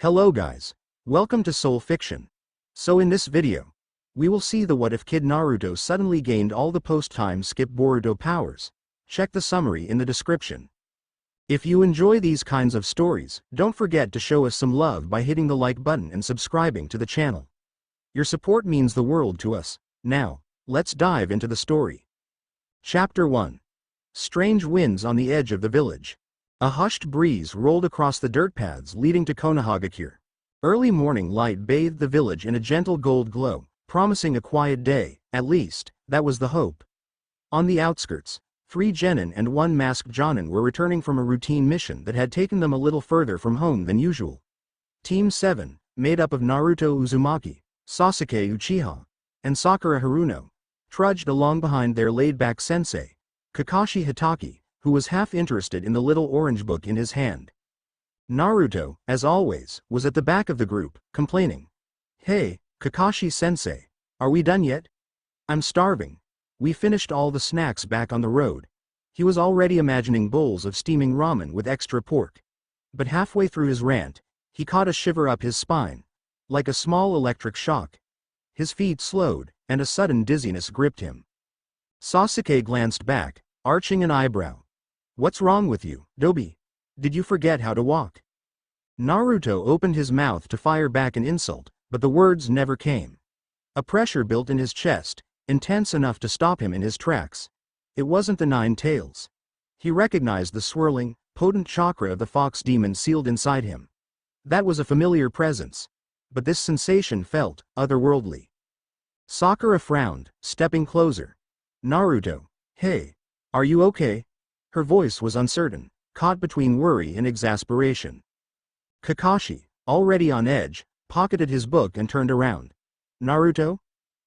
Hello guys. Welcome to Soul Fiction. So in this video, we will see the what if kid Naruto suddenly gained all the post-timeskip Boruto powers. Check the summary in the description. If you enjoy these kinds of stories, don't forget to show us some love by hitting the like button and subscribing to the channel. Your support means the world to us. Now, let's dive into the story. Chapter 1. Strange winds on the edge of the village. A hushed breeze rolled across the dirt paths leading to Konohagakure. Early morning light bathed the village in a gentle gold glow, promising a quiet day. At least, that was the hope. On the outskirts, 3 genin and 1 masked jonin were returning from a routine mission that had taken them a little further from home than usual. Team 7, made up of Naruto Uzumaki, Sasuke Uchiha, and Sakura Haruno, trudged along behind their laid-back sensei, Kakashi Hitaki, who was half interested in the little orange book in his hand. Naruto, as always, was at the back of the group, complaining. "Hey, Kakashi-sensei, are we done yet? I'm starving. We finished all the snacks back on the road." He was already imagining bowls of steaming ramen with extra pork. But halfway through his rant, he caught a shiver up his spine, like a small electric shock. His feet slowed, and a sudden dizziness gripped him. Sasuke glanced back, arching an eyebrow. "What's wrong with you, Dobi? Did you forget how to walk?" Naruto opened his mouth to fire back an insult, but the words never came. A pressure built in his chest, intense enough to stop him in his tracks. It wasn't the 9 tails. He recognized the swirling, potent chakra of the fox demon sealed inside him. That was a familiar presence. But this sensation felt otherworldly. Sakura frowned, stepping closer. "Naruto, hey, are you okay?" Her voice was uncertain, caught between worry and exasperation. Kakashi, already on edge, pocketed his book and turned around. "Naruto?"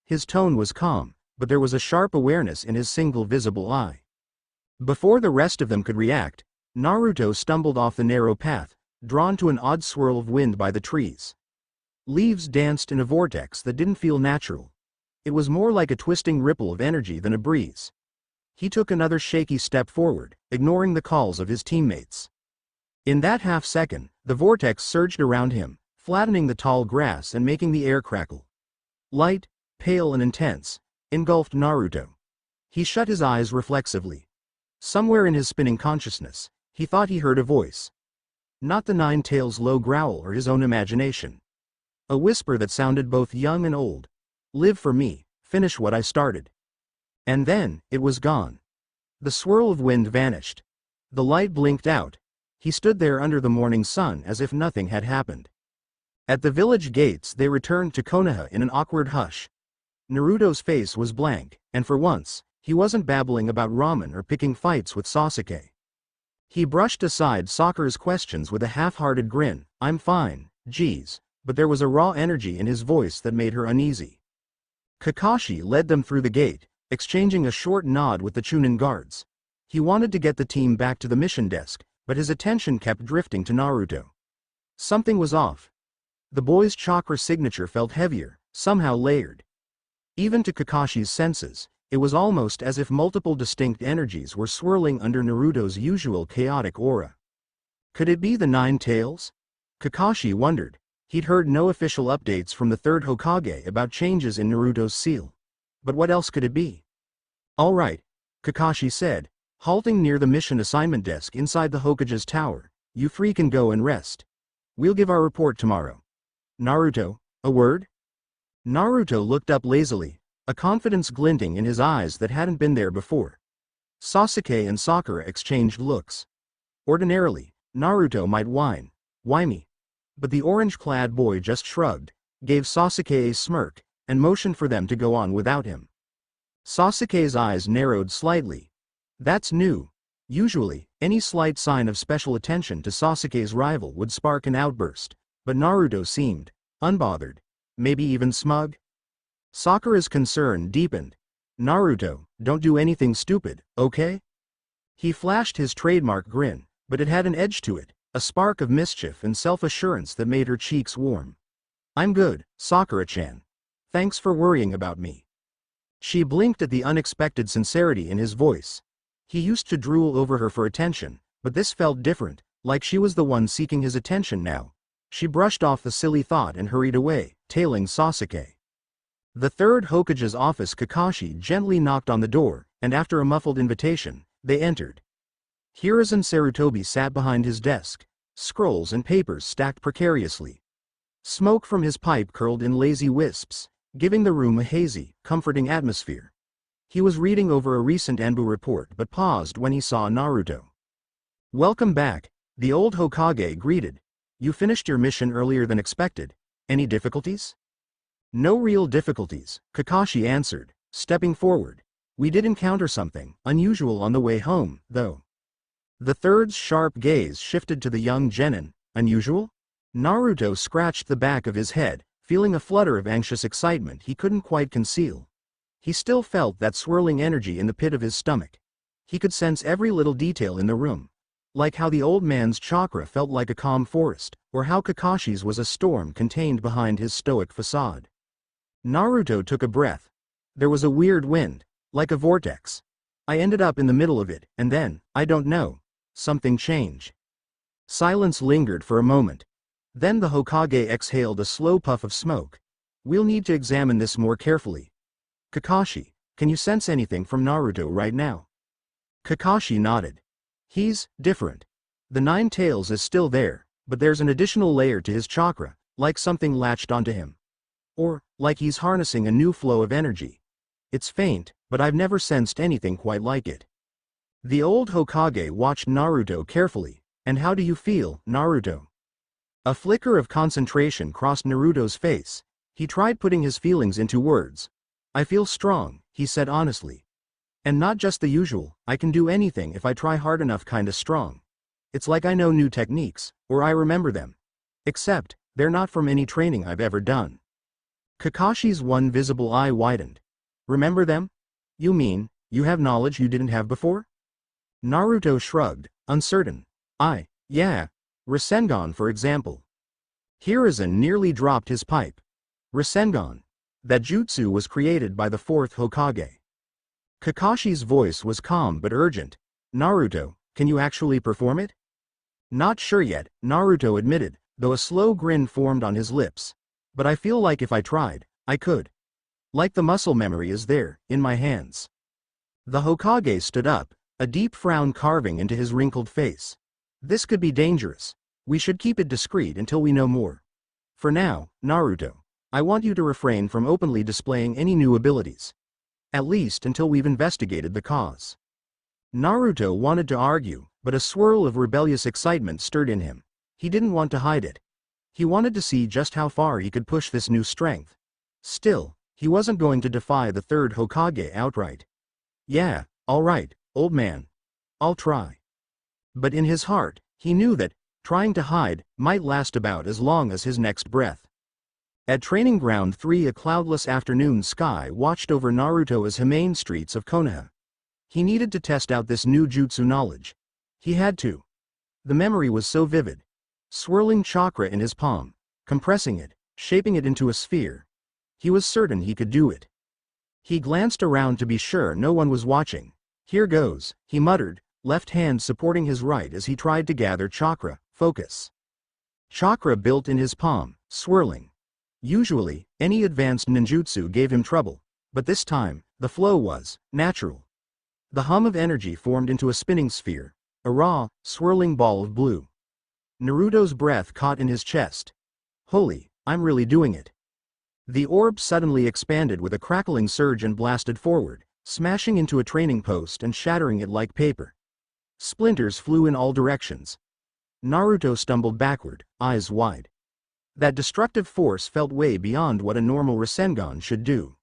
His tone was calm, but there was a sharp awareness in his single visible eye. Before the rest of them could react, Naruto stumbled off the narrow path, drawn to an odd swirl of wind by the trees. Leaves danced in a vortex that didn't feel natural. It was more like a twisting ripple of energy than a breeze. He took another shaky step forward, ignoring the calls of his teammates. In that half-second, the vortex surged around him, flattening the tall grass and making the air crackle. Light, pale and intense, engulfed Naruto. He shut his eyes reflexively. Somewhere in his spinning consciousness, he thought he heard a voice. Not the 9 tails' low growl or his own imagination. A whisper that sounded both young and old. "Live for me, finish what I started." And then, it was gone. The swirl of wind vanished. The light blinked out. He stood there under the morning sun as if nothing had happened. At the village gates they returned to Konoha in an awkward hush. Naruto's face was blank, and for once, he wasn't babbling about ramen or picking fights with Sasuke. He brushed aside Sakura's questions with a half-hearted grin. "I'm fine, geez," but there was a raw energy in his voice that made her uneasy. Kakashi led them through the gate, exchanging a short nod with the Chūnin guards. He wanted to get the team back to the mission desk, but his attention kept drifting to Naruto. Something was off. The boy's chakra signature felt heavier, somehow layered. Even to Kakashi's senses, it was almost as if multiple distinct energies were swirling under Naruto's usual chaotic aura. Could it be the 9 tails? Kakashi wondered. He'd heard no official updates from the 3rd Hokage about changes in Naruto's seal. But what else could it be? "All right," Kakashi said, halting near the mission assignment desk inside the Hokage's tower. "You 3 can go and rest. We'll give our report tomorrow." "Naruto, a word?" Naruto looked up lazily, a confidence glinting in his eyes that hadn't been there before. Sasuke and Sakura exchanged looks. Ordinarily, Naruto might whine. "Why me?" But the orange-clad boy just shrugged, gave Sasuke a smirk, and motioned for them to go on without him. Sasuke's eyes narrowed slightly. That's new. Usually, any slight sign of special attention to Sasuke's rival would spark an outburst, but Naruto seemed unbothered, maybe even smug. Sakura's concern deepened. "Naruto, don't do anything stupid, okay?" He flashed his trademark grin, but it had an edge to it, a spark of mischief and self-assurance that made her cheeks warm. "I'm good, Sakura-chan. Thanks for worrying about me." She blinked at the unexpected sincerity in his voice. He used to drool over her for attention, but this felt different, like she was the one seeking his attention now. She brushed off the silly thought and hurried away, tailing Sasuke. The third Hokage's office. Kakashi gently knocked on the door, and after a muffled invitation, they entered. Hiruzen Sarutobi sat behind his desk, scrolls and papers stacked precariously. Smoke from his pipe curled in lazy wisps, giving the room a hazy, comforting atmosphere. He was reading over a recent Anbu report but paused when he saw Naruto. "Welcome back," the old Hokage greeted. "You finished your mission earlier than expected. Any difficulties?" "No real difficulties," Kakashi answered, stepping forward. "We did encounter something unusual on the way home, though." The third's sharp gaze shifted to the young genin. "Unusual?" Naruto scratched the back of his head, feeling a flutter of anxious excitement he couldn't quite conceal. He still felt that swirling energy in the pit of his stomach. He could sense every little detail in the room. Like how the old man's chakra felt like a calm forest, or how Kakashi's was a storm contained behind his stoic facade. Naruto took a breath. There was a weird wind, like a vortex. I ended up in the middle of it, and then, I don't know, something changed. Silence lingered for a moment. Then the Hokage exhaled a slow puff of smoke. "We'll need to examine this more carefully. Kakashi, can you sense anything from Naruto right now?" Kakashi nodded. "He's different. The nine tails is still there, but there's an additional layer to his chakra, like something latched onto him. Or, like he's harnessing a new flow of energy. It's faint, but I've never sensed anything quite like it." The old Hokage watched Naruto carefully. "And how do you feel, Naruto?" A flicker of concentration crossed Naruto's face. He tried putting his feelings into words. "I feel strong," he said honestly. "And not just the usual, I can do anything if I try hard enough kinda strong. It's like I know new techniques, or I remember them. Except, they're not from any training I've ever done." Kakashi's one visible eye widened. "Remember them? You mean, you have knowledge you didn't have before?" Naruto shrugged, uncertain. Yeah. Rasengan for example." Hiruzen nearly dropped his pipe. "Rasengan. That jutsu was created by the fourth Hokage." Kakashi's voice was calm but urgent. "Naruto, can you actually perform it?" "Not sure yet," Naruto admitted, though a slow grin formed on his lips. "But I feel like if I tried, I could. Like the muscle memory is there, in my hands." The Hokage stood up, a deep frown carving into his wrinkled face. "This could be dangerous. We should keep it discreet until we know more. For now, Naruto, I want you to refrain from openly displaying any new abilities. At least until we've investigated the cause." Naruto wanted to argue, but a swirl of rebellious excitement stirred in him. He didn't want to hide it. He wanted to see just how far he could push this new strength. Still, he wasn't going to defy the third Hokage outright. "Yeah, all right, old man. I'll try." But in his heart, he knew that, trying to hide, might last about as long as his next breath. At Training Ground 3, a cloudless afternoon sky watched over Naruto's Himane streets of Konoha. He needed to test out this new jutsu knowledge. He had to. The memory was so vivid. Swirling chakra in his palm, compressing it, shaping it into a sphere. He was certain he could do it. He glanced around to be sure no one was watching. "Here goes," he muttered, left hand supporting his right as he tried to gather chakra, focus. Chakra built in his palm, swirling. Usually, any advanced ninjutsu gave him trouble, but this time, the flow was natural. The hum of energy formed into a spinning sphere, a raw, swirling ball of blue. Naruto's breath caught in his chest. "Holy, I'm really doing it." The orb suddenly expanded with a crackling surge and blasted forward, smashing into a training post and shattering it like paper. Splinters flew in all directions. Naruto stumbled backward, eyes wide. That destructive force felt way beyond what a normal Rasengan should do.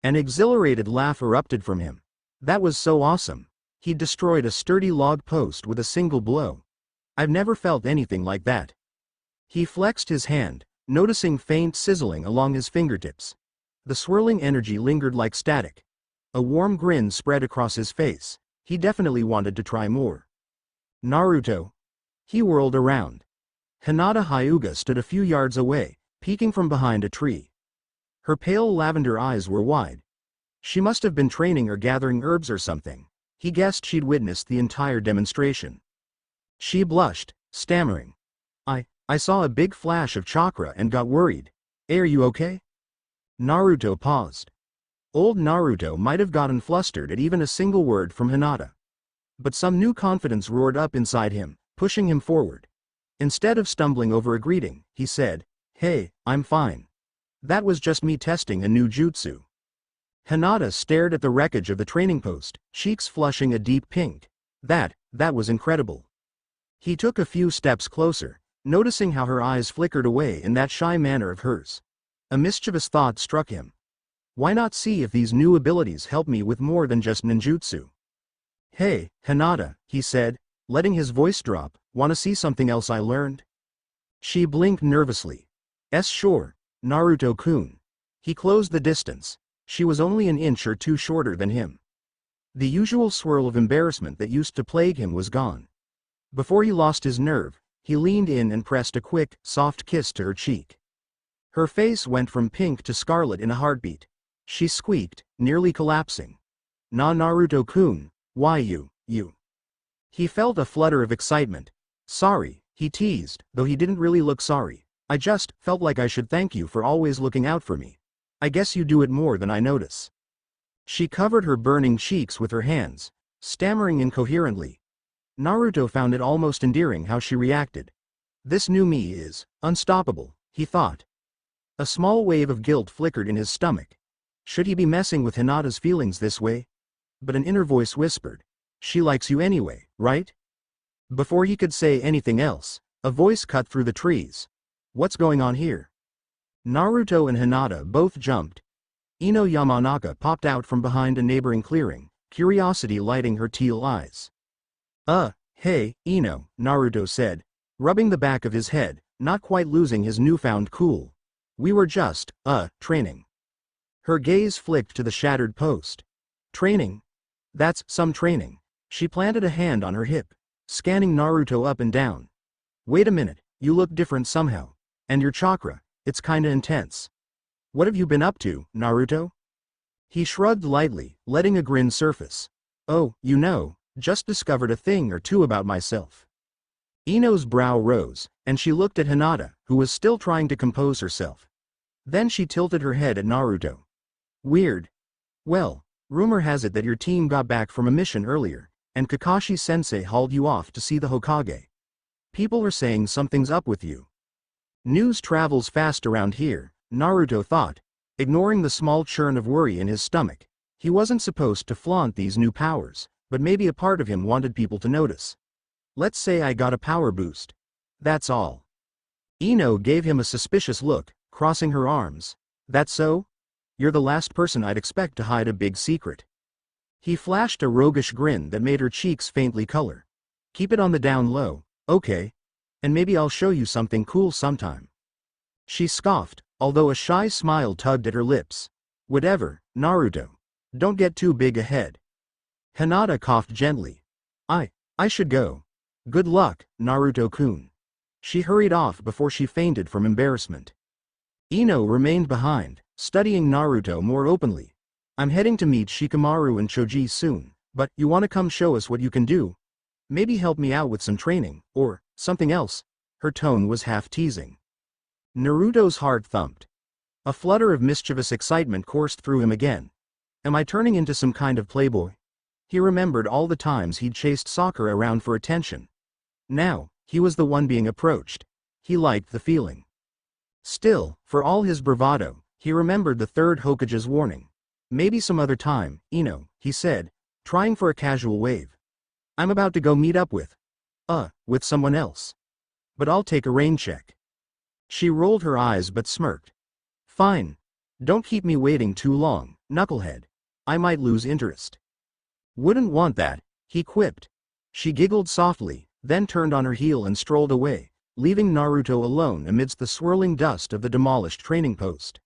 An exhilarated laugh erupted from him. That was so awesome. He'd destroyed a sturdy log post with a single blow. "I've never felt anything like that." He flexed his hand, noticing faint sizzling along his fingertips. The swirling energy lingered like static. A warm grin spread across his face. He definitely wanted to try more. "Naruto." He whirled around. Hinata Hyuga stood a few yards away, peeking from behind a tree. Her pale lavender eyes were wide. She must have been training or gathering herbs or something. He guessed she'd witnessed the entire demonstration. She blushed, stammering. I saw a big flash of chakra and got worried. Are you okay? Naruto paused. Old Naruto might have gotten flustered at even a single word from Hinata. But some new confidence roared up inside him, pushing him forward. Instead of stumbling over a greeting, he said, "Hey, I'm fine. That was just me testing a new jutsu." Hinata stared at the wreckage of the training post, cheeks flushing a deep pink. That was incredible. He took a few steps closer, noticing how her eyes flickered away in that shy manner of hers. A mischievous thought struck him. Why not see if these new abilities help me with more than just ninjutsu? "Hey, Hinata," he said, letting his voice drop, "wanna see something else I learned?" She blinked nervously. Sure, Naruto-kun." He closed the distance. She was only an inch or two shorter than him. The usual swirl of embarrassment that used to plague him was gone. Before he lost his nerve, he leaned in and pressed a quick, soft kiss to her cheek. Her face went from pink to scarlet in a heartbeat. She squeaked, nearly collapsing. Naruto-kun, why you. He felt a flutter of excitement. "Sorry," he teased, though he didn't really look sorry. "I just felt like I should thank you for always looking out for me. I guess you do it more than I notice." She covered her burning cheeks with her hands, stammering incoherently. Naruto found it almost endearing how she reacted. This new me is unstoppable, he thought. A small wave of guilt flickered in his stomach. Should he be messing with Hinata's feelings this way? But an inner voice whispered, "She likes you anyway, right?" Before he could say anything else, a voice cut through the trees. "What's going on here?" Naruto and Hinata both jumped. Ino Yamanaka popped out from behind a neighboring clearing, curiosity lighting her teal eyes. Hey, Ino," Naruto said, rubbing the back of his head, not quite losing his newfound cool. "We were just, training." Her gaze flicked to the shattered post. "Training? That's some training." She planted a hand on her hip, scanning Naruto up and down. "Wait a minute, you look different somehow. And your chakra, it's kinda intense. What have you been up to, Naruto?" He shrugged lightly, letting a grin surface. "Oh, just discovered a thing or two about myself." Ino's brow rose, and she looked at Hinata, who was still trying to compose herself. Then she tilted her head at Naruto. "Weird. Well, rumor has it that your team got back from a mission earlier, and Kakashi-sensei hauled you off to see the Hokage. People are saying something's up with you." News travels fast around here, Naruto thought, ignoring the small churn of worry in his stomach. He wasn't supposed to flaunt these new powers, but maybe a part of him wanted people to notice. "Let's say I got a power boost. That's all." Ino gave him a suspicious look, crossing her arms. "That so? You're the last person I'd expect to hide a big secret." He flashed a roguish grin that made her cheeks faintly color. "Keep it on the down low, okay? And maybe I'll show you something cool sometime." She scoffed, although a shy smile tugged at her lips. "Whatever, Naruto. Don't get too big ahead." Hinata coughed gently. I should go. Good luck, Naruto-kun." She hurried off before she fainted from embarrassment. Ino remained behind, studying Naruto more openly. "I'm heading to meet Shikamaru and Choji soon, but you wanna come show us what you can do? Maybe help me out with some training, or something else?" Her tone was half teasing. Naruto's heart thumped. A flutter of mischievous excitement coursed through him again. Am I turning into some kind of playboy? He remembered all the times he'd chased Sakura around for attention. Now, he was the one being approached. He liked the feeling. Still, for all his bravado, he remembered the third Hokage's warning. "Maybe some other time, Ino," he said, trying for a casual wave. "I'm about to go meet up with someone else. But I'll take a rain check." She rolled her eyes but smirked. "Fine. Don't keep me waiting too long, knucklehead. I might lose interest." "Wouldn't want that," he quipped. She giggled softly, then turned on her heel and strolled away, leaving Naruto alone amidst the swirling dust of the demolished training post.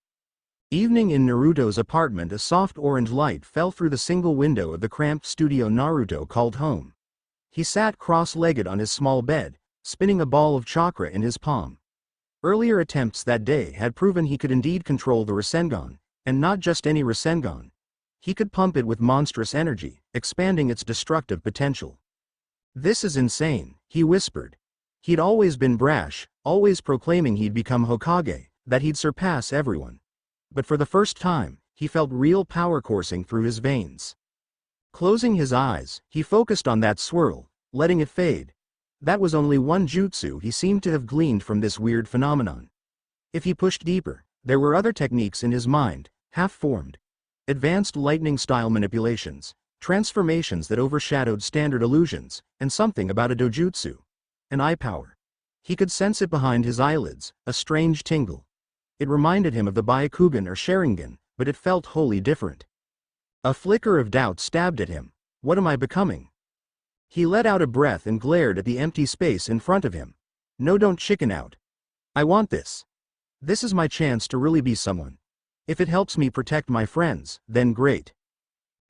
Evening in Naruto's apartment. A soft orange light fell through the single window of the cramped studio Naruto called home. He sat cross-legged on his small bed, spinning a ball of chakra in his palm. Earlier attempts that day had proven he could indeed control the Rasengan, and not just any Rasengan. He could pump it with monstrous energy, expanding its destructive potential. "This is insane," he whispered. He'd always been brash, always proclaiming he'd become Hokage, that he'd surpass everyone. But for the first time, he felt real power coursing through his veins. Closing his eyes, he focused on that swirl, letting it fade. That was only one jutsu he seemed to have gleaned from this weird phenomenon. If he pushed deeper, there were other techniques in his mind, half-formed. Advanced lightning-style manipulations, transformations that overshadowed standard illusions, and something about a dojutsu. An eye power. He could sense it behind his eyelids, a strange tingle. It reminded him of the Byakugan or Sharingan, but it felt wholly different. A flicker of doubt stabbed at him. What am I becoming? He let out a breath and glared at the empty space in front of him. No, don't chicken out. I want this. This is my chance to really be someone. If it helps me protect my friends, then great.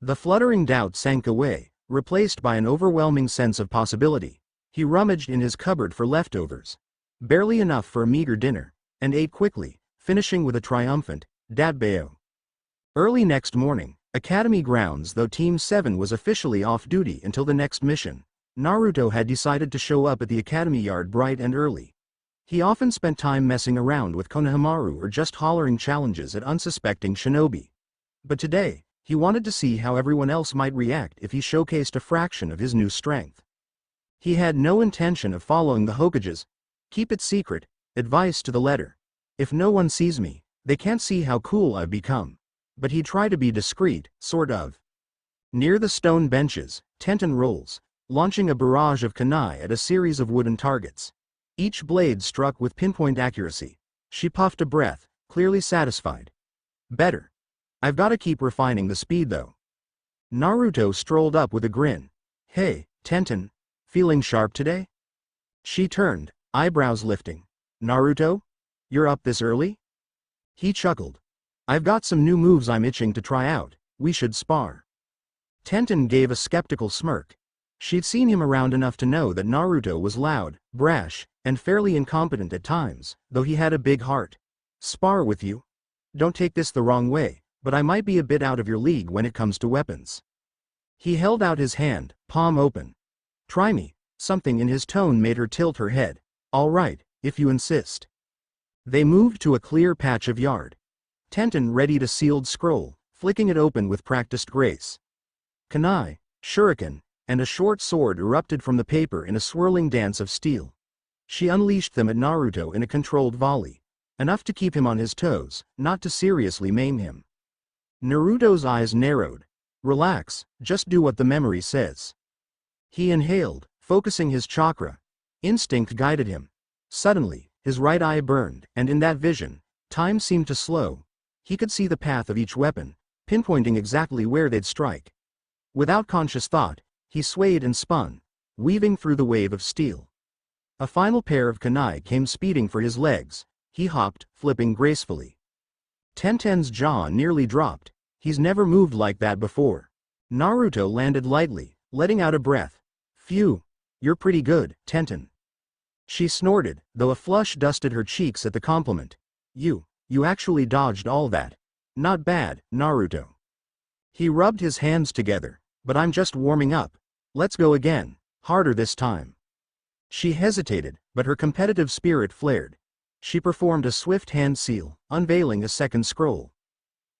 The fluttering doubt sank away, replaced by an overwhelming sense of possibility. He rummaged in his cupboard for leftovers. Barely enough for a meager dinner, and ate quickly, finishing with a triumphant, "Datbeo." Early next morning, Academy grounds. Though Team 7 was officially off duty until the next mission, Naruto had decided to show up at the Academy yard bright and early. He often spent time messing around with Konohamaru or just hollering challenges at unsuspecting shinobi. But today, he wanted to see how everyone else might react if he showcased a fraction of his new strength. He had no intention of following the Hokage's "keep it secret" advice to the letter. If no one sees me, they can't see how cool I've become. But he'd try to be discreet, sort of. Near the stone benches, Tenten rolls, launching a barrage of kunai at a series of wooden targets. Each blade struck with pinpoint accuracy. She puffed a breath, clearly satisfied. Better. I've got to keep refining the speed though. Naruto strolled up with a grin. Hey, Tenten, feeling sharp today? She turned, eyebrows lifting. Naruto? You're up this early? He chuckled. I've got some new moves I'm itching to try out, we should spar. Tenten gave a skeptical smirk. She'd seen him around enough to know that Naruto was loud, brash, and fairly incompetent at times, though he had a big heart. Spar with you? Don't take this the wrong way, but I might be a bit out of your league when it comes to weapons. He held out his hand, palm open. Try me. Something in his tone made her tilt her head. All right, if you insist. They moved to a clear patch of yard. Tenten readied a sealed scroll, flicking it open with practiced grace. Kunai, shuriken, and a short sword erupted from the paper in a swirling dance of steel. She unleashed them at Naruto in a controlled volley. Enough to keep him on his toes, not to seriously maim him. Naruto's eyes narrowed. Relax, just do what the memory says. He inhaled, focusing his chakra. Instinct guided him. Suddenly, his right eye burned, and in that vision, time seemed to slow. He could see the path of each weapon, pinpointing exactly where they'd strike. Without conscious thought, he swayed and spun, weaving through the wave of steel. A final pair of kunai came speeding for his legs. He hopped, flipping gracefully. Tenten's jaw nearly dropped. He's never moved like that before. Naruto landed lightly, letting out a breath. Phew, you're pretty good, Tenten. She snorted, though a flush dusted her cheeks at the compliment. You actually dodged all that. Not bad, Naruto. He rubbed his hands together. But I'm just warming up. Let's go again, harder this time. She hesitated, but her competitive spirit flared. She performed a swift hand seal, unveiling a second scroll.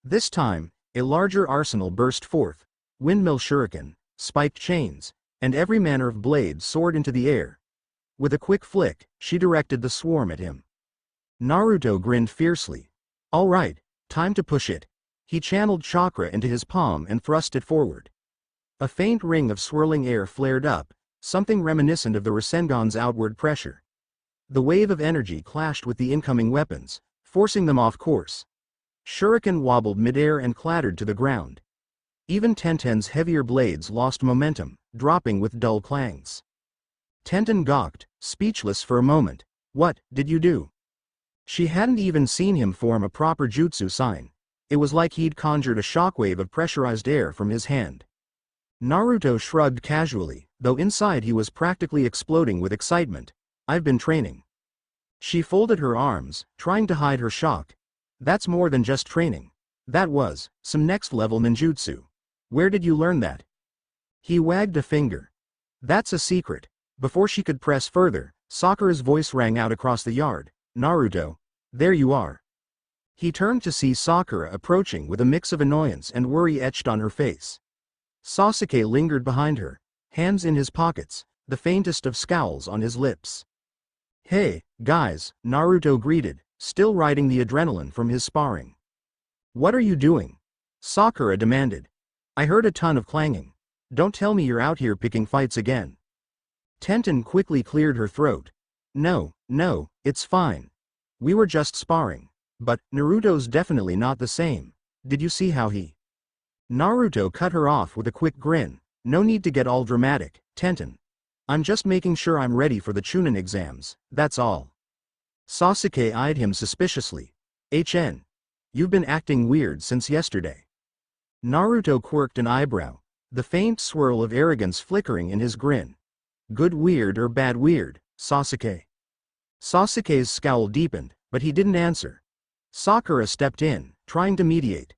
This time, a larger arsenal burst forth. Windmill shuriken, spiked chains, and every manner of blades soared into the air. With a quick flick, she directed the swarm at him. Naruto grinned fiercely. All right, time to push it. He channeled chakra into his palm and thrust it forward. A faint ring of swirling air flared up, something reminiscent of the Rasengan's outward pressure. The wave of energy clashed with the incoming weapons, forcing them off course. Shuriken wobbled midair and clattered to the ground. Even Tenten's heavier blades lost momentum, dropping with dull clangs. Tenten gawked, speechless for a moment. What did you do? She hadn't even seen him form a proper jutsu sign. It was like he'd conjured a shockwave of pressurized air from his hand. Naruto shrugged casually, though inside he was practically exploding with excitement. I've been training. She folded her arms, trying to hide her shock. That's more than just training. That was some next-level ninjutsu. Where did you learn that? He wagged a finger. That's a secret. Before she could press further, Sakura's voice rang out across the yard. Naruto, there you are. He turned to see Sakura approaching with a mix of annoyance and worry etched on her face. Sasuke lingered behind her, hands in his pockets, the faintest of scowls on his lips. Hey, guys, Naruto greeted, still riding the adrenaline from his sparring. What are you doing? Sakura demanded. I heard a ton of clanging. Don't tell me you're out here picking fights again. Tenten quickly cleared her throat. No, it's fine. We were just sparring. But, Naruto's definitely not the same. Did you see how he... Naruto cut her off with a quick grin. No need to get all dramatic, Tenten. I'm just making sure I'm ready for the Chūnin Exams, that's all. Sasuke eyed him suspiciously. HN. You've been acting weird since yesterday. Naruto quirked an eyebrow, the faint swirl of arrogance flickering in his grin. Good weird or bad weird, Sasuke? Sasuke's scowl deepened, but he didn't answer. Sakura stepped in, trying to mediate.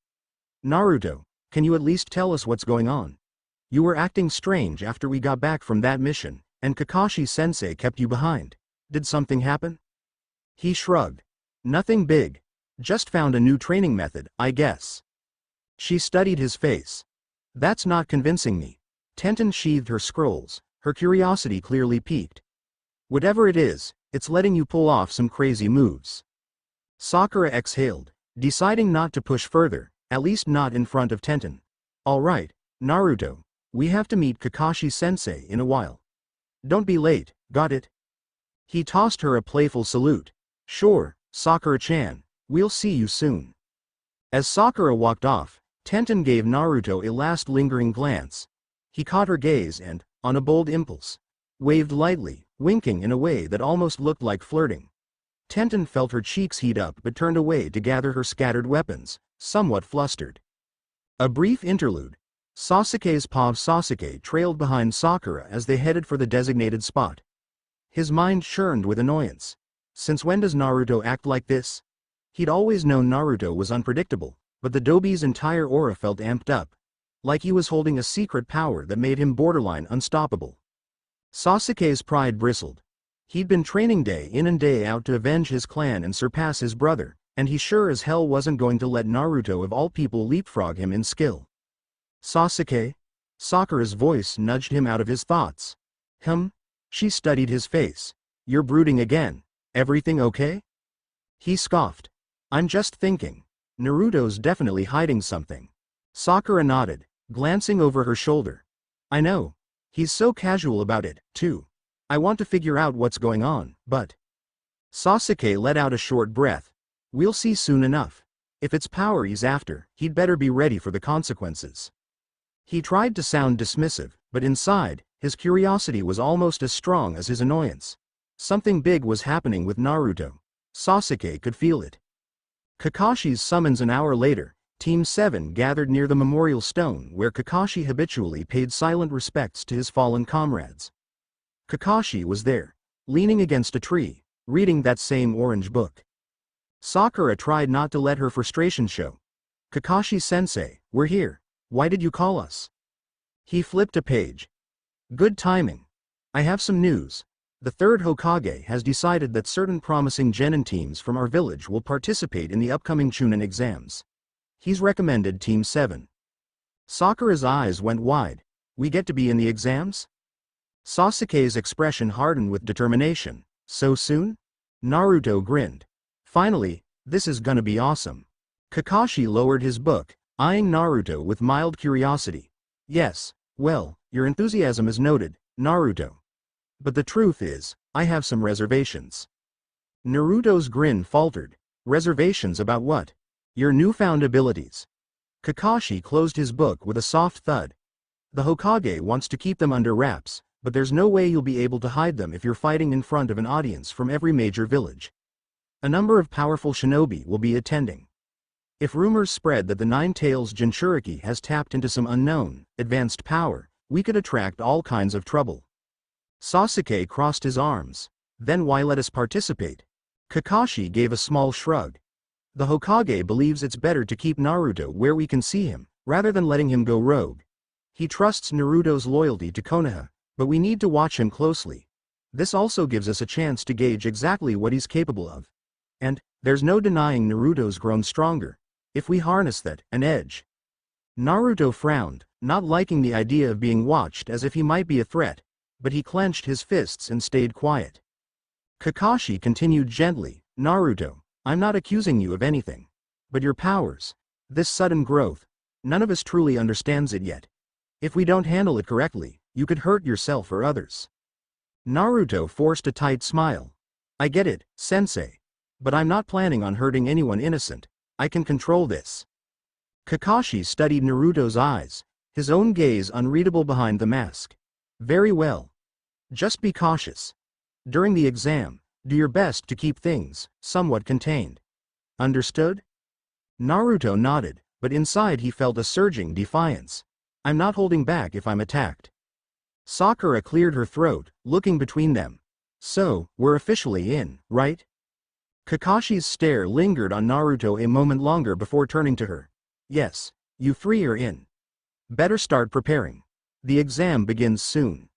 Naruto, can you at least tell us what's going on? You were acting strange after we got back from that mission, and Kakashi-sensei kept you behind. Did something happen? He shrugged. Nothing big. Just found a new training method, I guess. She studied his face. That's not convincing me. Tenten sheathed her scrolls, her curiosity clearly piqued. Whatever it is, it's letting you pull off some crazy moves. Sakura exhaled, deciding not to push further, at least not in front of Tenten. Alright, Naruto, we have to meet Kakashi-sensei in a while. Don't be late, got it? He tossed her a playful salute. Sure, Sakura-chan, we'll see you soon. As Sakura walked off, Tenten gave Naruto a last lingering glance. He caught her gaze and, on a bold impulse, waved lightly, winking in a way that almost looked like flirting. Tenten felt her cheeks heat up but turned away to gather her scattered weapons, somewhat flustered. A brief interlude. Sasuke's paw Sasuke trailed behind Sakura as they headed for the designated spot. His mind churned with annoyance. Since when does Naruto act like this? He'd always known Naruto was unpredictable, but the Dobi's entire aura felt amped up, like he was holding a secret power that made him borderline unstoppable. Sasuke's pride bristled. He'd been training day in and day out to avenge his clan and surpass his brother, and he sure as hell wasn't going to let Naruto of all people leapfrog him in skill. Sasuke? Sakura's voice nudged him out of his thoughts. She studied his face. You're brooding again. Everything okay? He scoffed. I'm just thinking. Naruto's definitely hiding something. Sakura nodded, glancing over her shoulder. I know. He's so casual about it, too. I want to figure out what's going on, but... Sasuke let out a short breath. We'll see soon enough. If it's power he's after, he'd better be ready for the consequences. He tried to sound dismissive, but inside, his curiosity was almost as strong as his annoyance. Something big was happening with Naruto. Sasuke could feel it. Kakashi's summons an hour later, Team 7 gathered near the memorial stone where Kakashi habitually paid silent respects to his fallen comrades. Kakashi was there, leaning against a tree, reading that same orange book. Sakura tried not to let her frustration show. Kakashi-sensei, we're here. Why did you call us? He flipped a page. Good timing. I have some news. The third Hokage has decided that certain promising genin teams from our village will participate in the upcoming Chūnin Exams. He's recommended Team 7. Sakura's eyes went wide. We get to be in the exams? Sasuke's expression hardened with determination. So soon? Naruto grinned. Finally, this is gonna be awesome. Kakashi lowered his book, eyeing Naruto with mild curiosity. Yes, well, your enthusiasm is noted, Naruto. But the truth is, I have some reservations. Naruto's grin faltered. Reservations about what? Your newfound abilities. Kakashi closed his book with a soft thud. The Hokage wants to keep them under wraps, but there's no way you'll be able to hide them if you're fighting in front of an audience from every major village. A number of powerful shinobi will be attending. If rumors spread that the Nine-Tails Jinchuriki has tapped into some unknown, advanced power, we could attract all kinds of trouble. Sasuke crossed his arms. Then why let us participate? Kakashi gave a small shrug. The Hokage believes it's better to keep Naruto where we can see him, rather than letting him go rogue. He trusts Naruto's loyalty to Konoha, but we need to watch him closely. This also gives us a chance to gauge exactly what he's capable of. And there's no denying Naruto's grown stronger. If we harness that, an edge. Naruto frowned, not liking the idea of being watched as if he might be a threat, but he clenched his fists and stayed quiet. Kakashi continued gently, Naruto, I'm not accusing you of anything. But your powers, this sudden growth, none of us truly understands it yet. If we don't handle it correctly, you could hurt yourself or others. Naruto forced a tight smile. I get it, sensei. But I'm not planning on hurting anyone innocent. I can control this. Kakashi studied Naruto's eyes, his own gaze unreadable behind the mask. Very well. Just be cautious. During the exam, do your best to keep things somewhat contained. Understood? Naruto nodded, but inside he felt a surging defiance. I'm not holding back if I'm attacked. Sakura cleared her throat, looking between them. So, we're officially in, right? Kakashi's stare lingered on Naruto a moment longer before turning to her. Yes, you three are in. Better start preparing. The exam begins soon.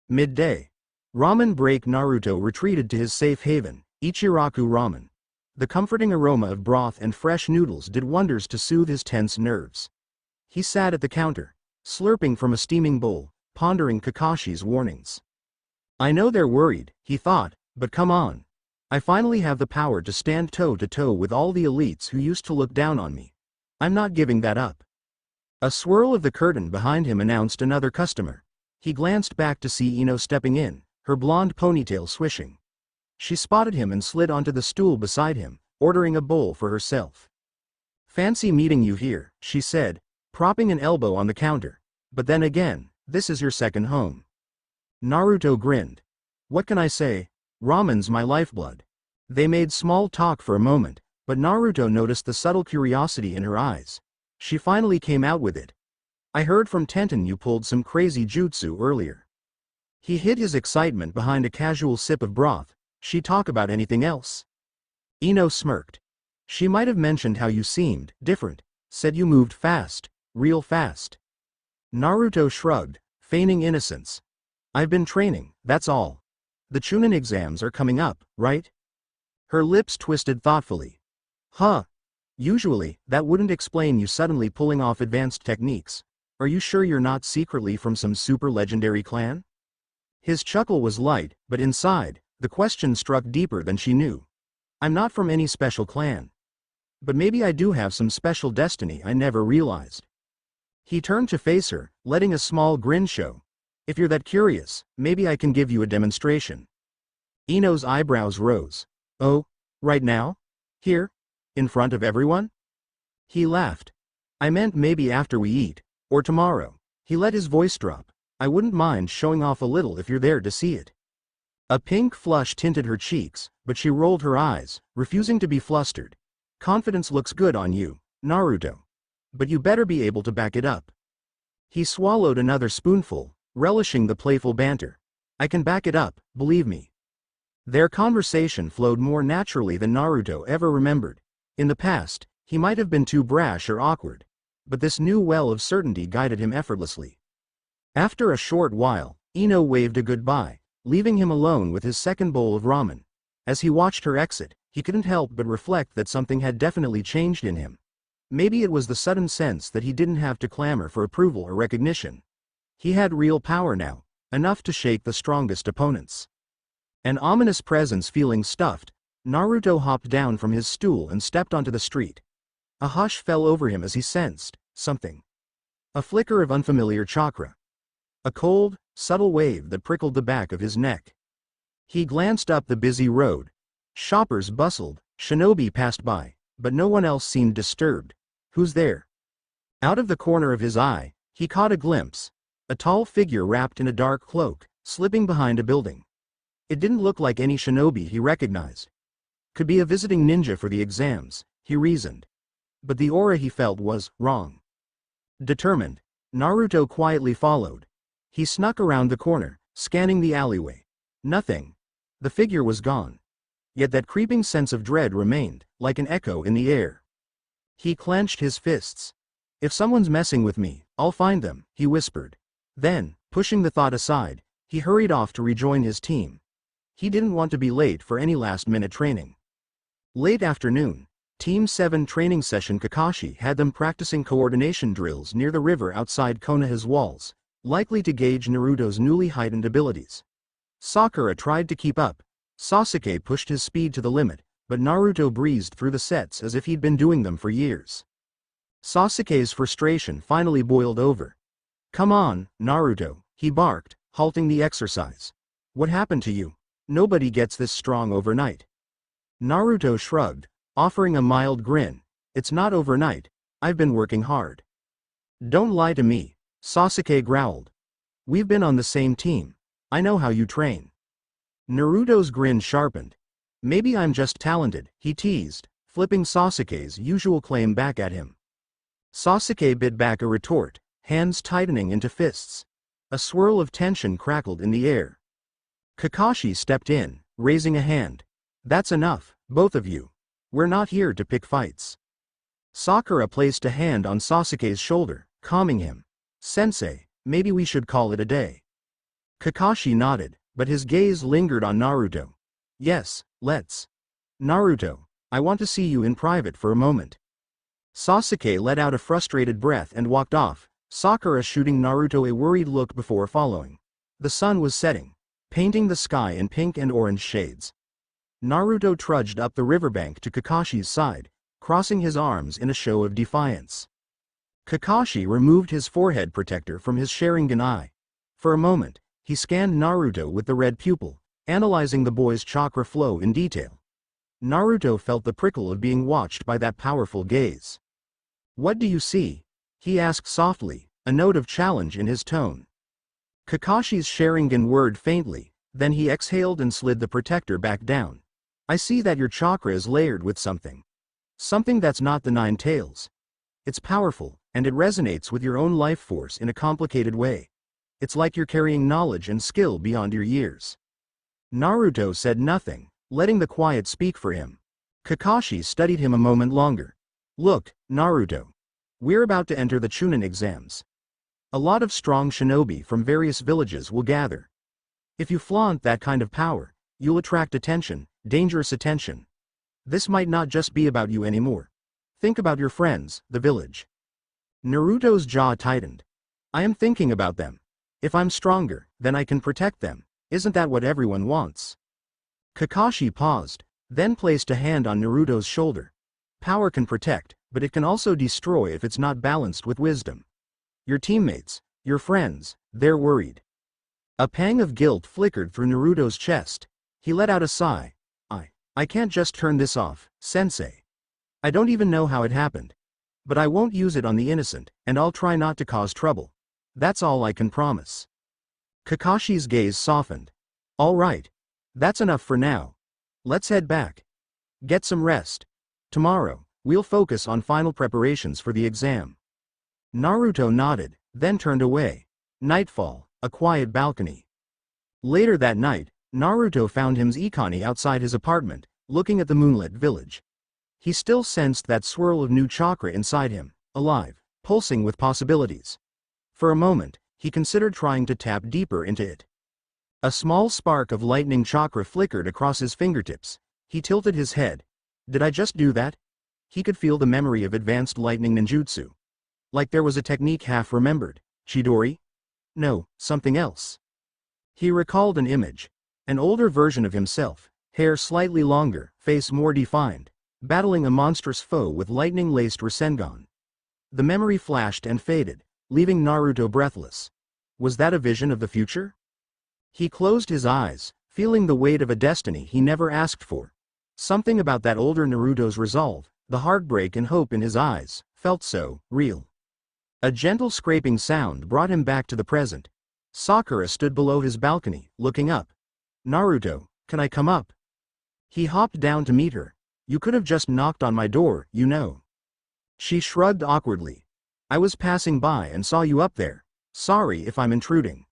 Midday. Ramen break. Naruto retreated to his safe haven, Ichiraku Ramen. The comforting aroma of broth and fresh noodles did wonders to soothe his tense nerves. He sat at the counter, slurping from a steaming bowl, pondering Kakashi's warnings. I know they're worried, he thought, but come on. I finally have the power to stand toe-to-toe with all the elites who used to look down on me. I'm not giving that up. A swirl of the curtain behind him announced another customer. He glanced back to see Ino stepping in, her blonde ponytail swishing. She spotted him and slid onto the stool beside him, ordering a bowl for herself. Fancy meeting you here, she said, propping an elbow on the counter. But then again, this is your second home. Naruto grinned. What can I say? Ramen's my lifeblood. They made small talk for a moment, but Naruto noticed the subtle curiosity in her eyes. She finally came out with it. I heard from Tenten you pulled some crazy jutsu earlier. He hid his excitement behind a casual sip of broth. She talk about anything else? Ino smirked. She might have mentioned how you seemed different, said you moved fast, real fast. Naruto shrugged, feigning innocence. I've been training, that's all. The Chūnin exams are coming up, right? Her lips twisted thoughtfully. Huh. Usually, that wouldn't explain you suddenly pulling off advanced techniques. Are you sure you're not secretly from some super legendary clan? His chuckle was light, but inside, the question struck deeper than she knew. I'm not from any special clan. But maybe I do have some special destiny I never realized. He turned to face her, letting a small grin show. If you're that curious, maybe I can give you a demonstration. Ino's eyebrows rose. Oh, right now? Here? In front of everyone? He laughed. I meant maybe after we eat, or tomorrow. He let his voice drop. I wouldn't mind showing off a little if you're there to see it. A pink flush tinted her cheeks, but she rolled her eyes, refusing to be flustered. Confidence looks good on you, Naruto. But you better be able to back it up. He swallowed another spoonful, relishing the playful banter. I can back it up, believe me. Their conversation flowed more naturally than Naruto ever remembered. In the past, he might have been too brash or awkward. But this new well of certainty guided him effortlessly. After a short while, Ino waved a goodbye, leaving him alone with his second bowl of ramen. As he watched her exit, he couldn't help but reflect that something had definitely changed in him. Maybe it was the sudden sense that he didn't have to clamor for approval or recognition. He had real power now, enough to shake the strongest opponents. An ominous presence feeling stuffed, Naruto hopped down from his stool and stepped onto the street. A hush fell over him as he sensed something. A flicker of unfamiliar chakra. A cold, subtle wave that prickled the back of his neck. He glanced up the busy road. Shoppers bustled, shinobi passed by, but no one else seemed disturbed. Who's there? Out of the corner of his eye, he caught a glimpse. A tall figure wrapped in a dark cloak, slipping behind a building. It didn't look like any shinobi he recognized. Could be a visiting ninja for the exams, he reasoned. But the aura he felt was wrong. Determined, Naruto quietly followed. He snuck around the corner, scanning the alleyway. Nothing. The figure was gone. Yet that creeping sense of dread remained, like an echo in the air. He clenched his fists. If someone's messing with me, I'll find them, he whispered. Then, pushing the thought aside, he hurried off to rejoin his team, He didn't want to be late for any last-minute training. Late afternoon, Team 7 training session. Kakashi had them practicing coordination drills near the river outside Konoha's walls, likely to gauge Naruto's newly heightened abilities. Sakura tried to keep up. Sasuke pushed his speed to the limit, but Naruto breezed through the sets as if he'd been doing them for years. Sasuke's frustration finally boiled over. "Come on, Naruto," he barked, halting the exercise. "What happened to you? Nobody gets this strong overnight." Naruto shrugged, offering a mild grin. "It's not overnight. I've been working hard." "Don't lie to me," Sasuke growled. "We've been on the same team. I know how you train." Naruto's grin sharpened. "Maybe I'm just talented," he teased, flipping Sasuke's usual claim back at him. Sasuke bit back a retort, hands tightening into fists. A swirl of tension crackled in the air. Kakashi stepped in, raising a hand. "That's enough, both of you. We're not here to pick fights." Sakura placed a hand on Sasuke's shoulder, calming him. "Sensei, maybe we should call it a day." Kakashi nodded, but his gaze lingered on Naruto. "Yes, let's. Naruto, I want to see you in private for a moment." Sasuke let out a frustrated breath and walked off, Sakura shooting Naruto a worried look before following. The sun was setting, painting the sky in pink and orange shades. Naruto trudged up the riverbank to Kakashi's side, crossing his arms in a show of defiance. Kakashi removed his forehead protector from his Sharingan eye. For a moment, he scanned Naruto with the red pupil, analyzing the boy's chakra flow in detail. Naruto felt the prickle of being watched by that powerful gaze. "What do you see?" he asked softly, a note of challenge in his tone. Kakashi's Sharingan whirred faintly, then he exhaled and slid the protector back down. "I see that your chakra is layered with something. Something that's not the nine tails. It's powerful, and it resonates with your own life force in a complicated way. It's like you're carrying knowledge and skill beyond your years." Naruto said nothing, letting the quiet speak for him. Kakashi studied him a moment longer. "Look, Naruto. We're about to enter the Chūnin Exams. A lot of strong shinobi from various villages will gather. If you flaunt that kind of power, you'll attract attention, dangerous attention. This might not just be about you anymore. Think about your friends, the village." Naruto's jaw tightened. "I am thinking about them. If I'm stronger, then I can protect them. Isn't that what everyone wants?" Kakashi paused, then placed a hand on Naruto's shoulder. "Power can protect, but it can also destroy if it's not balanced with wisdom. Your teammates, your friends, they're worried." A pang of guilt flickered through Naruto's chest. He let out a sigh. I can't just turn this off, sensei. I don't even know how it happened. But I won't use it on the innocent, and I'll try not to cause trouble. That's all I can promise." Kakashi's gaze softened. "All right. That's enough for now. Let's head back. Get some rest. Tomorrow, we'll focus on final preparations for the exam." Naruto nodded, then turned away. Nightfall, a quiet balcony. Later that night, Naruto found Ikani outside his apartment, looking at the moonlit village. He still sensed that swirl of new chakra inside him, alive, pulsing with possibilities. For a moment, he considered trying to tap deeper into it. A small spark of lightning chakra flickered across his fingertips. He tilted his head. Did I just do that? He could feel the memory of advanced lightning ninjutsu. Like there was a technique half remembered. Chidori? No, something else. He recalled an image. An older version of himself, hair slightly longer, face more defined, battling a monstrous foe with lightning-laced Rasengan. The memory flashed and faded, leaving Naruto breathless. Was that a vision of the future? He closed his eyes, feeling the weight of a destiny he never asked for. Something about that older Naruto's resolve, the heartbreak and hope in his eyes, felt so real. A gentle scraping sound brought him back to the present. Sakura stood below his balcony, looking up. "Naruto, can I come up?" He hopped down to meet her. "You could have just knocked on my door, you know." She shrugged awkwardly. "I was passing by and saw you up there. Sorry if I'm intruding."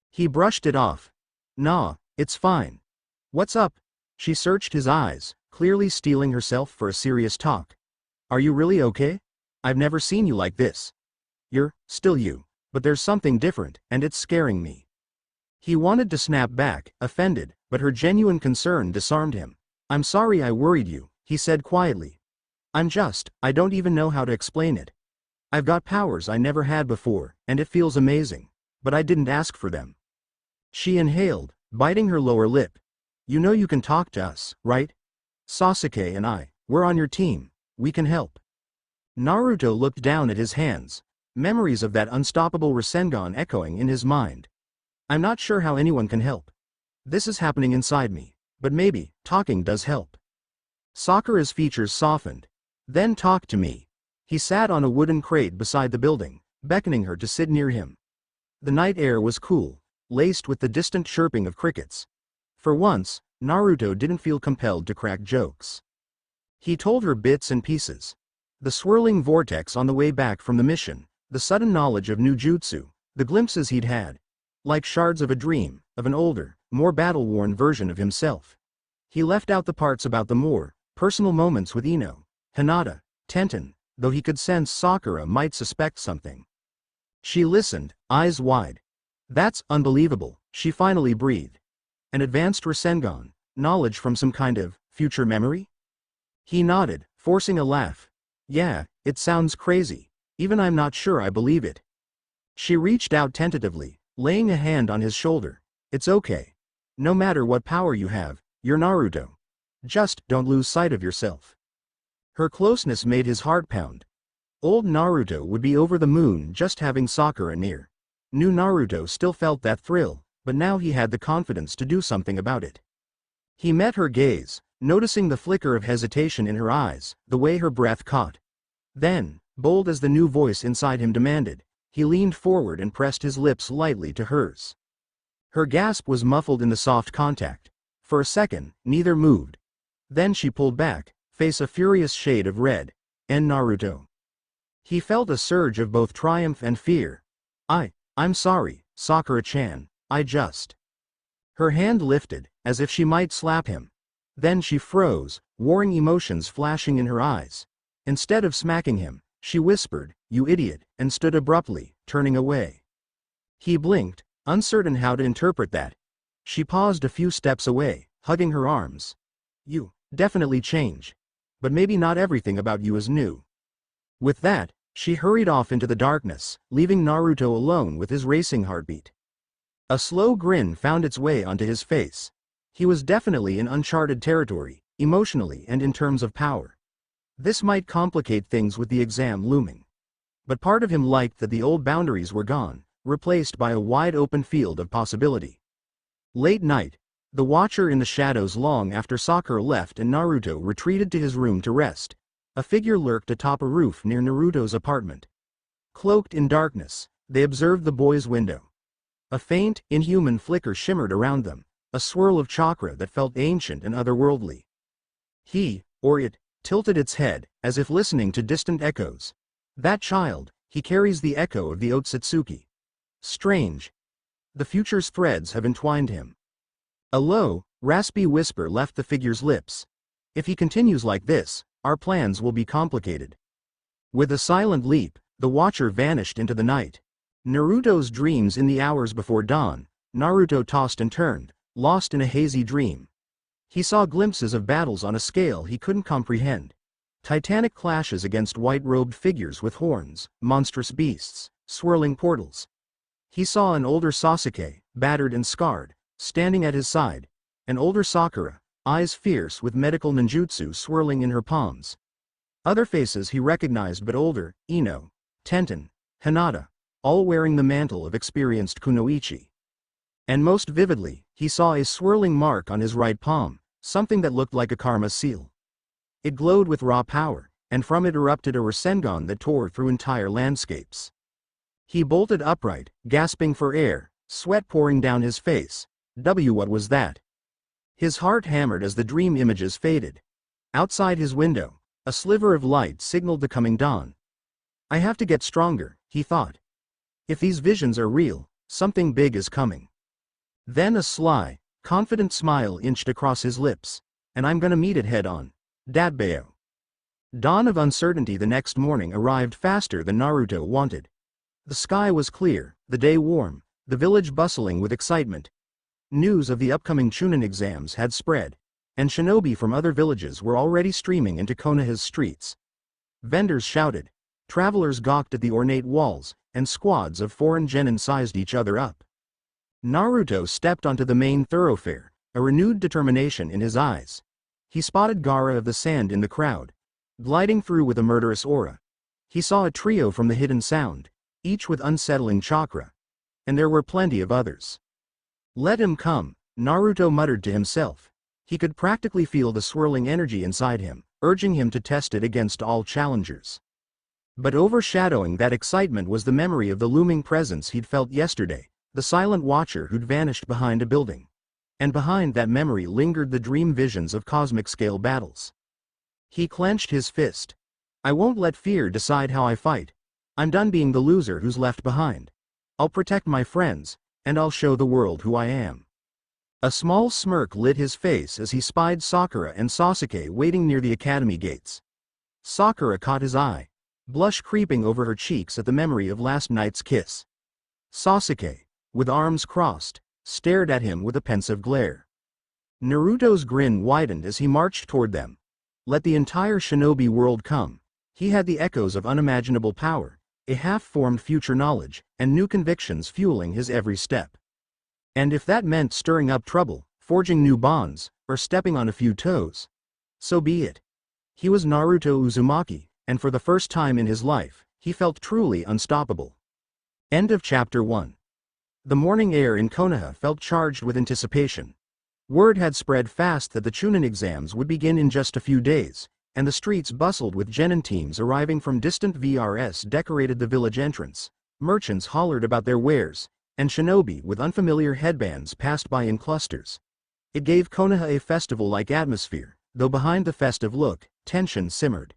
He brushed it off. "Nah, it's fine. What's up?" She searched his eyes, clearly steeling herself for a serious talk. "Are you really okay? I've never seen you like this. You're still you, but there's something different, and it's scaring me." He wanted to snap back, offended, but her genuine concern disarmed him. "I'm sorry I worried you," he said quietly. I don't even know how to explain it. I've got powers I never had before, and it feels amazing. But I didn't ask for them." She inhaled, biting her lower lip. "You know you can talk to us, right? Sasuke and we're on your team, we can help." Naruto looked down at his hands, memories of that unstoppable Rasengan echoing in his mind. "I'm not sure how anyone can help. This is happening inside me, but maybe talking does help." Sakura's features softened. "Then talk to me." He sat on a wooden crate beside the building, beckoning her to sit near him. The night air was cool, laced with the distant chirping of crickets. For once, Naruto didn't feel compelled to crack jokes. He told her bits and pieces. The swirling vortex on the way back from the mission, the sudden knowledge of new jutsu, the glimpses he'd had. Like shards of a dream, of an older, more battle-worn version of himself. He left out the parts about the more personal moments with Ino, Hinata, Tenten, though he could sense Sakura might suspect something. She listened, eyes wide. "That's unbelievable," she finally breathed. "An advanced Rasengan, knowledge from some kind of future memory?" He nodded, forcing a laugh. "Yeah, it sounds crazy. Even I'm not sure I believe it." She reached out tentatively, laying a hand on his shoulder. "It's okay. No matter what power you have, you're Naruto. Just don't lose sight of yourself." Her closeness made his heart pound. Old Naruto would be over the moon just having Sakura near. New Naruto still felt that thrill, but now he had the confidence to do something about it. He met her gaze, noticing the flicker of hesitation in her eyes, the way her breath caught. Then, bold as the new voice inside him demanded, he leaned forward and pressed his lips lightly to hers. Her gasp was muffled in the soft contact. For a second, neither moved. Then she pulled back, face a furious shade of red. "And Naruto." He felt a surge of both triumph and fear. I'm sorry, Sakura-chan, I just." Her hand lifted, as if she might slap him. Then she froze, warring emotions flashing in her eyes. Instead of smacking him, she whispered, "You idiot," and stood abruptly, turning away. He blinked, uncertain how to interpret that. She paused a few steps away, hugging her arms. "You definitely change. But maybe not everything about you is new." With that, she hurried off into the darkness, leaving Naruto alone with his racing heartbeat. A slow grin found its way onto his face. He was definitely in uncharted territory, emotionally and in terms of power. This might complicate things with the exam looming. But part of him liked that the old boundaries were gone, replaced by a wide-open field of possibility. Late night, the watcher in the shadows long after Sakura left and Naruto retreated to his room to rest. A figure lurked atop a roof near Naruto's apartment. Cloaked in darkness, they observed the boy's window. A faint, inhuman flicker shimmered around them, a swirl of chakra that felt ancient and otherworldly. He, or it, tilted its head, as if listening to distant echoes. "That child, he carries the echo of the Otsutsuki. Strange. The future's threads have entwined him." A low, raspy whisper left the figure's lips. "If he continues like this, our plans will be complicated." With a silent leap, the watcher vanished into the night. Naruto's dreams in the hours before dawn, Naruto tossed and turned, lost in a hazy dream. He saw glimpses of battles on a scale he couldn't comprehend. Titanic clashes against white-robed figures with horns, monstrous beasts, swirling portals. He saw an older Sasuke, battered and scarred, standing at his side, an older Sakura, eyes fierce with medical ninjutsu swirling in her palms. Other faces he recognized but older, Ino, Tenten, Hinata, all wearing the mantle of experienced kunoichi. And most vividly, he saw a swirling mark on his right palm, something that looked like a karma seal. It glowed with raw power, and from it erupted a Rasengan that tore through entire landscapes. He bolted upright, gasping for air, sweat pouring down his face. What was that? His heart hammered as the dream images faded. Outside his window, a sliver of light signaled the coming dawn. "I have to get stronger," he thought. "If these visions are real, something big is coming." Then a sly, confident smile inched across his lips. "And I'm gonna meet it head-on. Datbeo." Dawn of uncertainty the next morning arrived faster than Naruto wanted. The sky was clear, the day warm, the village bustling with excitement. News of the upcoming Chūnin Exams had spread, and shinobi from other villages were already streaming into Konoha's streets. Vendors shouted, travelers gawked at the ornate walls, and squads of foreign genin sized each other up. Naruto stepped onto the main thoroughfare, a renewed determination in his eyes. He spotted Gaara of the Sand in the crowd, gliding through with a murderous aura. He saw a trio from the Hidden Sound, each with unsettling chakra. And there were plenty of others. Let him come, Naruto muttered to himself. He could practically feel the swirling energy inside him, urging him to test it against all challengers. But overshadowing that excitement was the memory of the looming presence he'd felt yesterday, the silent watcher who'd vanished behind a building. And behind that memory lingered the dream visions of cosmic-scale battles. He clenched his fist. I won't let fear decide how I fight. I'm done being the loser who's left behind. I'll protect my friends, and I'll show the world who I am. A small smirk lit his face as he spied Sakura and Sasuke waiting near the academy gates. Sakura caught his eye, blush creeping over her cheeks at the memory of last night's kiss. Sasuke, with arms crossed, stared at him with a pensive glare. Naruto's grin widened as he marched toward them. Let the entire shinobi world come. He had the echoes of unimaginable power, a half-formed future knowledge, and new convictions fueling his every step. And if that meant stirring up trouble, forging new bonds, or stepping on a few toes, so be it. He was Naruto Uzumaki, and for the first time in his life, he felt truly unstoppable. End of Chapter 1. The morning air in Konoha felt charged with anticipation. Word had spread fast that the Chūnin Exams would begin in just a few days, and the streets bustled with genin teams arriving from distant VRs decorated the village entrance. Merchants hollered about their wares, and shinobi with unfamiliar headbands passed by in clusters. It gave Konoha a festival-like atmosphere, though behind the festive look, tension simmered.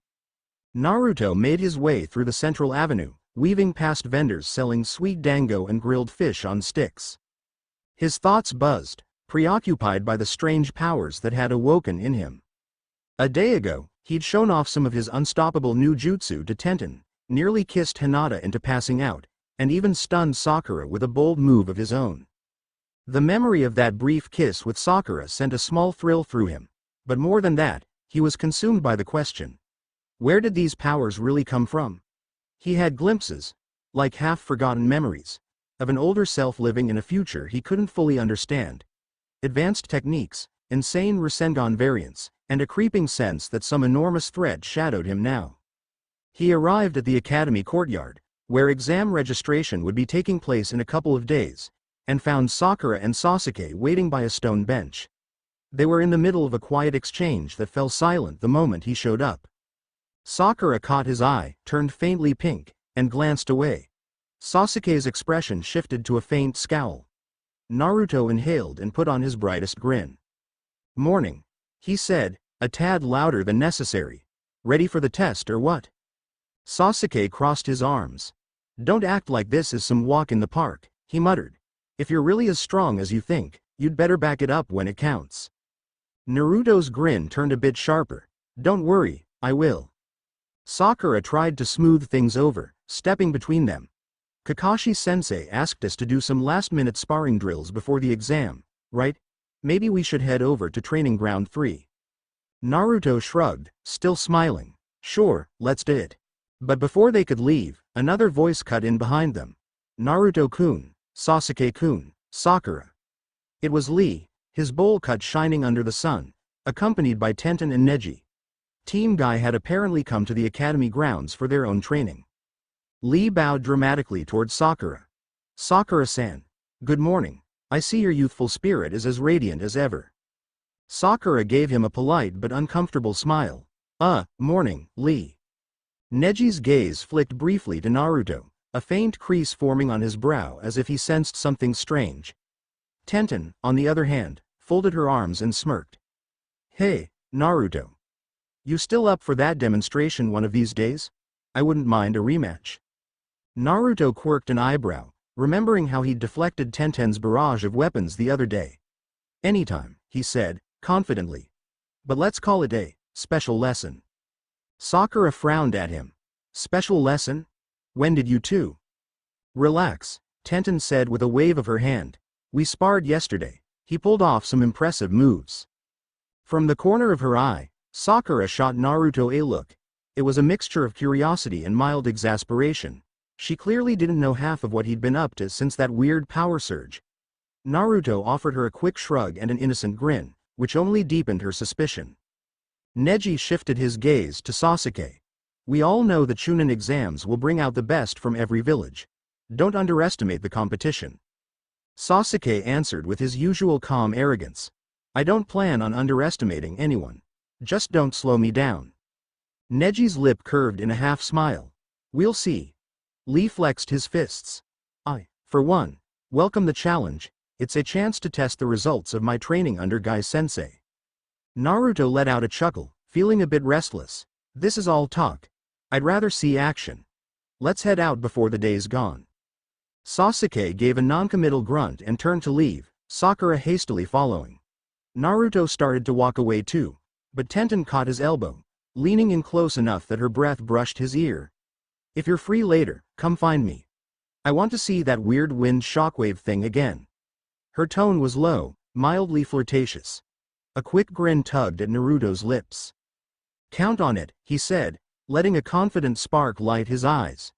Naruto made his way through the central avenue, weaving past vendors selling sweet dango and grilled fish on sticks. His thoughts buzzed, preoccupied by the strange powers that had awoken in him. A day ago, he'd shown off some of his unstoppable new jutsu to Tenten, nearly kissed Hinata into passing out, and even stunned Sakura with a bold move of his own. The memory of that brief kiss with Sakura sent a small thrill through him, but more than that, he was consumed by the question. Where did these powers really come from? He had glimpses, like half-forgotten memories, of an older self living in a future he couldn't fully understand. Advanced techniques, insane Rasengan variants, and a creeping sense that some enormous threat shadowed him now. He arrived at the academy courtyard, where exam registration would be taking place in a couple of days, and found Sakura and Sasuke waiting by a stone bench. They were in the middle of a quiet exchange that fell silent the moment he showed up. Sakura caught his eye, turned faintly pink, and glanced away. Sasuke's expression shifted to a faint scowl. Naruto inhaled and put on his brightest grin. Morning, he said, a tad louder than necessary. Ready for the test or what? Sasuke crossed his arms. Don't act like this is some walk in the park, he muttered. If you're really as strong as you think, you'd better back it up when it counts. Naruto's grin turned a bit sharper. Don't worry, I will. Sakura tried to smooth things over, stepping between them. Kakashi-sensei asked us to do some last-minute sparring drills before the exam, right? Maybe we should head over to Training Ground 3. Naruto shrugged, still smiling. Sure, let's do it. But before they could leave, another voice cut in behind them. Naruto-kun, Sasuke-kun, Sakura. It was Lee, his bowl cut shining under the sun, accompanied by Tenten and Neji. Team Guy had apparently come to the academy grounds for their own training. Lee bowed dramatically towards Sakura. Sakura-san, good morning. I see your youthful spirit is as radiant as ever. Sakura gave him a polite but uncomfortable smile. Morning, Lee. Neji's gaze flicked briefly to Naruto, a faint crease forming on his brow as if he sensed something strange. Tenten, on the other hand, folded her arms and smirked. Hey, Naruto. You still up for that demonstration one of these days? I wouldn't mind a rematch. Naruto quirked an eyebrow, remembering how he'd deflected Tenten's barrage of weapons the other day. Anytime, he said, confidently. But let's call it a special lesson. Sakura frowned at him. Special lesson? When did you two? Relax, Tenten said with a wave of her hand. We sparred yesterday. He pulled off some impressive moves. From the corner of her eye, Sakura shot Naruto a look. It was a mixture of curiosity and mild exasperation. She clearly didn't know half of what he'd been up to since that weird power surge. Naruto offered her a quick shrug and an innocent grin, which only deepened her suspicion. Neji shifted his gaze to Sasuke. We all know the Chūnin Exams will bring out the best from every village. Don't underestimate the competition. Sasuke answered with his usual calm arrogance. I don't plan on underestimating anyone. Just don't slow me down. Neji's lip curved in a half smile. We'll see. Lee flexed his fists. I, for one, welcome the challenge. It's a chance to test the results of my training under Guy-sensei. Naruto let out a chuckle, feeling a bit restless. This is all talk. I'd rather see action. Let's head out before the day's gone. Sasuke gave a non-committal grunt and turned to leave, Sakura hastily following. Naruto started to walk away too, but Tenten caught his elbow, leaning in close enough that her breath brushed his ear. If you're free later, come find me. I want to see that weird wind shockwave thing again. Her tone was low, mildly flirtatious. A quick grin tugged at Naruto's lips. Count on it, he said, letting a confident spark light his eyes.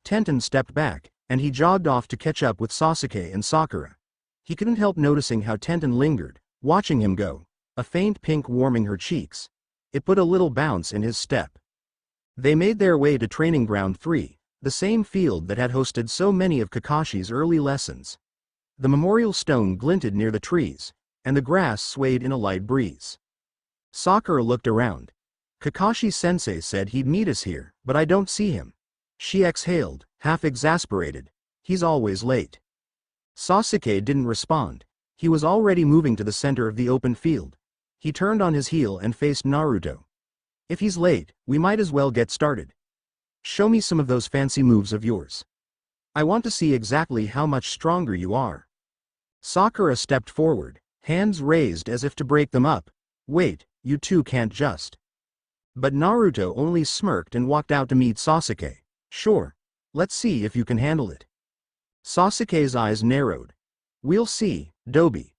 Tenten stepped back, and he jogged off to catch up with Sasuke and Sakura. He couldn't help noticing how Tenten lingered, watching him go, a faint pink warming her cheeks. It put a little bounce in his step. They made their way to Training Ground 3, the same field that had hosted so many of Kakashi's early lessons. The memorial stone glinted near the trees, and the grass swayed in a light breeze. Sakura looked around. Kakashi-sensei said he'd meet us here, but I don't see him. She exhaled, half exasperated. He's always late. Sasuke didn't respond. He was already moving to the center of the open field. He turned on his heel and faced Naruto. If he's late, we might as well get started. Show me some of those fancy moves of yours. I want to see exactly how much stronger you are. Sakura stepped forward, hands raised as if to break them up. Wait, you two can't just. But Naruto only smirked and walked out to meet Sasuke. Sure. Let's see if you can handle it. Sasuke's eyes narrowed. We'll see, Dobi.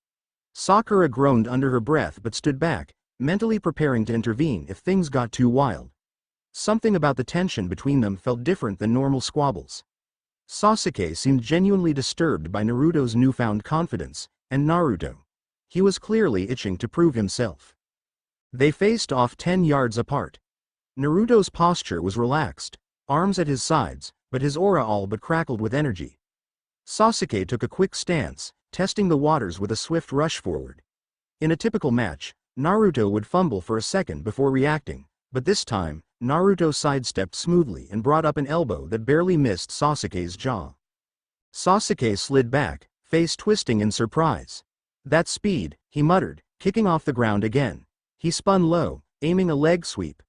Sakura groaned under her breath but stood back, mentally preparing to intervene if things got too wild. Something about the tension between them felt different than normal squabbles. Sasuke seemed genuinely disturbed by Naruto's newfound confidence, and Naruto. He was clearly itching to prove himself. They faced off 10 yards apart. Naruto's posture was relaxed, arms at his sides, but his aura all but crackled with energy. Sasuke took a quick stance, testing the waters with a swift rush forward. In a typical match, Naruto would fumble for a second before reacting, but this time, Naruto sidestepped smoothly and brought up an elbow that barely missed Sasuke's jaw. Sasuke slid back, face twisting in surprise. That speed, he muttered, kicking off the ground again. He spun low, aiming a leg sweep.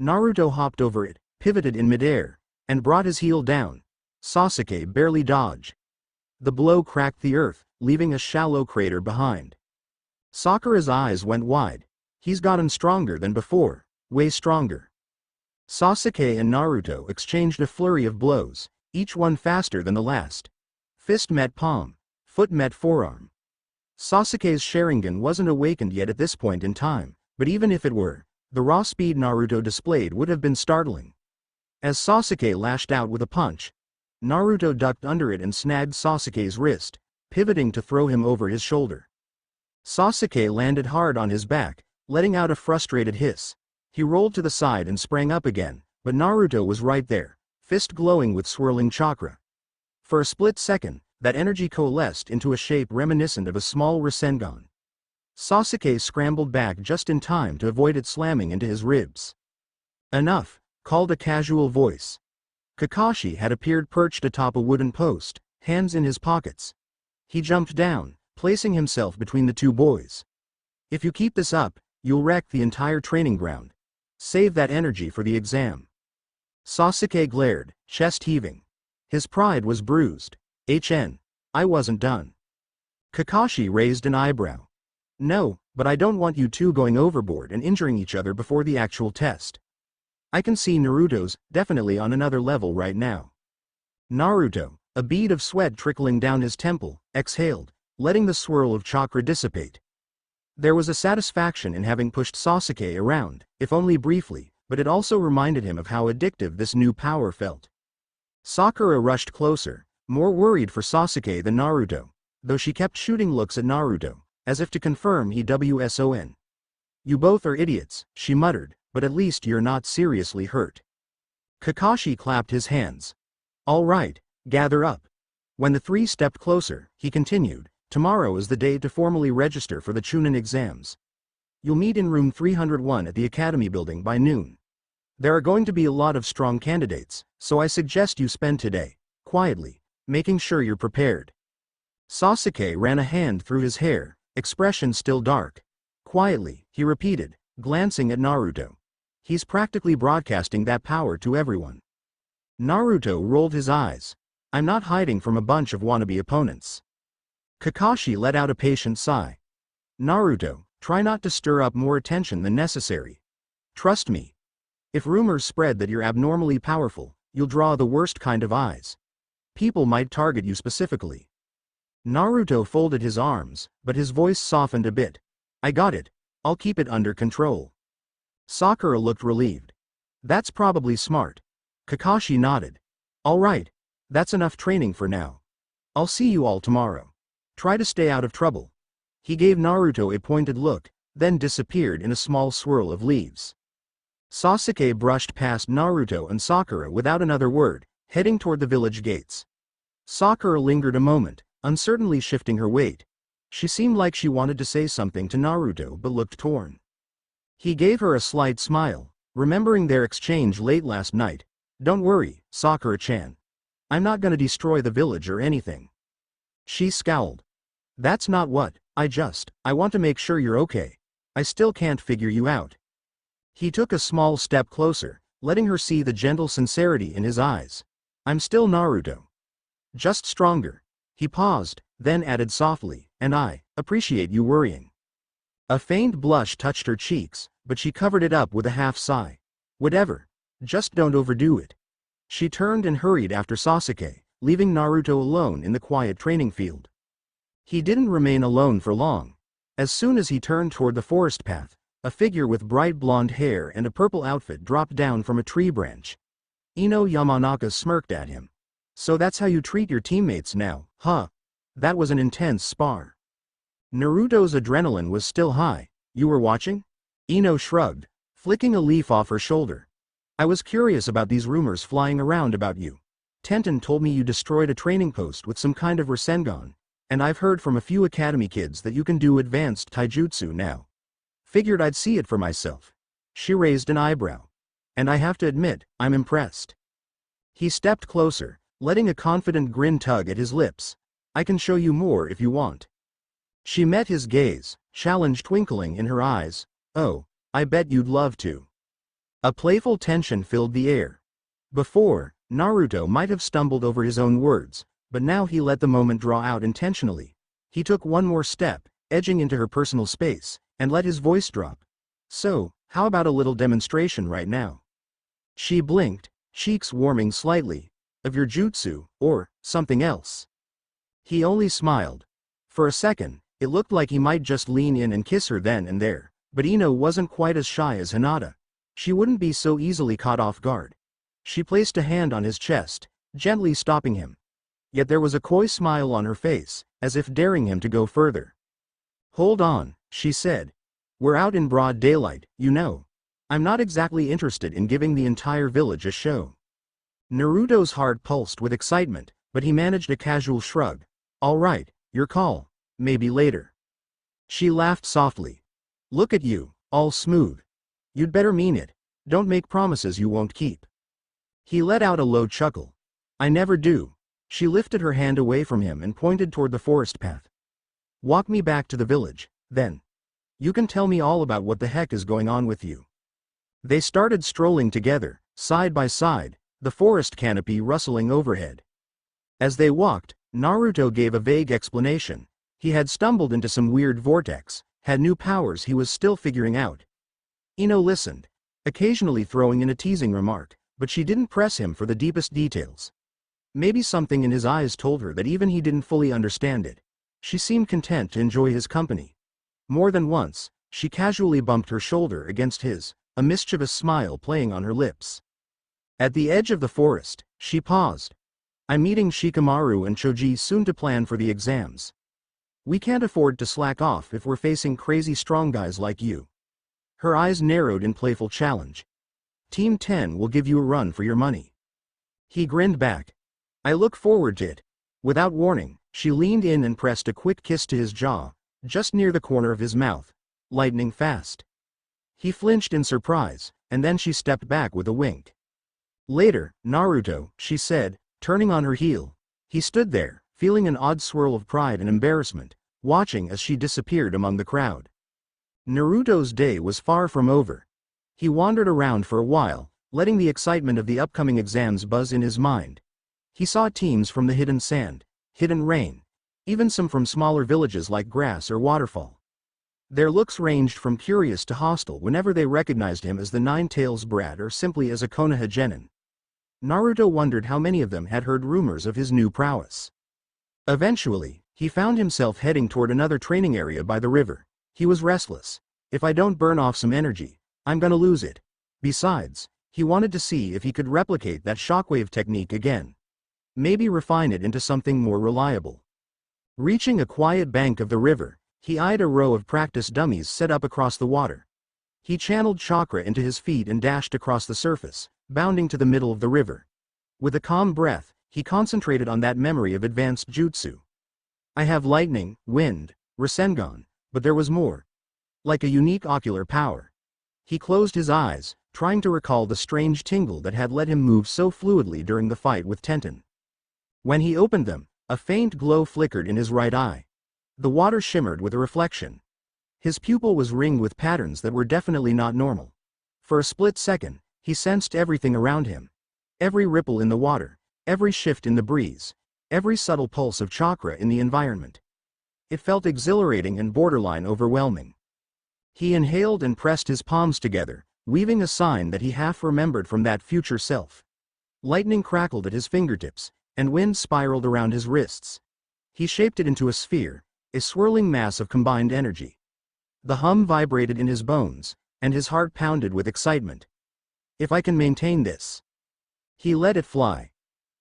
Naruto hopped over it, pivoted in midair, and brought his heel down. Sasuke barely dodged. The blow cracked the earth, leaving a shallow crater behind. Sakura's eyes went wide. He's gotten stronger than before, way stronger. Sasuke and Naruto exchanged a flurry of blows, each one faster than the last. Fist met palm, foot met forearm. Sasuke's Sharingan wasn't awakened yet at this point in time, but even if it were, the raw speed Naruto displayed would have been startling. As Sasuke lashed out with a punch, Naruto ducked under it and snagged Sasuke's wrist, pivoting to throw him over his shoulder. Sasuke landed hard on his back, letting out a frustrated hiss. He rolled to the side and sprang up again, but Naruto was right there, fist glowing with swirling chakra. For a split second, that energy coalesced into a shape reminiscent of a small Rasengan. Sasuke scrambled back just in time to avoid it slamming into his ribs. Enough, called a casual voice. Kakashi had appeared perched atop a wooden post, hands in his pockets. He jumped down, placing himself between the two boys. If you keep this up, you'll wreck the entire training ground. Save that energy for the exam. Sasuke glared, chest heaving. His pride was bruised. I wasn't done. Kakashi raised an eyebrow. No, but I don't want you two going overboard and injuring each other before the actual test. I can see Naruto's definitely on another level right now. Naruto, a bead of sweat trickling down his temple, exhaled, letting the swirl of chakra dissipate. There was a satisfaction in having pushed Sasuke around, if only briefly, but it also reminded him of how addictive this new power felt. Sakura rushed closer, more worried for Sasuke than Naruto, though she kept shooting looks at Naruto, as if to confirm he wson. "You both are idiots," she muttered, "but at least you're not seriously hurt." Kakashi clapped his hands. "All right, gather up." When the three stepped closer, he continued, "Tomorrow is the day to formally register for the Chūnin Exams. You'll meet in room 301 at the Academy building by noon. There are going to be a lot of strong candidates, so I suggest you spend today, quietly, making sure you're prepared." Sasuke ran a hand through his hair, expression still dark. "Quietly," he repeated, glancing at Naruto. "He's practically broadcasting that power to everyone." Naruto rolled his eyes. "I'm not hiding from a bunch of wannabe opponents." Kakashi let out a patient sigh. "Naruto, try not to stir up more attention than necessary. Trust me. If rumors spread that you're abnormally powerful, you'll draw the worst kind of eyes. People might target you specifically." Naruto folded his arms, but his voice softened a bit. "I got it. I'll keep it under control." Sakura looked relieved. "That's probably smart." Kakashi nodded. "All right. That's enough training for now. I'll see you all tomorrow. Try to stay out of trouble." He gave Naruto a pointed look, then disappeared in a small swirl of leaves. Sasuke brushed past Naruto and Sakura without another word, heading toward the village gates. Sakura lingered a moment, uncertainly shifting her weight. She seemed like she wanted to say something to Naruto but looked torn. He gave her a slight smile, remembering their exchange late last night. "Don't worry, Sakura-chan. I'm not gonna destroy the village or anything." She scowled. "That's not what, I want to make sure you're okay. I still can't figure you out." He took a small step closer, letting her see the gentle sincerity in his eyes. "I'm still Naruto. Just stronger." He paused, then added softly, "And I appreciate you worrying." A faint blush touched her cheeks, but she covered it up with a half sigh. "Whatever. Just don't overdo it." She turned and hurried after Sasuke, leaving Naruto alone in the quiet training field. He didn't remain alone for long. As soon as he turned toward the forest path, a figure with bright blonde hair and a purple outfit dropped down from a tree branch. Ino Yamanaka smirked at him. "So that's how you treat your teammates now, huh? That was an intense spar." Naruto's adrenaline was still high. "You were watching?" Ino shrugged, flicking a leaf off her shoulder. "I was curious about these rumors flying around about you. Tenten told me you destroyed a training post with some kind of Rasengan, and I've heard from a few academy kids that you can do advanced taijutsu now. Figured I'd see it for myself." She raised an eyebrow. "And I have to admit, I'm impressed." He stepped closer, letting a confident grin tug at his lips. "I can show you more if you want." She met his gaze, challenge twinkling in her eyes. "Oh, I bet you'd love to." A playful tension filled the air. Before, Naruto might have stumbled over his own words, but now he let the moment draw out intentionally. He took one more step, edging into her personal space, and let his voice drop. "So, how about a little demonstration right now?" She blinked, cheeks warming slightly. "Of your jutsu, or something else?" He only smiled. For a second, it looked like he might just lean in and kiss her then and there, but Ino wasn't quite as shy as Hinata. She wouldn't be so easily caught off guard. She placed a hand on his chest, gently stopping him. Yet there was a coy smile on her face, as if daring him to go further. "Hold on," she said. "We're out in broad daylight, you know. I'm not exactly interested in giving the entire village a show." Naruto's heart pulsed with excitement, but he managed a casual shrug. "All right, your call. Maybe later." She laughed softly. "Look at you, all smooth. You'd better mean it. Don't make promises you won't keep." He let out a low chuckle. "I never do." She lifted her hand away from him and pointed toward the forest path. "Walk me back to the village, then. You can tell me all about what the heck is going on with you." They started strolling together, side by side, the forest canopy rustling overhead. As they walked, Naruto gave a vague explanation. He had stumbled into some weird vortex, had new powers he was still figuring out. Ino listened, occasionally throwing in a teasing remark, but she didn't press him for the deepest details. Maybe something in his eyes told her that even he didn't fully understand it. She seemed content to enjoy his company. More than once, she casually bumped her shoulder against his, a mischievous smile playing on her lips. At the edge of the forest, she paused. I'm meeting Shikamaru and Choji soon to plan for the exams. We can't afford to slack off if we're facing crazy strong guys like you. Her eyes narrowed in playful challenge. Team 10 will give you a run for your money. He grinned back. I look forward to it. Without warning, she leaned in and pressed a quick kiss to his jaw, just near the corner of his mouth, lightning fast. He flinched in surprise, and then she stepped back with a wink. Later, Naruto, she said, turning on her heel. He stood there, feeling an odd swirl of pride and embarrassment, watching as she disappeared among the crowd. Naruto's day was far from over. He wandered around for a while, letting the excitement of the upcoming exams buzz in his mind. He saw teams from the hidden sand, hidden rain, even some from smaller villages like Grass or Waterfall. Their looks ranged from curious to hostile whenever they recognized him as the Nine-Tails brat or simply as a Konoha genin. Naruto wondered how many of them had heard rumors of his new prowess. Eventually, he found himself heading toward another training area by the river. He was restless. If I don't burn off some energy, I'm gonna lose it. Besides, he wanted to see if he could replicate that shockwave technique again. Maybe refine it into something more reliable. Reaching a quiet bank of the river, he eyed a row of practice dummies set up across the water. He channeled chakra into his feet and dashed across the surface, bounding to the middle of the river. With a calm breath, he concentrated on that memory of advanced jutsu. I have lightning, wind, Rasengan, but there was more. Like a unique ocular power. He closed his eyes, trying to recall the strange tingle that had let him move so fluidly during the fight with Tenten. When he opened them, a faint glow flickered in his right eye. The water shimmered with a reflection. His pupil was ringed with patterns that were definitely not normal. For a split second, he sensed everything around him. Every ripple in the water, every shift in the breeze, every subtle pulse of chakra in the environment. It felt exhilarating and borderline overwhelming. He inhaled and pressed his palms together, weaving a sign that he half remembered from that future self. Lightning crackled at his fingertips, and wind spiraled around his wrists. He shaped it into a sphere, a swirling mass of combined energy. The hum vibrated in his bones, and his heart pounded with excitement. If I can maintain this. He let it fly.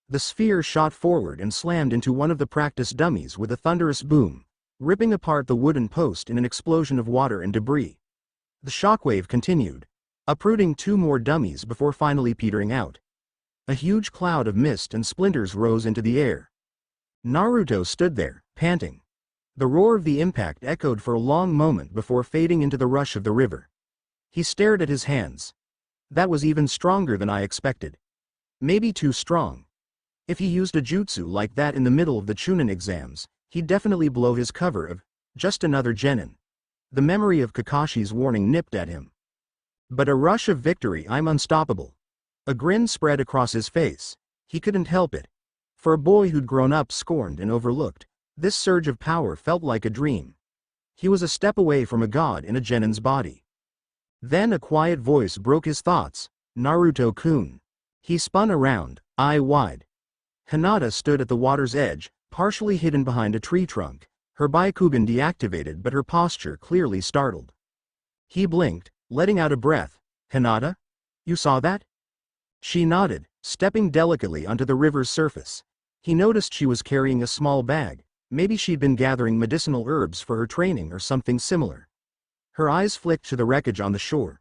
The sphere shot forward and slammed into one of the practice dummies with a thunderous boom, ripping apart the wooden post in an explosion of water and debris. The shockwave continued, uprooting two more dummies before finally petering out. A huge cloud of mist and splinters rose into the air. Naruto stood there, panting. The roar of the impact echoed for a long moment before fading into the rush of the river. He stared at his hands. That was even stronger than I expected. Maybe too strong. If he used a jutsu like that in the middle of the Chūnin Exams, he'd definitely blow his cover of just another genin. The memory of Kakashi's warning nipped at him. But a rush of victory. I'm unstoppable. A grin spread across his face. He couldn't help it. For a boy who'd grown up scorned and overlooked, this surge of power felt like a dream. He was a step away from a god in a genin's body. Then a quiet voice broke his thoughts. Naruto-kun. He spun around, eye wide. Hinata stood at the water's edge, partially hidden behind a tree trunk, her Byakugan deactivated but her posture clearly startled. He blinked, letting out a breath. Hinata? You saw that? She nodded, stepping delicately onto the river's surface. He noticed she was carrying a small bag. Maybe she'd been gathering medicinal herbs for her training or something similar. Her eyes flicked to the wreckage on the shore.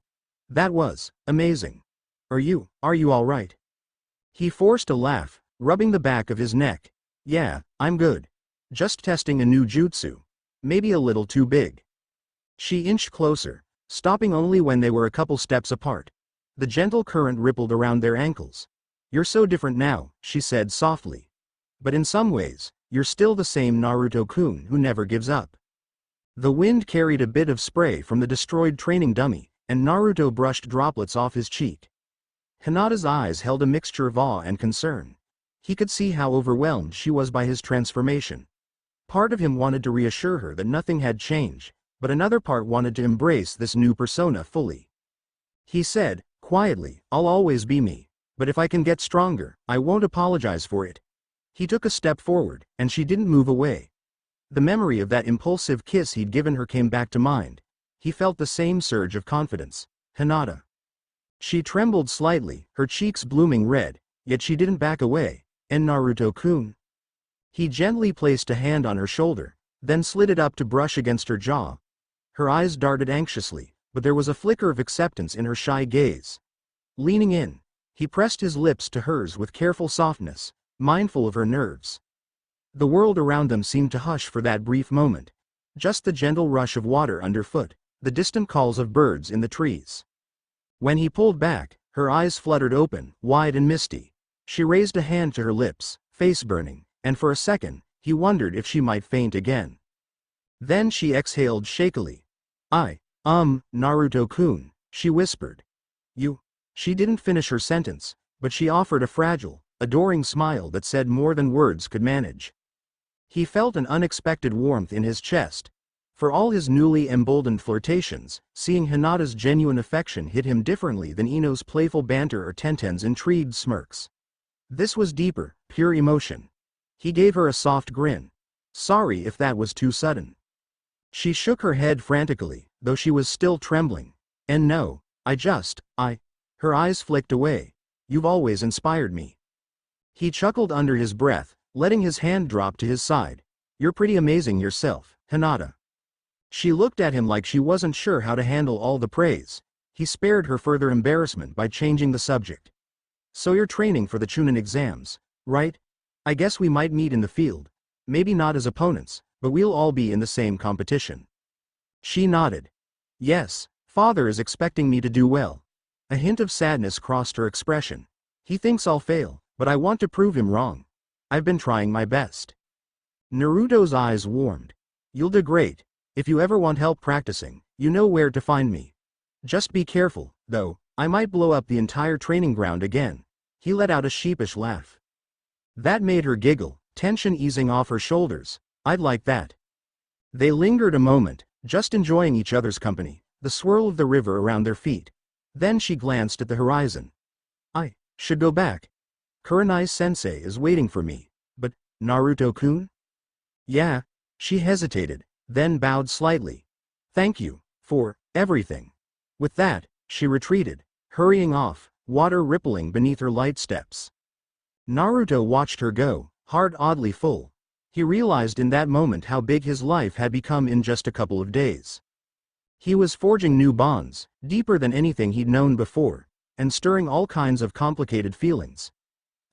That was amazing. Are you all right? He forced a laugh, rubbing the back of his neck. Yeah, I'm good. Just testing a new jutsu. Maybe a little too big. She inched closer, stopping only when they were a couple steps apart. The gentle current rippled around their ankles. You're so different now, she said softly. But in some ways, you're still the same Naruto-kun who never gives up. The wind carried a bit of spray from the destroyed training dummy, and Naruto brushed droplets off his cheek. Hinata's eyes held a mixture of awe and concern. He could see how overwhelmed she was by his transformation. Part of him wanted to reassure her that nothing had changed, but another part wanted to embrace this new persona fully. He said, quietly, I'll always be me, but if I can get stronger, I won't apologize for it. He took a step forward, and she didn't move away. The memory of that impulsive kiss he'd given her came back to mind. He felt the same surge of confidence. Hinata. She trembled slightly, her cheeks blooming red, yet she didn't back away. And Naruto-kun? He gently placed a hand on her shoulder, then slid it up to brush against her jaw. Her eyes darted anxiously, but there was a flicker of acceptance in her shy gaze. Leaning in, he pressed his lips to hers with careful softness, mindful of her nerves. The world around them seemed to hush for that brief moment. Just the gentle rush of water underfoot, the distant calls of birds in the trees. When he pulled back, her eyes fluttered open, wide and misty. She raised a hand to her lips, face burning, and for a second, he wondered if she might faint again. Then she exhaled shakily. Naruto-kun, she whispered. You. She didn't finish her sentence, but she offered a fragile, adoring smile that said more than words could manage. He felt an unexpected warmth in his chest. For all his newly emboldened flirtations, seeing Hinata's genuine affection hit him differently than Ino's playful banter or Tenten's intrigued smirks. This was deeper, pure emotion. He gave her a soft grin. Sorry if that was too sudden. She shook her head frantically, though she was still trembling. And no, Her eyes flicked away. You've always inspired me. He chuckled under his breath, letting his hand drop to his side. You're pretty amazing yourself, Hinata. She looked at him like she wasn't sure how to handle all the praise. He spared her further embarrassment by changing the subject. So you're training for the Chūnin Exams, right? I guess we might meet in the field. Maybe not as opponents, but we'll all be in the same competition. She nodded. Yes, father is expecting me to do well. A hint of sadness crossed her expression. He thinks I'll fail, but I want to prove him wrong. I've been trying my best. Naruto's eyes warmed. You'll do great. If you ever want help practicing, you know where to find me. Just be careful, though, I might blow up the entire training ground again. He let out a sheepish laugh. That made her giggle, tension easing off her shoulders. I'd like that. They lingered a moment, just enjoying each other's company, the swirl of the river around their feet. Then she glanced at the horizon. I should go back. Kurenai-sensei is waiting for me. But, Naruto-kun? Yeah. She hesitated, then bowed slightly. Thank you, for everything. With that, she retreated, hurrying off, water rippling beneath her light steps. Naruto watched her go, heart oddly full. He realized in that moment how big his life had become in just a couple of days. He was forging new bonds, deeper than anything he'd known before, and stirring all kinds of complicated feelings.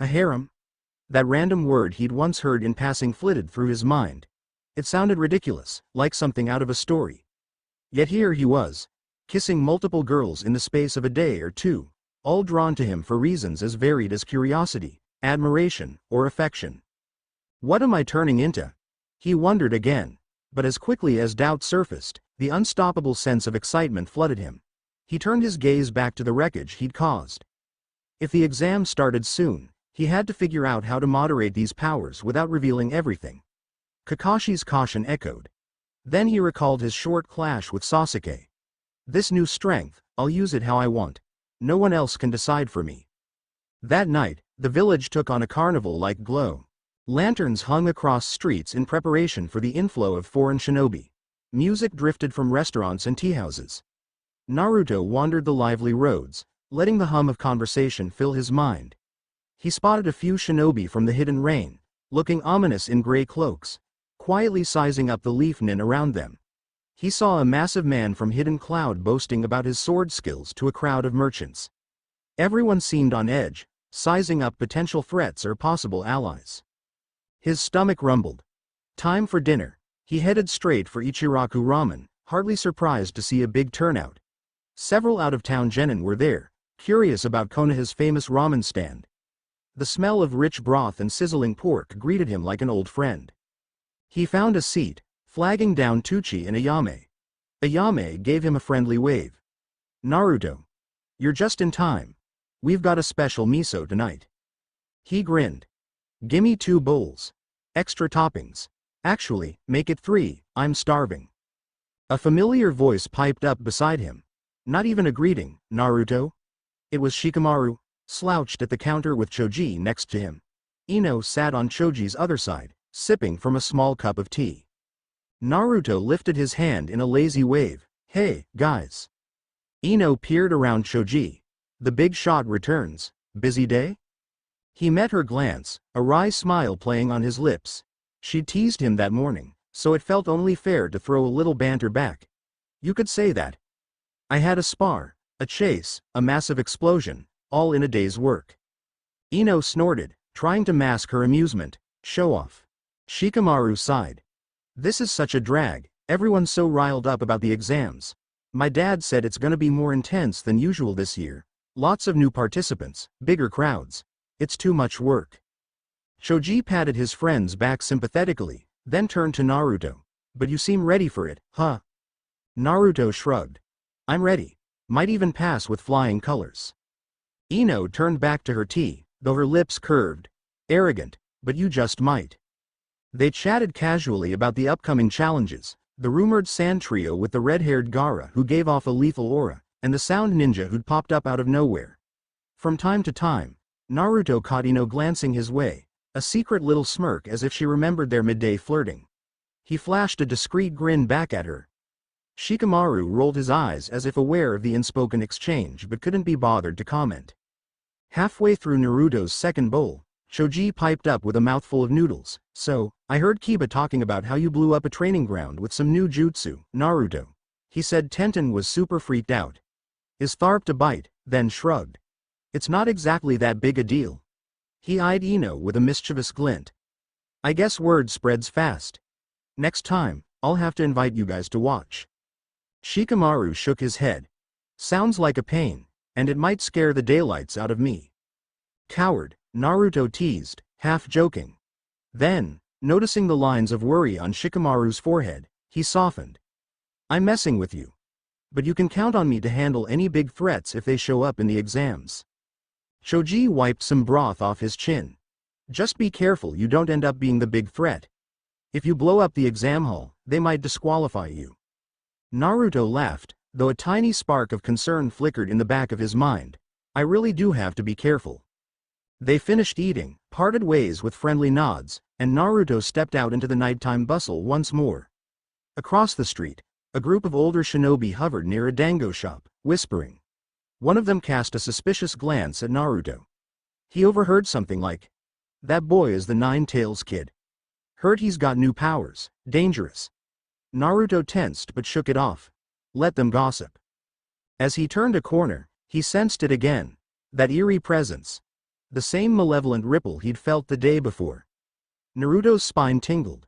A harem? That random word he'd once heard in passing flitted through his mind. It sounded ridiculous, like something out of a story. Yet here he was, kissing multiple girls in the space of a day or two, all drawn to him for reasons as varied as curiosity, admiration, or affection. What am I turning into? He wondered again, but as quickly as doubt surfaced, the unstoppable sense of excitement flooded him. He turned his gaze back to the wreckage he'd caused. If the exam started soon, he had to figure out how to moderate these powers without revealing everything. Kakashi's caution echoed. Then he recalled his short clash with Sasuke. This new strength, I'll use it how I want. No one else can decide for me. That night, the village took on a carnival-like glow. Lanterns hung across streets in preparation for the inflow of foreign shinobi. Music drifted from restaurants and teahouses. Naruto wandered the lively roads, letting the hum of conversation fill his mind. He spotted a few shinobi from the hidden rain, looking ominous in gray cloaks, quietly sizing up the leaf nin around them. He saw a massive man from Hidden Cloud boasting about his sword skills to a crowd of merchants. Everyone seemed on edge, sizing up potential threats or possible allies. His stomach rumbled. Time for dinner. He headed straight for Ichiraku Ramen, hardly surprised to see a big turnout. Several out-of-town genin were there, curious about Konoha's famous ramen stand. The smell of rich broth and sizzling pork greeted him like an old friend. He found a seat, flagging down Tucci and Ayame. Ayame gave him a friendly wave. Naruto. You're just in time. We've got a special miso tonight. He grinned. Gimme 2 bowls. Extra toppings. Actually, make it 3, I'm starving. A familiar voice piped up beside him. Not even a greeting, Naruto. It was Shikamaru, slouched at the counter with Choji next to him. Ino sat on Choji's other side, sipping from a small cup of tea. Naruto lifted his hand in a lazy wave. Hey, guys. Ino peered around Choji. The big shot returns. Busy day? He met her glance, a wry smile playing on his lips. She'd teased him that morning, so it felt only fair to throw a little banter back. You could say that. I had a spar, a chase, a massive explosion, all in a day's work. Ino snorted, trying to mask her amusement. Show off. Shikamaru sighed. This is such a drag, everyone's so riled up about the exams. My dad said it's gonna be more intense than usual this year. Lots of new participants, bigger crowds. It's too much work. Choji patted his friend's back sympathetically, then turned to Naruto. But you seem ready for it, huh? Naruto shrugged. I'm ready. Might even pass with flying colors. Ino turned back to her tea, though her lips curved. Arrogant, but you just might. They chatted casually about the upcoming challenges, the rumored sand trio with the red-haired Gaara who gave off a lethal aura, and the sound ninja who'd popped up out of nowhere. From time to time, Naruto caught Ino glancing his way, a secret little smirk as if she remembered their midday flirting. He flashed a discreet grin back at her. Shikamaru rolled his eyes as if aware of the unspoken exchange but couldn't be bothered to comment. Halfway through Naruto's second bowl, Choji piped up with a mouthful of noodles. So, I heard Kiba talking about how you blew up a training ground with some new jutsu, Naruto. He said Tenten was super freaked out. Is Tharp to bite, then shrugged. It's not exactly that big a deal. He eyed Ino with a mischievous glint. I guess word spreads fast. Next time, I'll have to invite you guys to watch. Shikamaru shook his head. Sounds like a pain, and it might scare the daylights out of me. Coward, Naruto teased, half joking. Then, noticing the lines of worry on Shikamaru's forehead, he softened. I'm messing with you. But you can count on me to handle any big threats if they show up in the exams. Choji wiped some broth off his chin. Just be careful you don't end up being the big threat. If you blow up the exam hall, they might disqualify you. Naruto laughed, though a tiny spark of concern flickered in the back of his mind. I really do have to be careful. They finished eating, parted ways with friendly nods, and Naruto stepped out into the nighttime bustle once more. Across the street, a group of older shinobi hovered near a dango shop, whispering. One of them cast a suspicious glance at Naruto. He overheard something like, that boy is the Nine-Tails kid. Heard he's got new powers, dangerous. Naruto tensed but shook it off. Let them gossip. As he turned a corner, he sensed it again, that eerie presence. The same malevolent ripple he'd felt the day before. Naruto's spine tingled.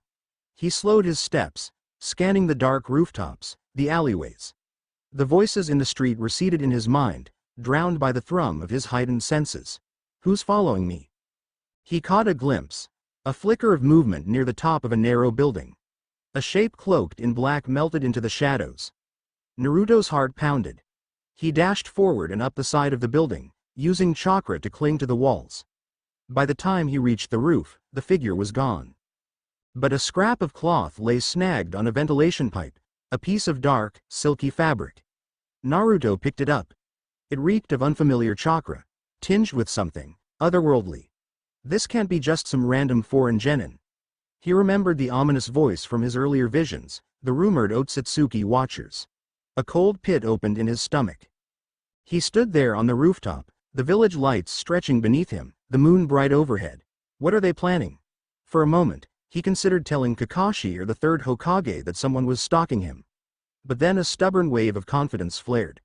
He slowed his steps, scanning the dark rooftops, the alleyways. The voices in the street receded in his mind, drowned by the thrum of his heightened senses. Who's following me? He caught a glimpse, a flicker of movement near the top of a narrow building. A shape cloaked in black melted into the shadows. Naruto's heart pounded. He dashed forward and up the side of the building, using chakra to cling to the walls. By the time he reached the roof, the figure was gone. But a scrap of cloth lay snagged on a ventilation pipe, a piece of dark, silky fabric. Naruto picked it up. It reeked of unfamiliar chakra, tinged with something otherworldly. This can't be just some random foreign genin. He remembered the ominous voice from his earlier visions, the rumored Otsutsuki watchers. A cold pit opened in his stomach. He stood there on the rooftop, the village lights stretching beneath him, the moon bright overhead. What are they planning? For a moment, he considered telling Kakashi or the third Hokage that someone was stalking him. But then a stubborn wave of confidence flared.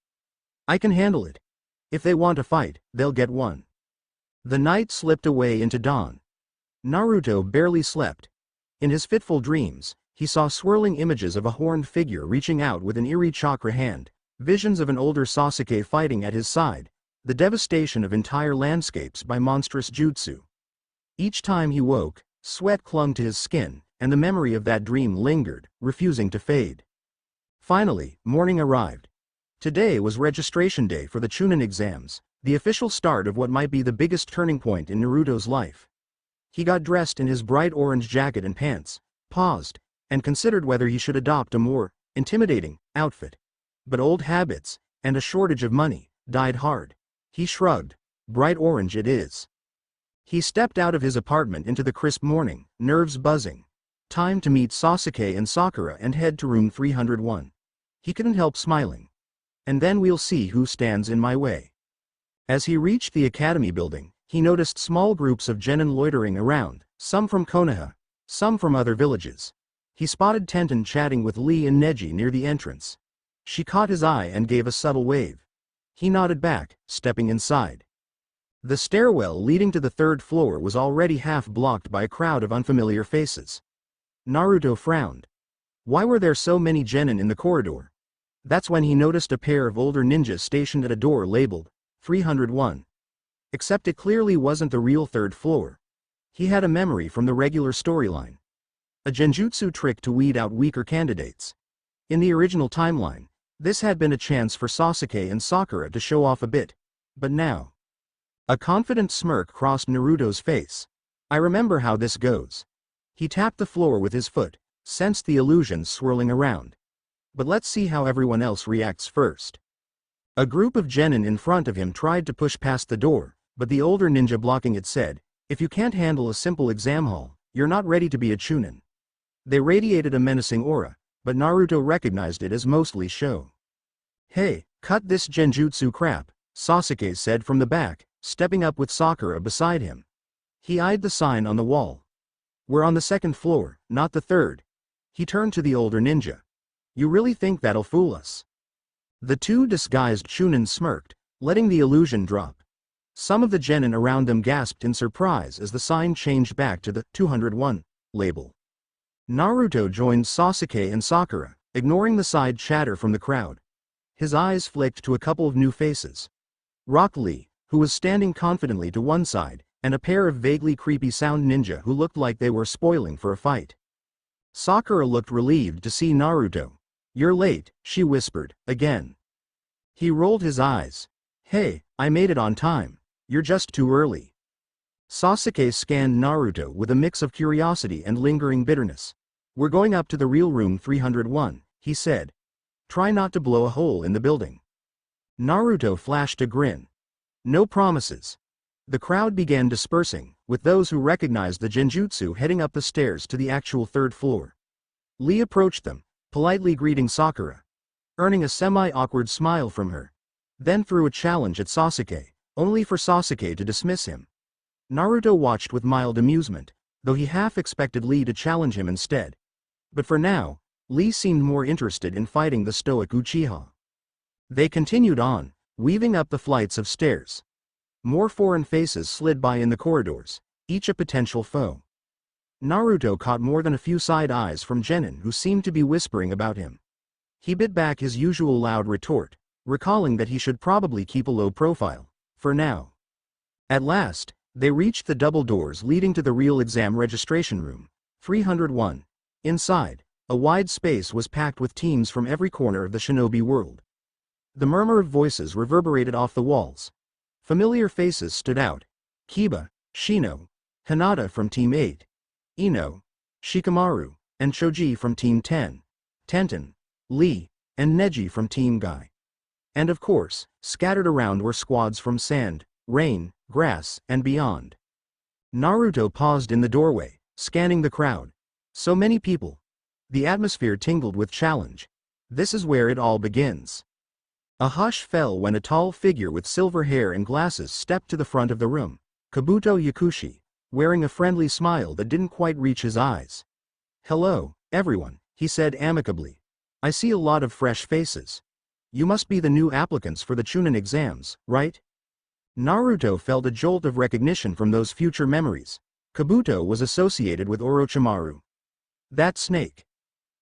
I can handle it. If they want to fight, they'll get one. The night slipped away into dawn. Naruto barely slept. In his fitful dreams, he saw swirling images of a horned figure reaching out with an eerie chakra hand, visions of an older Sasuke fighting at his side, the devastation of entire landscapes by monstrous jutsu. Each time he woke, sweat clung to his skin, and the memory of that dream lingered, refusing to fade. Finally, morning arrived. Today was registration day for the Chūnin Exams, the official start of what might be the biggest turning point in Naruto's life. He got dressed in his bright orange jacket and pants, paused, and considered whether he should adopt a more intimidating outfit. But old habits, and a shortage of money, died hard. He shrugged. Bright orange it is. He stepped out of his apartment into the crisp morning, nerves buzzing. Time to meet Sasuke and Sakura and head to room 301. He couldn't help smiling. And then we'll see who stands in my way. As he reached the academy building, he noticed small groups of genin loitering around, some from Konoha, some from other villages. He spotted Tenten chatting with Lee and Neji near the entrance. She caught his eye and gave a subtle wave. He nodded back, stepping inside. The stairwell leading to the third floor was already half blocked by a crowd of unfamiliar faces. Naruto frowned. Why were there so many genin in the corridor? That's when he noticed a pair of older ninjas stationed at a door labeled 301. Except it clearly wasn't the real third floor. He had a memory from the regular storyline. A genjutsu trick to weed out weaker candidates. In the original timeline, this had been a chance for Sasuke and Sakura to show off a bit. But now... A confident smirk crossed Naruto's face. I remember how this goes. He tapped the floor with his foot, sensed the illusions swirling around. But let's see how everyone else reacts first. A group of genin in front of him tried to push past the door, but the older ninja blocking it said, "If you can't handle a simple exam hall, you're not ready to be a Chūnin." They radiated a menacing aura, but Naruto recognized it as mostly show. "Hey, cut this genjutsu crap," Sasuke said from the back, stepping up with Sakura beside him. He eyed the sign on the wall. "We're on the second floor, not the third." He turned to the older ninja. "You really think that'll fool us?" The two disguised Chūnin smirked, letting the illusion drop. Some of the genin around them gasped in surprise as the sign changed back to the 201 label. Naruto joined Sasuke and Sakura, ignoring the side chatter from the crowd. His eyes flicked to a couple of new faces. Rock Lee, who was standing confidently to one side, and a pair of vaguely creepy sound ninja who looked like they were spoiling for a fight. Sakura looked relieved to see Naruto. "You're late," she whispered, again. He rolled his eyes. "Hey, I made it on time. You're just too early." Sasuke scanned Naruto with a mix of curiosity and lingering bitterness. "We're going up to the real room 301, he said. "Try not to blow a hole in the building." Naruto flashed a grin. "No promises." The crowd began dispersing, with those who recognized the genjutsu heading up the stairs to the actual third floor. Lee approached them, politely greeting Sakura, earning a semi-awkward smile from her. Then threw a challenge at Sasuke, only for Sasuke to dismiss him. Naruto watched with mild amusement, though he half expected Lee to challenge him instead. But for now, Lee seemed more interested in fighting the stoic Uchiha. They continued on, weaving up the flights of stairs. More foreign faces slid by in the corridors, each a potential foe. Naruto caught more than a few side eyes from genin who seemed to be whispering about him. He bit back his usual loud retort, recalling that he should probably keep a low profile, for now. At last, they reached the double doors leading to the real exam registration room, 301. Inside, a wide space was packed with teams from every corner of the shinobi world. The murmur of voices reverberated off the walls. Familiar faces stood out. Kiba, Shino, Hinata from Team 8, Ino, Shikamaru, and Choji from Team 10, Tenten, Lee, and Neji from Team Guy. And of course, scattered around were squads from sand, rain, grass, and beyond. Naruto paused in the doorway, scanning the crowd. So many people. The atmosphere tingled with challenge. This is where it all begins. A hush fell when a tall figure with silver hair and glasses stepped to the front of the room. Kabuto Yakushi, wearing a friendly smile that didn't quite reach his eyes. "Hello, everyone," he said amicably. "I see a lot of fresh faces. You must be the new applicants for the Chūnin Exams, right?" Naruto felt a jolt of recognition from those future memories. Kabuto was associated with Orochimaru. That snake.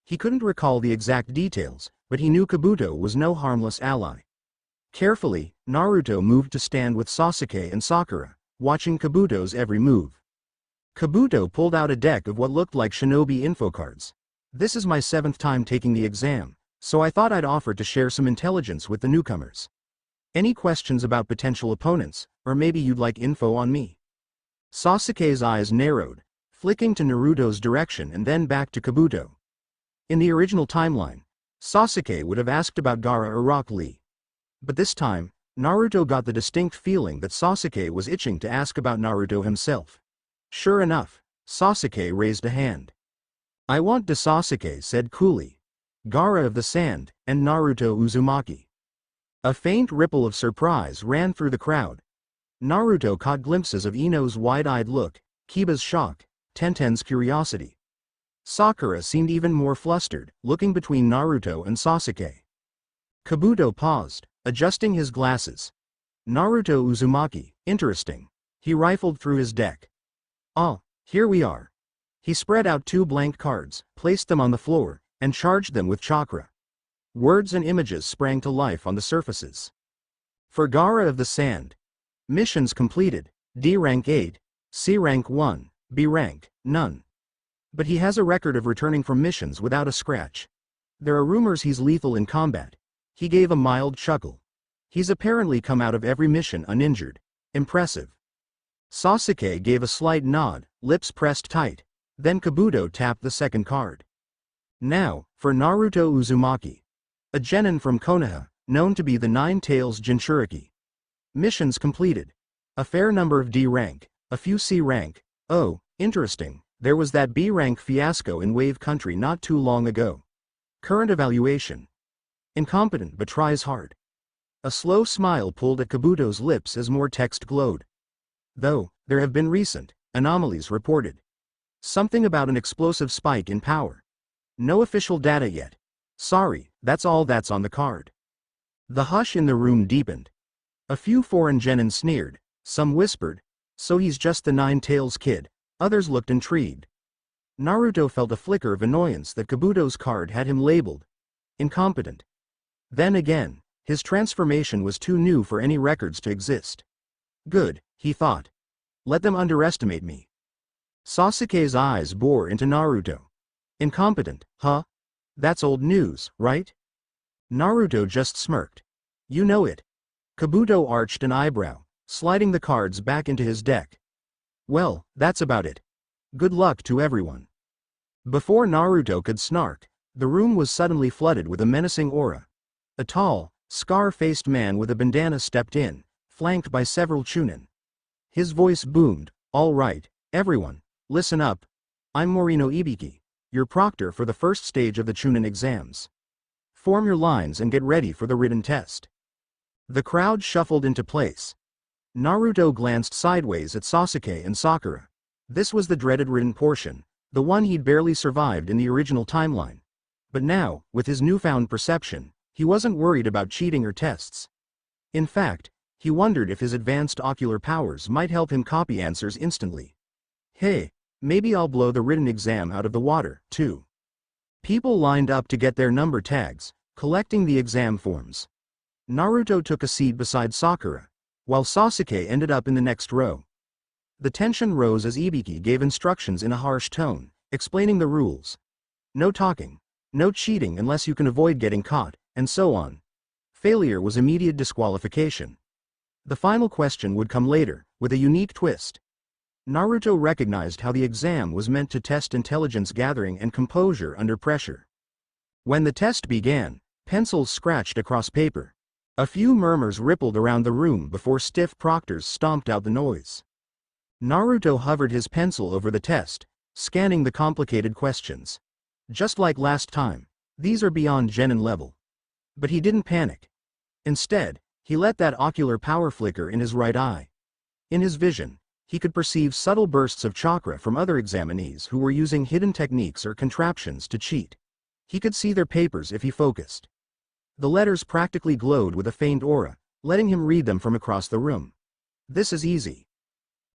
He couldn't recall the exact details, but he knew Kabuto was no harmless ally. Carefully, Naruto moved to stand with Sasuke and Sakura, watching Kabuto's every move. Kabuto pulled out a deck of what looked like shinobi info cards. "This is my 7th time taking the exam, so I thought I'd offer to share some intelligence with the newcomers. Any questions about potential opponents, or maybe you'd like info on me?" Sasuke's eyes narrowed, flicking to Naruto's direction and then back to Kabuto. In the original timeline, Sasuke would have asked about Gaara or Rock Lee. But this time, Naruto got the distinct feeling that Sasuke was itching to ask about Naruto himself. Sure enough, Sasuke raised a hand. "I want to," Sasuke said coolly. "Gaara of the Sand, and Naruto Uzumaki." A faint ripple of surprise ran through the crowd. Naruto caught glimpses of Ino's wide-eyed look, Kiba's shock, Tenten's curiosity. Sakura seemed even more flustered, looking between Naruto and Sasuke. Kabuto paused, adjusting his glasses. "Naruto Uzumaki, interesting." He rifled through his deck. "Ah, here we are." He spread out 2 blank cards, placed them on the floor, and charged them with chakra. Words and images sprang to life on the surfaces. For Gaara of the Sand. Missions completed, D rank 8, C rank 1, B rank, none. But he has a record of returning from missions without a scratch. There are rumors he's lethal in combat. He gave a mild chuckle. He's apparently come out of every mission uninjured. Impressive. Sasuke gave a slight nod, lips pressed tight. Then Kabuto tapped the second card. Now, for Naruto Uzumaki. A genin from Konoha, known to be the Nine Tails Jinchuriki. Missions completed. A fair number of D rank, a few C rank. Oh, interesting, there was that B rank fiasco in Wave Country not too long ago. Current evaluation. Incompetent but tries hard. A slow smile pulled at Kabuto's lips as more text glowed. Though, there have been recent anomalies reported. Something about an explosive spike in power. No official data yet. Sorry, that's all that's on the card. The hush in the room deepened. A few foreign genin sneered, some whispered, "So he's just the Nine Tails kid." Others looked intrigued. Naruto felt a flicker of annoyance that Kabuto's card had him labeled incompetent. Then again, his transformation was too new for any records to exist. Good, he thought. Let them underestimate me. Sasuke's eyes bore into Naruto. Incompetent, huh? That's old news, right? Naruto just smirked. You know it. Kabuto arched an eyebrow, sliding the cards back into his deck. Well, that's about it. Good luck to everyone. Before Naruto could snark, the room was suddenly flooded with a menacing aura. A tall, scar-faced man with a bandana stepped in, flanked by several Chūnin. His voice boomed, "All right, everyone, listen up. I'm Morino Ibiki, your proctor for the first stage of the Chūnin Exams. Form your lines and get ready for the written test." The crowd shuffled into place. Naruto glanced sideways at Sasuke and Sakura. This was the dreaded written portion, the one he'd barely survived in the original timeline. But now, with his newfound perception, he wasn't worried about cheating or tests. In fact, he wondered if his advanced ocular powers might help him copy answers instantly. Hey, maybe I'll blow the written exam out of the water, too. People lined up to get their number tags, collecting the exam forms. Naruto took a seat beside Sakura, while Sasuke ended up in the next row. The tension rose as Ibiki gave instructions in a harsh tone, explaining the rules. No talking, no cheating unless you can avoid getting caught, and so on. Failure was immediate disqualification. The final question would come later, with a unique twist. Naruto recognized how the exam was meant to test intelligence gathering and composure under pressure. When the test began, pencils scratched across paper. A few murmurs rippled around the room before stiff proctors stomped out the noise. Naruto hovered his pencil over the test, scanning the complicated questions. Just like last time, these are beyond genin level. But he didn't panic. Instead, he let that ocular power flicker in his right eye. In his vision, he could perceive subtle bursts of chakra from other examinees who were using hidden techniques or contraptions to cheat. He could see their papers if he focused. The letters practically glowed with a faint aura, letting him read them from across the room. This is easy.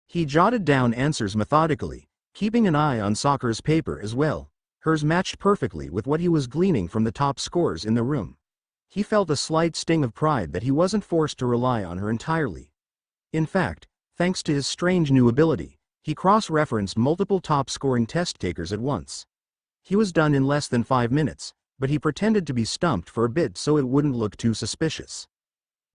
He jotted down answers methodically, keeping an eye on Sakura's paper as well. Hers matched perfectly with what he was gleaning from the top scores in the room. He felt a slight sting of pride that he wasn't forced to rely on her entirely. In fact, thanks to his strange new ability, he cross-referenced multiple top-scoring test-takers at once. He was done in less than 5 minutes, but he pretended to be stumped for a bit so it wouldn't look too suspicious.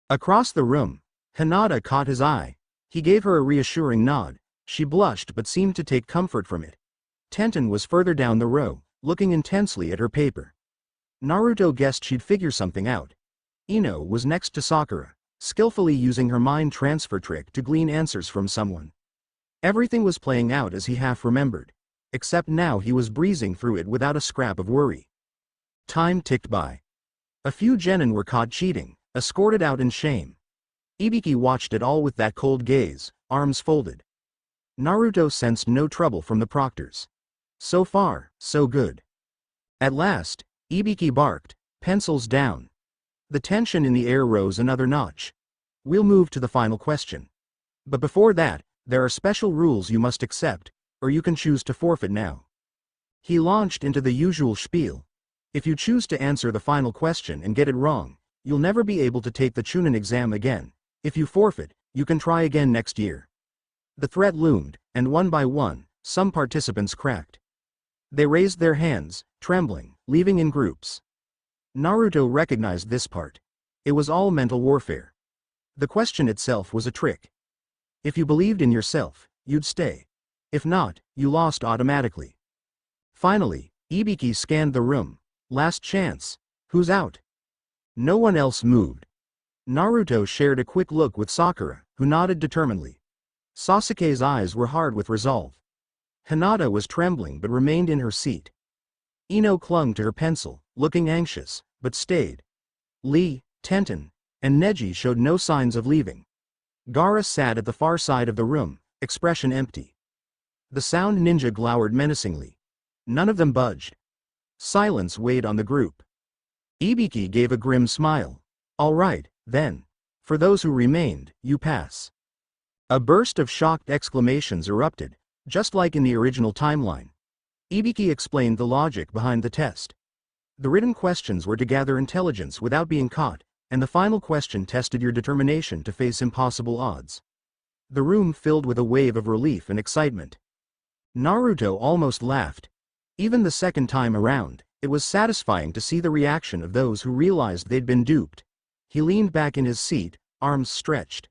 Across the room, Hinata caught his eye. He gave her a reassuring nod. She blushed but seemed to take comfort from it. Tenten was further down the row, looking intensely at her paper. Naruto guessed she'd figure something out. Ino was next to Sakura, skillfully using her mind transfer trick to glean answers from someone. Everything was playing out as he half remembered, except now he was breezing through it without a scrap of worry. Time ticked by. A few genin were caught cheating, escorted out in shame. Ibiki watched it all with that cold gaze, arms folded. Naruto sensed no trouble from the proctors. So far, so good. At last, Ibiki barked, pencils down. The tension in the air rose another notch. We'll move to the final question. But before that, there are special rules you must accept, or you can choose to forfeit now. He launched into the usual spiel. If you choose to answer the final question and get it wrong, you'll never be able to take the Chūnin exam again. If you forfeit, you can try again next year. The threat loomed, and one by one, some participants cracked. They raised their hands, trembling, leaving in groups. Naruto recognized this part. It was all mental warfare. The question itself was a trick. If you believed in yourself, you'd stay. If not, you lost automatically. Finally, Ibiki scanned the room. Last chance. Who's out? No one else moved. Naruto shared a quick look with Sakura, who nodded determinedly. Sasuke's eyes were hard with resolve. Hinata was trembling but remained in her seat. Ino clung to her pencil, looking anxious, but stayed. Lee, Tenten, and Neji showed no signs of leaving. Gaara sat at the far side of the room, expression empty. The sound ninja glowered menacingly. None of them budged. Silence weighed on the group. Ibiki gave a grim smile. All right, then. For those who remained, you pass. A burst of shocked exclamations erupted, just like in the original timeline. Ibiki explained the logic behind the test. The written questions were to gather intelligence without being caught, and the final question tested your determination to face impossible odds. The room filled with a wave of relief and excitement. Naruto almost laughed. Even the second time around, it was satisfying to see the reaction of those who realized they'd been duped. He leaned back in his seat, arms stretched.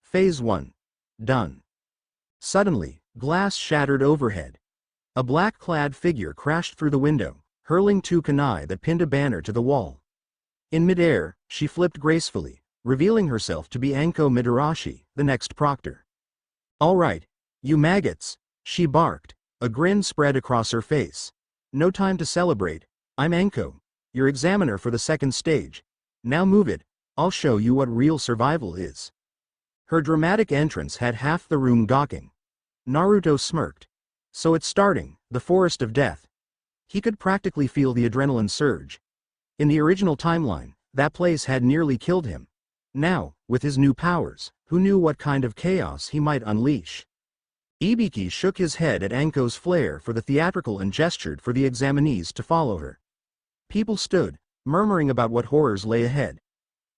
Phase 1. Done. Suddenly, glass shattered overhead. A black-clad figure crashed through the window, hurling two kunai that pinned a banner to the wall. In midair, she flipped gracefully, revealing herself to be Anko Midarashi, the next proctor. All right, you maggots, she barked, a grin spread across her face. No time to celebrate. I'm Anko, your examiner for the second stage. Now move it, I'll show you what real survival is. Her dramatic entrance had half the room gawking. Naruto smirked. So it's starting, the forest of death. He could practically feel the adrenaline surge. In the original timeline, that place had nearly killed him. Now, with his new powers, who knew what kind of chaos he might unleash? Ibiki shook his head at Anko's flair for the theatrical and gestured for the examinees to follow her. People stood, murmuring about what horrors lay ahead.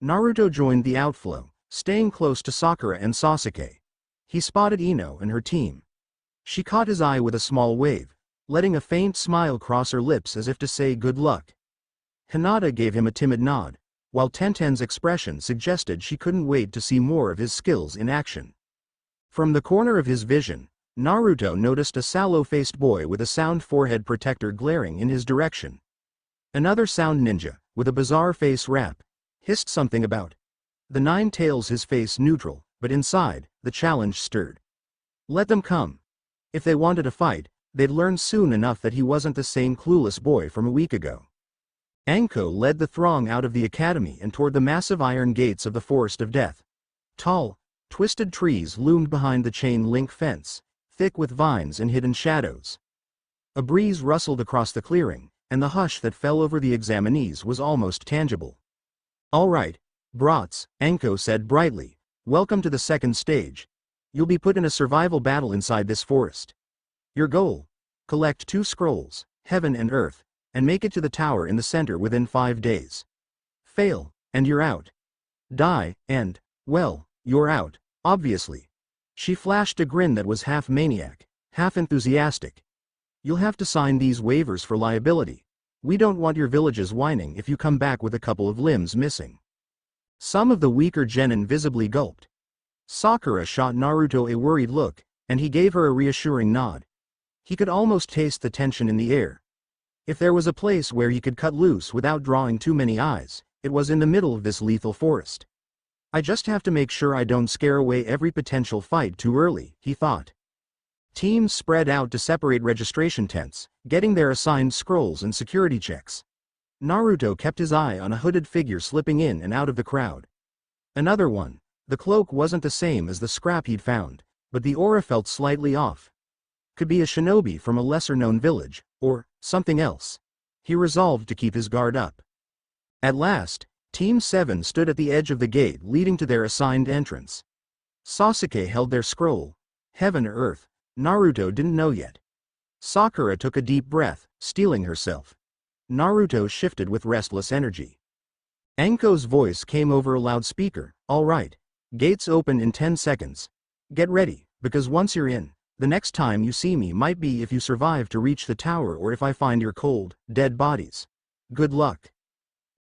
Naruto joined the outflow, staying close to Sakura and Sasuke. He spotted Ino and her team. She caught his eye with a small wave, letting a faint smile cross her lips as if to say good luck. Hinata gave him a timid nod, while Tenten's expression suggested she couldn't wait to see more of his skills in action. From the corner of his vision, Naruto noticed a sallow-faced boy with a sound forehead protector glaring in his direction. Another sound ninja, with a bizarre face wrap, hissed something about the nine tails, his face neutral, but inside, the challenge stirred. Let them come. If they wanted a fight, they'd learn soon enough that he wasn't the same clueless boy from a week ago. Anko led the throng out of the academy and toward the massive iron gates of the Forest of Death. Tall, twisted trees loomed behind the chain-link fence, thick with vines and hidden shadows. A breeze rustled across the clearing, and the hush that fell over the examinees was almost tangible. All right, brats, Anko said brightly, welcome to the second stage. You'll be put in a survival battle inside this forest. Your goal? Collect 2 scrolls, Heaven and Earth, and make it to the tower in the center within 5 days. Fail, and you're out. Die, and, well, you're out, obviously. She flashed a grin that was half maniac, half enthusiastic. You'll have to sign these waivers for liability. We don't want your villages whining if you come back with a couple of limbs missing. Some of the weaker genin visibly gulped. Sakura shot Naruto a worried look, and he gave her a reassuring nod. He could almost taste the tension in the air. If there was a place where he could cut loose without drawing too many eyes, it was in the middle of this lethal forest. I just have to make sure I don't scare away every potential fight too early, he thought. Teams spread out to separate registration tents, getting their assigned scrolls and security checks. Naruto kept his eye on a hooded figure slipping in and out of the crowd. Another one. The cloak wasn't the same as the scrap he'd found, but the aura felt slightly off. Could be a shinobi from a lesser-known village, or something else. He resolved to keep his guard up. At last, Team 7 stood at the edge of the gate leading to their assigned entrance. Sasuke held their scroll. Heaven or earth, Naruto didn't know yet. Sakura took a deep breath, steeling herself. Naruto shifted with restless energy. Anko's voice came over a loudspeaker. All right. Gates open in 10 seconds. Get ready, because once you're in, the next time you see me might be if you survive to reach the tower or if I find your cold, dead bodies. Good luck.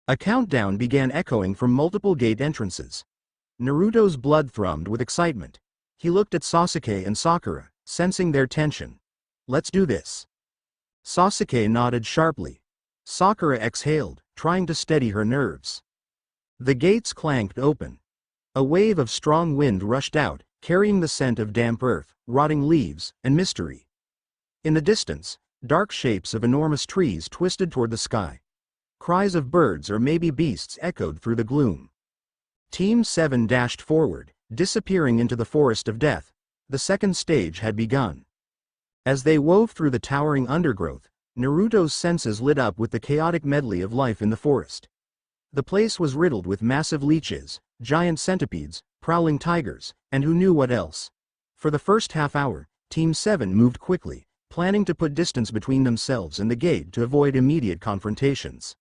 A countdown began echoing from multiple gate entrances. Naruto's blood thrummed with excitement. He looked at Sasuke and Sakura, sensing their tension. Let's do this. Sasuke nodded sharply. Sakura exhaled, trying to steady her nerves. The gates clanked open. A wave of strong wind rushed out, carrying the scent of damp earth, rotting leaves, and mystery. In the distance, dark shapes of enormous trees twisted toward the sky. Cries of birds or maybe beasts echoed through the gloom. Team 7 dashed forward, disappearing into the forest of death. The second stage had begun. As they wove through the towering undergrowth, Naruto's senses lit up with the chaotic medley of life in the forest. The place was riddled with massive leeches, giant centipedes, prowling tigers, and who knew what else. For the first half hour, Team 7 moved quickly, planning to put distance between themselves and the gate to avoid immediate confrontations.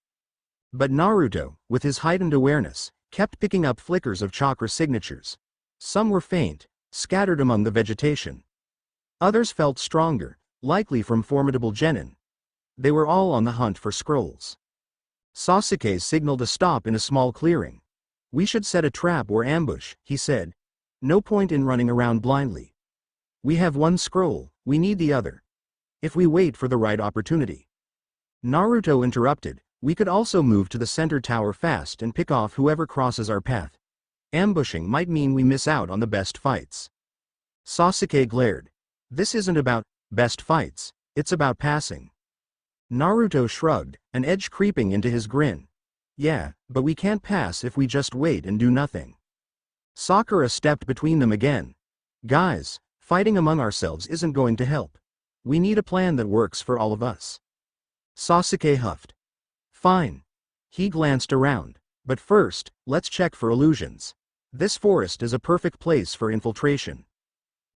But Naruto, with his heightened awareness, kept picking up flickers of chakra signatures. Some were faint, scattered among the vegetation. Others felt stronger, likely from formidable genin. They were all on the hunt for scrolls. Sasuke signaled a stop in a small clearing. We should set a trap or ambush, he said. No point in running around blindly. We have one scroll, we need the other. If we wait for the right opportunity. Naruto interrupted. We could also move to the center tower fast and pick off whoever crosses our path. Ambushing might mean we miss out on the best fights. Sasuke glared. This isn't about best fights, it's about passing. Naruto shrugged, an edge creeping into his grin. Yeah, but we can't pass if we just wait and do nothing. Sakura stepped between them again. Guys, fighting among ourselves isn't going to help. We need a plan that works for all of us. Sasuke huffed. Fine. He glanced around. But first, let's check for illusions. This forest is a perfect place for infiltration.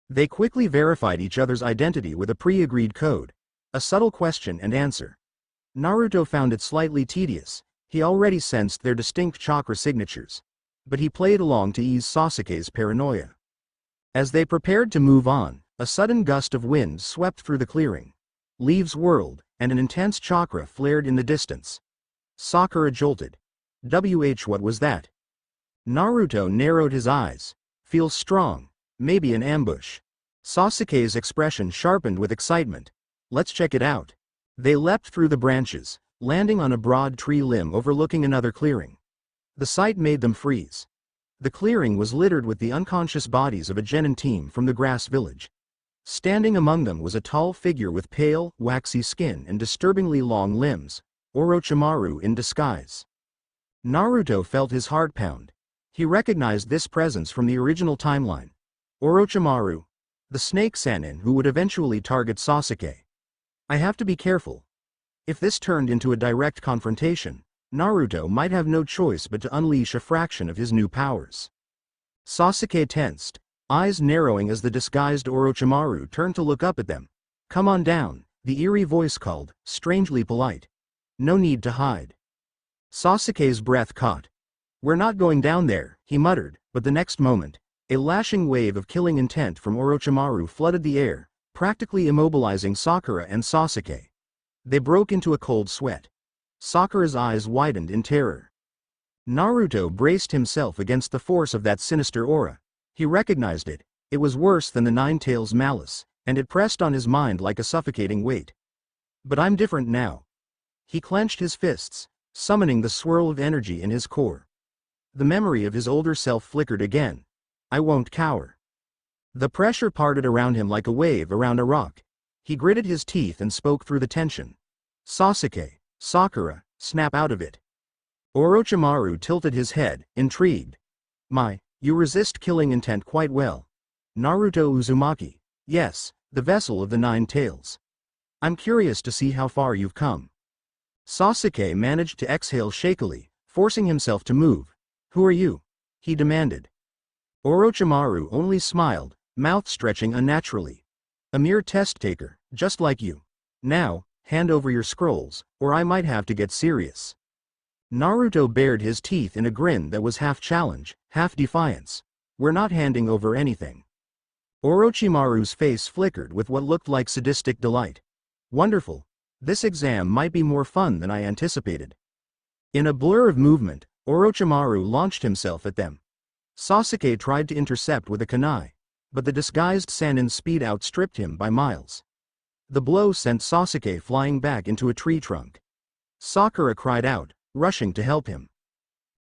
They quickly verified each other's identity with a pre-agreed code. A subtle question and answer. Naruto found it slightly tedious. He already sensed their distinct chakra signatures. But he played along to ease Sasuke's paranoia. As they prepared to move on, a sudden gust of wind swept through the clearing. Leaves whirled, and an intense chakra flared in the distance. Sakura jolted. What was that? Naruto narrowed his eyes. Feels strong. Maybe an ambush. Sasuke's expression sharpened with excitement. Let's check it out. They leapt through the branches, landing on a broad tree limb overlooking another clearing. The sight made them freeze. The clearing was littered with the unconscious bodies of a genin team from the grass village. Standing among them was a tall figure with pale, waxy skin and disturbingly long limbs. Orochimaru in disguise. Naruto felt his heart pound. He recognized this presence from the original timeline. Orochimaru, the snake Sannin who would eventually target Sasuke. I have to be careful. If this turned into a direct confrontation, Naruto might have no choice but to unleash a fraction of his new powers. Sasuke tensed, eyes narrowing as the disguised Orochimaru turned to look up at them. Come on down, the eerie voice called, strangely polite. No need to hide. Sasuke's breath caught. We're not going down there, he muttered, but the next moment, a lashing wave of killing intent from Orochimaru flooded the air, practically immobilizing Sakura and Sasuke. They broke into a cold sweat. Sakura's eyes widened in terror. Naruto braced himself against the force of that sinister aura. He recognized it. It was worse than the Nine-Tails malice, and it pressed on his mind like a suffocating weight. But I'm different now. He clenched his fists, summoning the swirl of energy in his core. The memory of his older self flickered again. I won't cower. The pressure parted around him like a wave around a rock. He gritted his teeth and spoke through the tension. Sasuke, Sakura, snap out of it. Orochimaru tilted his head, intrigued. You resist killing intent quite well. Naruto Uzumaki. Yes, the vessel of the 9 tails. I'm curious to see how far you've come. Sasuke managed to exhale shakily, forcing himself to move. Who are you? He demanded. Orochimaru only smiled, mouth stretching unnaturally. A mere test taker, just like you. Now, hand over your scrolls, or I might have to get serious. Naruto bared his teeth in a grin that was half challenge, half defiance. We're not handing over anything. Orochimaru's face flickered with what looked like sadistic delight. Wonderful. This exam might be more fun than I anticipated. In a blur of movement, Orochimaru launched himself at them. Sasuke tried to intercept with a kunai, but the disguised Sannin's speed outstripped him by miles. The blow sent Sasuke flying back into a tree trunk. Sakura cried out, rushing to help him.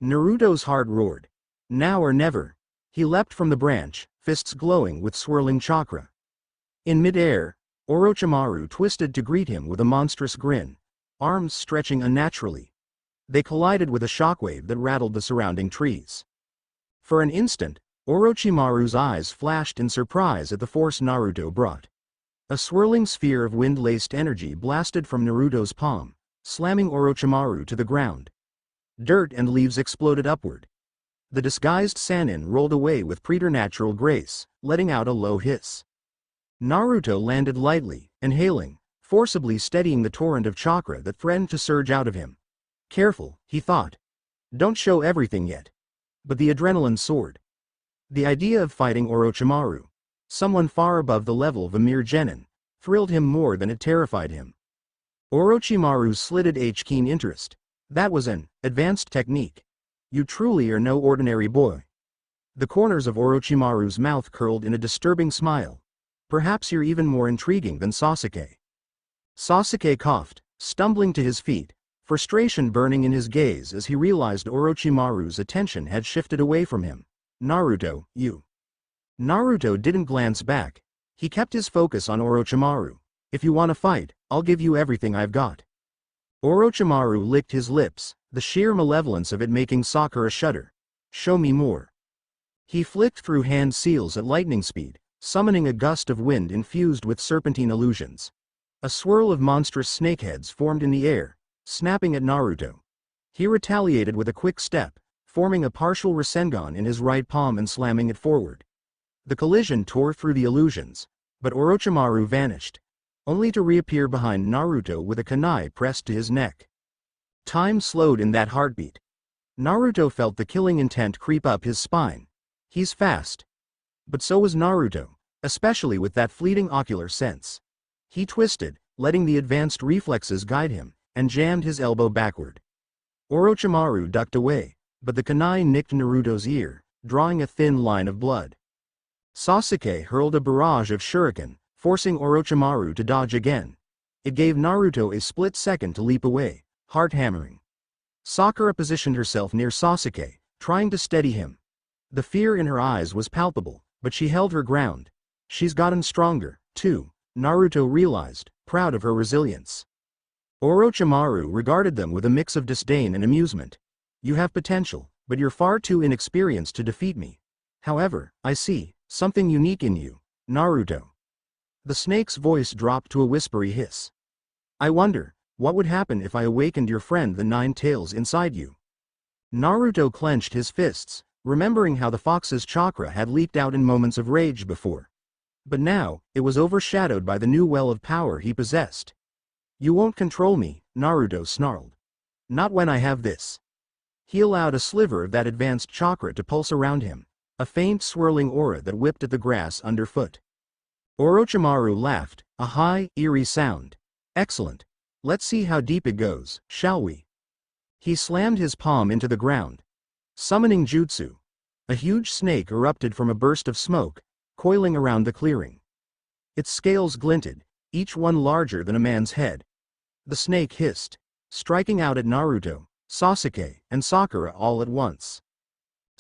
Naruto's heart roared. Now or never. He leapt from the branch, fists glowing with swirling chakra. In mid-air, Orochimaru twisted to greet him with a monstrous grin, arms stretching unnaturally. They collided with a shockwave that rattled the surrounding trees. For an instant, Orochimaru's eyes flashed in surprise at the force Naruto brought. A swirling sphere of wind-laced energy blasted from Naruto's palm, slamming Orochimaru to the ground. Dirt and leaves exploded upward. The disguised Sannin rolled away with preternatural grace, letting out a low hiss. Naruto landed lightly, inhaling, forcibly steadying the torrent of chakra that threatened to surge out of him. Careful, he thought. Don't show everything yet. But the adrenaline soared. The idea of fighting Orochimaru, someone far above the level of a mere genin, thrilled him more than it terrified him. Orochimaru's slitted keen interest. That was an advanced technique. You truly are no ordinary boy. The corners of Orochimaru's mouth curled in a disturbing smile. Perhaps you're even more intriguing than Sasuke. Sasuke coughed, stumbling to his feet, frustration burning in his gaze as he realized Orochimaru's attention had shifted away from him. Naruto, you. Naruto didn't glance back. He kept his focus on Orochimaru. If you want to fight, I'll give you everything I've got. Orochimaru licked his lips, the sheer malevolence of it making Sakura shudder. Show me more. He flicked through hand seals at lightning speed, summoning a gust of wind infused with serpentine illusions. A swirl of monstrous snakeheads formed in the air, snapping at Naruto. He retaliated with a quick step, forming a partial Rasengan in his right palm and slamming it forward. The collision tore through the illusions, but Orochimaru vanished, only to reappear behind Naruto with a kunai pressed to his neck. Time slowed in that heartbeat. Naruto felt the killing intent creep up his spine. He's fast. But so was Naruto, especially with that fleeting ocular sense. He twisted, letting the advanced reflexes guide him, and jammed his elbow backward. Orochimaru ducked away, but the kunai nicked Naruto's ear, drawing a thin line of blood. Sasuke hurled a barrage of shuriken, forcing Orochimaru to dodge again. It gave Naruto a split second to leap away, heart hammering. Sakura positioned herself near Sasuke, trying to steady him. The fear in her eyes was palpable, but she held her ground. She's gotten stronger, too, Naruto realized, proud of her resilience. Orochimaru regarded them with a mix of disdain and amusement. You have potential, but you're far too inexperienced to defeat me. However, I see something unique in you, Naruto. The snake's voice dropped to a whispery hiss. I wonder, what would happen if I awakened your friend the 9 tails inside you? Naruto clenched his fists, remembering how the fox's chakra had leaked out in moments of rage before. But now, it was overshadowed by the new well of power he possessed. You won't control me, Naruto snarled. Not when I have this. He allowed a sliver of that advanced chakra to pulse around him, a faint swirling aura that whipped at the grass underfoot. Orochimaru laughed, a high, eerie sound. Excellent. Let's see how deep it goes, shall we? He slammed his palm into the ground. Summoning jutsu. A huge snake erupted from a burst of smoke, coiling around the clearing. Its scales glinted, each one larger than a man's head. The snake hissed, striking out at Naruto, Sasuke, and Sakura all at once.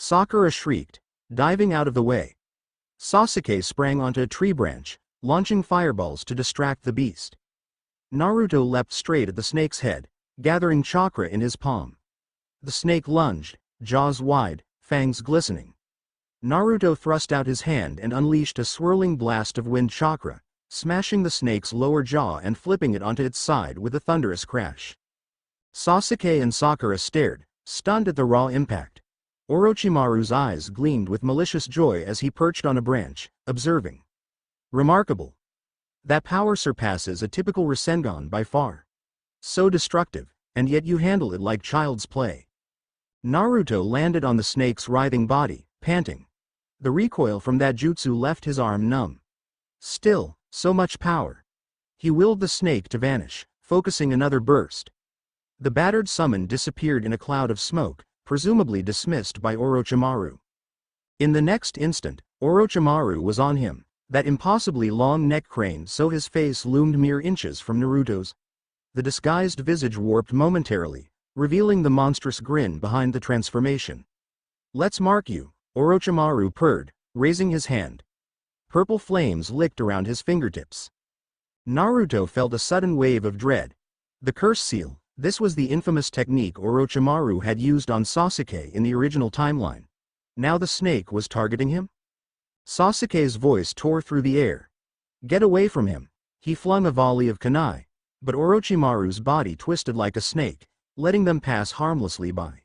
Sakura shrieked, diving out of the way. Sasuke sprang onto a tree branch, launching fireballs to distract the beast. Naruto leapt straight at the snake's head, gathering chakra in his palm. The snake lunged, jaws wide, fangs glistening. Naruto thrust out his hand and unleashed a swirling blast of wind chakra, smashing the snake's lower jaw and flipping it onto its side with a thunderous crash. Sasuke and Sakura stared, stunned at the raw impact. Orochimaru's eyes gleamed with malicious joy as he perched on a branch, observing. Remarkable. That power surpasses a typical Rasengan by far. So destructive, and yet you handle it like child's play. Naruto landed on the snake's writhing body, panting. The recoil from that jutsu left his arm numb. Still, so much power. He willed the snake to vanish, focusing another burst. The battered summon disappeared in a cloud of smoke, presumably dismissed by Orochimaru. In the next instant, Orochimaru was on him, that impossibly long neck craned so his face loomed mere inches from Naruto's. The disguised visage warped momentarily, revealing the monstrous grin behind the transformation. Let's mark you, Orochimaru purred, raising his hand. Purple flames licked around his fingertips. Naruto felt a sudden wave of dread. The curse seal, this was the infamous technique Orochimaru had used on Sasuke in the original timeline. Now the snake was targeting him? Sasuke's voice tore through the air. Get away from him! He flung a volley of kunai, but Orochimaru's body twisted like a snake, letting them pass harmlessly by.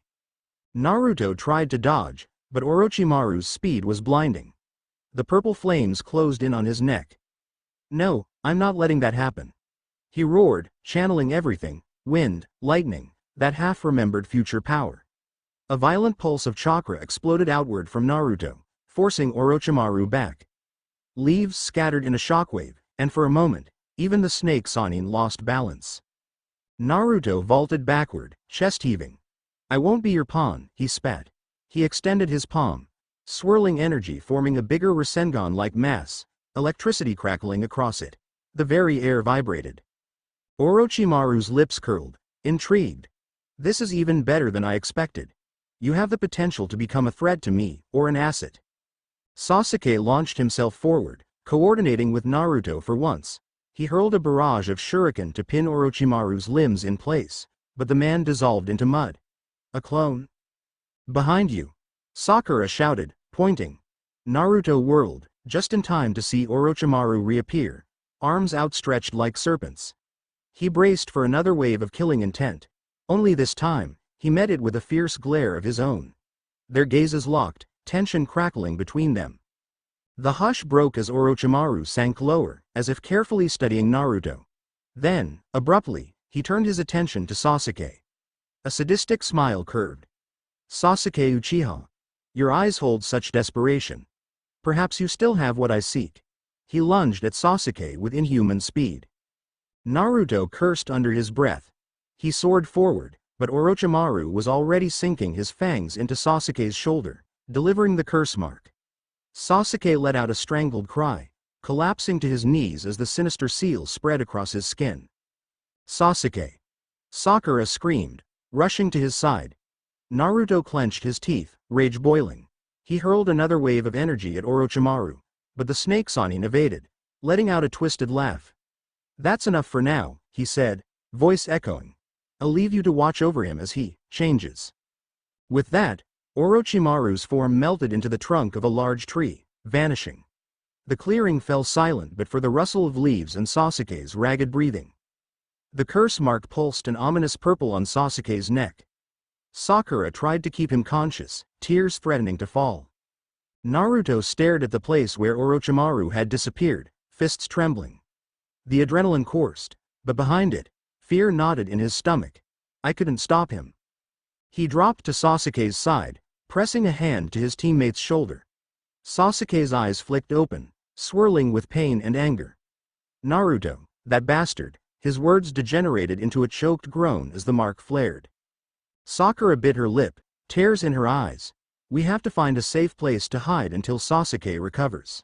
Naruto tried to dodge, but Orochimaru's speed was blinding. The purple flames closed in on his neck. No, I'm not letting that happen. He roared, channeling everything, wind, lightning, that half-remembered future power. A violent pulse of chakra exploded outward from Naruto, forcing Orochimaru back. Leaves scattered in a shockwave, and for a moment, even the snake Sannin lost balance. Naruto vaulted backward, chest heaving. I won't be your pawn, he spat. He extended his palm, swirling energy forming a bigger Rasengan-like mass, electricity crackling across it. The very air vibrated. Orochimaru's lips curled, intrigued. This is even better than I expected. You have the potential to become a threat to me, or an asset. Sasuke launched himself forward, coordinating with Naruto for once. He hurled a barrage of shuriken to pin Orochimaru's limbs in place, but the man dissolved into mud. A clone? Behind you! Sakura shouted, pointing. Naruto whirled, just in time to see Orochimaru reappear, arms outstretched like serpents. He braced for another wave of killing intent. Only this time, he met it with a fierce glare of his own. Their gazes locked, tension crackling between them. The hush broke as Orochimaru sank lower, as if carefully studying Naruto. Then, abruptly, he turned his attention to Sasuke. A sadistic smile curved. Sasuke Uchiha. Your eyes hold such desperation. Perhaps you still have what I seek. He lunged at Sasuke with inhuman speed. Naruto cursed under his breath. He soared forward, but Orochimaru was already sinking his fangs into Sasuke's shoulder, delivering the curse mark. Sasuke let out a strangled cry, collapsing to his knees as the sinister seal spread across his skin. Sasuke! Sakura screamed, rushing to his side. Naruto clenched his teeth, rage boiling. He hurled another wave of energy at Orochimaru, but the snake Sannin evaded, letting out a twisted laugh. That's enough for now, he said, voice echoing. I'll leave you to watch over him as he changes. With that, Orochimaru's form melted into the trunk of a large tree, vanishing. The clearing fell silent but for the rustle of leaves and Sasuke's ragged breathing. The curse mark pulsed an ominous purple on Sasuke's neck. Sakura tried to keep him conscious, tears threatening to fall. Naruto stared at the place where Orochimaru had disappeared, fists trembling. The adrenaline coursed, but behind it, fear knotted in his stomach. I couldn't stop him. He dropped to Sasuke's side, pressing a hand to his teammate's shoulder. Sasuke's eyes flicked open, swirling with pain and anger. Naruto, that bastard, his words degenerated into a choked groan as the mark flared. Sakura bit her lip, tears in her eyes. We have to find a safe place to hide until Sasuke recovers.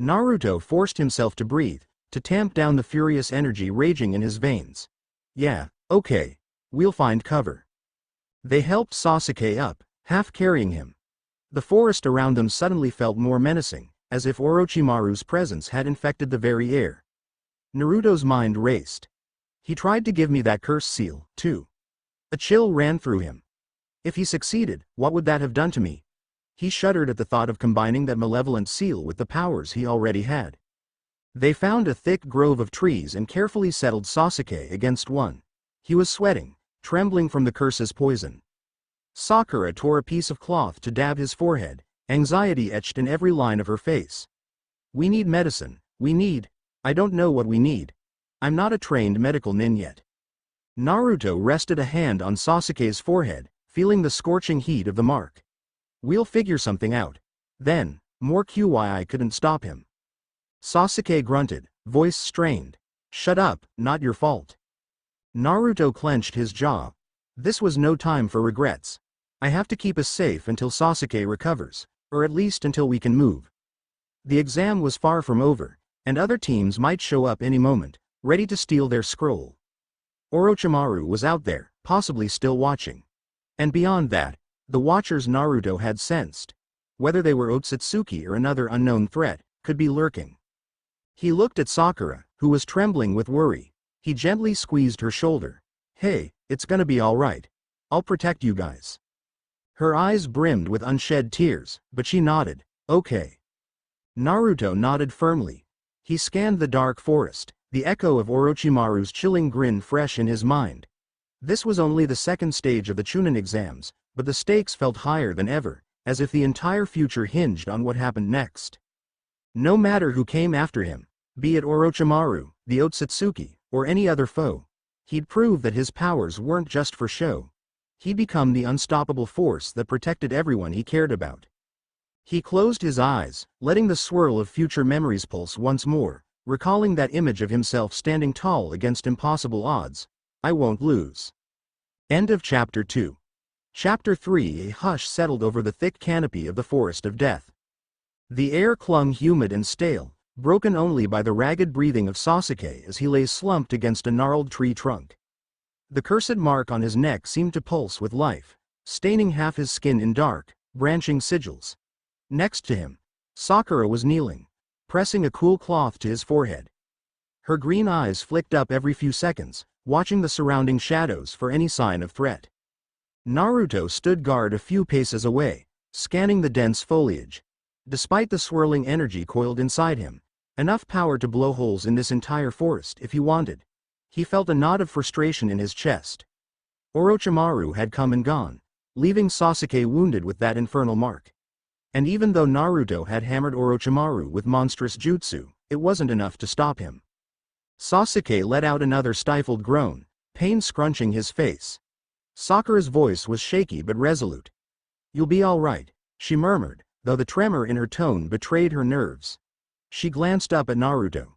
Naruto forced himself to breathe, to tamp down the furious energy raging in his veins. Yeah, okay. We'll find cover. They helped Sasuke up, half carrying him. The forest around them suddenly felt more menacing, as if Orochimaru's presence had infected the very air. Naruto's mind raced. He tried to give me that curse seal, too. A chill ran through him. If he succeeded, what would that have done to me? He shuddered at the thought of combining that malevolent seal with the powers he already had. They found a thick grove of trees and carefully settled Sasuke against one. He was sweating, trembling from the curse's poison. Sakura tore a piece of cloth to dab his forehead, anxiety etched in every line of her face. We need medicine, I don't know what we need. I'm not a trained medical nin yet. Naruto rested a hand on Sasuke's forehead, feeling the scorching heat of the mark. We'll figure something out. Then, more QYI couldn't stop him. Sasuke grunted, voice strained. Shut up, not your fault. Naruto clenched his jaw. This was no time for regrets. I have to keep us safe until Sasuke recovers, or at least until we can move. The exam was far from over, and other teams might show up any moment, ready to steal their scroll. Orochimaru was out there, possibly still watching. And beyond that, the watchers Naruto had sensed, whether they were Otsutsuki or another unknown threat, could be lurking. He looked at Sakura, who was trembling with worry. He gently squeezed her shoulder. Hey, it's gonna be alright. I'll protect you guys. Her eyes brimmed with unshed tears, but she nodded. Okay. Naruto nodded firmly. He scanned the dark forest, the echo of Orochimaru's chilling grin fresh in his mind. This was only the second stage of the Chūnin Exams, but the stakes felt higher than ever, as if the entire future hinged on what happened next. No matter who came after him, be it Orochimaru, the Otsutsuki, or any other foe, he'd prove that his powers weren't just for show. He'd become the unstoppable force that protected everyone he cared about. He closed his eyes, letting the swirl of future memories pulse once more, recalling that image of himself standing tall against impossible odds. I won't lose. End of Chapter 2. Chapter 3. A hush settled over the thick canopy of the Forest of Death. The air clung humid and stale, broken only by the ragged breathing of Sasuke as he lay slumped against a gnarled tree trunk. The cursed mark on his neck seemed to pulse with life, staining half his skin in dark, branching sigils. Next to him, Sakura was kneeling, pressing a cool cloth to his forehead. Her green eyes flicked up every few seconds, watching the surrounding shadows for any sign of threat. Naruto stood guard a few paces away, scanning the dense foliage. Despite the swirling energy coiled inside him, enough power to blow holes in this entire forest if he wanted. He felt a knot of frustration in his chest. Orochimaru had come and gone, leaving Sasuke wounded with that infernal mark. And even though Naruto had hammered Orochimaru with monstrous jutsu, it wasn't enough to stop him. Sasuke let out another stifled groan, pain scrunching his face. Sakura's voice was shaky but resolute. You'll be all right, she murmured, though the tremor in her tone betrayed her nerves. She glanced up at Naruto.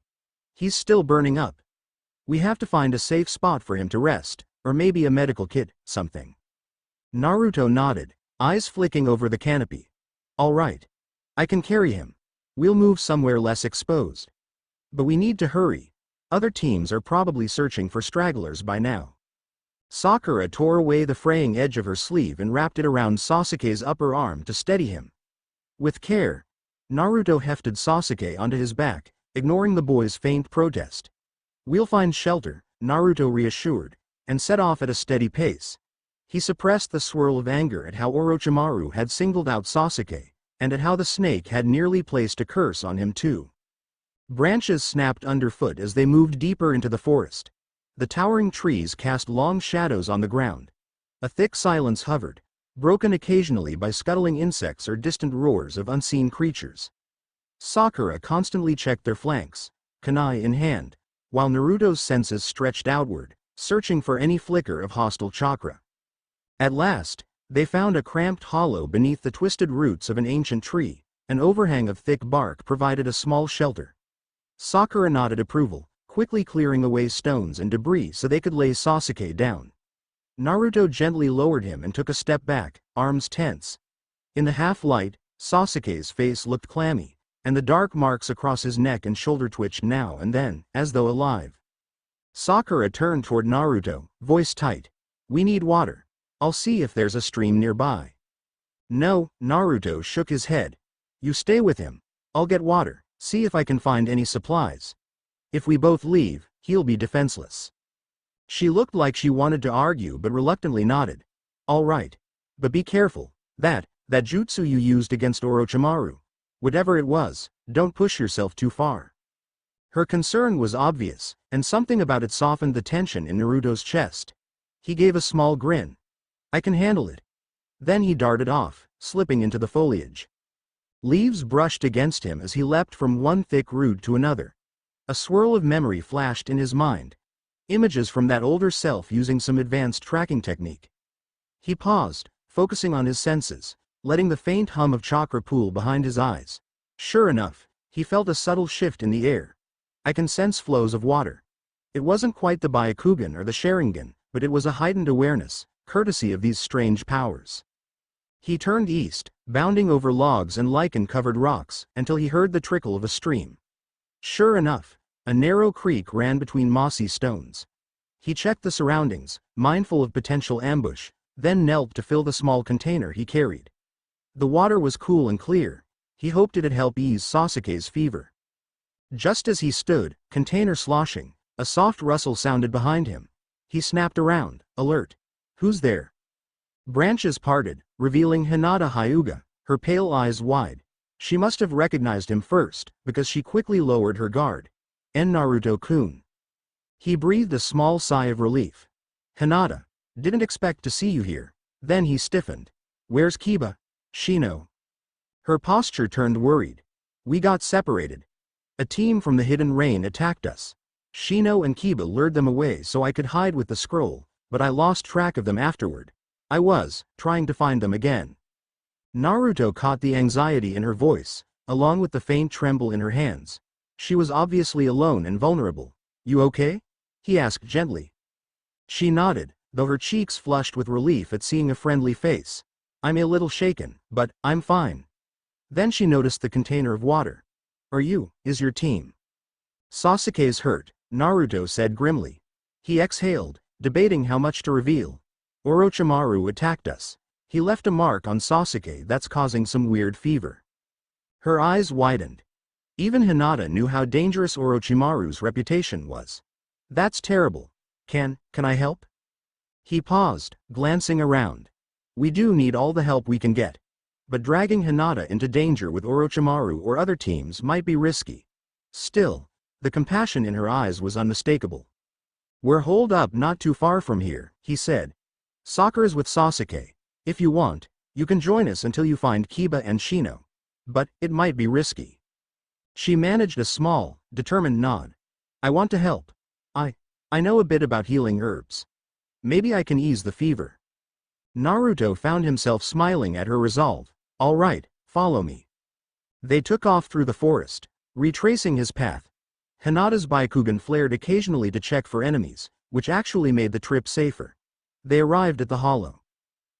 He's still burning up. We have to find a safe spot for him to rest, or maybe a medical kit, something. Naruto nodded, eyes flicking over the canopy. All right. I can carry him. We'll move somewhere less exposed. But we need to hurry. Other teams are probably searching for stragglers by now. Sakura tore away the fraying edge of her sleeve and wrapped it around Sasuke's upper arm to steady him. With care, Naruto hefted Sasuke onto his back, ignoring the boy's faint protest. We'll find shelter, Naruto reassured, and set off at a steady pace. He suppressed the swirl of anger at how Orochimaru had singled out Sasuke, and at how the snake had nearly placed a curse on him too. Branches snapped underfoot as they moved deeper into the forest. The towering trees cast long shadows on the ground. A thick silence hovered, broken occasionally by scuttling insects or distant roars of unseen creatures. Sakura constantly checked their flanks, kunai in hand, while Naruto's senses stretched outward, searching for any flicker of hostile chakra. At last, they found a cramped hollow beneath the twisted roots of an ancient tree. An overhang of thick bark provided a small shelter. Sakura nodded approval, quickly clearing away stones and debris so they could lay Sasuke down. Naruto gently lowered him and took a step back, arms tense. In the half-light, Sasuke's face looked clammy, and the dark marks across his neck and shoulder twitched now and then, as though alive. Sakura turned toward Naruto, voice tight. We need water. I'll see if there's a stream nearby. No, Naruto shook his head. You stay with him. I'll get water, see if I can find any supplies. If we both leave, he'll be defenseless. She looked like she wanted to argue but reluctantly nodded. All right. But be careful. That jutsu you used against Orochimaru. Whatever it was, don't push yourself too far. Her concern was obvious, and something about it softened the tension in Naruto's chest. He gave a small grin. I can handle it. Then he darted off, slipping into the foliage. Leaves brushed against him as he leapt from one thick root to another. A swirl of memory flashed in his mind. Images from that older self using some advanced tracking technique. He paused, focusing on his senses, letting the faint hum of chakra pool behind his eyes. Sure enough, he felt a subtle shift in the air. I can sense flows of water. It wasn't quite the Byakugan or the Sharingan, but it was a heightened awareness, courtesy of these strange powers. He turned east, bounding over logs and lichen-covered rocks, until he heard the trickle of a stream. Sure enough, a narrow creek ran between mossy stones. He checked the surroundings, mindful of potential ambush, then knelt to fill the small container he carried. The water was cool and clear. He hoped it'd help ease Sasuke's fever. Just as he stood, container sloshing, a soft rustle sounded behind him. He snapped around, alert. Who's there? Branches parted, revealing Hinata Hyuga, her pale eyes wide. She must have recognized him first, because she quickly lowered her guard. Naruto-kun. He breathed a small sigh of relief. Hinata, didn't expect to see you here. Then he stiffened. Where's Kiba? Shino. Her posture turned worried. We got separated. A team from the Hidden Rain attacked us. Shino and Kiba lured them away so I could hide with the scroll, but I lost track of them afterward. I was trying to find them again. Naruto caught the anxiety in her voice, along with the faint tremble in her hands. She was obviously alone and vulnerable. You okay? He asked gently. She nodded, though her cheeks flushed with relief at seeing a friendly face. I'm a little shaken, but I'm fine. Then she noticed the container of water. Is your team? Sasuke's hurt, Naruto said grimly. He exhaled, debating how much to reveal. Orochimaru attacked us. He left a mark on Sasuke that's causing some weird fever. Her eyes widened. Even Hinata knew how dangerous Orochimaru's reputation was. That's terrible. Can I help? He paused, glancing around. We do need all the help we can get. But dragging Hinata into danger with Orochimaru or other teams might be risky. Still, the compassion in her eyes was unmistakable. We're holed up not too far from here, he said. Sakura's with Sasuke. If you want, you can join us until you find Kiba and Shino. But it might be risky. She managed a small, determined nod. I want to help. I know a bit about healing herbs. Maybe I can ease the fever. Naruto found himself smiling at her resolve. All right, follow me. They took off through the forest, retracing his path. Hinata's Byakugan flared occasionally to check for enemies, which actually made the trip safer. They arrived at the hollow.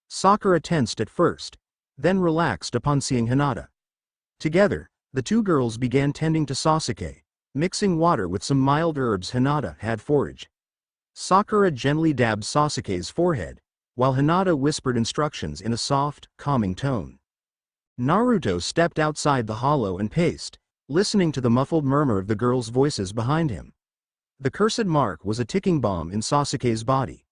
Sakura tensed at first, then relaxed upon seeing Hinata. Together, the two girls began tending to Sasuke, mixing water with some mild herbs Hinata had foraged. Sakura gently dabbed Sasuke's forehead, while Hinata whispered instructions in a soft, calming tone. Naruto stepped outside the hollow and paced, listening to the muffled murmur of the girls' voices behind him. The cursed mark was a ticking bomb in Sasuke's body.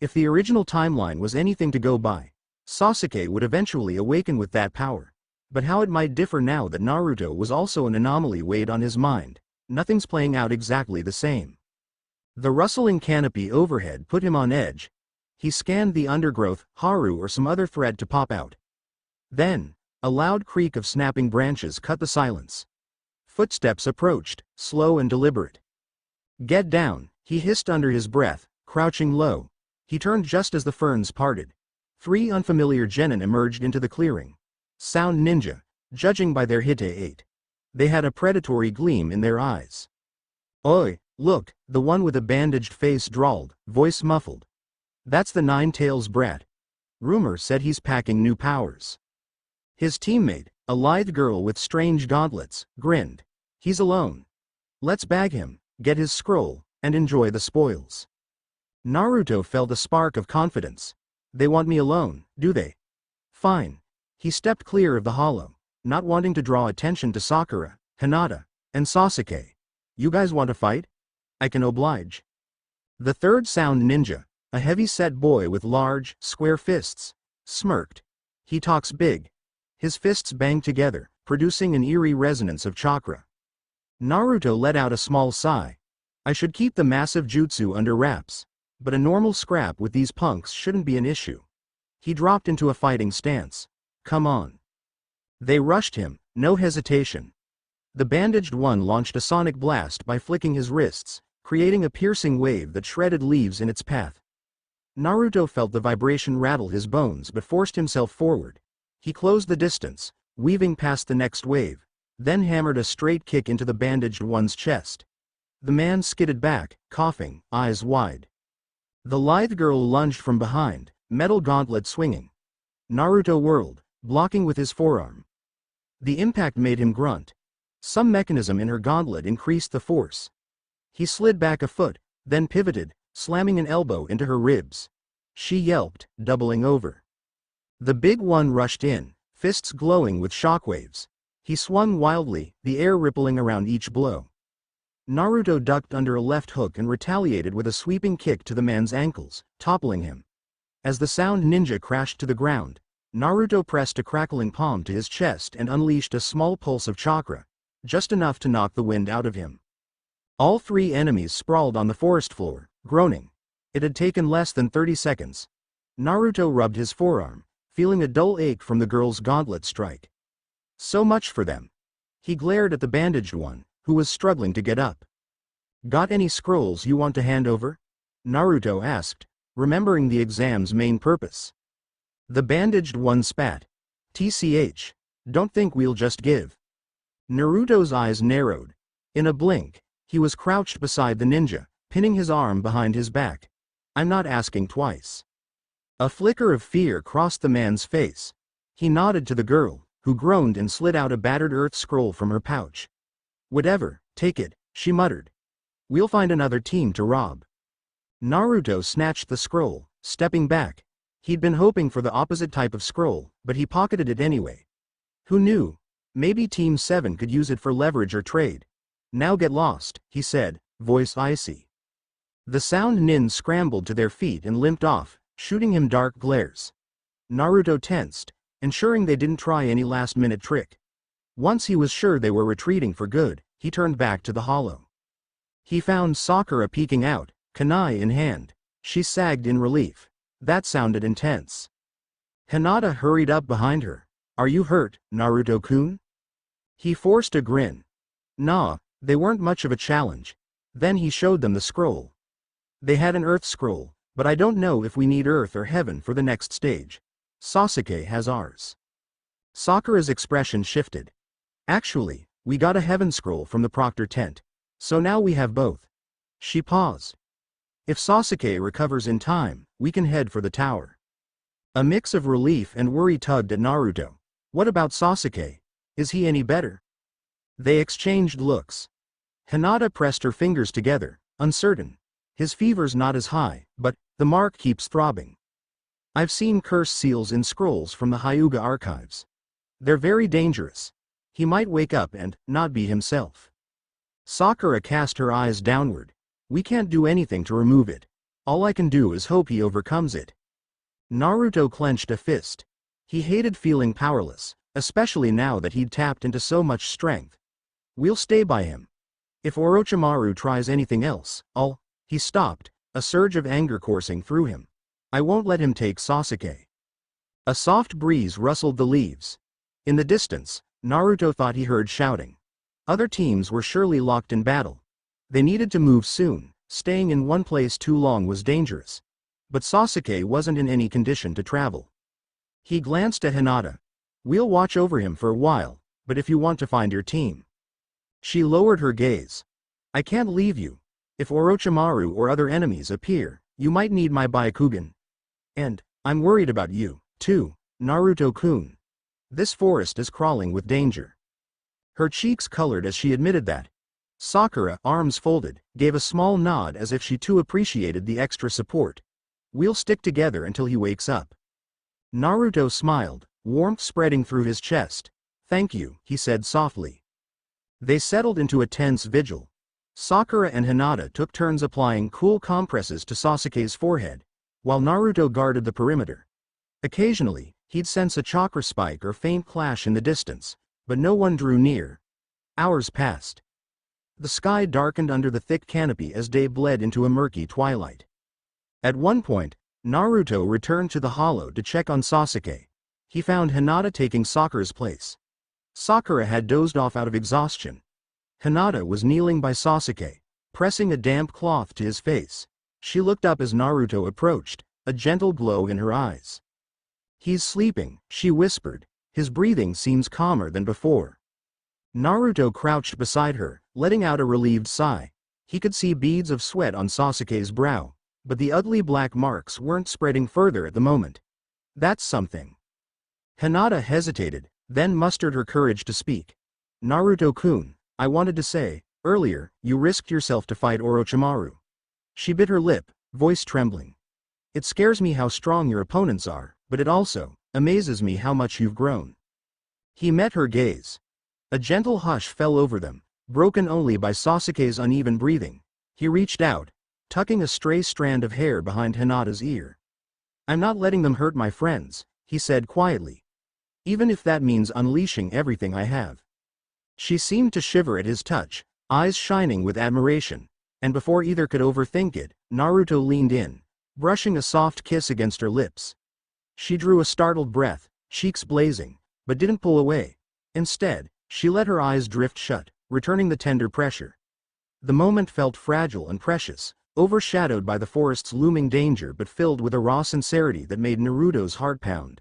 If the original timeline was anything to go by, Sasuke would eventually awaken with that power. But how it might differ now that Naruto was also an anomaly weighed on his mind. Nothing's playing out exactly the same. The rustling canopy overhead put him on edge. He scanned the undergrowth, Haru or some other thread to pop out. Then, a loud creak of snapping branches cut the silence. Footsteps approached, slow and deliberate. Get down, he hissed under his breath, crouching low. He turned just as the ferns parted. 3 unfamiliar genin emerged into the clearing. Sound ninja, judging by their hite-8. They had a predatory gleam in their eyes. Oi, look, the one with a bandaged face drawled, voice muffled. That's the Nine-Tails brat. Rumor said he's packing new powers. His teammate, a lithe girl with strange gauntlets, grinned. He's alone. Let's bag him, get his scroll, and enjoy the spoils. Naruto felt a spark of confidence. They want me alone, do they? Fine. He stepped clear of the hollow, not wanting to draw attention to Sakura, Hinata, and Sasuke. You guys want to fight? I can oblige. The third sound ninja, a heavy-set boy with large, square fists, smirked. He talks big. His fists banged together, producing an eerie resonance of chakra. Naruto let out a small sigh. I should keep the massive jutsu under wraps, but a normal scrap with these punks shouldn't be an issue. He dropped into a fighting stance. Come on. They rushed him, no hesitation. The bandaged one launched a sonic blast by flicking his wrists, creating a piercing wave that shredded leaves in its path. Naruto felt the vibration rattle his bones but forced himself forward. He closed the distance, weaving past the next wave, then hammered a straight kick into the bandaged one's chest. The man skidded back, coughing, eyes wide. The lithe girl lunged from behind, metal gauntlet swinging. Naruto whirled, blocking with his forearm. The impact made him grunt. Some mechanism in her gauntlet increased the force. He slid back a foot, then pivoted, slamming an elbow into her ribs. She yelped, doubling over. The big one rushed in, fists glowing with shockwaves. He swung wildly, the air rippling around each blow. Naruto ducked under a left hook and retaliated with a sweeping kick to the man's ankles, toppling him. As the sound ninja crashed to the ground, Naruto pressed a crackling palm to his chest and unleashed a small pulse of chakra, just enough to knock the wind out of him. All three enemies sprawled on the forest floor, groaning. It had taken less than 30 seconds. Naruto rubbed his forearm, feeling a dull ache from the girl's gauntlet strike. So much for them. He glared at the bandaged one, who was struggling to get up. Got any scrolls you want to hand over? Naruto asked, remembering the exam's main purpose. The bandaged one spat. TCH, don't think we'll just give. Naruto's eyes narrowed. In a blink, he was crouched beside the ninja, pinning his arm behind his back. I'm not asking twice. A flicker of fear crossed the man's face. He nodded to the girl, who groaned and slid out a battered earth scroll from her pouch. Whatever, take it, she muttered. We'll find another team to rob. Naruto snatched the scroll, stepping back. He'd been hoping for the opposite type of scroll, but he pocketed it anyway. Who knew? Maybe Team 7 could use it for leverage or trade. Now get lost, he said, voice icy. The sound nin scrambled to their feet and limped off, shooting him dark glares. Naruto tensed, ensuring they didn't try any last-minute trick. Once he was sure they were retreating for good, he turned back to the hollow. He found Sakura peeking out, kunai in hand. She sagged in relief. That sounded intense. Hinata hurried up behind her. Are you hurt, Naruto-kun? He forced a grin. Nah, they weren't much of a challenge. Then he showed them the scroll. They had an earth scroll, but I don't know if we need earth or heaven for the next stage. Sasuke has ours. Sakura's expression shifted. Actually, we got a heaven scroll from the proctor tent. So now we have both. She paused. If Sasuke recovers in time, we can head for the tower. A mix of relief and worry tugged at Naruto. What about Sasuke? Is he any better? They exchanged looks. Hinata pressed her fingers together, uncertain. His fever's not as high, but the mark keeps throbbing. I've seen curse seals in scrolls from the Hyuga archives. They're very dangerous. He might wake up and not be himself. Sakura cast her eyes downward. We can't do anything to remove it. All I can do is hope he overcomes it. Naruto clenched a fist. He hated feeling powerless, especially now that he'd tapped into so much strength. We'll stay by him. If Orochimaru tries anything else, He stopped, a surge of anger coursing through him. I won't let him take Sasuke. A soft breeze rustled the leaves. In the distance, Naruto thought he heard shouting. Other teams were surely locked in battle. They needed to move soon. Staying in one place too long was dangerous. But Sasuke wasn't in any condition to travel. He glanced at Hinata. We'll watch over him for a while, but if you want to find your team. She lowered her gaze. I can't leave you. If Orochimaru or other enemies appear, you might need my Byakugan. And, I'm worried about you, too, Naruto-kun. This forest is crawling with danger. Her cheeks colored as she admitted that. Sakura, arms folded, gave a small nod as if she too appreciated the extra support. We'll stick together until he wakes up. Naruto smiled, warmth spreading through his chest. "Thank you," he said softly. They settled into a tense vigil. Sakura and Hinata took turns applying cool compresses to Sasuke's forehead, while Naruto guarded the perimeter. Occasionally, he'd sense a chakra spike or faint clash in the distance, but no one drew near. Hours passed. The sky darkened under the thick canopy as day bled into a murky twilight. At one point, Naruto returned to the hollow to check on Sasuke. He found Hinata taking Sakura's place. Sakura had dozed off out of exhaustion. Hinata was kneeling by Sasuke, pressing a damp cloth to his face. She looked up as Naruto approached, a gentle glow in her eyes. "He's sleeping," she whispered. "His breathing seems calmer than before." Naruto crouched beside her, letting out a relieved sigh. He could see beads of sweat on Sasuke's brow, but the ugly black marks weren't spreading further at the moment. "That's something." Hinata hesitated, then mustered her courage to speak. "Naruto-kun, I wanted to say, earlier, you risked yourself to fight Orochimaru." She bit her lip, voice trembling. "It scares me how strong your opponents are, but it also amazes me how much you've grown." He met her gaze. A gentle hush fell over them, broken only by Sasuke's uneven breathing. He reached out, tucking a stray strand of hair behind Hinata's ear. "I'm not letting them hurt my friends," he said quietly. "Even if that means unleashing everything I have." She seemed to shiver at his touch, eyes shining with admiration, and before either could overthink it, Naruto leaned in, brushing a soft kiss against her lips. She drew a startled breath, cheeks blazing, but didn't pull away. Instead, she let her eyes drift shut, returning the tender pressure. The moment felt fragile and precious, overshadowed by the forest's looming danger but filled with a raw sincerity that made Naruto's heart pound.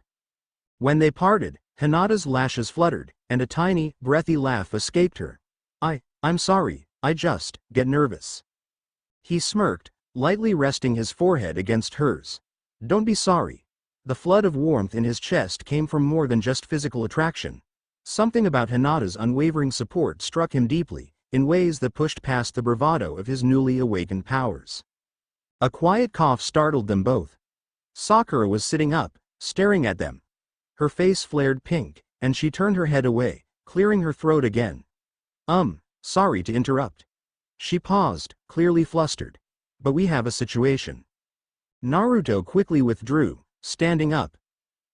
When they parted, Hinata's lashes fluttered, and a tiny, breathy laugh escaped her. I'm sorry, I just get nervous." He smirked, lightly resting his forehead against hers. "Don't be sorry." The flood of warmth in his chest came from more than just physical attraction. Something about Hinata's unwavering support struck him deeply, in ways that pushed past the bravado of his newly awakened powers. A quiet cough startled them both. Sakura was sitting up, staring at them. Her face flared pink, and she turned her head away, clearing her throat again. Sorry to interrupt." She paused, clearly flustered. "But we have a situation." Naruto quickly withdrew, standing up.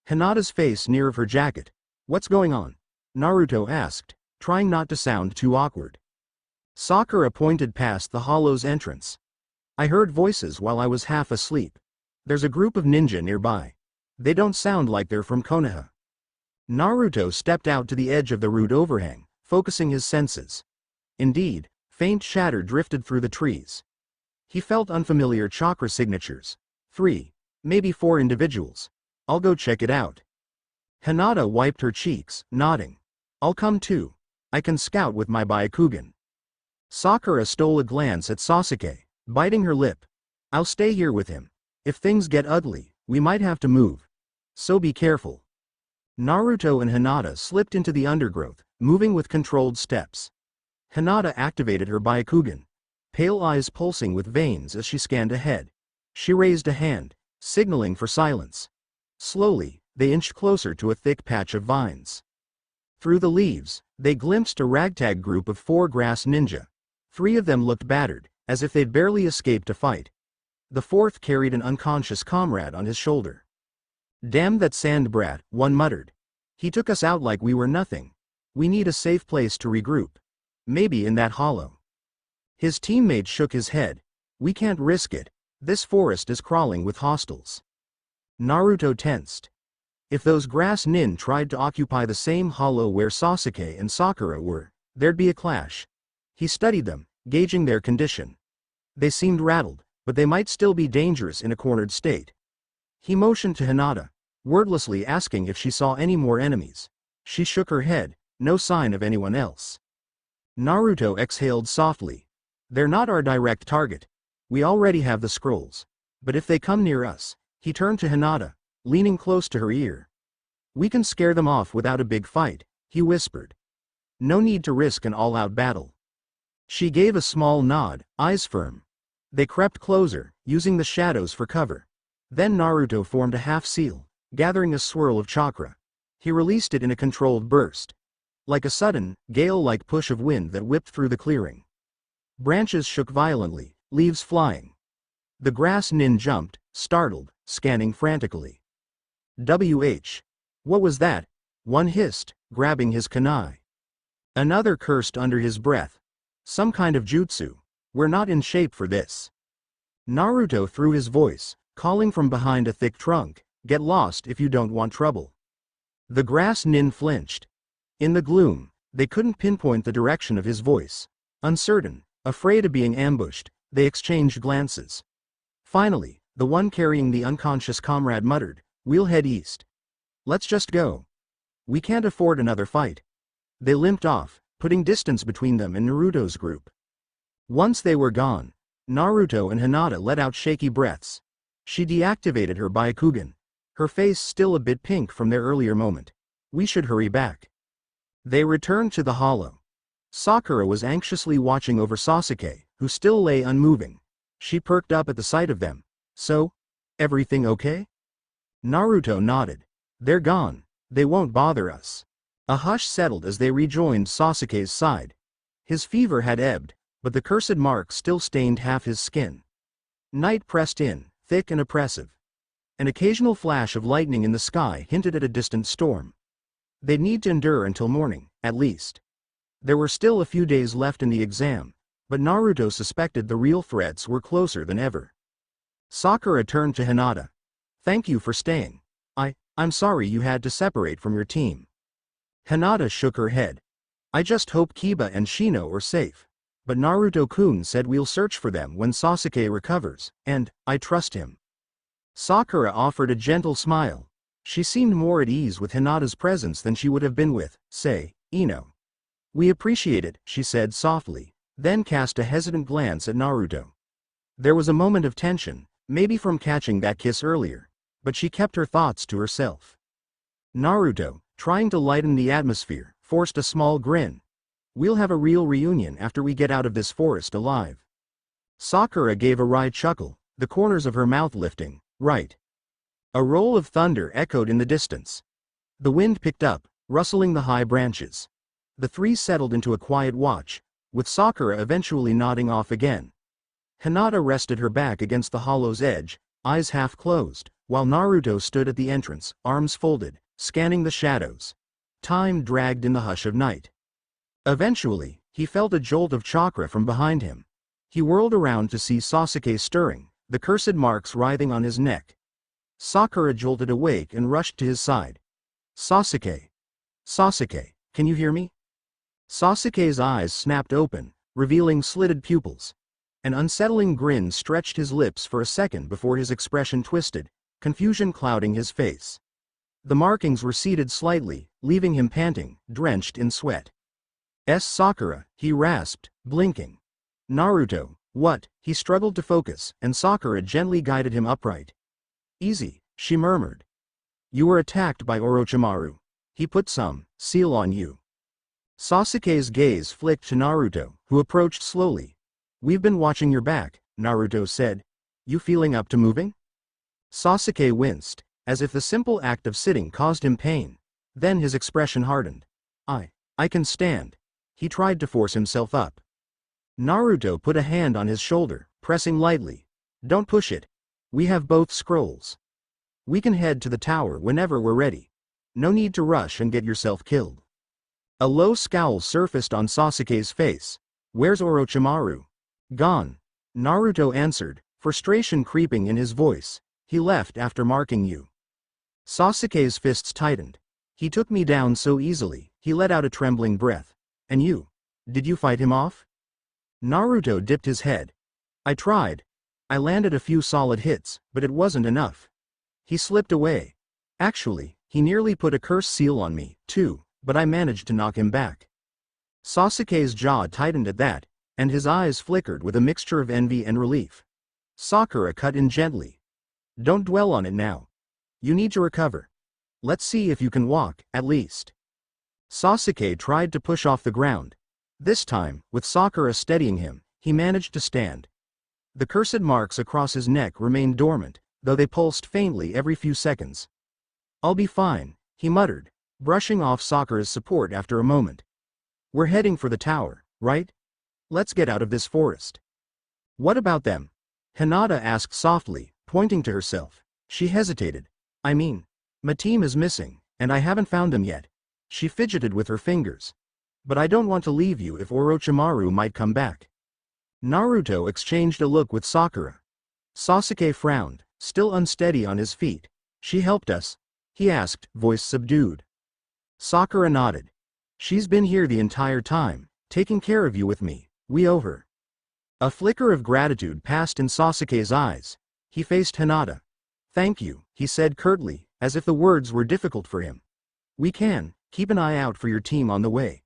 Hinata's face near of her jacket. "What's going on?" Naruto asked, trying not to sound too awkward. Sakura pointed past the hollow's entrance. "I heard voices while I was half asleep. There's a group of ninja nearby. They don't sound like they're from Konoha." Naruto stepped out to the edge of the root overhang, focusing his senses. Indeed, faint chatter drifted through the trees. He felt unfamiliar chakra signatures. 3, maybe 4 individuals. "I'll go check it out." Hinata wiped her cheeks, nodding. "I'll come too. I can scout with my Byakugan." Sakura stole a glance at Sasuke, biting her lip. "I'll stay here with him. If things get ugly, we might have to move. So be careful." Naruto and Hinata slipped into the undergrowth, moving with controlled steps. Hinata activated her Byakugan, pale eyes pulsing with veins as she scanned ahead. She raised a hand, signaling for silence. Slowly, they inched closer to a thick patch of vines. Through the leaves, they glimpsed a ragtag group of 4 grass ninja. 3 of them looked battered, as if they'd barely escaped a fight. The 4th carried an unconscious comrade on his shoulder. "Damn that sand brat," one muttered. "He took us out like we were nothing. We need a safe place to regroup. Maybe in that hollow." His teammate shook his head. "We can't risk it. This forest is crawling with hostiles." Naruto tensed. If those grass nin tried to occupy the same hollow where Sasuke and Sakura were, there'd be a clash. He studied them, gauging their condition. They seemed rattled, but they might still be dangerous in a cornered state. He motioned to Hinata, wordlessly asking if she saw any more enemies. She shook her head, no sign of anyone else. Naruto exhaled softly. "They're not our direct target. We already have the scrolls. But if they come near us," he turned to Hinata, leaning close to her ear. "We can scare them off without a big fight," he whispered. "No need to risk an all-out battle." She gave a small nod, eyes firm. They crept closer, using the shadows for cover. Then Naruto formed a half-seal, gathering a swirl of chakra. He released it in a controlled burst. Like a sudden, gale-like push of wind that whipped through the clearing. Branches shook violently, leaves flying. The grass nin jumped, startled, scanning frantically. "WH. What was that?" one hissed, grabbing his kunai. Another cursed under his breath. "Some kind of jutsu. We're not in shape for this." Naruto threw his voice, calling from behind a thick trunk, "Get lost if you don't want trouble." The grass nin flinched. In the gloom, they couldn't pinpoint the direction of his voice. Uncertain, afraid of being ambushed, they exchanged glances. Finally, the one carrying the unconscious comrade muttered, "We'll head east. Let's just go. We can't afford another fight." They limped off, putting distance between them and Naruto's group. Once they were gone, Naruto and Hinata let out shaky breaths. She deactivated her Byakugan, her face still a bit pink from their earlier moment. "We should hurry back." They returned to the hollow. Sakura was anxiously watching over Sasuke, who still lay unmoving. She perked up at the sight of them. "So? Everything okay?" Naruto nodded. "They're gone. They won't bother us." A hush settled as they rejoined Sasuke's side. His fever had ebbed, but the cursed mark still stained half his skin. Night pressed in, thick and oppressive. An occasional flash of lightning in the sky hinted at a distant storm. They'd need to endure until morning, at least. There were still a few days left in the exam, but Naruto suspected the real threats were closer than ever. Sakura turned to Hinata. "Thank you for staying. I'm sorry you had to separate from your team." Hinata shook her head. "I just hope Kiba and Shino are safe. But Naruto-kun said we'll search for them when Sasuke recovers, and I trust him." Sakura offered a gentle smile. She seemed more at ease with Hinata's presence than she would have been with, say, Ino. "We appreciate it," she said softly, then cast a hesitant glance at Naruto. There was a moment of tension, maybe from catching that kiss earlier, but she kept her thoughts to herself. Naruto, trying to lighten the atmosphere, forced a small grin. "We'll have a real reunion after we get out of this forest alive." Sakura gave a wry chuckle, the corners of her mouth lifting. "Right." A roll of thunder echoed in the distance. The wind picked up, rustling the high branches. The three settled into a quiet watch, with Sakura eventually nodding off again. Hinata rested her back against the hollow's edge, eyes half closed, while Naruto stood at the entrance, arms folded, scanning the shadows. Time dragged in the hush of night. Eventually, he felt a jolt of chakra from behind him. He whirled around to see Sasuke stirring, the cursed marks writhing on his neck. Sakura jolted awake and rushed to his side. "Sasuke. Sasuke, can you hear me?" Sasuke's eyes snapped open, revealing slitted pupils. An unsettling grin stretched his lips for a second before his expression twisted, confusion clouding his face. The markings receded slightly, leaving him panting, drenched in sweat. Sakura, he rasped, blinking. "Naruto, what?" He struggled to focus, and Sakura gently guided him upright. "Easy," she murmured. "You were attacked by Orochimaru. He put some seal on you." Sasuke's gaze flicked to Naruto, who approached slowly. "We've been watching your back," Naruto said. "You feeling up to moving?" Sasuke winced, as if the simple act of sitting caused him pain. Then his expression hardened. I can stand." He tried to force himself up. Naruto put a hand on his shoulder, pressing lightly. "Don't push it. We have both scrolls. We can head to the tower whenever we're ready. No need to rush and get yourself killed." A low scowl surfaced on Sasuke's face. "Where's Orochimaru?" "Gone," Naruto answered, frustration creeping in his voice. "He left after marking you." Sasuke's fists tightened. "He took me down so easily," he let out a trembling breath. "And you? Did you fight him off?" Naruto dipped his head. "I tried. I landed a few solid hits, but it wasn't enough." He slipped away. "Actually, he nearly put a curse seal on me, too, but I managed to knock him back." Sasuke's jaw tightened at that, and his eyes flickered with a mixture of envy and relief. Sakura cut in gently. "Don't dwell on it now. You need to recover. Let's see if you can walk, at least." Sasuke tried to push off the ground. This time, with Sakura steadying him, he managed to stand. The cursed marks across his neck remained dormant, though they pulsed faintly every few seconds. "I'll be fine," he muttered, brushing off Sakura's support after a moment. We're heading for the tower, right? Let's get out of this forest. What about them? Hinata asked softly, pointing to herself. She hesitated. I mean, my team is missing, and I haven't found them yet. She fidgeted with her fingers. But I don't want to leave you if Orochimaru might come back. Naruto exchanged a look with Sakura. Sasuke frowned, still unsteady on his feet. She helped us? He asked, voice subdued. Sakura nodded. She's been here the entire time, taking care of you with me. We owe her. A flicker of gratitude passed in Sasuke's eyes. He faced Hinata. Thank you, he said curtly, as if the words were difficult for him. We can, keep an eye out for your team on the way.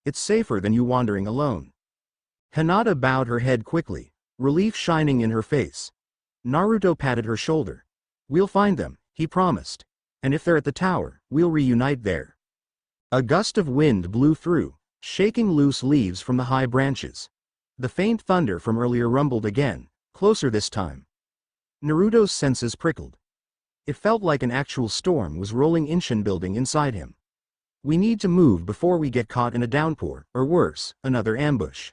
It's safer than you wandering alone. Hinata bowed her head quickly, relief shining in her face. Naruto patted her shoulder. We'll find them, he promised. And if they're at the tower, we'll reunite there. A gust of wind blew through, shaking loose leaves from the high branches. The faint thunder from earlier rumbled again, closer this time. Naruto's senses prickled. It felt like an actual storm was rolling Inshin building inside him. We need to move before we get caught in a downpour, or worse, another ambush.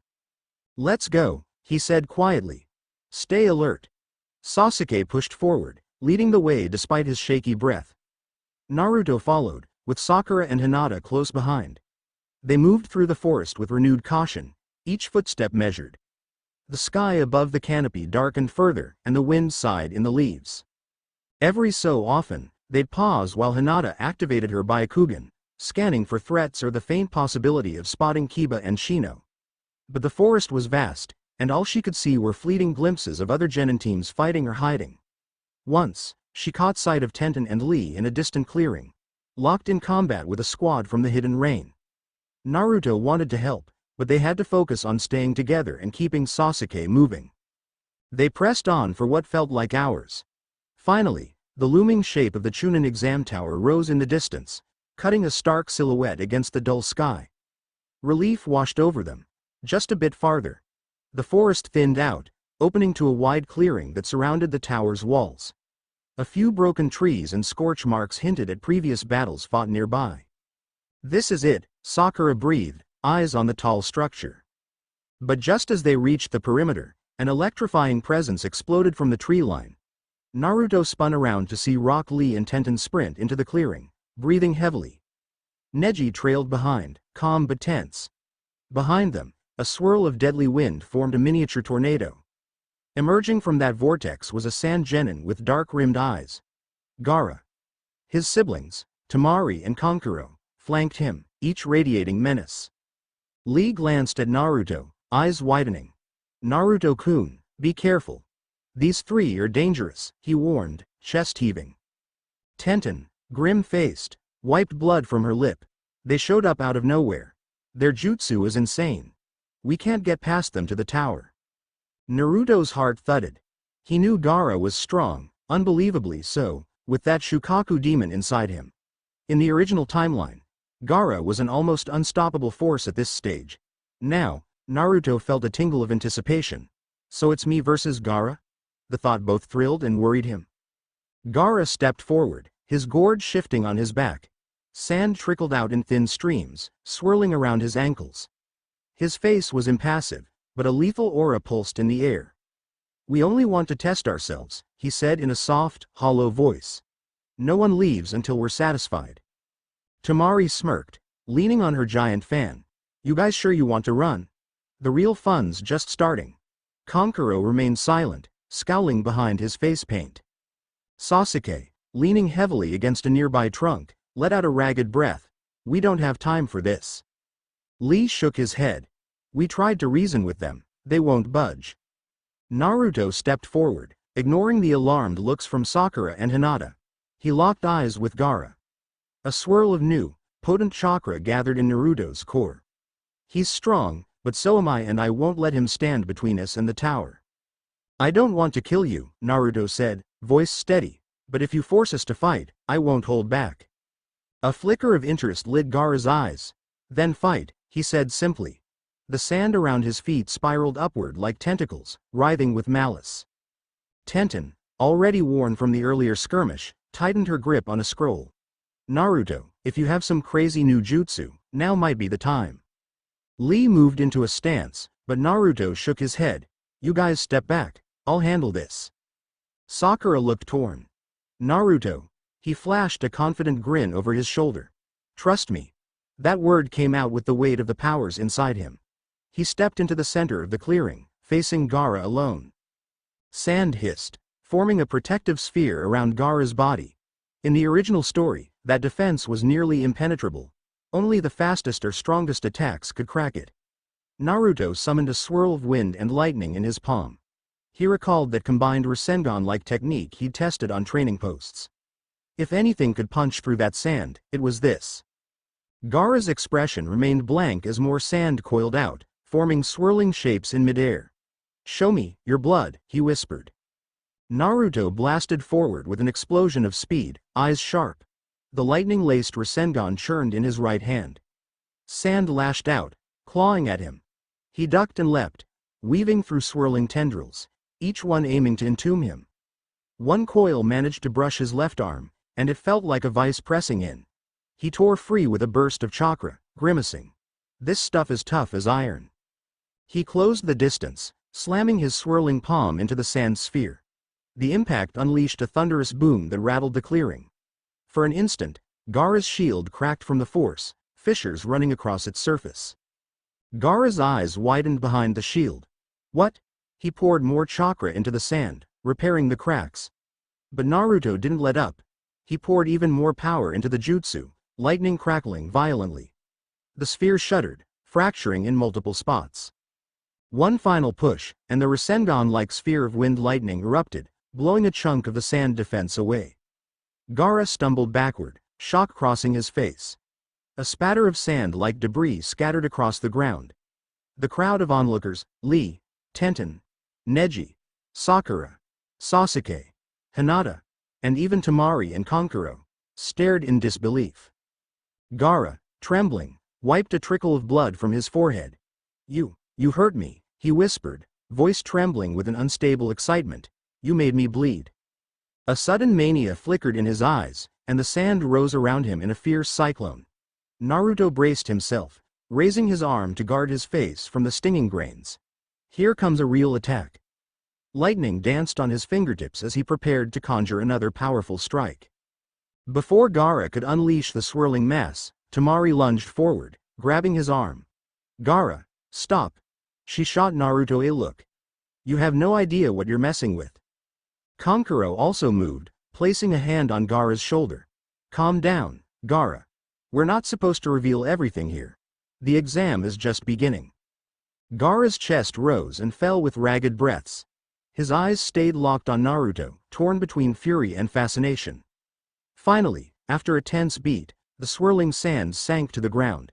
Let's go, he said quietly. Stay alert. Sasuke pushed forward, leading the way despite his shaky breath. Naruto followed, with Sakura and Hinata close behind. They moved through the forest with renewed caution, each footstep measured. The sky above the canopy darkened further, and the wind sighed in the leaves. Every so often, they'd pause while Hinata activated her Byakugan, scanning for threats or the faint possibility of spotting Kiba and Shino. But the forest was vast, and all she could see were fleeting glimpses of other genin teams fighting or hiding. Once, she caught sight of Tenten and Lee in a distant clearing, locked in combat with a squad from the Hidden Rain. Naruto wanted to help, but they had to focus on staying together and keeping Sasuke moving. They pressed on for what felt like hours. Finally, the looming shape of the Chūnin Exam Tower rose in the distance, cutting a stark silhouette against the dull sky. Relief washed over them. Just a bit farther. The forest thinned out, opening to a wide clearing that surrounded the tower's walls. A few broken trees and scorch marks hinted at previous battles fought nearby. This is it, Sakura breathed, eyes on the tall structure. But just as they reached the perimeter, an electrifying presence exploded from the tree line. Naruto spun around to see Rock Lee and Tenten sprint into the clearing, breathing heavily. Neji trailed behind, calm but tense. Behind them, a swirl of deadly wind formed a miniature tornado. Emerging from that vortex was a sand genin with dark-rimmed eyes. Gaara. His siblings, Temari and Kankuro, flanked him, each radiating menace. Lee glanced at Naruto, eyes widening. Naruto-kun, be careful. These three are dangerous, he warned, chest heaving. Tenten, grim-faced, wiped blood from her lip. They showed up out of nowhere. Their jutsu is insane. We can't get past them to the tower. Naruto's heart thudded. He knew Gaara was strong, unbelievably so, with that Shukaku demon inside him. In the original timeline, Gaara was an almost unstoppable force at this stage. Now, Naruto felt a tingle of anticipation. So it's me versus Gaara? The thought both thrilled and worried him. Gaara stepped forward, his gourd shifting on his back. Sand trickled out in thin streams, swirling around his ankles. His face was impassive, but a lethal aura pulsed in the air. We only want to test ourselves, he said in a soft, hollow voice. No one leaves until we're satisfied. Temari smirked, leaning on her giant fan. You guys sure you want to run? The real fun's just starting. Kankuro remained silent, scowling behind his face paint. Sasuke, leaning heavily against a nearby trunk, let out a ragged breath. We don't have time for this. Lee shook his head. We tried to reason with them, they won't budge. Naruto stepped forward, ignoring the alarmed looks from Sakura and Hinata. He locked eyes with Gaara. A swirl of new, potent chakra gathered in Naruto's core. He's strong, but so am I, and I won't let him stand between us and the tower. I don't want to kill you, Naruto said, voice steady, but if you force us to fight, I won't hold back. A flicker of interest lit Gaara's eyes. Then fight, he said simply. The sand around his feet spiraled upward like tentacles, writhing with malice. Tenten, already worn from the earlier skirmish, tightened her grip on a scroll. Naruto, If you have some crazy new jutsu, now might be the time. Lee moved into a stance, but Naruto shook his head. You guys step back, I'll handle this. Sakura looked torn. Naruto. He flashed a confident grin over his shoulder. Trust me. That word came out with the weight of the powers inside him. He stepped into the center of the clearing, facing Gaara alone. Sand hissed, forming a protective sphere around Gaara's body. In the original story, that defense was nearly impenetrable. Only the fastest or strongest attacks could crack it. Naruto summoned a swirl of wind and lightning in his palm. He recalled that combined Rasengan-like technique he'd tested on training posts. If anything could punch through that sand, it was this. Gaara's expression remained blank as more sand coiled out, forming swirling shapes in midair. Show me your blood, he whispered. Naruto blasted forward with an explosion of speed, eyes sharp. The lightning-laced Rasengan churned in his right hand. Sand lashed out, clawing at him. He ducked and leapt, weaving through swirling tendrils, each one aiming to entomb him. One coil managed to brush his left arm, and it felt like a vice pressing in. He tore free with a burst of chakra, grimacing. This stuff is tough as iron. He closed the distance, slamming his swirling palm into the sand sphere. The impact unleashed a thunderous boom that rattled the clearing. For an instant, Gaara's shield cracked from the force, fissures running across its surface. Gaara's eyes widened behind the shield. What? He poured more chakra into the sand, repairing the cracks. But Naruto didn't let up. He poured even more power into the jutsu, lightning crackling violently. The sphere shuddered, fracturing in multiple spots. One final push, and the Rasengan-like sphere of wind lightning erupted, blowing a chunk of the sand defense away. Gaara stumbled backward, shock crossing his face. A spatter of sand-like debris scattered across the ground. The crowd of onlookers, Lee, Tenten, Neji, Sakura, Sasuke, Hinata, and even Temari and Kankuro, stared in disbelief. Gaara, trembling, wiped a trickle of blood from his forehead. You hurt me, he whispered, voice trembling with an unstable excitement. You made me bleed. A sudden mania flickered in his eyes, and the sand rose around him in a fierce cyclone. Naruto braced himself, raising his arm to guard his face from the stinging grains. Here comes a real attack. Lightning danced on his fingertips as he prepared to conjure another powerful strike. Before Gaara could unleash the swirling mass, Temari lunged forward, grabbing his arm. Gaara, stop. She shot Naruto a look. You have no idea what you're messing with. Kankuro also moved, placing a hand on Gaara's shoulder. Calm down, Gaara. We're not supposed to reveal everything here. The exam is just beginning. Gaara's chest rose and fell with ragged breaths. His eyes stayed locked on Naruto, torn between fury and fascination. Finally, after a tense beat, the swirling sand sank to the ground.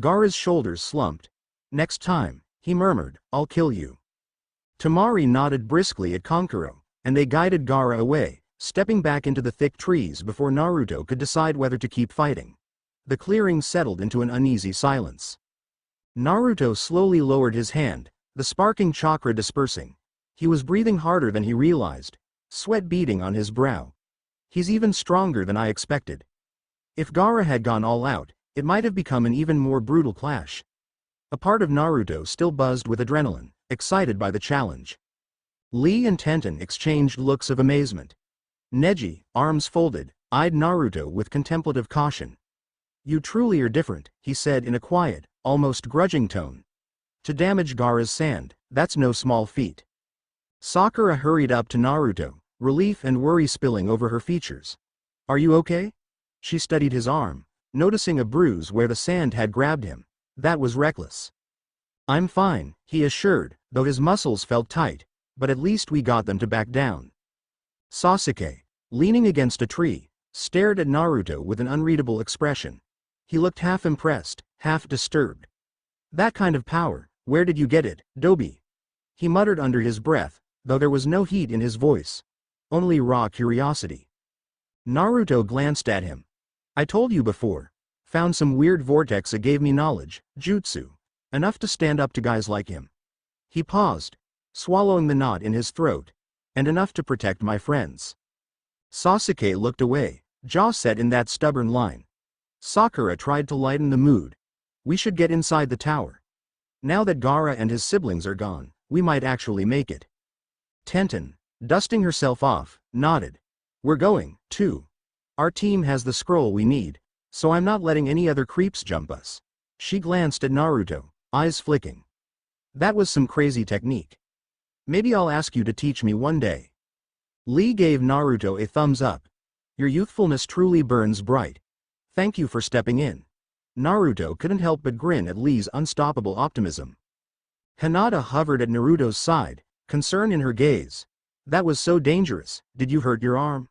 Gaara's shoulders slumped. Next time, he murmured, I'll kill you. Temari nodded briskly at Kankuro, and they guided Gaara away, stepping back into the thick trees before Naruto could decide whether to keep fighting. The clearing settled into an uneasy silence. Naruto slowly lowered his hand, the sparking chakra dispersing. He was breathing harder than he realized, sweat beading on his brow. He's even stronger than I expected. If Gaara had gone all out, it might have become an even more brutal clash. A part of Naruto still buzzed with adrenaline, excited by the challenge. Lee and Tenten exchanged looks of amazement. Neji, arms folded, eyed Naruto with contemplative caution. You truly are different, he said in a quiet, almost grudging tone. To damage Gaara's sand, that's no small feat. Sakura hurried up to Naruto, relief and worry spilling over her features. Are you okay? She studied his arm, noticing a bruise where the sand had grabbed him. That was reckless. I'm fine, he assured, though his muscles felt tight, but at least we got them to back down. Sasuke, leaning against a tree, stared at Naruto with an unreadable expression. He looked half impressed, half disturbed. That kind of power, where did you get it, Dobi? He muttered under his breath, though there was no heat in his voice. Only raw curiosity. Naruto glanced at him. I told you before. Found some weird vortex that gave me knowledge, jutsu. Enough to stand up to guys like him. He paused, swallowing the knot in his throat. And enough to protect my friends. Sasuke looked away, jaw set in that stubborn line. Sakura tried to lighten the mood. We should get inside the tower. Now that Gaara and his siblings are gone, we might actually make it. Tenten, dusting herself off, nodded. We're going, too. Our team has the scroll we need, so I'm not letting any other creeps jump us. She glanced at Naruto, eyes flicking. That was some crazy technique. Maybe I'll ask you to teach me one day. Lee gave Naruto a thumbs up. Your youthfulness truly burns bright. Thank you for stepping in. Naruto couldn't help but grin at Lee's unstoppable optimism. Hinata hovered at Naruto's side, concern in her gaze. That was so dangerous. Did you hurt your arm?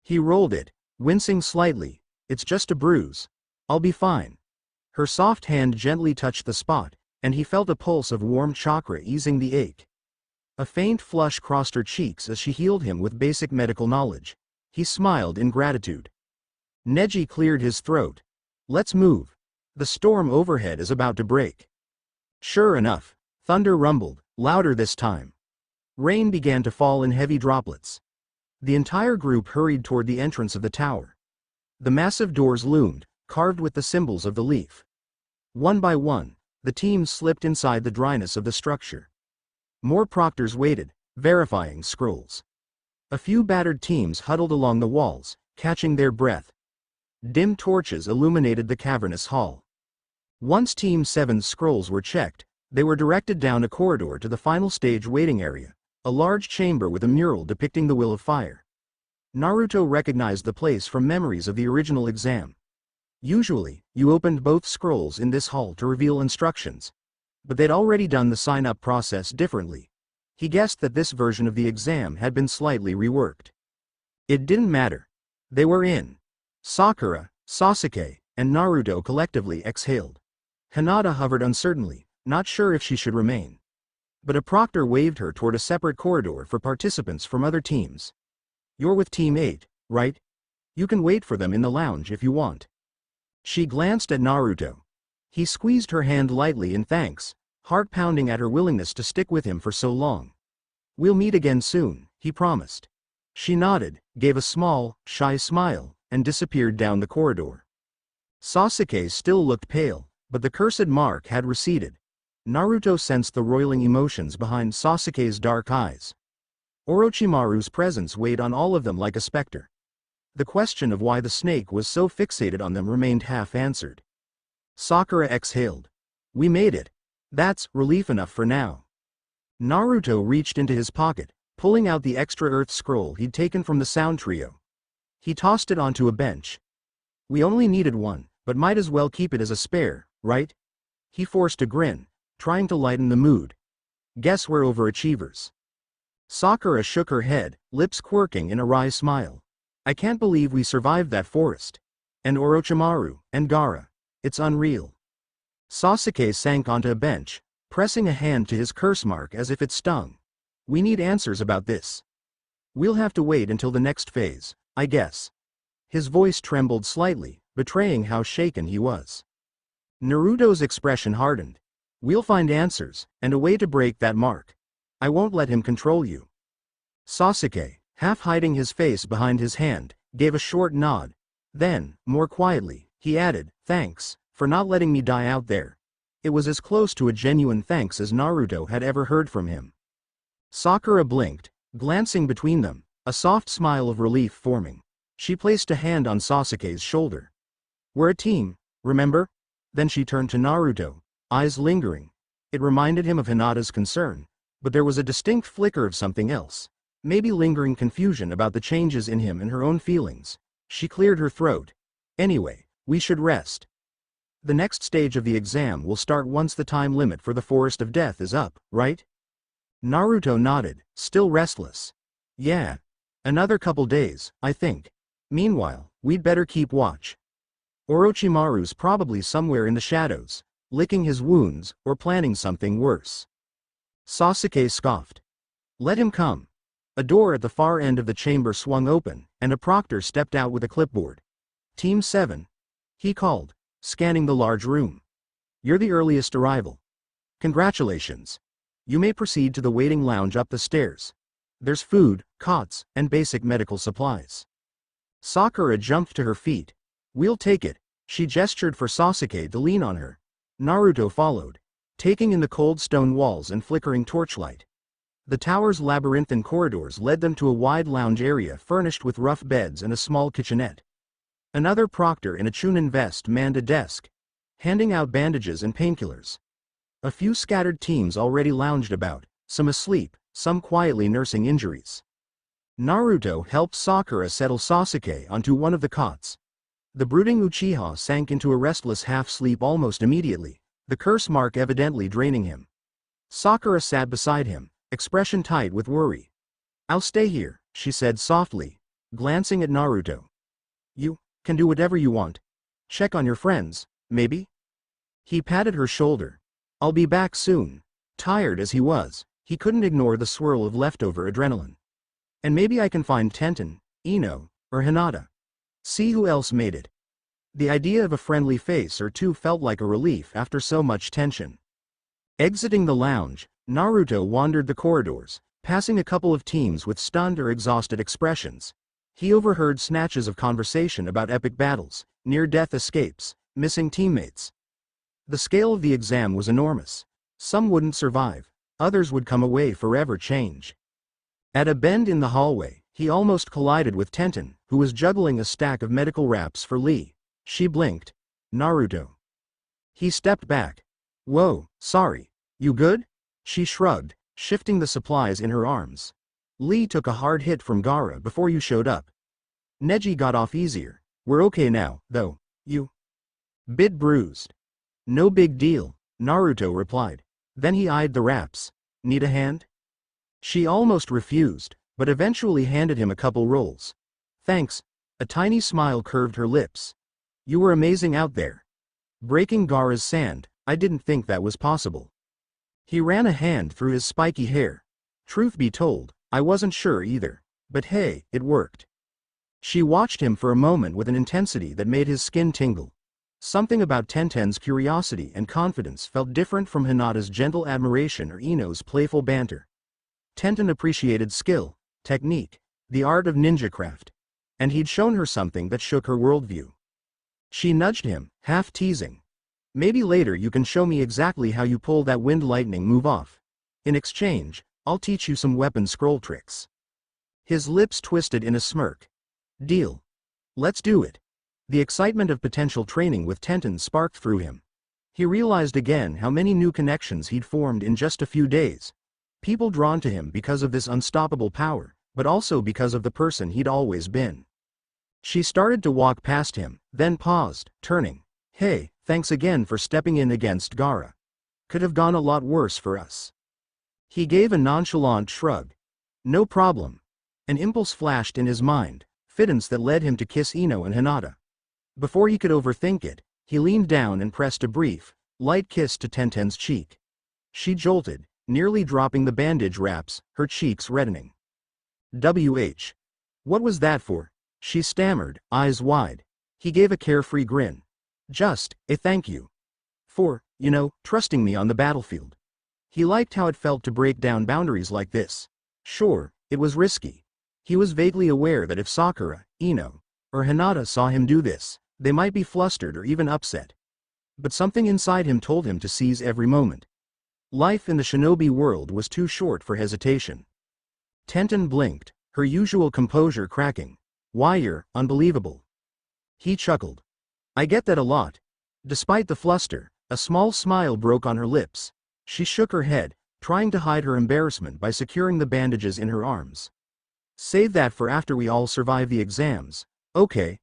He rolled it, wincing slightly. It's just a bruise. I'll be fine. Her soft hand gently touched the spot, and he felt a pulse of warm chakra easing the ache. A faint flush crossed her cheeks as she healed him with basic medical knowledge. He smiled in gratitude. Neji cleared his throat. Let's move. The storm overhead is about to break. Sure enough, thunder rumbled, louder this time. Rain began to fall in heavy droplets. The entire group hurried toward the entrance of the tower. The massive doors loomed, carved with the symbols of the leaf. One by one, the teams slipped inside the dryness of the structure. More proctors waited, verifying scrolls. A few battered teams huddled along the walls, catching their breath. Dim torches illuminated the cavernous hall. Once Team 7's scrolls were checked, they were directed down a corridor to the final stage waiting area, a large chamber with a mural depicting the Will of Fire. Naruto recognized the place from memories of the original exam. Usually, you opened both scrolls in this hall to reveal instructions. But they'd already done the sign-up process differently. He guessed that this version of the exam had been slightly reworked. It didn't matter. They were in. Sakura, Sasuke, and Naruto collectively exhaled. Hinata hovered uncertainly, not sure if she should remain. But a proctor waved her toward a separate corridor for participants from other teams. You're with Team 8, right? You can wait for them in the lounge if you want. She glanced at Naruto. He squeezed her hand lightly in thanks, heart pounding at her willingness to stick with him for so long. We'll meet again soon, he promised. She nodded, gave a small, shy smile, and disappeared down the corridor. Sasuke still looked pale, but the cursed mark had receded. Naruto sensed the roiling emotions behind Sasuke's dark eyes. Orochimaru's presence weighed on all of them like a specter. The question of why the snake was so fixated on them remained half-answered. Sakura exhaled. We made it. That's relief enough for now. Naruto reached into his pocket, pulling out the extra earth scroll he'd taken from the sound trio. He tossed it onto a bench. We only needed one, but might as well keep it as a spare, right? He forced a grin, trying to lighten the mood. Guess we're overachievers. Sakura shook her head, lips quirking in a wry smile. I can't believe we survived that forest. And Orochimaru, and Gaara. It's unreal. Sasuke sank onto a bench, pressing a hand to his curse mark as if it stung. We need answers about this. We'll have to wait until the next phase, I guess. His voice trembled slightly, betraying how shaken he was. Naruto's expression hardened. We'll find answers, and a way to break that mark. I won't let him control you. Sasuke, half hiding his face behind his hand, gave a short nod. Then, more quietly, he added, thanks, for not letting me die out there. It was as close to a genuine thanks as Naruto had ever heard from him. Sakura blinked, glancing between them, a soft smile of relief forming. She placed a hand on Sasuke's shoulder. We're a team, remember? Then she turned to Naruto, eyes lingering. It reminded him of Hinata's concern, but there was a distinct flicker of something else. Maybe lingering confusion about the changes in him and her own feelings. She cleared her throat. Anyway, we should rest. The next stage of the exam will start once the time limit for the Forest of Death is up, right? Naruto nodded, still restless. Yeah. Another couple days, I think. Meanwhile, we'd better keep watch. Orochimaru's probably somewhere in the shadows, licking his wounds, or planning something worse. Sasuke scoffed. Let him come. A door at the far end of the chamber swung open, and a proctor stepped out with a clipboard. Team 7. He called, scanning the large room. You're the earliest arrival. Congratulations. You may proceed to the waiting lounge up the stairs. There's food, cots, and basic medical supplies. Sakura jumped to her feet. We'll take it. She gestured for Sasuke to lean on her. Naruto followed, taking in the cold stone walls and flickering torchlight. The tower's labyrinthine corridors led them to a wide lounge area furnished with rough beds and a small kitchenette. Another proctor in a Chūnin vest manned a desk, handing out bandages and painkillers. A few scattered teams already lounged about, some asleep, some quietly nursing injuries. Naruto helped Sakura settle Sasuke onto one of the cots. The brooding Uchiha sank into a restless half-sleep almost immediately, the curse mark evidently draining him. Sakura sat beside him, expression tight with worry. "I'll stay here," she said softly, glancing at Naruto. "You can do whatever you want. Check on your friends, maybe?" He patted her shoulder. "I'll be back soon." Tired as he was, he couldn't ignore the swirl of leftover adrenaline. "And maybe I can find Tenten, Ino, or Hinata. See who else made it." The idea of a friendly face or two felt like a relief after so much tension. Exiting the lounge, Naruto wandered the corridors, passing a couple of teams with stunned or exhausted expressions. He overheard snatches of conversation about epic battles, near-death escapes, missing teammates. The scale of the exam was enormous. Some wouldn't survive, others would come away forever changed. At a bend in the hallway, he almost collided with Tenten, who was juggling a stack of medical wraps for Lee. She blinked. "Naruto." He stepped back. "Whoa, sorry. You good?" She shrugged, shifting the supplies in her arms. "Lee took a hard hit from Gaara before you showed up. Neji got off easier. We're okay now, though. You bit bruised." "No big deal," Naruto replied. Then he eyed the wraps. "Need a hand?" She almost refused, but eventually handed him a couple rolls. "Thanks." A tiny smile curved her lips. "You were amazing out there. Breaking Gaara's sand, I didn't think that was possible." He ran a hand through his spiky hair. "Truth be told, I wasn't sure either. But hey, it worked." She watched him for a moment with an intensity that made his skin tingle. Something about Tenten's curiosity and confidence felt different from Hinata's gentle admiration or Ino's playful banter. Tenten appreciated skill, technique, the art of ninjacraft. And he'd shown her something that shook her worldview. She nudged him, half teasing. "Maybe later you can show me exactly how you pull that wind lightning move off. In exchange, I'll teach you some weapon scroll tricks." His lips twisted in a smirk. "Deal. Let's do it." The excitement of potential training with Tenten sparked through him. He realized again how many new connections he'd formed in just a few days. People drawn to him because of this unstoppable power, but also because of the person he'd always been. She started to walk past him, then paused, turning. "Hey, thanks again for stepping in against Gaara. Could have gone a lot worse for us." He gave a nonchalant shrug. "No problem." An impulse flashed in his mind, fittance that led him to kiss Ino and Hinata. Before he could overthink it, he leaned down and pressed a brief, light kiss to Tenten's cheek. She jolted, nearly dropping the bandage wraps, her cheeks reddening. "WH. What was that for?" She stammered, eyes wide. He gave a carefree grin. "Just a thank you. For, trusting me on the battlefield." He liked how it felt to break down boundaries like this. Sure, it was risky. He was vaguely aware that if Sakura, Ino, or Hinata saw him do this, they might be flustered or even upset. But something inside him told him to seize every moment. Life in the shinobi world was too short for hesitation. Tenten blinked, her usual composure cracking. "Why, you're unbelievable." He chuckled. "I get that a lot." Despite the fluster, a small smile broke on her lips. She shook her head, trying to hide her embarrassment by securing the bandages in her arms. "Save that for after we all survive the exams, okay?"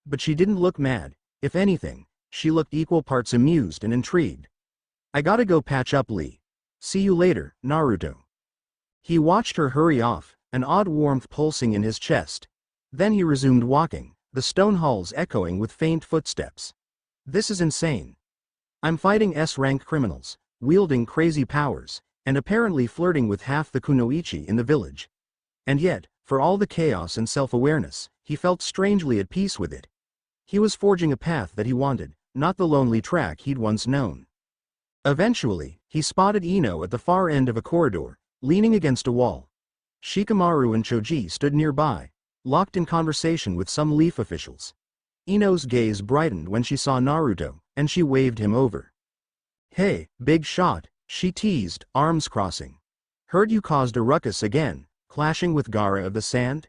But she didn't look mad. If anything, she looked equal parts amused and intrigued. "I gotta go patch up Lee. See you later, Naruto." He watched her hurry off, an odd warmth pulsing in his chest. Then he resumed walking, the stone halls echoing with faint footsteps. "This is insane. I'm fighting S-rank criminals, wielding crazy powers, and apparently flirting with half the kunoichi in the village. And yet, for all the chaos and self-awareness, he felt strangely at peace with it. He was forging a path that he wanted, not the lonely track he'd once known. Eventually, he spotted Ino at the far end of a corridor, leaning against a wall. Shikamaru and Choji stood nearby, locked in conversation with some Leaf officials. Ino's gaze brightened when she saw Naruto, and she waved him over. "Hey, big shot," she teased, arms crossing. "Heard you caused a ruckus again, clashing with Gaara of the Sand?"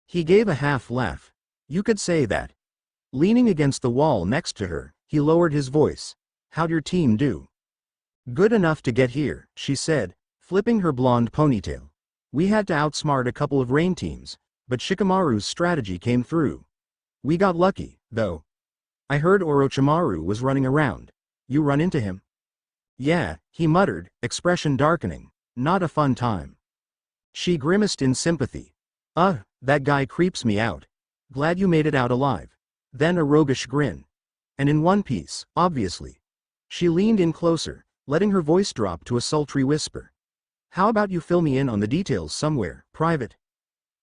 He gave a half laugh. "You could say that." Leaning against the wall next to her, he lowered his voice. "How'd your team do?" "Good enough to get here," she said, flipping her blonde ponytail. "We had to outsmart a couple of rain teams, but Shikamaru's strategy came through. We got lucky, though. I heard Orochimaru was running around. You run into him?" "Yeah," he muttered, expression darkening. "Not a fun time." She grimaced in sympathy. That guy creeps me out. Glad you made it out alive." Then a roguish grin. "And in one piece, obviously." She leaned in closer, letting her voice drop to a sultry whisper. "How about you fill me in on the details somewhere, private?"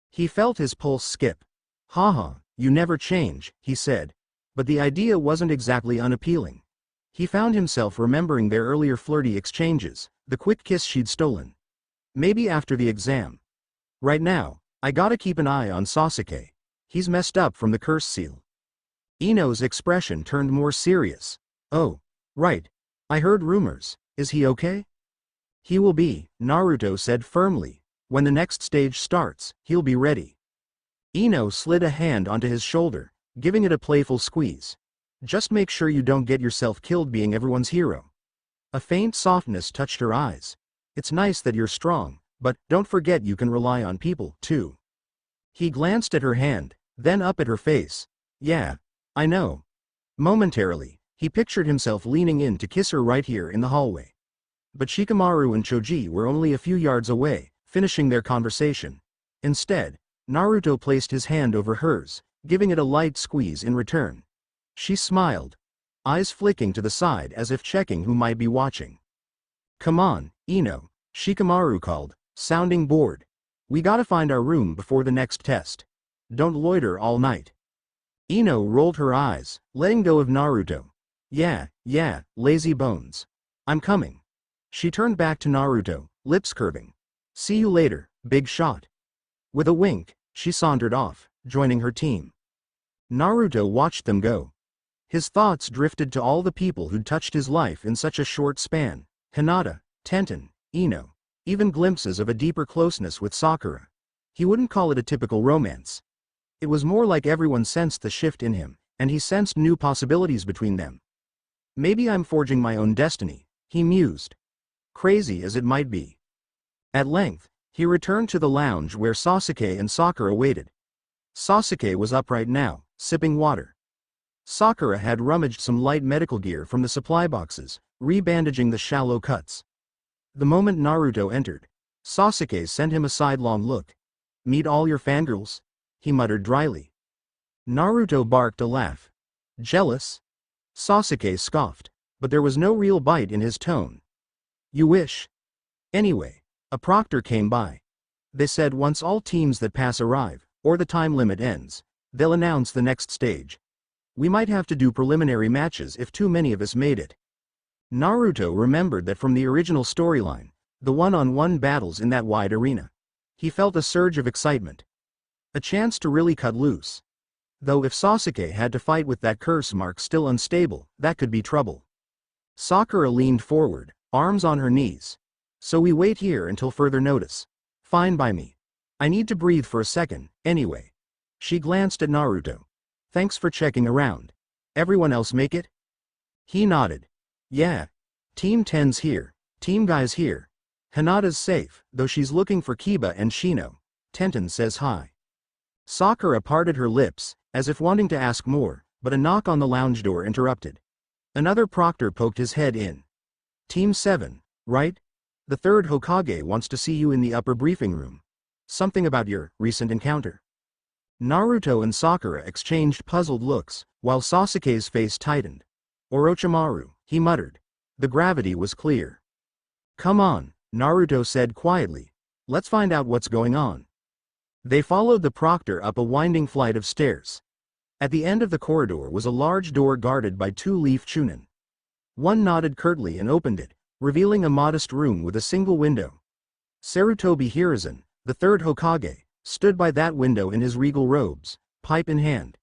He felt his pulse skip. "Haha, you never change," he said. But the idea wasn't exactly unappealing. He found himself remembering their earlier flirty exchanges, the quick kiss she'd stolen. Maybe after the exam. Right now, I gotta keep an eye on Sasuke. He's messed up from the curse seal. Ino's expression turned more serious. "Oh, right. I heard rumors. Is he okay?" "He will be," Naruto said firmly. "When the next stage starts, he'll be ready." Ino slid a hand onto his shoulder, giving it a playful squeeze. "Just make sure you don't get yourself killed being everyone's hero." A faint softness touched her eyes. "It's nice that you're strong, but don't forget you can rely on people, too." He glanced at her hand, then up at her face. "Yeah, I know." Momentarily, he pictured himself leaning in to kiss her right here in the hallway. But Shikamaru and Choji were only a few yards away, finishing their conversation. Instead, Naruto placed his hand over hers, giving it a light squeeze in return. She smiled, eyes flicking to the side as if checking who might be watching. "Come on, Ino," Shikamaru called, sounding bored. "We gotta find our room before the next test. Don't loiter all night." Ino rolled her eyes, letting go of Naruto. Yeah, lazy bones. I'm coming." She turned back to Naruto, lips curving. "See you later, big shot." With a wink, she sauntered off, joining her team. Naruto watched them go. His thoughts drifted to all the people who'd touched his life in such a short span. Hinata, Tenten, Ino, even glimpses of a deeper closeness with Sakura. He wouldn't call it a typical romance. It was more like everyone sensed the shift in him, and he sensed new possibilities between them. "Maybe I'm forging my own destiny," he mused. Crazy as it might be. At length, he returned to the lounge where Sasuke and Sakura waited. Sasuke was upright now, sipping water. Sakura had rummaged some light medical gear from the supply boxes, rebandaging the shallow cuts. The moment Naruto entered, Sasuke sent him a sidelong look. "Meet all your fangirls?" he muttered dryly. Naruto barked a laugh. "Jealous?" Sasuke scoffed, but there was no real bite in his tone. "You wish." Anyway, a proctor came by. They said once all teams that pass arrive, or the time limit ends, they'll announce the next stage. We might have to do preliminary matches if too many of us made it. Naruto remembered that from the original storyline, the one-on-one battles in that wide arena. He felt a surge of excitement. A chance to really cut loose. Though if Sasuke had to fight with that curse mark still unstable, that could be trouble. Sakura leaned forward, arms on her knees. "So we wait here until further notice." "Fine by me. I need to breathe for a second, anyway." She glanced at Naruto. "Thanks for checking around. Everyone else make it?" He nodded. "Yeah. Team 10's here. Team Guy's here. Hinata's safe, though she's looking for Kiba and Shino. Tenten says hi." Sakura parted her lips, as if wanting to ask more, but a knock on the lounge door interrupted. Another proctor poked his head in. "Team 7, right? The third Hokage wants to see you in the upper briefing room. Something about your recent encounter." Naruto and Sakura exchanged puzzled looks, while Sasuke's face tightened. "Orochimaru," he muttered. The gravity was clear. "Come on," Naruto said quietly. "Let's find out what's going on." They followed the proctor up a winding flight of stairs. At the end of the corridor was a large door guarded by two leaf Chūnin. One nodded curtly and opened it, revealing a modest room with a single window. Sarutobi Hiruzen, the third Hokage, stood by that window in his regal robes, pipe in hand.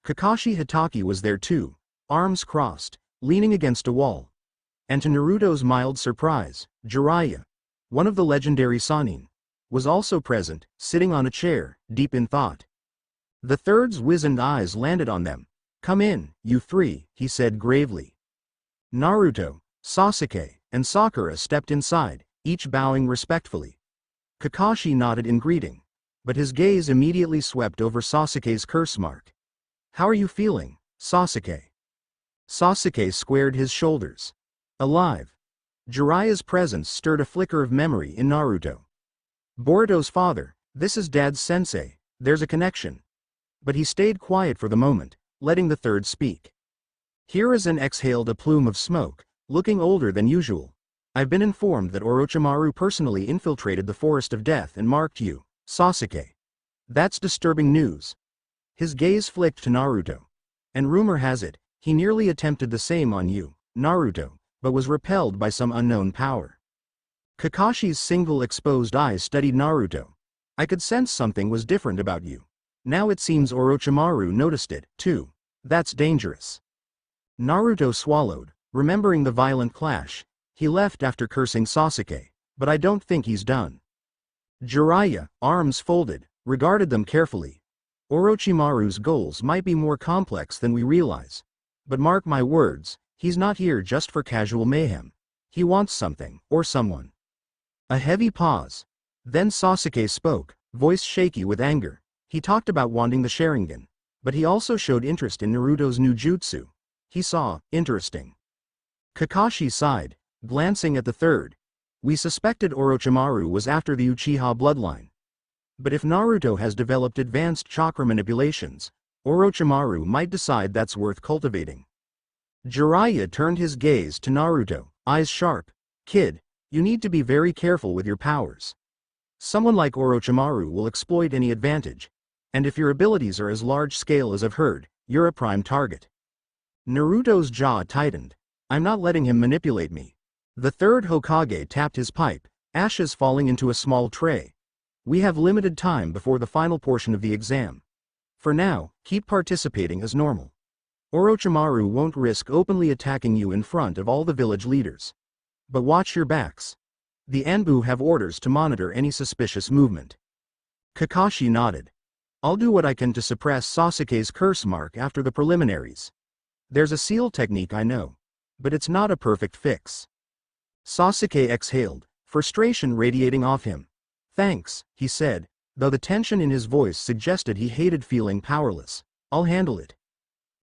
Kakashi Hatake was there too, arms crossed, leaning against a wall. And to Naruto's mild surprise, Jiraiya, one of the legendary Sannin, was also present, sitting on a chair, deep in thought. The third's wizened eyes landed on them. "Come in, you three," he said gravely. Naruto, Sasuke, and Sakura stepped inside, each bowing respectfully. Kakashi nodded in greeting, but his gaze immediately swept over Sasuke's curse mark. "How are you feeling, Sasuke?" Sasuke squared his shoulders. Alive. Jiraiya's presence stirred a flicker of memory in Naruto. "Boruto's father, this is Dad's sensei, there's a connection." But he stayed quiet for the moment, letting the third speak. Hiruzen exhaled a plume of smoke, looking older than usual. "I've been informed that Orochimaru personally infiltrated the Forest of Death and marked you, Sasuke. That's disturbing news." His gaze flicked to Naruto. "And rumor has it, he nearly attempted the same on you, Naruto, but was repelled by some unknown power." Kakashi's single exposed eyes studied Naruto. "I could sense something was different about you. Now it seems Orochimaru noticed it, too. That's dangerous." Naruto swallowed, remembering the violent clash. He left after cursing Sasuke, but I don't think he's done. Jiraiya, arms folded, regarded them carefully. "Orochimaru's goals might be more complex than we realize. But mark my words, he's not here just for casual mayhem. He wants something, or someone." A heavy pause. Then Sasuke spoke, voice shaky with anger. He talked about wanting the Sharingan, but he also showed interest in Naruto's new jutsu. He saw, interesting. Kakashi sighed, glancing at the third. "We suspected Orochimaru was after the Uchiha bloodline. But if Naruto has developed advanced chakra manipulations, Orochimaru might decide that's worth cultivating." Jiraiya turned his gaze to Naruto, eyes sharp. "Kid, you need to be very careful with your powers. Someone like Orochimaru will exploit any advantage. And if your abilities are as large-scale as I've heard, you're a prime target." Naruto's jaw tightened. "I'm not letting him manipulate me." The third Hokage tapped his pipe, ashes falling into a small tray. "We have limited time before the final portion of the exam. For now, keep participating as normal. Orochimaru won't risk openly attacking you in front of all the village leaders. But watch your backs. The Anbu have orders to monitor any suspicious movement." Kakashi nodded. "I'll do what I can to suppress Sasuke's curse mark after the preliminaries. There's a seal technique I know, but it's not a perfect fix." Sasuke exhaled, frustration radiating off him. "Thanks," he said, though the tension in his voice suggested he hated feeling powerless. "I'll handle it."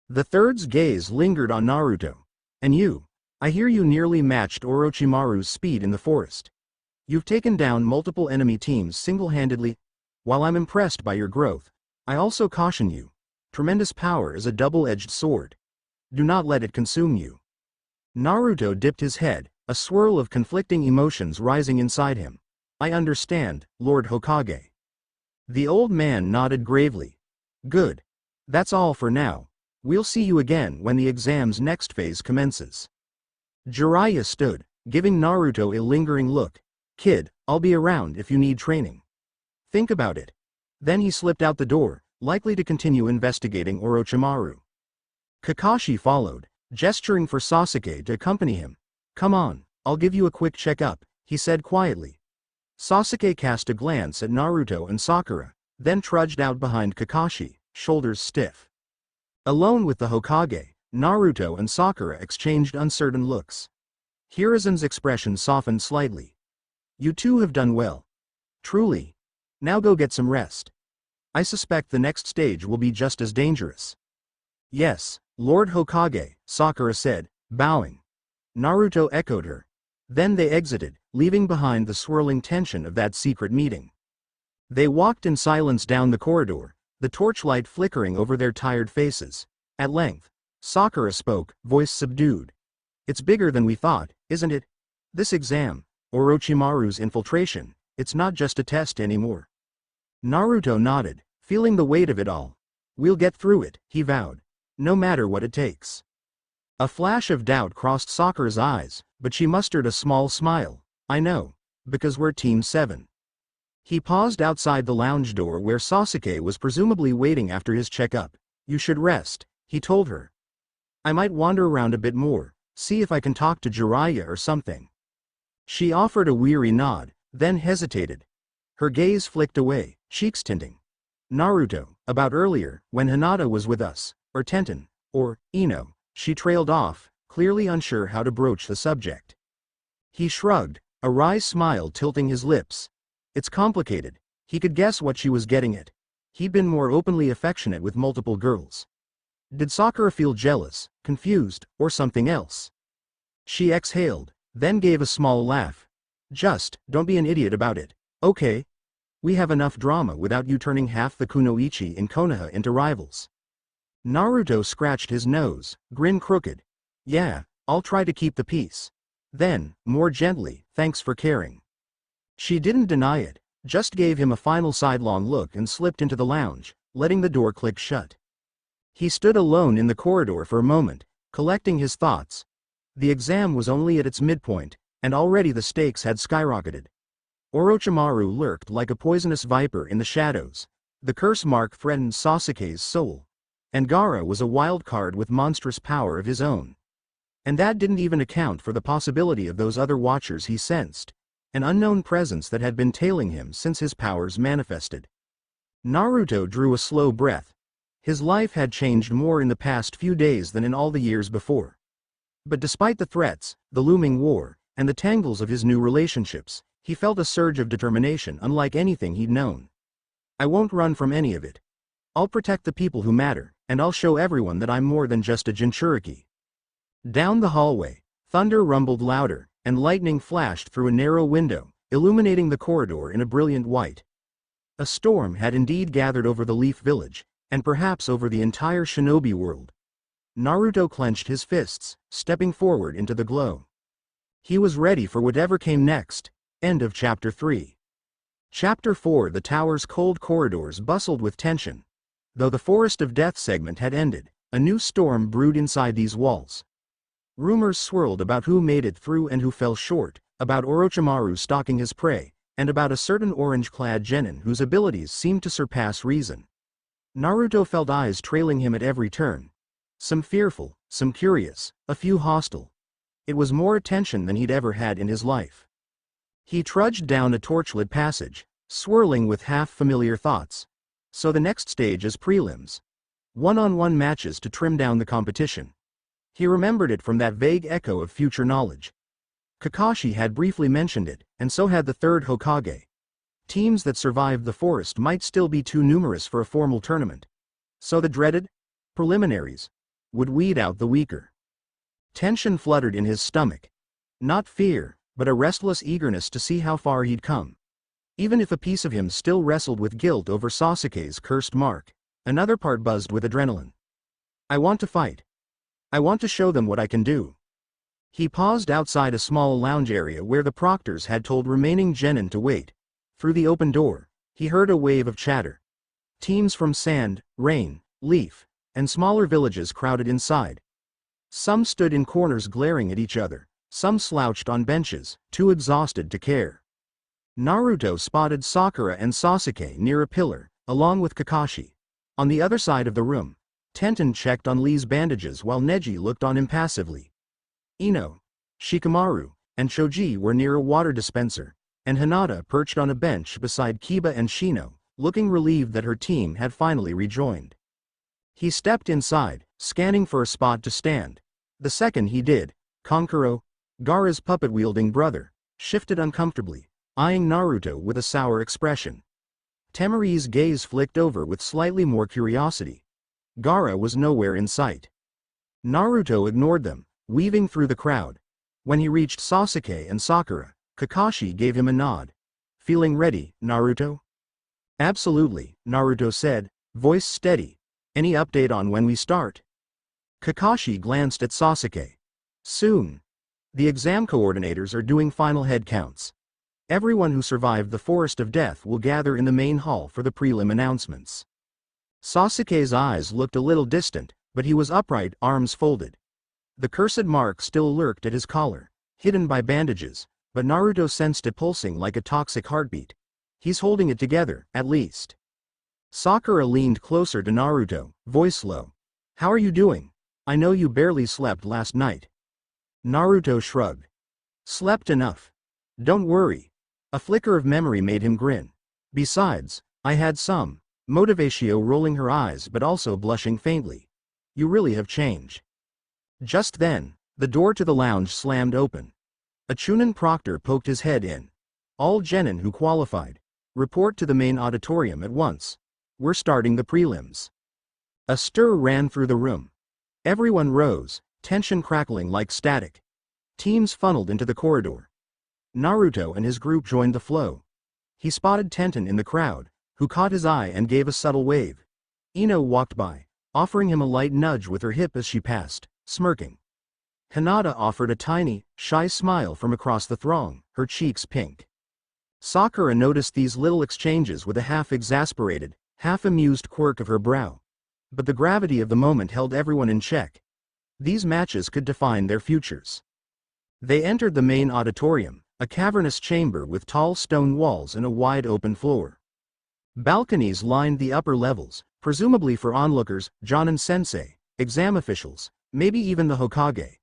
The third's gaze lingered on Naruto. "And you? I hear you nearly matched Orochimaru's speed in the forest. You've taken down multiple enemy teams single-handedly. While I'm impressed by your growth, I also caution you. Tremendous power is a double-edged sword. Do not let it consume you." Naruto dipped his head, a swirl of conflicting emotions rising inside him. "I understand, Lord Hokage." The old man nodded gravely. "Good. That's all for now. We'll see you again when the exam's next phase commences." Jiraiya stood, giving Naruto a lingering look. "Kid, I'll be around if you need training. Think about it." Then he slipped out the door, likely to continue investigating Orochimaru. Kakashi followed, gesturing for Sasuke to accompany him. "Come on, I'll give you a quick checkup," he said quietly. Sasuke cast a glance at Naruto and Sakura, then trudged out behind Kakashi, shoulders stiff. Alone with the Hokage, Naruto and Sakura exchanged uncertain looks. Hiruzen's expression softened slightly. "You two have done well. Truly. Now go get some rest. I suspect the next stage will be just as dangerous." "Yes, Lord Hokage," Sakura said, bowing. Naruto echoed her. Then they exited, leaving behind the swirling tension of that secret meeting. They walked in silence down the corridor, the torchlight flickering over their tired faces. At length, Sakura spoke, voice subdued. "It's bigger than we thought, isn't it? This exam, Orochimaru's infiltration, it's not just a test anymore." Naruto nodded, feeling the weight of it all. "We'll get through it," he vowed. "No matter what it takes." A flash of doubt crossed Sakura's eyes, but she mustered a small smile. "I know. Because we're Team 7. He paused outside the lounge door where Sasuke was presumably waiting after his checkup. You should rest, he told her. I might wander around a bit more, see if I can talk to Jiraiya or something. She offered a weary nod, then hesitated. Her gaze flicked away, cheeks tinting. Naruto, about earlier, when Hinata was with us, or Tenten, or Ino, she trailed off, clearly unsure how to broach the subject. He shrugged, a wry smile tilting his lips. It's complicated. He could guess what she was getting at. He'd been more openly affectionate with multiple girls. Did Sakura feel jealous, confused, or something else? She exhaled, then gave a small laugh. Just, don't be an idiot about it, okay? We have enough drama without you turning half the kunoichi in Konoha into rivals. Naruto scratched his nose, grin crooked. Yeah, I'll try to keep the peace. Then, more gently, thanks for caring. She didn't deny it, just gave him a final sidelong look and slipped into the lounge, letting the door click shut. He stood alone in the corridor for a moment, collecting his thoughts. The exam was only at its midpoint, and already the stakes had skyrocketed. Orochimaru lurked like a poisonous viper in the shadows. The curse mark threatened Sasuke's soul. And Gaara was a wild card with monstrous power of his own. And that didn't even account for the possibility of those other watchers he sensed. An unknown presence that had been tailing him since his powers manifested. Naruto drew a slow breath. His life had changed more in the past few days than in all the years before. But despite the threats, the looming war, and the tangles of his new relationships, he felt a surge of determination unlike anything he'd known. I won't run from any of it. I'll protect the people who matter, and I'll show everyone that I'm more than just a Jinchuriki. Down the hallway, thunder rumbled louder, and lightning flashed through a narrow window, illuminating the corridor in a brilliant white. A storm had indeed gathered over the Leaf Village, and perhaps over the entire shinobi world. Naruto clenched his fists, stepping forward into the glow. He was ready for whatever came next. End of Chapter 3. Chapter 4. The tower's cold corridors bustled with tension. Though the Forest of Death segment had ended, a new storm brewed inside these walls. Rumors swirled about who made it through and who fell short, about Orochimaru stalking his prey, and about a certain orange-clad genin whose abilities seemed to surpass reason. Naruto felt eyes trailing him at every turn. Some fearful, some curious, a few hostile. It was more attention than he'd ever had in his life. He trudged down a torchlit passage, swirling with half-familiar thoughts. So the next stage is prelims. One-on-one matches to trim down the competition. He remembered it from that vague echo of future knowledge. Kakashi had briefly mentioned it, and so had the third Hokage. Teams that survived the forest might still be too numerous for a formal tournament. So the dreaded preliminaries would weed out the weaker. Tension fluttered in his stomach. Not fear, but a restless eagerness to see how far he'd come. Even if a piece of him still wrestled with guilt over Sasuke's cursed mark, another part buzzed with adrenaline. I want to fight. I want to show them what I can do. He paused outside a small lounge area where the proctors had told remaining genin to wait. Through the open door, he heard a wave of chatter. Teams from Sand, Rain, Leaf, and smaller villages crowded inside. Some stood in corners glaring at each other, some slouched on benches, too exhausted to care. Naruto spotted Sakura and Sasuke near a pillar, along with Kakashi. On the other side of the room, Tenten checked on Lee's bandages while Neji looked on impassively. Ino, Shikamaru, and Choji were near a water dispenser, and Hinata perched on a bench beside Kiba and Shino, looking relieved that her team had finally rejoined. He stepped inside, scanning for a spot to stand. The second he did, Kankuro, Gaara's puppet-wielding brother, shifted uncomfortably, eyeing Naruto with a sour expression. Temari's gaze flicked over with slightly more curiosity. Gaara was nowhere in sight. Naruto ignored them, weaving through the crowd. When he reached Sasuke and Sakura, Kakashi gave him a nod. Feeling ready, Naruto? Absolutely, Naruto said, voice steady. Any update on when we start? Kakashi glanced at Sasuke. Soon. The exam coordinators are doing final head counts. Everyone who survived the Forest of Death will gather in the main hall for the prelim announcements. Sasuke's eyes looked a little distant, but he was upright, arms folded. The cursed mark still lurked at his collar, hidden by bandages, but Naruto sensed it pulsing like a toxic heartbeat. He's holding it together, at least. Sakura leaned closer to Naruto, voice low. How are you doing? I know you barely slept last night. Naruto shrugged. Slept enough. Don't worry. A flicker of memory made him grin. Besides, I had some. Motivatio rolling her eyes but also blushing faintly. You really have changed. Just then, the door to the lounge slammed open. A Chūnin proctor poked his head in. All genin who qualified. Report to the main auditorium at once. We're starting the prelims. A stir ran through the room. Everyone rose, tension crackling like static. Teams funneled into the corridor. Naruto and his group joined the flow. He spotted Tenten in the crowd, who caught his eye and gave a subtle wave. Ino walked by, offering him a light nudge with her hip as she passed, smirking. Hinata offered a tiny, shy smile from across the throng, her cheeks pink. Sakura noticed these little exchanges with a half-exasperated, half-amused quirk of her brow. But the gravity of the moment held everyone in check. These matches could define their futures. They entered the main auditorium, a cavernous chamber with tall stone walls and a wide open floor. Balconies lined the upper levels, presumably for onlookers, Jonin sensei, exam officials, maybe even the Hokage.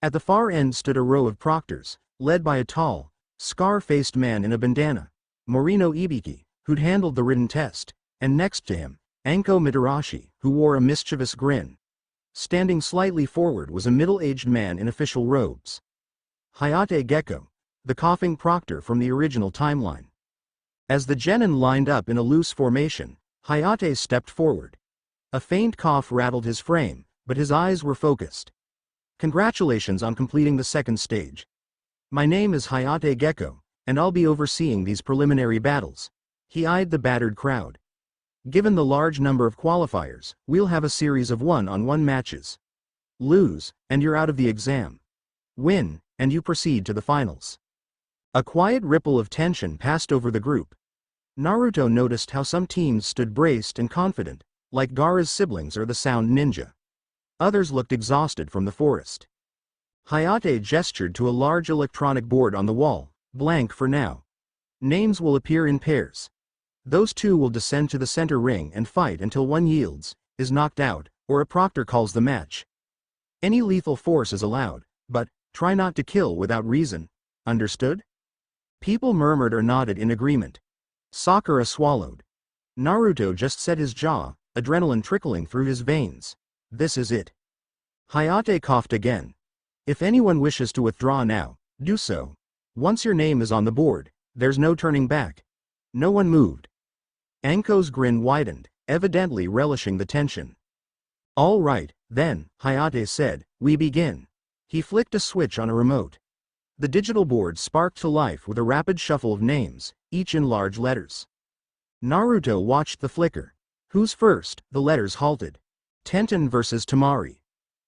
At the far end stood a row of proctors, led by a tall, scar-faced man in a bandana, Morino Ibiki, who'd handled the written test, and next to him, Anko Mitarashi, who wore a mischievous grin. Standing slightly forward was a middle-aged man in official robes. Hayate Gecko, the coughing proctor from the original timeline. As the genin lined up in a loose formation, Hayate stepped forward. A faint cough rattled his frame, but his eyes were focused. Congratulations on completing the second stage. My name is Hayate Gecko, and I'll be overseeing these preliminary battles. He eyed the battered crowd. Given the large number of qualifiers, we'll have a series of one-on-one matches. Lose, and you're out of the exam. Win, and you proceed to the finals. A quiet ripple of tension passed over the group. Naruto noticed how some teams stood braced and confident, like Gaara's siblings or the Sound Ninja. Others looked exhausted from the forest. Hayate gestured to a large electronic board on the wall, blank for now. Names will appear in pairs. Those two will descend to the center ring and fight until one yields, is knocked out, or a proctor calls the match. Any lethal force is allowed, but try not to kill without reason. Understood? People murmured or nodded in agreement. Sakura swallowed. Naruto just set his jaw, adrenaline trickling through his veins. This is it. Hayate coughed again. If anyone wishes to withdraw now, do so. Once your name is on the board, there's no turning back. No one moved. Anko's grin widened, evidently relishing the tension. All right, then, Hayate said, we begin. He flicked a switch on a remote. The digital board sparked to life with a rapid shuffle of names, each in large letters. Naruto watched the flicker. Who's first? The letters halted. Tenten versus Temari.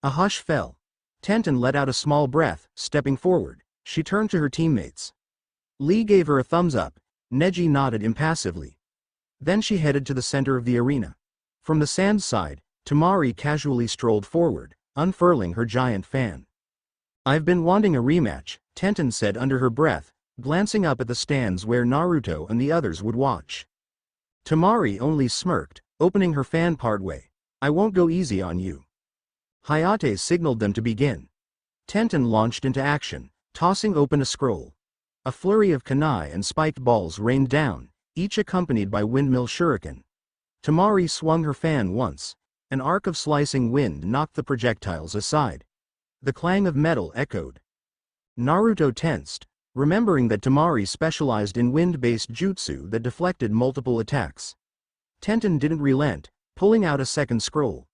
A hush fell. Tenten let out a small breath, stepping forward. She turned to her teammates. Lee gave her a thumbs up. Neji nodded impassively. Then she headed to the center of the arena. From the sand side, Temari casually strolled forward, unfurling her giant fan. I've been wanting a rematch, Tenten said under her breath, glancing up at the stands where Naruto and the others would watch. Temari only smirked, opening her fan partway. I won't go easy on you. Hayate signaled them to begin. Tenten launched into action, tossing open a scroll. A flurry of kunai and spiked balls rained down, each accompanied by windmill shuriken. Temari swung her fan once. An arc of slicing wind knocked the projectiles aside. The clang of metal echoed. Naruto tensed, remembering that Temari specialized in wind-based jutsu that deflected multiple attacks. Tenten didn't relent, pulling out a second scroll.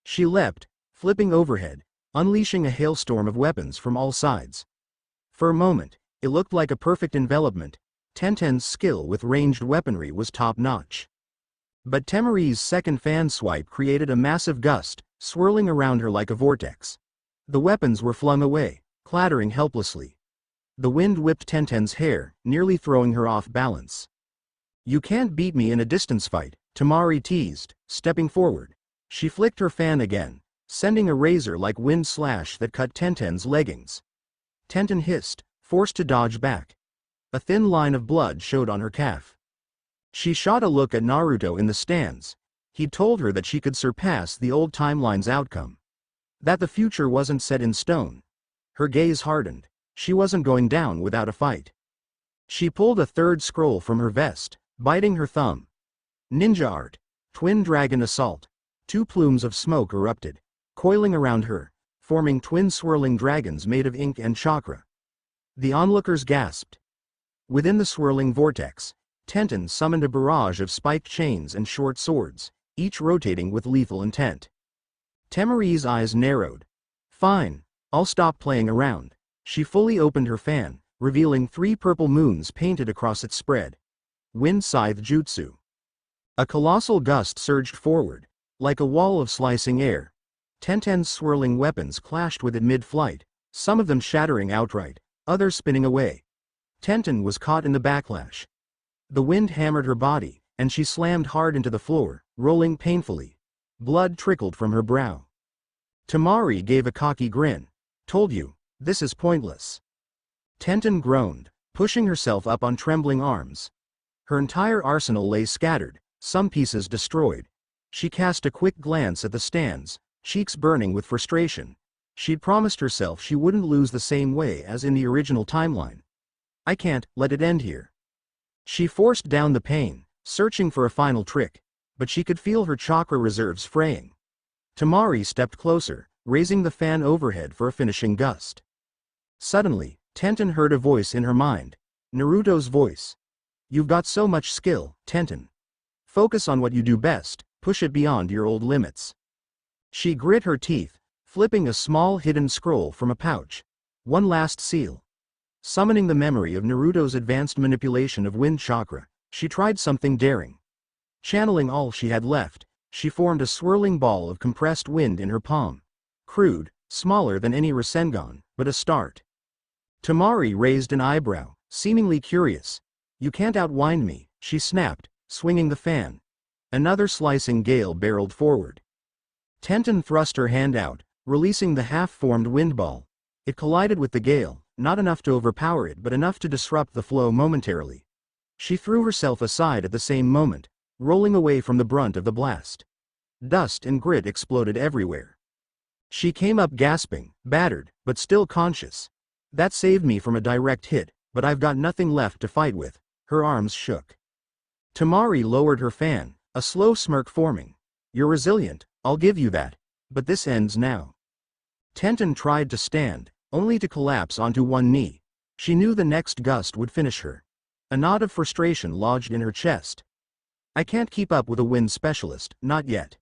She leapt, flipping overhead, unleashing a hailstorm of weapons from all sides. For a moment, it looked like a perfect envelopment. Tenten's skill with ranged weaponry was top-notch. But Temari's second fan swipe created a massive gust, swirling around her like a vortex. The weapons were flung away, clattering helplessly. The wind whipped Tenten's hair, nearly throwing her off balance. You can't beat me in a distance fight, Temari teased, stepping forward. She flicked her fan again, sending a razor-like wind slash that cut Tenten's leggings. Tenten hissed, forced to dodge back. A thin line of blood showed on her calf. She shot a look at Naruto in the stands. He'd told her that she could surpass the old timeline's outcome. That the future wasn't set in stone. Her gaze hardened. She wasn't going down without a fight. She pulled a third scroll from her vest, biting her thumb. Ninja art. Twin dragon assault. Two plumes of smoke erupted, coiling around her, forming twin swirling dragons made of ink and chakra. The onlookers gasped. Within the swirling vortex, Tenten summoned a barrage of spiked chains and short swords, each rotating with lethal intent. Temari's eyes narrowed. Fine, I'll stop playing around. She fully opened her fan, revealing 3 purple moons painted across its spread. Wind Scythe Jutsu. A colossal gust surged forward, like a wall of slicing air. Tenten's swirling weapons clashed with it mid-flight, some of them shattering outright, others spinning away. Tenten was caught in the backlash. The wind hammered her body, and she slammed hard into the floor, rolling painfully. Blood trickled from her brow. Temari gave a cocky grin. Told you, this is pointless. Tenten groaned, pushing herself up on trembling arms. Her entire arsenal lay scattered, some pieces destroyed. She cast a quick glance at the stands, cheeks burning with frustration. She'd promised herself she wouldn't lose the same way as in the original timeline. I can't let it end here. She forced down the pain, searching for a final trick, but she could feel her chakra reserves fraying. Temari stepped closer, raising the fan overhead for a finishing gust. Suddenly, Tenten heard a voice in her mind. Naruto's voice. You've got so much skill, Tenten. Focus on what you do best, push it beyond your old limits. She grit her teeth, flipping a small hidden scroll from a pouch. One last seal. Summoning the memory of Naruto's advanced manipulation of wind chakra, she tried something daring. Channeling all she had left, she formed a swirling ball of compressed wind in her palm. Crude, smaller than any Rasengan, but a start. Temari raised an eyebrow, seemingly curious. You can't outwind me, she snapped, swinging the fan. Another slicing gale barreled forward. Tenten thrust her hand out, releasing the half-formed wind ball. It collided with the gale, not enough to overpower it but enough to disrupt the flow momentarily. She threw herself aside at the same moment, rolling away from the brunt of the blast. Dust and grit exploded everywhere. She came up gasping, battered, but still conscious. That saved me from a direct hit, but I've got nothing left to fight with. Her arms shook. Temari lowered her fan, a slow smirk forming. You're resilient, I'll give you that. But this ends now. Tenten tried to stand, only to collapse onto one knee. She knew the next gust would finish her. A knot of frustration lodged in her chest. I can't keep up with a wind specialist, not yet.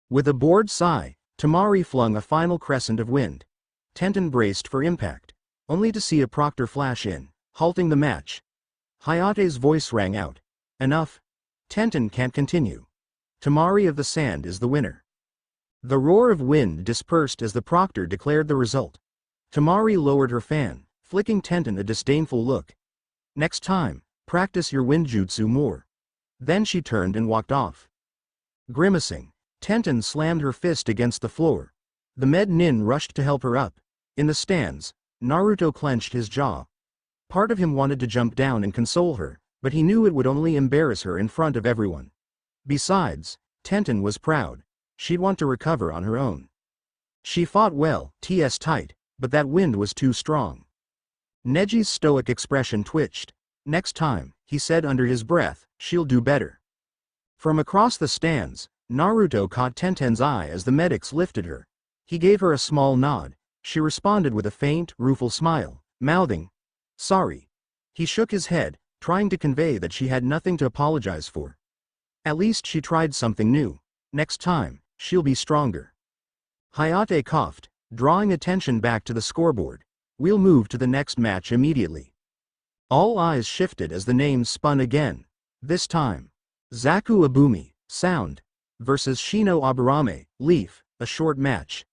With a bored sigh, Temari flung a final crescent of wind. Tenten braced for impact, only to see a proctor flash in, halting the match. Hayate's voice rang out. Enough. Tenten can't continue. Temari of the Sand is the winner. The roar of wind dispersed as the proctor declared the result. Temari lowered her fan, flicking Tenten a disdainful look. Next time, practice your windjutsu more. Then she turned and walked off. Grimacing, Tenten slammed her fist against the floor. The med nin rushed to help her up. In the stands, Naruto clenched his jaw. Part of him wanted to jump down and console her, but he knew it would only embarrass her in front of everyone. Besides, Tenten was proud. She'd want to recover on her own. She fought well, ts tight, but that wind was too strong. Neji's stoic expression twitched. Next time, he said under his breath, she'll do better. From across the stands, Naruto caught Tenten's eye as the medics lifted her. He gave her a small nod. She responded with a faint, rueful smile, mouthing, sorry. He shook his head, trying to convey that she had nothing to apologize for. At least she tried something new. Next time, she'll be stronger. Hayate coughed, drawing attention back to the scoreboard. We'll move to the next match immediately. All eyes shifted as the names spun again. This time, Zaku Abumi, Sound, versus Shino Aburame, Leaf, a short match.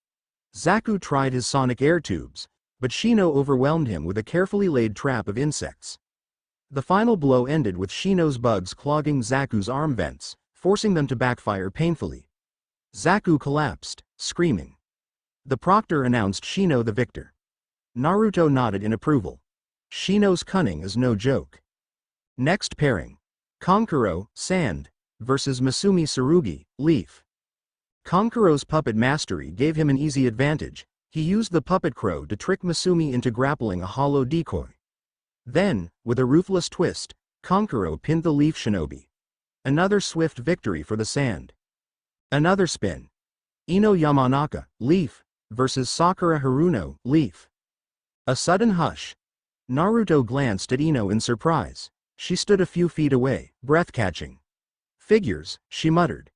Zaku tried his sonic air tubes, but Shino overwhelmed him with a carefully laid trap of insects. The final blow ended with Shino's bugs clogging Zaku's arm vents, forcing them to backfire painfully. Zaku collapsed, screaming. The proctor announced Shino the victor. Naruto nodded in approval. Shino's cunning is no joke. Next pairing. Konkuro, Sand, versus Masumi Tsurugi, Leaf. Konkuro's puppet mastery gave him an easy advantage. He used the puppet crow to trick Masumi into grappling a hollow decoy. Then, with a ruthless twist, Konkuro pinned the Leaf Shinobi. Another swift victory for the Sand. Another spin. Ino Yamanaka, Leaf, versus Sakura Haruno, Leaf. A sudden hush. Naruto glanced at Ino in surprise. She stood a few feet away, breath-catching. Figures, she muttered.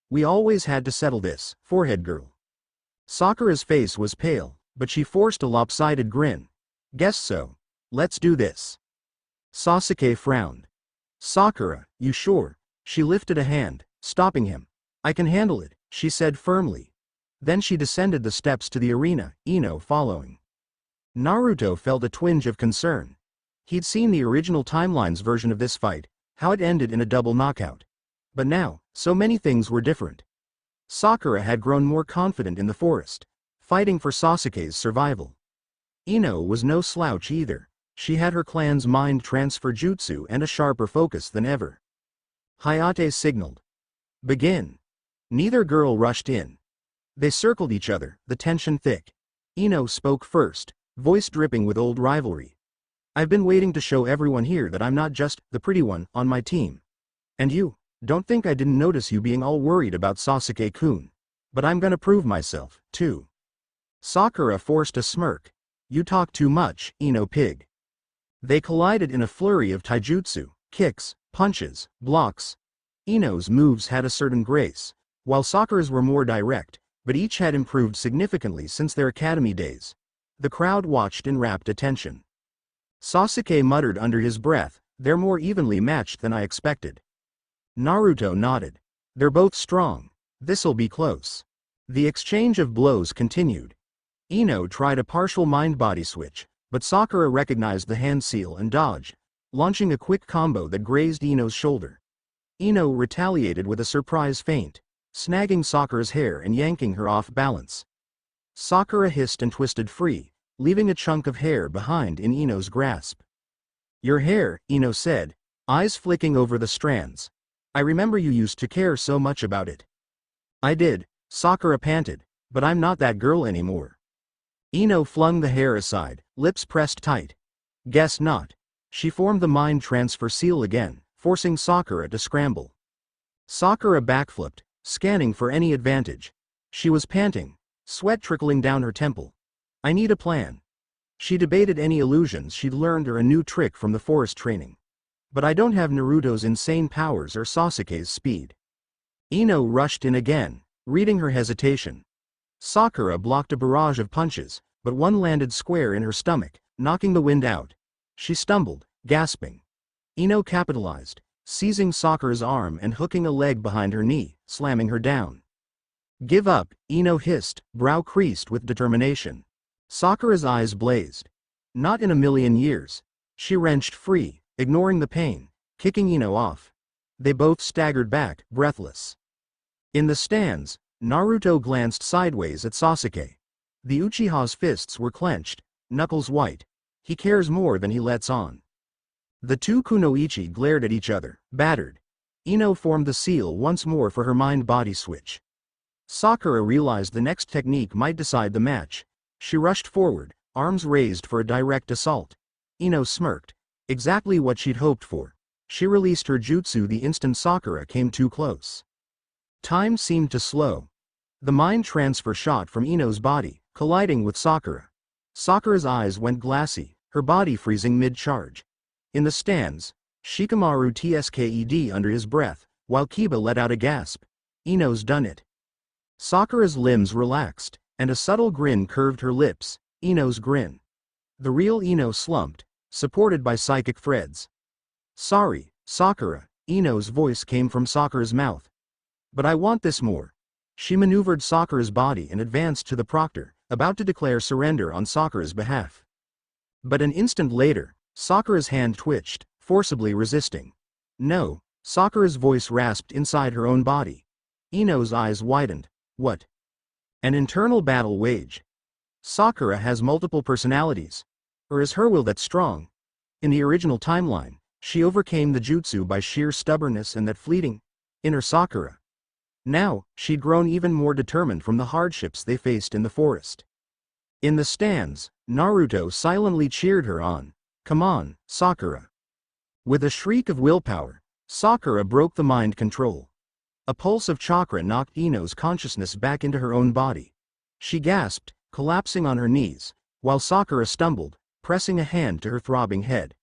We always had to settle this, forehead girl. Sakura's face was pale, but she forced a lopsided grin. Guess so. Let's do this. Sasuke frowned. Sakura, you sure? She lifted a hand, stopping him. I can handle it, she said firmly. Then she descended the steps to the arena, Ino following. Naruto felt a twinge of concern. He'd seen the original timeline's version of this fight, how it ended in a double knockout. But now, so many things were different. Sakura had grown more confident in the forest, fighting for Sasuke's survival. Ino was no slouch either. She had her clan's mind transfer jutsu and a sharper focus than ever. Hayate signaled. Begin. Neither girl rushed in. They circled each other, the tension thick. Ino spoke first, voice dripping with old rivalry. I've been waiting to show everyone here that I'm not just the pretty one on my team. And you, don't think I didn't notice you being all worried about Sasuke-kun. But I'm gonna prove myself, too. Sakura forced a smirk. You talk too much, Ino pig. They collided in a flurry of taijutsu, kicks, punches, blocks. Ino's moves had a certain grace, while Sakura's were more direct, but each had improved significantly since their academy days. The crowd watched in rapt attention. Sasuke muttered under his breath, they're more evenly matched than I expected. Naruto nodded. They're both strong. This'll be close. The exchange of blows continued. Ino tried a partial mind-body switch, but Sakura recognized the hand seal and dodged, launching a quick combo that grazed Ino's shoulder. Ino retaliated with a surprise feint, snagging Sakura's hair and yanking her off balance. Sakura hissed and twisted free, leaving a chunk of hair behind in Ino's grasp. Your hair, Ino said, eyes flicking over the strands. I remember you used to care so much about it. I did, Sakura panted, but I'm not that girl anymore. Ino flung the hair aside, lips pressed tight. Guess not. She formed the mind transfer seal again, forcing Sakura to scramble. Sakura backflipped, scanning for any advantage. She was panting, sweat trickling down her temple. I need a plan. She debated any illusions she'd learned or a new trick from the forest training. But I don't have Naruto's insane powers or Sasuke's speed. Ino rushed in again, reading her hesitation. Sakura blocked a barrage of punches, but one landed square in her stomach, knocking the wind out. She stumbled, gasping. Ino capitalized, seizing Sakura's arm and hooking a leg behind her knee, slamming her down. Give up, Ino hissed, brow creased with determination. Sakura's eyes blazed. Not in a million years. She wrenched free, ignoring the pain, kicking Ino off. They both staggered back, breathless. In the stands, Naruto glanced sideways at Sasuke. The Uchiha's fists were clenched, knuckles white. He cares more than he lets on. The two kunoichi glared at each other, battered. Ino formed the seal once more for her mind-body switch. Sakura realized the next technique might decide the match. She rushed forward, arms raised for a direct assault. Ino smirked. Exactly what she'd hoped for. She released her jutsu the instant Sakura came too close. Time seemed to slow. The mind transfer shot from Ino's body, colliding with Sakura. Sakura's eyes went glassy, her body freezing mid-charge. In the stands, Shikamaru tsked under his breath, while Kiba let out a gasp. Ino's done it. Sakura's limbs relaxed, and a subtle grin curved her lips, Ino's grin. The real Ino slumped, supported by psychic threads. Sorry, Sakura, Ino's voice came from Sakura's mouth. But I want this more. She maneuvered Sakura's body and advanced to the proctor, about to declare surrender on Sakura's behalf. But an instant later, Sakura's hand twitched, forcibly resisting. No, Sakura's voice rasped inside her own body. Ino's eyes widened. What? An internal battle waged. Sakura has multiple personalities. Or is her will that strong? In the original timeline, She overcame the jutsu by sheer stubbornness and that fleeting inner Sakura. Now, she'd grown even more determined from the hardships they faced in the forest. In the stands, Naruto silently cheered her on. Come on, Sakura. With a shriek of willpower, Sakura broke the mind control. A pulse of chakra knocked Ino's consciousness back into her own body. She gasped, collapsing on her knees, while Sakura stumbled, pressing a hand to her throbbing head.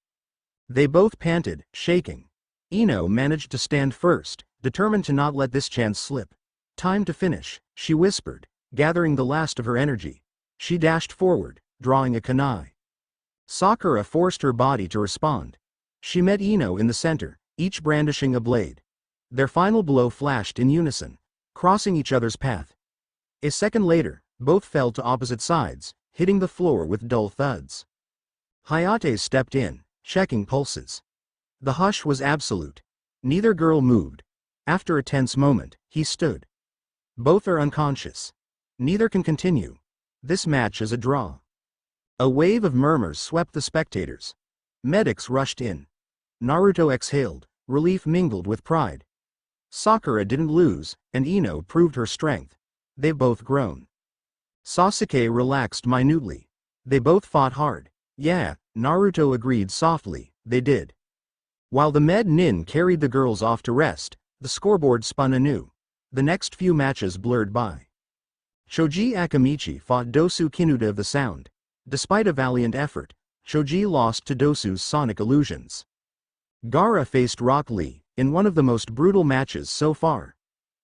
They both panted, shaking. Ino managed to stand first, determined to not let this chance slip. Time to finish, she whispered, gathering the last of her energy. She dashed forward, drawing a kunai. Sakura forced her body to respond. She met Ino in the center, each brandishing a blade. Their final blow flashed in unison, crossing each other's path. A second later, both fell to opposite sides, hitting the floor with dull thuds. Hayate stepped in, checking pulses. The hush was absolute. Neither girl moved. After a tense moment, he stood. Both are unconscious. Neither can continue. This match is a draw. A wave of murmurs swept the spectators. Medics rushed in. Naruto exhaled, relief mingled with pride. Sakura didn't lose, and Ino proved her strength. They both groaned. Sasuke relaxed minutely. They both fought hard. Yeah, Naruto agreed softly, they did. While the med nin carried the girls off to rest, the scoreboard spun anew. The next few matches blurred by. Shoji Akamichi fought Dosu Kinuda of the Sound. Despite a valiant effort, Shoji lost to Dosu's sonic illusions. Gaara faced Rock Lee, in one of the most brutal matches so far.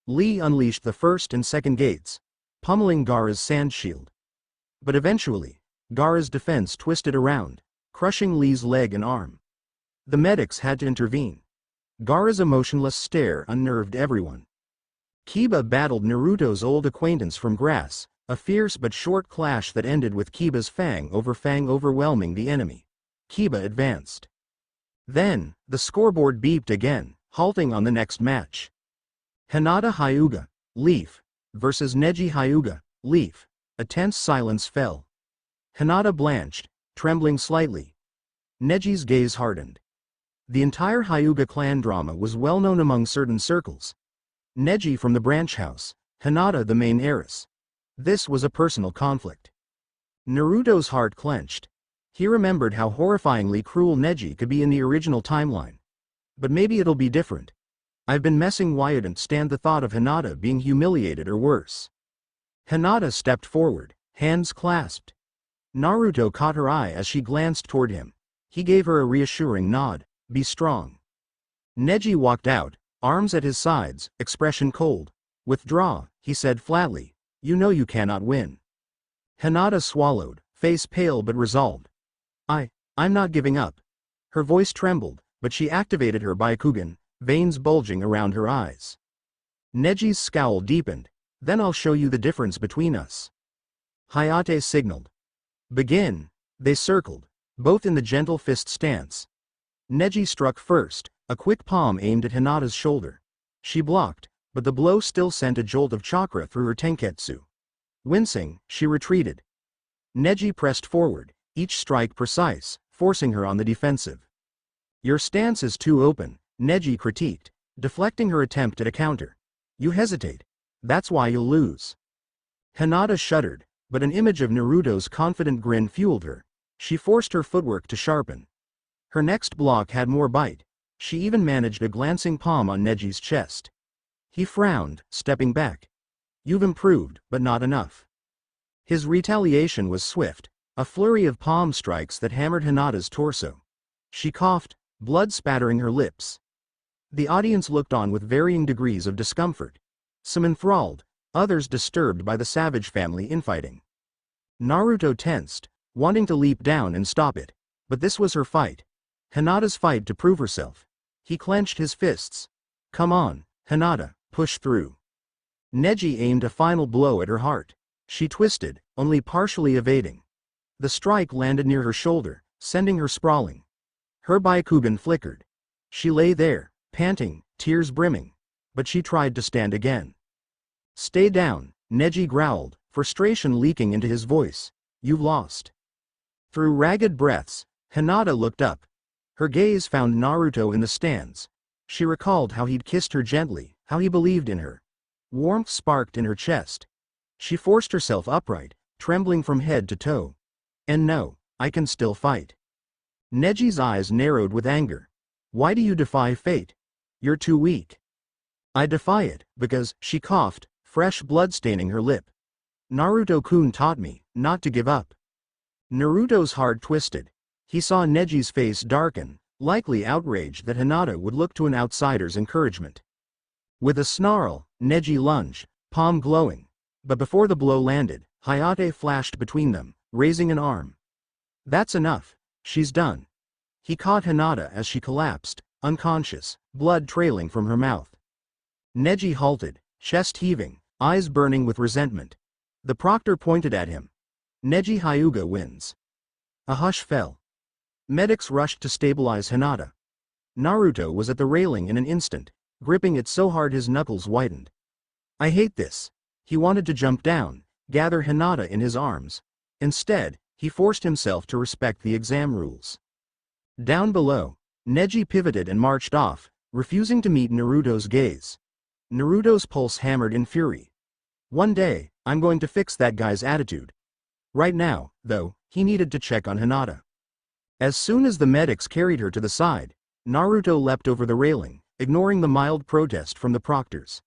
Lee unleashed the first and second gates, pummeling Gaara's sand shield. But eventually, Gaara's defense twisted around, crushing Lee's leg and arm. The medics had to intervene. Gaara's emotionless stare unnerved everyone. Kiba battled Naruto's old acquaintance from grass, a fierce but short clash that ended with Kiba's fang overwhelming the enemy. Kiba advanced. Then, the scoreboard beeped again, halting on the next match. Hinata Hyuga, Leaf, versus Neji Hyuga, Leaf. A tense silence fell. Hinata blanched, trembling slightly. Neji's gaze hardened. The entire Hyuga clan drama was well known among certain circles. Neji from the branch house, Hinata the main heiress. This was a personal conflict. Naruto's heart clenched. He remembered how horrifyingly cruel Neji could be in the original timeline. But maybe it'll be different. I've been messing wide and stand the thought of Hinata being humiliated or worse. Hinata stepped forward, hands clasped. Naruto caught her eye as she glanced toward him. He gave her a reassuring nod. Be strong. Neji walked out, arms at his sides, expression cold. Withdraw, he said flatly. You know you cannot win. Hinata swallowed, face pale but resolved. I'm not giving up. Her voice trembled, but she activated her Byakugan, veins bulging around her eyes. Neji's scowl deepened. Then I'll show you the difference between us. Hayate signaled. Begin. They circled, both in the gentle fist stance. Neji struck first, a quick palm aimed at Hinata's shoulder. She blocked, but the blow still sent a jolt of chakra through her tenketsu. Wincing, she retreated. Neji pressed forward, each strike precise, forcing her on the defensive. Your stance is too open, Neji critiqued, deflecting her attempt at a counter. You hesitate. That's why you'll lose. Hinata shuddered, but an image of Naruto's confident grin fueled her. She forced her footwork to sharpen. Her next block had more bite. She even managed a glancing palm on Neji's chest. He frowned, stepping back. You've improved, but not enough. His retaliation was swift, a flurry of palm strikes that hammered Hinata's torso. She coughed, blood spattering her lips. The audience looked on with varying degrees of discomfort. Some enthralled, others disturbed by the Savage family infighting. Naruto tensed, wanting to leap down and stop it. But this was her fight. Hinata's fight to prove herself. He clenched his fists. Come on, Hinata, push through. Neji aimed a final blow at her heart. She twisted, only partially evading. The strike landed near her shoulder, sending her sprawling. Her Byakugan flickered. She lay there, panting, tears brimming. But she tried to stand again. Stay down, Neji growled, frustration leaking into his voice. You've lost. Through ragged breaths, Hinata looked up. Her gaze found Naruto in the stands. She recalled how he'd kissed her gently, how he believed in her. Warmth sparked in her chest. She forced herself upright, trembling from head to toe. And no, I can still fight. Neji's eyes narrowed with anger. Why do you defy fate? You're too weak. I defy it, because, she coughed, fresh blood staining her lip. Naruto-kun taught me, not to give up. Naruto's heart twisted. He saw Neji's face darken, likely outraged that Hinata would look to an outsider's encouragement. With a snarl, Neji lunged, palm glowing. But before the blow landed, Hayate flashed between them, raising an arm. That's enough. She's done. He caught Hinata as she collapsed, unconscious, blood trailing from her mouth. Neji halted, chest heaving, eyes burning with resentment. The proctor pointed at him. Neji Hyuga wins. A hush fell. Medics rushed to stabilize Hinata. Naruto was at the railing in an instant, gripping it so hard his knuckles whitened. I hate this. He wanted to jump down, gather Hinata in his arms. Instead, he forced himself to respect the exam rules. Down below, Neji pivoted and marched off, refusing to meet Naruto's gaze. Naruto's pulse hammered in fury. One day, I'm going to fix that guy's attitude. Right now, though, he needed to check on Hinata. As soon as the medics carried her to the side, Naruto leapt over the railing, ignoring the mild protest from the proctors.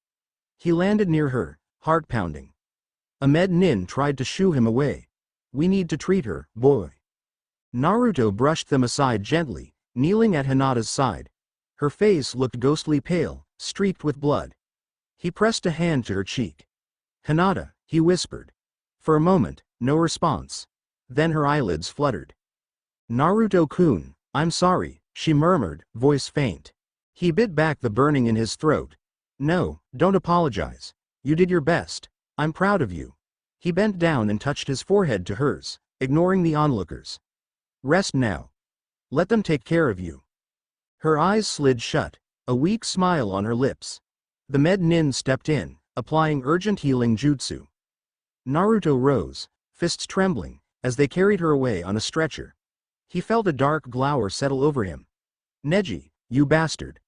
He landed near her, heart pounding. A med nin tried to shoo him away. We need to treat her, boy. Naruto brushed them aside gently, kneeling at Hinata's side. Her face looked ghostly pale, streaked with blood. He pressed a hand to her cheek. Hinata, he whispered. For a moment, no response. Then her eyelids fluttered. Naruto-kun, I'm sorry, she murmured, voice faint. He bit back the burning in his throat. No, don't apologize. You did your best. I'm proud of you. He bent down and touched his forehead to hers, ignoring the onlookers. Rest now. Let them take care of you. Her eyes slid shut, a weak smile on her lips. The med nin stepped in, applying urgent healing jutsu. Naruto rose, fists trembling, as they carried her away on a stretcher. He felt a dark glower settle over him. Neji, you bastard.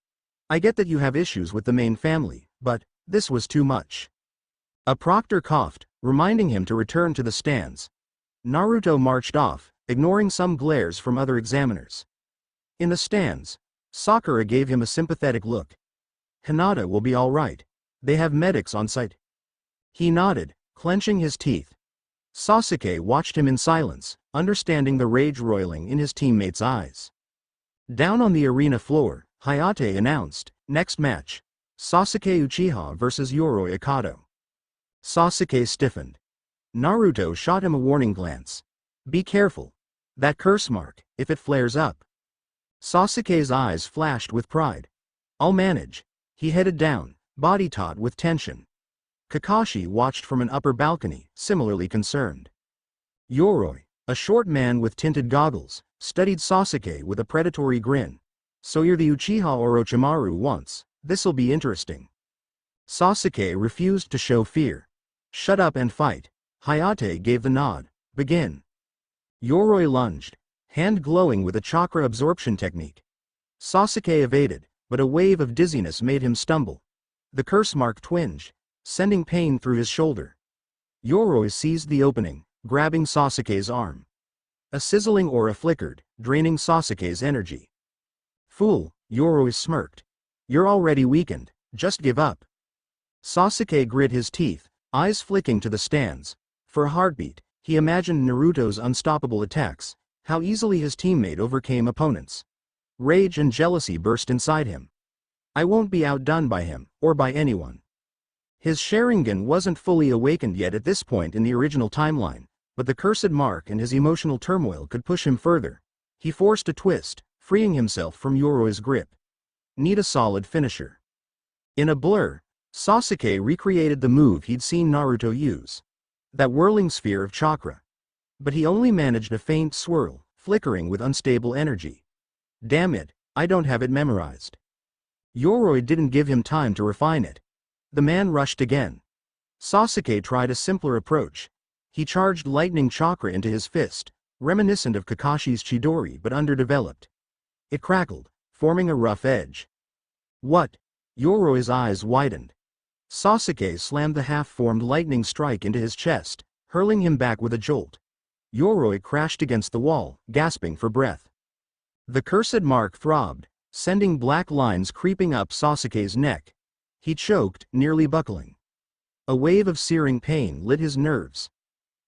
I get that you have issues with the main family, but this was too much. A proctor coughed, reminding him to return to the stands. Naruto marched off, ignoring some glares from other examiners. In the stands, Sakura gave him a sympathetic look. Hinata will be all right. They have medics on site. He nodded, clenching his teeth. Sasuke watched him in silence, understanding the rage roiling in his teammates' eyes. Down on the arena floor, Hayate announced, next match, Sasuke Uchiha vs Yoroi Akado. Sasuke stiffened. Naruto shot him a warning glance. Be careful. That curse mark, if it flares up. Sasuke's eyes flashed with pride. I'll manage. He headed down, body taut with tension. Kakashi watched from an upper balcony, similarly concerned. Yoroi, a short man with tinted goggles, studied Sasuke with a predatory grin. So you're the Uchiha Orochimaru once, this'll be interesting. Sasuke refused to show fear. Shut up and fight. Hayate gave the nod. Begin. Yoroi lunged, hand glowing with a chakra absorption technique. Sasuke evaded, but a wave of dizziness made him stumble. The curse mark twinged, sending pain through his shoulder. Yoroi seized the opening, grabbing Sasuke's arm. A sizzling aura flickered, draining Sasuke's energy. Fool, Yoroi smirked. You're already weakened, just give up. Sasuke grit his teeth, eyes flicking to the stands. For a heartbeat, he imagined Naruto's unstoppable attacks, how easily his teammate overcame opponents. Rage and jealousy burst inside him. I won't be outdone by him, or by anyone. His Sharingan wasn't fully awakened yet at this point in the original timeline, but the cursed mark and his emotional turmoil could push him further. He forced a twist, freeing himself from Yoroi's grip. Need a solid finisher. In a blur, Sasuke recreated the move he'd seen Naruto use. That whirling sphere of chakra. But he only managed a faint swirl, flickering with unstable energy. Damn it, I don't have it memorized. Yoroi didn't give him time to refine it. The man rushed again. Sasuke tried a simpler approach. He charged lightning chakra into his fist, reminiscent of Kakashi's Chidori but underdeveloped. It crackled, forming a rough edge. What? Yoroi's eyes widened. Sasuke slammed the half-formed lightning strike into his chest, hurling him back with a jolt. Yoroi crashed against the wall, gasping for breath. The cursed mark throbbed, sending black lines creeping up Sasuke's neck. He choked, nearly buckling. A wave of searing pain lit his nerves.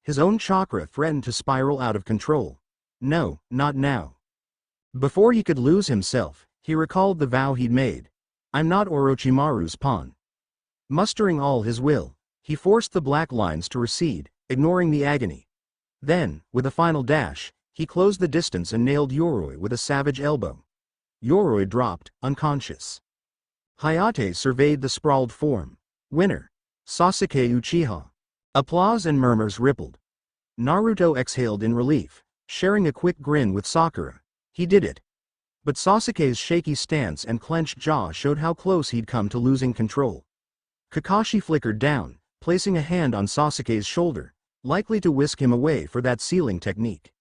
His own chakra threatened to spiral out of control. No, not now. Before he could lose himself, he recalled the vow he'd made. I'm not Orochimaru's pawn. Mustering all his will, he forced the black lines to recede, ignoring the agony. Then, with a final dash, he closed the distance and nailed Yoroi with a savage elbow. Yoroi dropped, unconscious. Hayate surveyed the sprawled form. Winner. Sasuke Uchiha. Applause and murmurs rippled. Naruto exhaled in relief, sharing a quick grin with Sakura. He did it. But Sasuke's shaky stance and clenched jaw showed how close he'd come to losing control. Kakashi flickered down, placing a hand on Sasuke's shoulder, likely to whisk him away for that sealing technique.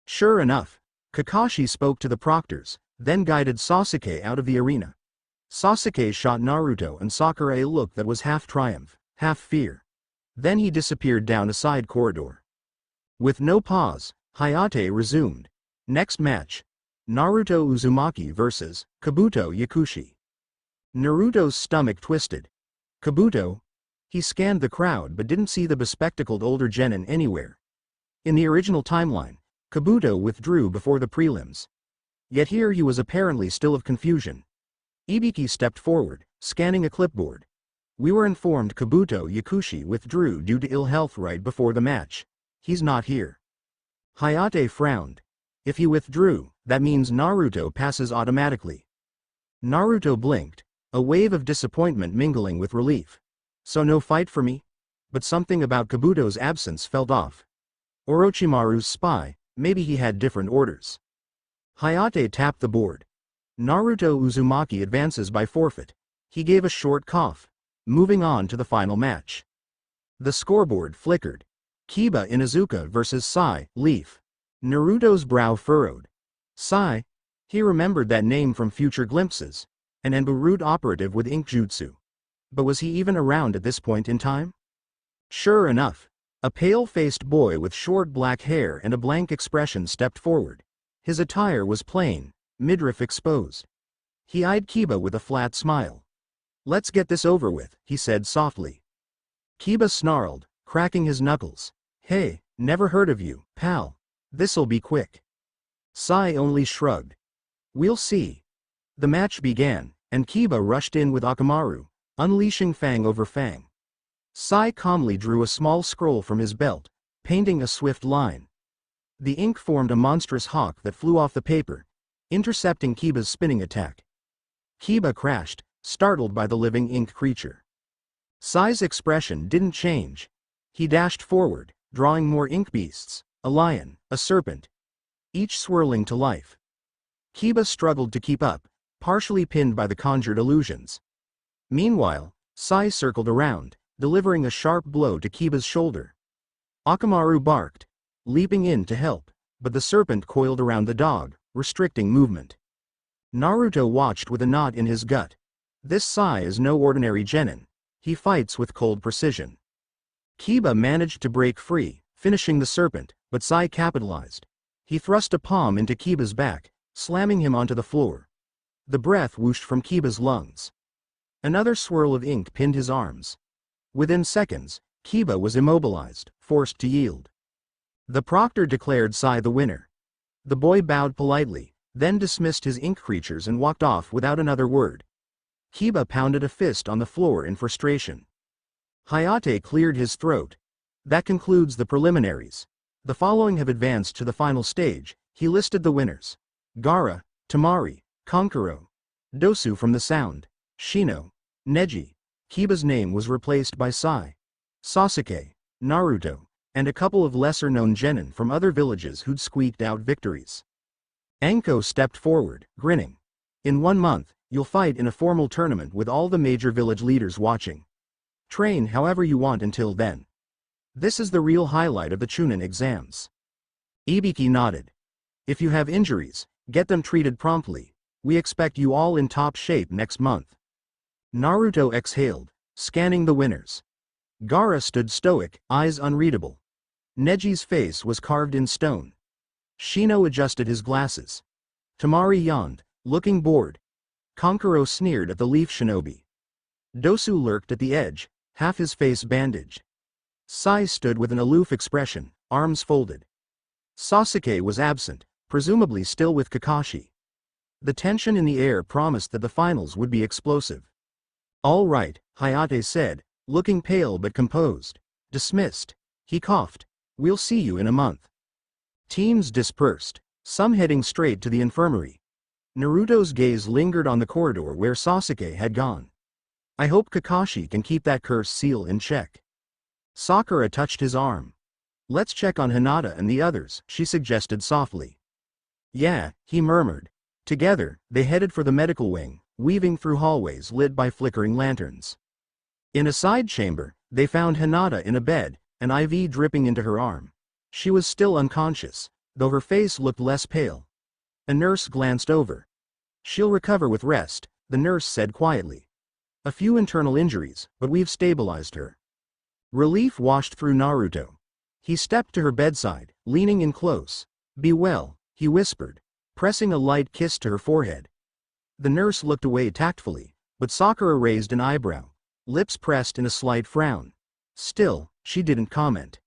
Sure enough, Kakashi spoke to the proctors, then guided Sasuke out of the arena. Sasuke shot Naruto and Sakura a look that was half triumph, half fear. Then he disappeared down a side corridor. With no pause, Hayate resumed. Next match. Naruto Uzumaki vs. Kabuto Yakushi. Naruto's stomach twisted. Kabuto? He scanned the crowd but didn't see the bespectacled older genin anywhere. In the original timeline, Kabuto withdrew before the prelims. Yet here he was apparently still of confusion. Ibiki stepped forward, scanning a clipboard. We were informed Kabuto Yakushi withdrew due to ill health right before the match. He's not here. Hayate frowned. If he withdrew, that means Naruto passes automatically. Naruto blinked, a wave of disappointment mingling with relief. So no fight for me? But something about Kabuto's absence felt off. Orochimaru's spy, maybe he had different orders. Hayate tapped the board. Naruto Uzumaki advances by forfeit. He gave a short cough, moving on to the final match. The scoreboard flickered. Kiba Inuzuka vs. Sai, Leaf. Naruto's brow furrowed. Sai? He remembered that name from future glimpses. An Enbarut operative with ink jutsu. But was he even around at this point in time? Sure enough, a pale-faced boy with short black hair and a blank expression stepped forward. His attire was plain, midriff exposed. He eyed Kiba with a flat smile. Let's get this over with, he said softly. Kiba snarled, cracking his knuckles. Hey, never heard of you, pal. This'll be quick. Sai only shrugged. We'll see. The match began, and Kiba rushed in with Akamaru, unleashing fang over fang. Sai calmly drew a small scroll from his belt, painting a swift line. The ink formed a monstrous hawk that flew off the paper, intercepting Kiba's spinning attack. Kiba crashed, startled by the living ink creature. Sai's expression didn't change. He dashed forward, drawing more ink beasts, a lion, a serpent, each swirling to life. Kiba struggled to keep up, partially pinned by the conjured illusions. Meanwhile, Sai circled around, delivering a sharp blow to Kiba's shoulder. Akamaru barked, leaping in to help, but the serpent coiled around the dog, restricting movement. Naruto watched with a knot in his gut. This Sai is no ordinary genin. He fights with cold precision. Kiba managed to break free, finishing the serpent, but Sai capitalized. He thrust a palm into Kiba's back, slamming him onto the floor. The breath whooshed from Kiba's lungs. Another swirl of ink pinned his arms. Within seconds, Kiba was immobilized, forced to yield. The proctor declared Sai the winner. The boy bowed politely, then dismissed his ink creatures and walked off without another word. Kiba pounded a fist on the floor in frustration. Hayate cleared his throat. That concludes the preliminaries. The following have advanced to the final stage. He listed the winners. Gaara, Temari, Kankuro, Dosu from the Sound, Shino, Neji. Kiba's name was replaced by Sai, Sasuke, Naruto, and a couple of lesser-known genin from other villages who'd squeaked out victories. Anko stepped forward, grinning. In 1 month, you'll fight in a formal tournament with all the major village leaders watching. Train however you want until then. This is the real highlight of the Chūnin Exams. Ibiki nodded. If you have injuries, Get them treated promptly. We expect you all in top shape next month. Naruto exhaled, scanning the winners. Gaara stood stoic, eyes unreadable. Neji's face was carved in stone. Shino adjusted his glasses. Temari yawned, looking bored. Kankuro sneered at the leaf shinobi. Dosu lurked at the edge, half his face bandaged. Sai stood with an aloof expression, arms folded. Sasuke was absent, presumably still with Kakashi. The tension in the air promised that the finals would be explosive. All right, Hayate said, looking pale but composed. Dismissed. He coughed. We'll see you in a month. Teams dispersed, some heading straight to the infirmary. Naruto's gaze lingered on the corridor where Sasuke had gone. I hope Kakashi can keep that cursed seal in check. Sakura touched his arm. Let's check on Hinata and the others, she suggested softly. Yeah, he murmured. Together, they headed for the medical wing, weaving through hallways lit by flickering lanterns. In a side chamber, they found Hinata in a bed, an IV dripping into her arm. She was still unconscious, though her face looked less pale. A nurse glanced over. She'll recover with rest, the nurse said quietly. A few internal injuries, but we've stabilized her. Relief washed through Naruto. He stepped to her bedside, leaning in close. Be well, he whispered, pressing a light kiss to her forehead. The nurse looked away tactfully, but Sakura raised an eyebrow, lips pressed in a slight frown. Still, she didn't comment.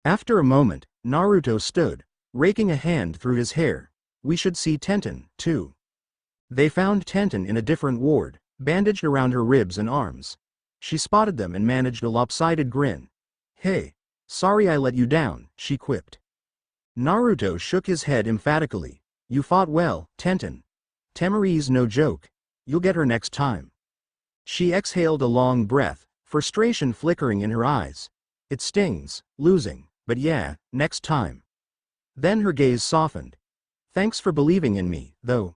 After a moment, Naruto stood, raking a hand through his hair. We should see Tenten, too. They found Tenten in a different ward, bandaged around her ribs and arms. She spotted them and managed a lopsided grin. Hey, sorry I let you down, she quipped. Naruto shook his head emphatically. You fought well, Tenten. Temari's no joke. You'll get her next time. She exhaled a long breath, frustration flickering in her eyes. It stings, losing, but yeah, next time. Then her gaze softened. Thanks for believing in me, though.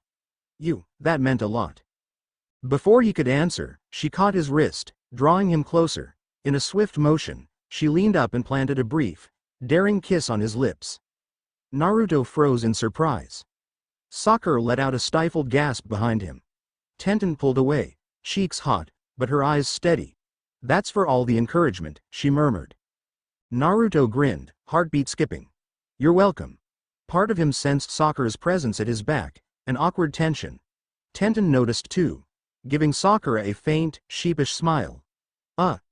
That meant a lot. Before he could answer, she caught his wrist, drawing him closer. In a swift motion, she leaned up and planted a brief, daring kiss on his lips. Naruto froze in surprise. Sakura let out a stifled gasp behind him. Tenten pulled away, cheeks hot, but her eyes steady. That's for all the encouragement, she murmured. Naruto grinned, heartbeat skipping. You're welcome. Part of him sensed Sakura's presence at his back, an awkward tension. Tenten noticed too, giving Sakura a faint, sheepish smile.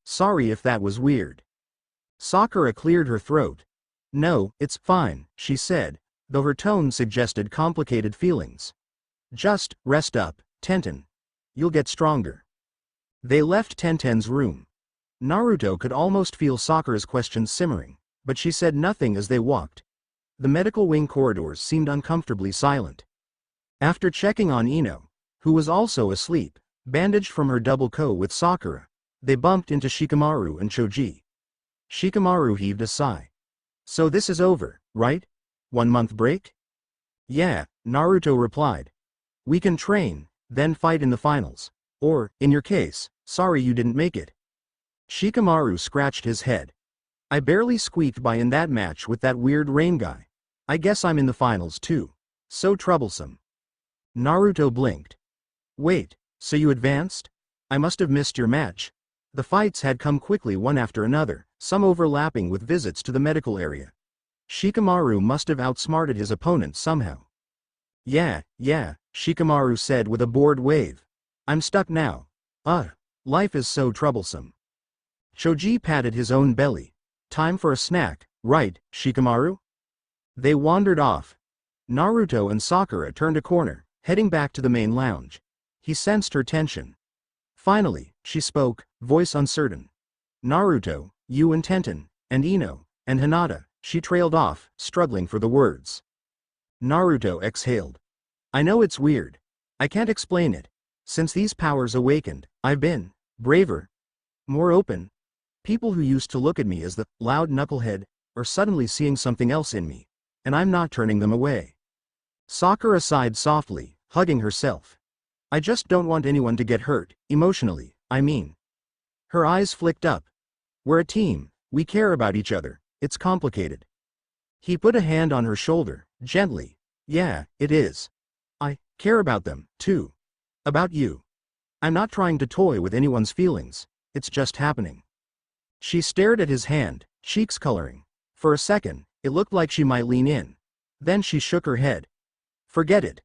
Sorry if that was weird. Sakura cleared her throat. No, it's fine, she said, though her tone suggested complicated feelings. Just, rest up, Tenten. You'll get stronger. They left Tenten's room. Naruto could almost feel Sakura's questions simmering, but she said nothing as they walked. The medical wing corridors seemed uncomfortably silent. After checking on Ino, who was also asleep, bandaged from her double ko with Sakura, they bumped into Shikamaru and Choji. Shikamaru heaved a sigh. So this is over, right? 1 month break? Yeah, Naruto replied. We can train, then fight in the finals. Or, in your case, sorry you didn't make it. Shikamaru scratched his head. I barely squeaked by in that match with that weird rain guy. I guess I'm in the finals too. So troublesome. Naruto blinked. Wait, so you advanced? I must have missed your match. The fights had come quickly one after another, some overlapping with visits to the medical area. Shikamaru must have outsmarted his opponent somehow. Yeah, Shikamaru said with a bored wave. I'm stuck now. Life is so troublesome. Choji patted his own belly. Time for a snack, right, Shikamaru? They wandered off. Naruto and Sakura turned a corner, heading back to the main lounge. He sensed her tension. Finally, she spoke, voice uncertain. Naruto, you and Tenten, and Ino, and Hinata, she trailed off, struggling for the words. Naruto exhaled. I know it's weird. I can't explain it. Since these powers awakened, I've been braver, more open. People who used to look at me as the loud knucklehead are suddenly seeing something else in me, and I'm not turning them away. Sakura sighed softly, hugging herself. I just don't want anyone to get hurt, emotionally, I mean. Her eyes flicked up. We're a team, we care about each other, it's complicated. He put a hand on her shoulder, gently. Yeah, it is. I care about them, too. About you. I'm not trying to toy with anyone's feelings, it's just happening. She stared at his hand, cheeks coloring. For a second, it looked like she might lean in. Then she shook her head. Forget it.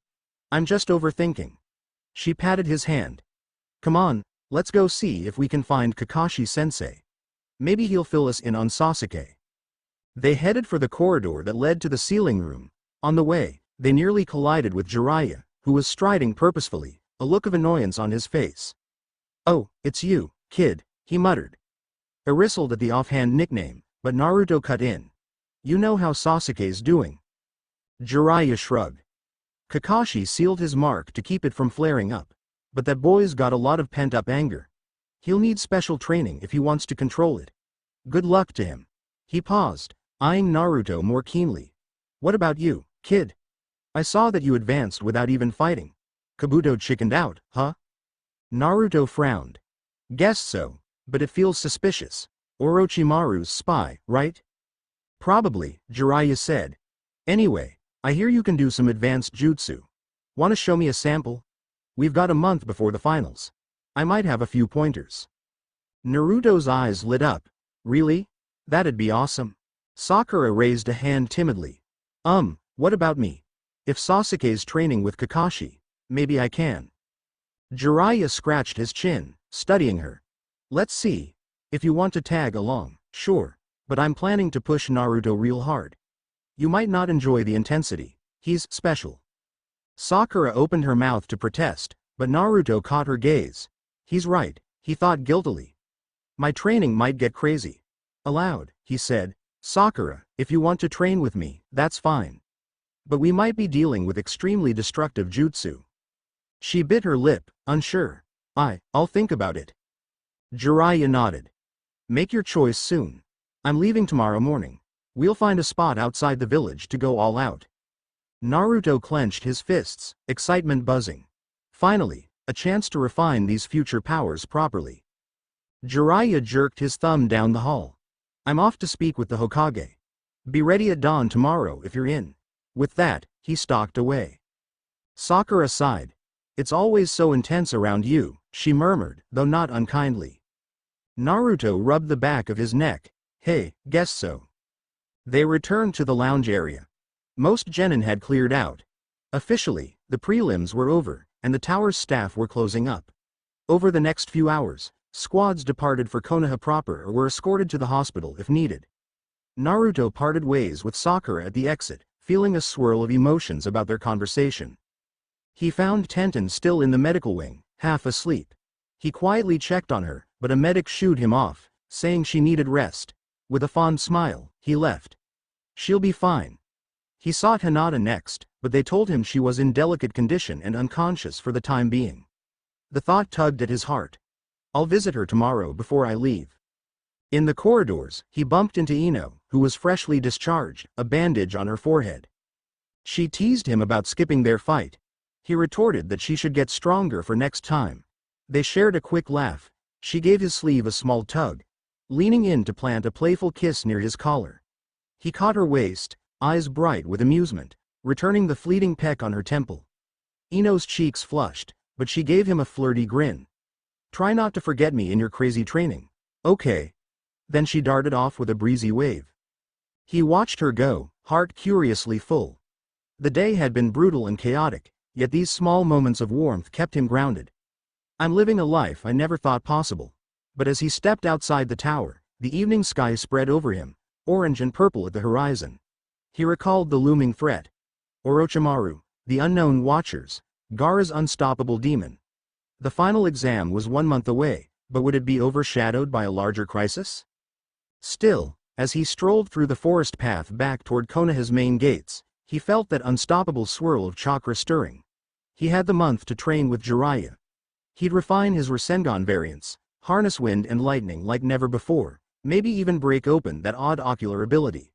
I'm just overthinking. She patted his hand. Come on, let's go see if we can find Kakashi-sensei. Maybe he'll fill us in on Sasuke. They headed for the corridor that led to the ceiling room. On the way, they nearly collided with Jiraiya, who was striding purposefully, a look of annoyance on his face. Oh, it's you, kid, he muttered. Bristled at the offhand nickname, but Naruto cut in. You know how Sasuke's doing. Jiraiya shrugged. Kakashi sealed his mark to keep it from flaring up. But that boy's got a lot of pent-up anger. He'll need special training if he wants to control it. Good luck to him. He paused, eyeing Naruto more keenly. What about you, kid? I saw that you advanced without even fighting. Kabuto chickened out, huh? Naruto frowned. Guess so, but it feels suspicious. Orochimaru's spy, right? Probably, Jiraiya said. Anyway, I hear you can do some advanced jutsu. Want to show me a sample? We've got a month before the finals. I might have a few pointers. Naruto's eyes lit up. Really? That'd be awesome. Sakura raised a hand timidly. What about me? If Sasuke's training with Kakashi, maybe I can. Jiraiya scratched his chin, studying her. Let's see. If you want to tag along, sure, but I'm planning to push Naruto real hard. You might not enjoy the intensity. He's special. Sakura opened her mouth to protest, but Naruto caught her gaze. He's right, he thought guiltily. My training might get crazy. Aloud, he said, Sakura, if you want to train with me, that's fine. But we might be dealing with extremely destructive jutsu. She bit her lip, unsure. I'll think about it. Jiraiya nodded. Make your choice soon. I'm leaving tomorrow morning. We'll find a spot outside the village to go all out. Naruto clenched his fists, excitement buzzing. Finally, a chance to refine these future powers properly. Jiraiya jerked his thumb down the hall. I'm off to speak with the Hokage. Be ready at dawn tomorrow if you're in. With that, he stalked away. Sakura sighed. It's always so intense around you, she murmured, though not unkindly. Naruto rubbed the back of his neck. Hey, guess so. They returned to the lounge area. Most genin had cleared out. Officially, the prelims were over, and the tower's staff were closing up. Over the next few hours, squads departed for Konoha proper or were escorted to the hospital if needed. Naruto parted ways with Sakura at the exit, feeling a swirl of emotions about their conversation. He found Tenten still in the medical wing, half asleep. He quietly checked on her, but a medic shooed him off, saying she needed rest. With a fond smile, he left. She'll be fine. He sought Hinata next, but they told him she was in delicate condition and unconscious for the time being. The thought tugged at his heart. I'll visit her tomorrow before I leave. In the corridors, he bumped into Ino, who was freshly discharged, a bandage on her forehead. She teased him about skipping their fight. He retorted that she should get stronger for next time. They shared a quick laugh. She gave his sleeve a small tug, leaning in to plant a playful kiss near his collar. He caught her waist, eyes bright with amusement, returning the fleeting peck on her temple. Ino's cheeks flushed, but she gave him a flirty grin. Try not to forget me in your crazy training. Okay. Then she darted off with a breezy wave. He watched her go, heart curiously full. The day had been brutal and chaotic, yet these small moments of warmth kept him grounded. I'm living a life I never thought possible. But as he stepped outside the tower, the evening sky spread over him, orange and purple at the horizon. He recalled the looming threat. Orochimaru, the unknown watchers, Gaara's unstoppable demon. The final exam was 1 month away, but would it be overshadowed by a larger crisis? Still, as he strolled through the forest path back toward Konoha's main gates, he felt that unstoppable swirl of chakra stirring. He had the month to train with Jiraiya. He'd refine his Rasengan variants, harness wind and lightning like never before, maybe even break open that odd ocular ability.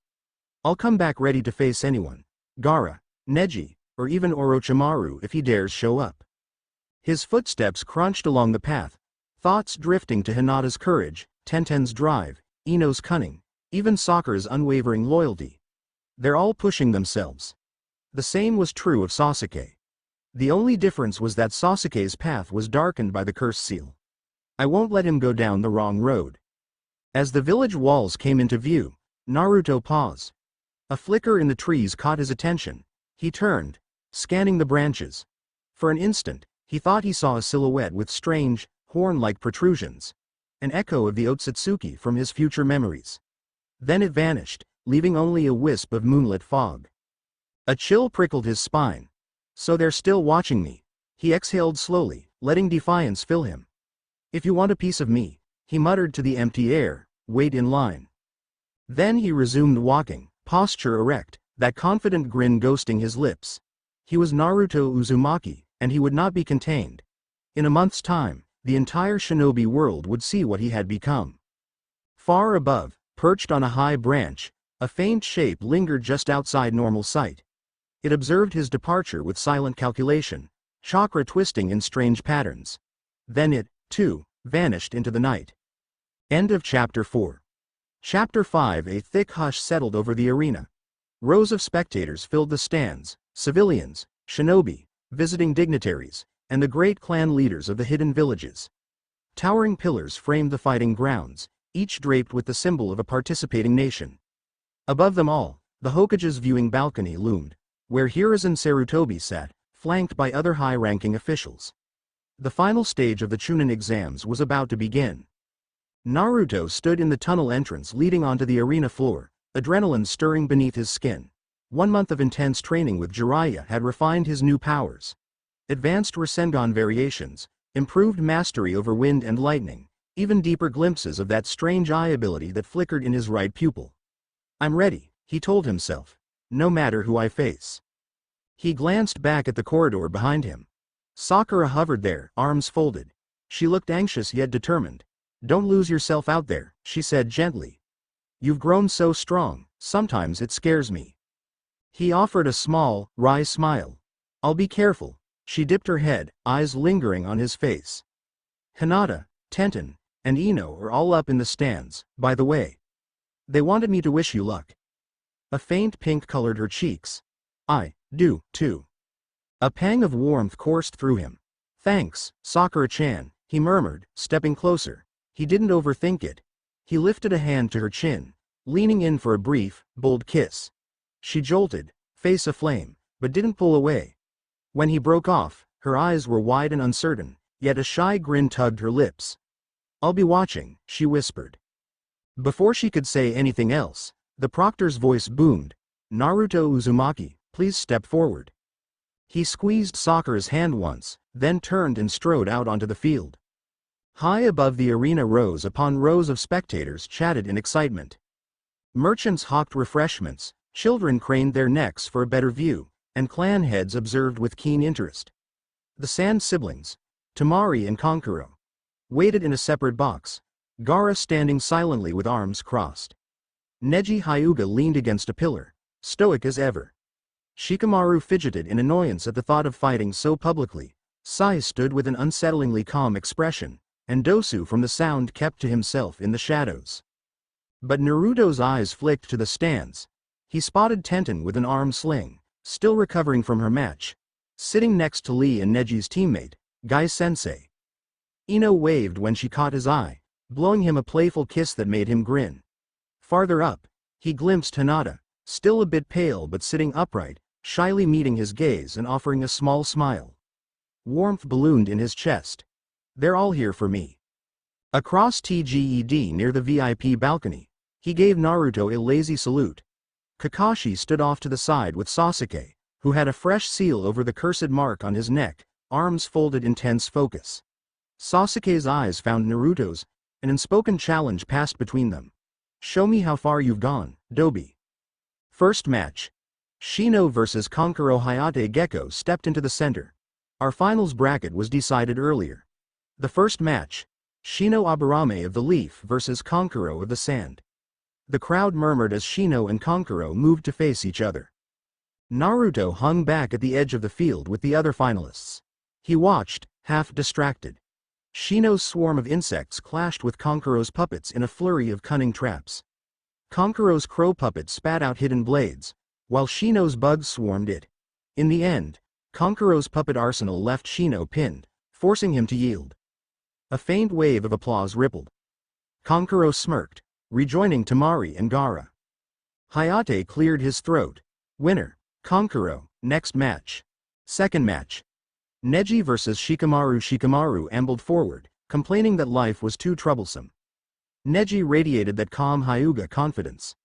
I'll come back ready to face anyone, Gaara, Neji, or even Orochimaru if he dares show up. His footsteps crunched along the path, thoughts drifting to Hinata's courage, Tenten's drive, Ino's cunning, even Sakura's unwavering loyalty. They're all pushing themselves. The same was true of Sasuke. The only difference was that Sasuke's path was darkened by the curse seal. I won't let him go down the wrong road. As the village walls came into view, Naruto paused. A flicker in the trees caught his attention. He turned, scanning the branches. For an instant, he thought he saw a silhouette with strange, horn-like protrusions, an echo of the Otsutsuki from his future memories. Then it vanished, leaving only a wisp of moonlit fog. A chill prickled his spine. So they're still watching me. He exhaled slowly, letting defiance fill him. If you want a piece of me, he muttered to the empty air, wait in line. Then he resumed walking, posture erect, that confident grin ghosting his lips. He was Naruto Uzumaki, and he would not be contained. In a month's time, the entire shinobi world would see what he had become. Far above, perched on a high branch, a faint shape lingered just outside normal sight. It observed his departure with silent calculation, chakra twisting in strange patterns. Then it, too, vanished into the night. End of Chapter 4. Chapter 5. A thick hush settled over the arena. Rows of spectators filled the stands, civilians, shinobi, visiting dignitaries, and the great clan leaders of the hidden villages. Towering pillars framed the fighting grounds, each draped with the symbol of a participating nation. Above them all, the Hokage's viewing balcony loomed, where Hiruzen Sarutobi sat, flanked by other high-ranking officials. The final stage of the Chūnin Exams was about to begin. Naruto stood in the tunnel entrance leading onto the arena floor, adrenaline stirring beneath his skin. 1 month of intense training with Jiraiya had refined his new powers. Advanced Rasengan variations, improved mastery over wind and lightning, even deeper glimpses of that strange eye ability that flickered in his right pupil. I'm ready, he told himself, no matter who I face. He glanced back at the corridor behind him. Sakura hovered there, arms folded. She looked anxious yet determined. Don't lose yourself out there, she said gently. You've grown so strong, sometimes it scares me. He offered a small, wry smile. I'll be careful. She dipped her head, eyes lingering on his face. Hinata, Tenten, and Ino are all up in the stands, by the way. They wanted me to wish you luck. A faint pink colored her cheeks. I do, too. A pang of warmth coursed through him. Thanks, Sakura-chan, he murmured, stepping closer. He didn't overthink it. He lifted a hand to her chin, leaning in for a brief, bold kiss. She jolted, face aflame, but didn't pull away. When he broke off, her eyes were wide and uncertain, yet a shy grin tugged her lips. I'll be watching, she whispered. Before she could say anything else, the proctor's voice boomed. Naruto Uzumaki, please step forward. He squeezed Sakura's hand once, then turned and strode out onto the field. High above the arena, rows upon rows of spectators chatted in excitement. Merchants hawked refreshments, children craned their necks for a better view, and clan heads observed with keen interest. The Sand siblings, Temari and Kankuro, waited in a separate box, Gaara standing silently with arms crossed. Neji Hyuga leaned against a pillar, stoic as ever. Shikamaru fidgeted in annoyance at the thought of fighting so publicly. Sai stood with an unsettlingly calm expression, and Dosu from the sound kept to himself in the shadows. But Naruto's eyes flicked to the stands. He spotted Tenten with an arm sling, still recovering from her match, sitting next to Lee and Neji's teammate, Gai-sensei. Ino waved when she caught his eye, blowing him a playful kiss that made him grin. Farther up, he glimpsed Hinata, still a bit pale but sitting upright, shyly meeting his gaze and offering a small smile. Warmth ballooned in his chest. They're all here for me. Across TGED near the VIP balcony, he gave Naruto a lazy salute. Kakashi stood off to the side with Sasuke, who had a fresh seal over the cursed mark on his neck, arms folded in tense focus. Sasuke's eyes found Naruto's, an unspoken challenge passed between them. Show me how far you've gone, Dobi. First match. Shino vs Kankuro. Hayate Gecko stepped into the center. Our finals bracket was decided earlier. The first match, Shino Aburame of the Leaf vs Kankuro of the Sand. The crowd murmured as Shino and Kankuro moved to face each other. Naruto hung back at the edge of the field with the other finalists. He watched, half distracted. Shino's swarm of insects clashed with Kankuro's puppets in a flurry of cunning traps. Kankuro's crow puppet spat out hidden blades, while Shino's bugs swarmed it, In the end, Konkuro's puppet arsenal left Shino pinned, forcing him to yield. A faint wave of applause rippled. Konkuro smirked, rejoining Temari and Gaara. Hayate cleared his throat. Winner, Konkuro. Next match. Second match. Neji vs Shikamaru. Shikamaru ambled forward, complaining that life was too troublesome. Neji radiated that calm Hyuga confidence.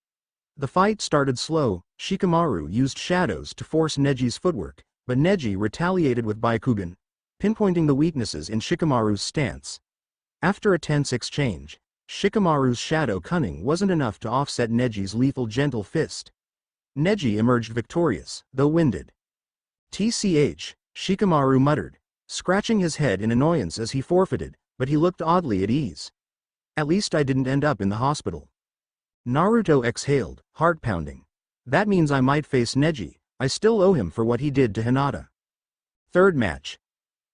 The fight started slow. Shikamaru used shadows to force Neji's footwork, but Neji retaliated with Byakugan, pinpointing the weaknesses in Shikamaru's stance. After a tense exchange, Shikamaru's shadow cunning wasn't enough to offset Neji's lethal gentle fist. Neji emerged victorious, though winded. "Tch," Shikamaru muttered, scratching his head in annoyance as he forfeited, but he looked oddly at ease. "At least I didn't end up in the hospital." Naruto exhaled, heart-pounding. "That means I might face Neji. I still owe him for what he did to Hinata." Third match.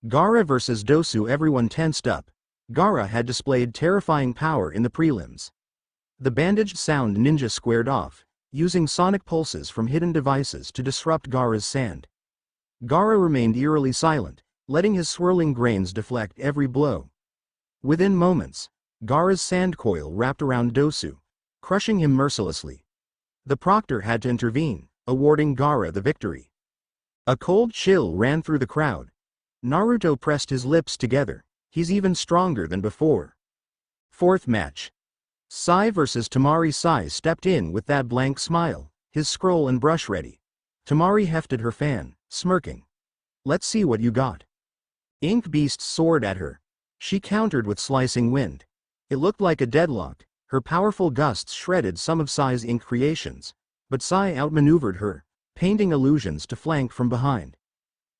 Gaara vs Dosu. Everyone tensed up. Gaara had displayed terrifying power in the prelims. The bandaged sound ninja squared off, using sonic pulses from hidden devices to disrupt Gaara's sand. Gaara remained eerily silent, letting his swirling grains deflect every blow. Within moments, Gaara's sand coil wrapped around Dosu, crushing him mercilessly. The proctor had to intervene, awarding Gaara the victory. A cold chill ran through the crowd. Naruto pressed his lips together. He's even stronger than before. Fourth match. Sai vs Temari. Sai stepped in with that blank smile, his scroll and brush ready. Temari hefted her fan, smirking. "Let's see what you got." Ink beasts soared at her. She countered with slicing wind. It looked like a deadlock. Her powerful gusts shredded some of Sai's ink creations, but Sai outmaneuvered her, painting illusions to flank from behind.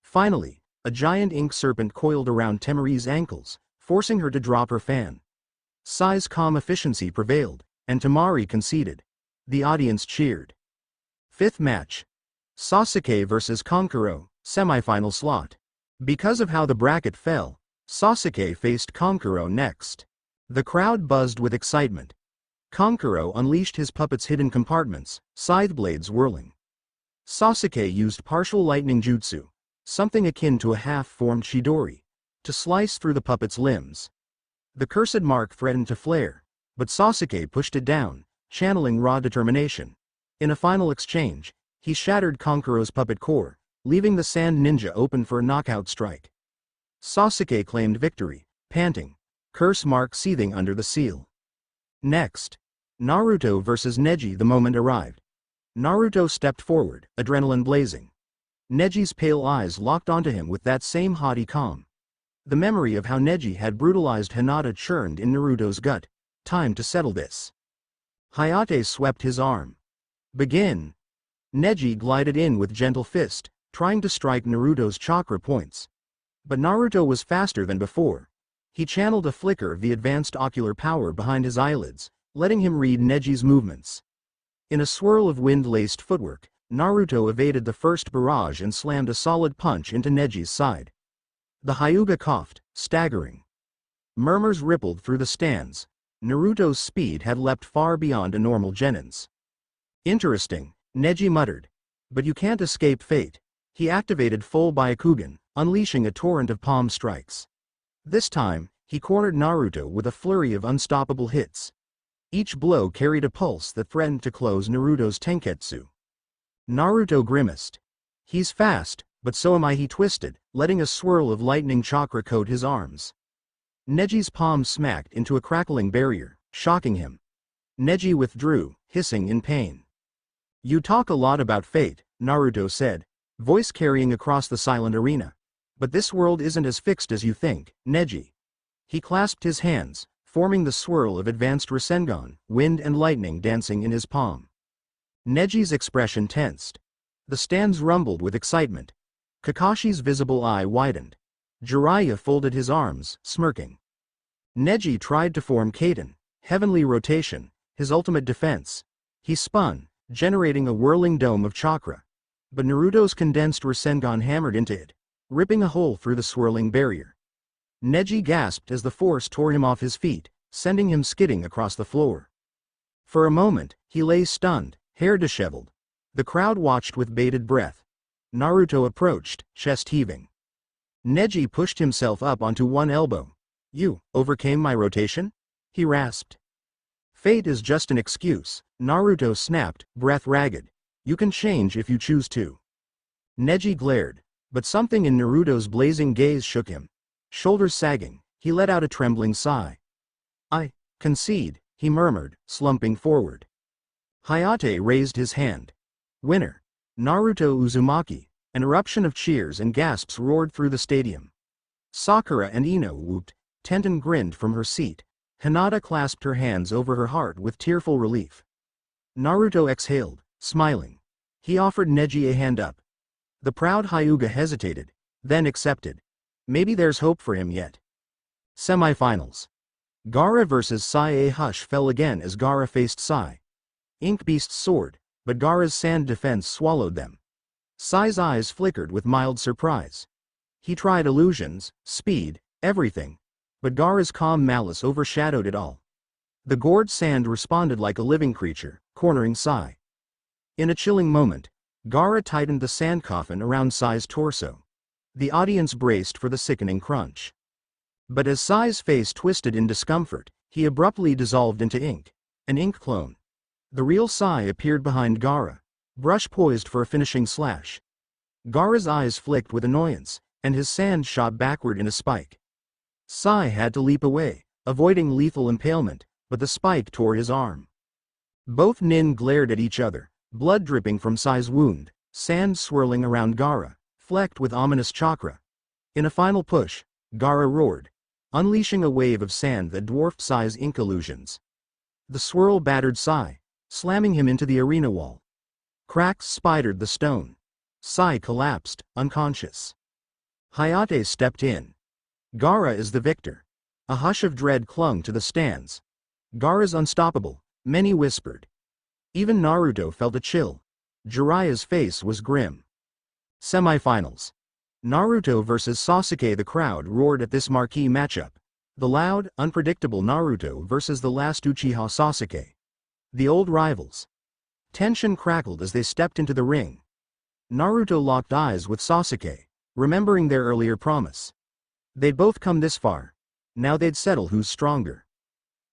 Finally, a giant ink serpent coiled around Temari's ankles, forcing her to drop her fan. Sai's calm efficiency prevailed, and Temari conceded. The audience cheered. Fifth match. Sasuke vs Konkuro, semifinal slot. Because of how the bracket fell, Sasuke faced Konkuro next. The crowd buzzed with excitement. Konkuro unleashed his puppet's hidden compartments, scythe blades whirling. Sasuke used partial lightning jutsu, something akin to a half-formed Chidori, to slice through the puppet's limbs. The cursed mark threatened to flare, but Sasuke pushed it down, channeling raw determination. In a final exchange, he shattered Konkuro's puppet core, leaving the sand ninja open for a knockout strike. Sasuke claimed victory, panting, curse mark seething under the seal. Next, Naruto vs Neji. The moment arrived. Naruto stepped forward, adrenaline blazing. Neji's pale eyes locked onto him with that same haughty calm. The memory of how Neji had brutalized Hinata churned in Naruto's gut. Time to settle this. Hayate swept his arm. "Begin." Neji glided in with gentle fist, trying to strike Naruto's chakra points. But Naruto was faster than before. He channeled a flicker of the advanced ocular power behind his eyelids, letting him read Neji's movements. In a swirl of wind-laced footwork, Naruto evaded the first barrage and slammed a solid punch into Neji's side. The Hyuga coughed, staggering. Murmurs rippled through the stands. Naruto's speed had leapt far beyond a normal genin's. "Interesting," Neji muttered. "But you can't escape fate." He activated full Byakugan, unleashing a torrent of palm strikes. This time, he cornered Naruto with a flurry of unstoppable hits. Each blow carried a pulse that threatened to close Naruto's tenketsu. Naruto grimaced. "He's fast, but so am I," he twisted, letting a swirl of lightning chakra coat his arms. Neji's palm smacked into a crackling barrier, shocking him. Neji withdrew, hissing in pain. "You talk a lot about fate," Naruto said, voice carrying across the silent arena. "But this world isn't as fixed as you think, Neji." He clasped his hands, forming the swirl of advanced Rasengan, wind and lightning dancing in his palm. Neji's expression tensed. The stands rumbled with excitement. Kakashi's visible eye widened. Jiraiya folded his arms, smirking. Neji tried to form Kaden, heavenly rotation, his ultimate defense. He spun, generating a whirling dome of chakra. But Naruto's condensed Rasengan hammered into it, ripping a hole through the swirling barrier. Neji gasped as the force tore him off his feet, sending him skidding across the floor. For a moment, he lay stunned, hair disheveled. The crowd watched with bated breath. Naruto approached, chest heaving. Neji pushed himself up onto one elbow. "You overcame my rotation?" he rasped. "Fate is just an excuse," Naruto snapped, breath ragged. "You can change if you choose to." Neji glared, but something in Naruto's blazing gaze shook him. Shoulders sagging, he let out a trembling sigh. "I concede," he murmured, slumping forward. Hayate raised his hand. "Winner. Naruto Uzumaki." An eruption of cheers and gasps roared through the stadium. Sakura and Ino whooped. Tenten grinned from her seat. Hinata clasped her hands over her heart with tearful relief. Naruto exhaled, smiling. He offered Neji a hand up. The proud Hyuga hesitated, then accepted. Maybe there's hope for him yet. Semifinals. Gaara vs Sai. A hush fell again as Gaara faced Sai. Ink Beasts soared, but Gaara's sand defense swallowed them. Sai's eyes flickered with mild surprise. He tried illusions, speed, everything, but Gaara's calm malice overshadowed it all. The gourd sand responded like a living creature, cornering Sai. In a chilling moment, Gaara tightened the sand coffin around Sai's torso. The audience braced for the sickening crunch. But as Sai's face twisted in discomfort, he abruptly dissolved into ink. An ink clone. The real Sai appeared behind Gaara, brush poised for a finishing slash. Gaara's eyes flicked with annoyance, and his sand shot backward in a spike. Sai had to leap away, avoiding lethal impalement, but the spike tore his arm. Both nin glared at each other, blood dripping from Sai's wound, sand swirling around Gaara, flecked with ominous chakra. In a final push, Gaara roared, unleashing a wave of sand that dwarfed Sai's ink illusions. The swirl battered Sai, slamming him into the arena wall. Cracks spidered the stone. Sai collapsed, unconscious. Hayate stepped in. "Gaara is the victor." A hush of dread clung to the stands. "Gaara's unstoppable," many whispered. Even Naruto felt a chill. Jiraiya's face was grim. Semifinals. Naruto vs Sasuke. The crowd roared at this marquee matchup. The loud, unpredictable Naruto versus the last Uchiha Sasuke. The old rivals. Tension crackled as they stepped into the ring. Naruto locked eyes with Sasuke, remembering their earlier promise. They'd both come this far. Now they'd settle who's stronger.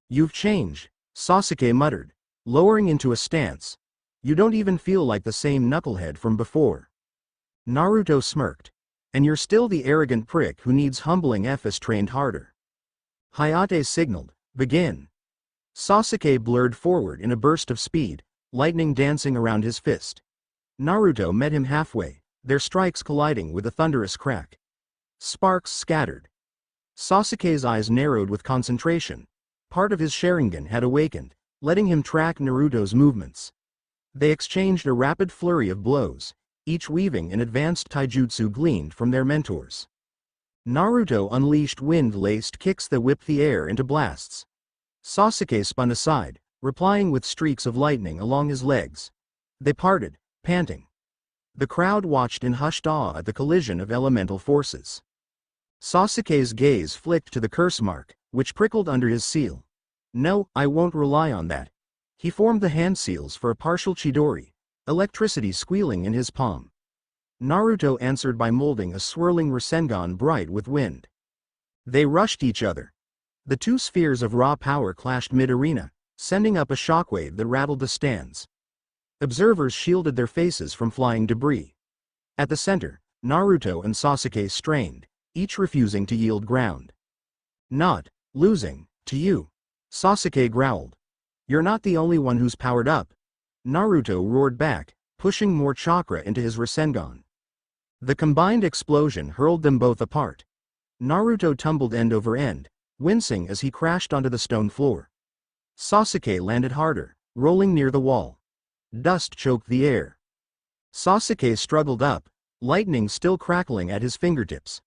"You've changed," Sasuke muttered, lowering into a stance. "You don't even feel like the same knucklehead from before." Naruto smirked. "And you're still the arrogant prick who needs humbling if trained harder." Hayate signaled, "Begin." Sasuke blurred forward in a burst of speed, lightning dancing around his fist. Naruto met him halfway, their strikes colliding with a thunderous crack. Sparks scattered. Sasuke's eyes narrowed with concentration. Part of his Sharingan had awakened, letting him track Naruto's movements. They exchanged a rapid flurry of blows, each weaving an advanced taijutsu gleaned from their mentors. Naruto unleashed wind-laced kicks that whipped the air into blasts. Sasuke spun aside, replying with streaks of lightning along his legs. They parted, panting. The crowd watched in hushed awe at the collision of elemental forces. Sasuke's gaze flicked to the curse mark, which prickled under his seal. "No, I won't rely on that." He formed the hand seals for a partial Chidori, electricity squealing in his palm. Naruto answered by molding a swirling Rasengan bright with wind. They rushed each other. The two spheres of raw power clashed mid-arena, sending up a shockwave that rattled the stands. Observers shielded their faces from flying debris. At the center, Naruto and Sasuke strained, each refusing to yield ground. "Not losing to you," Sasuke growled. "You're not the only one who's powered up." Naruto roared back, pushing more chakra into his Rasengan. The combined explosion hurled them both apart. Naruto tumbled end over end, wincing as he crashed onto the stone floor. Sasuke landed harder, rolling near the wall. Dust choked the air. Sasuke struggled up, lightning still crackling at his fingertips.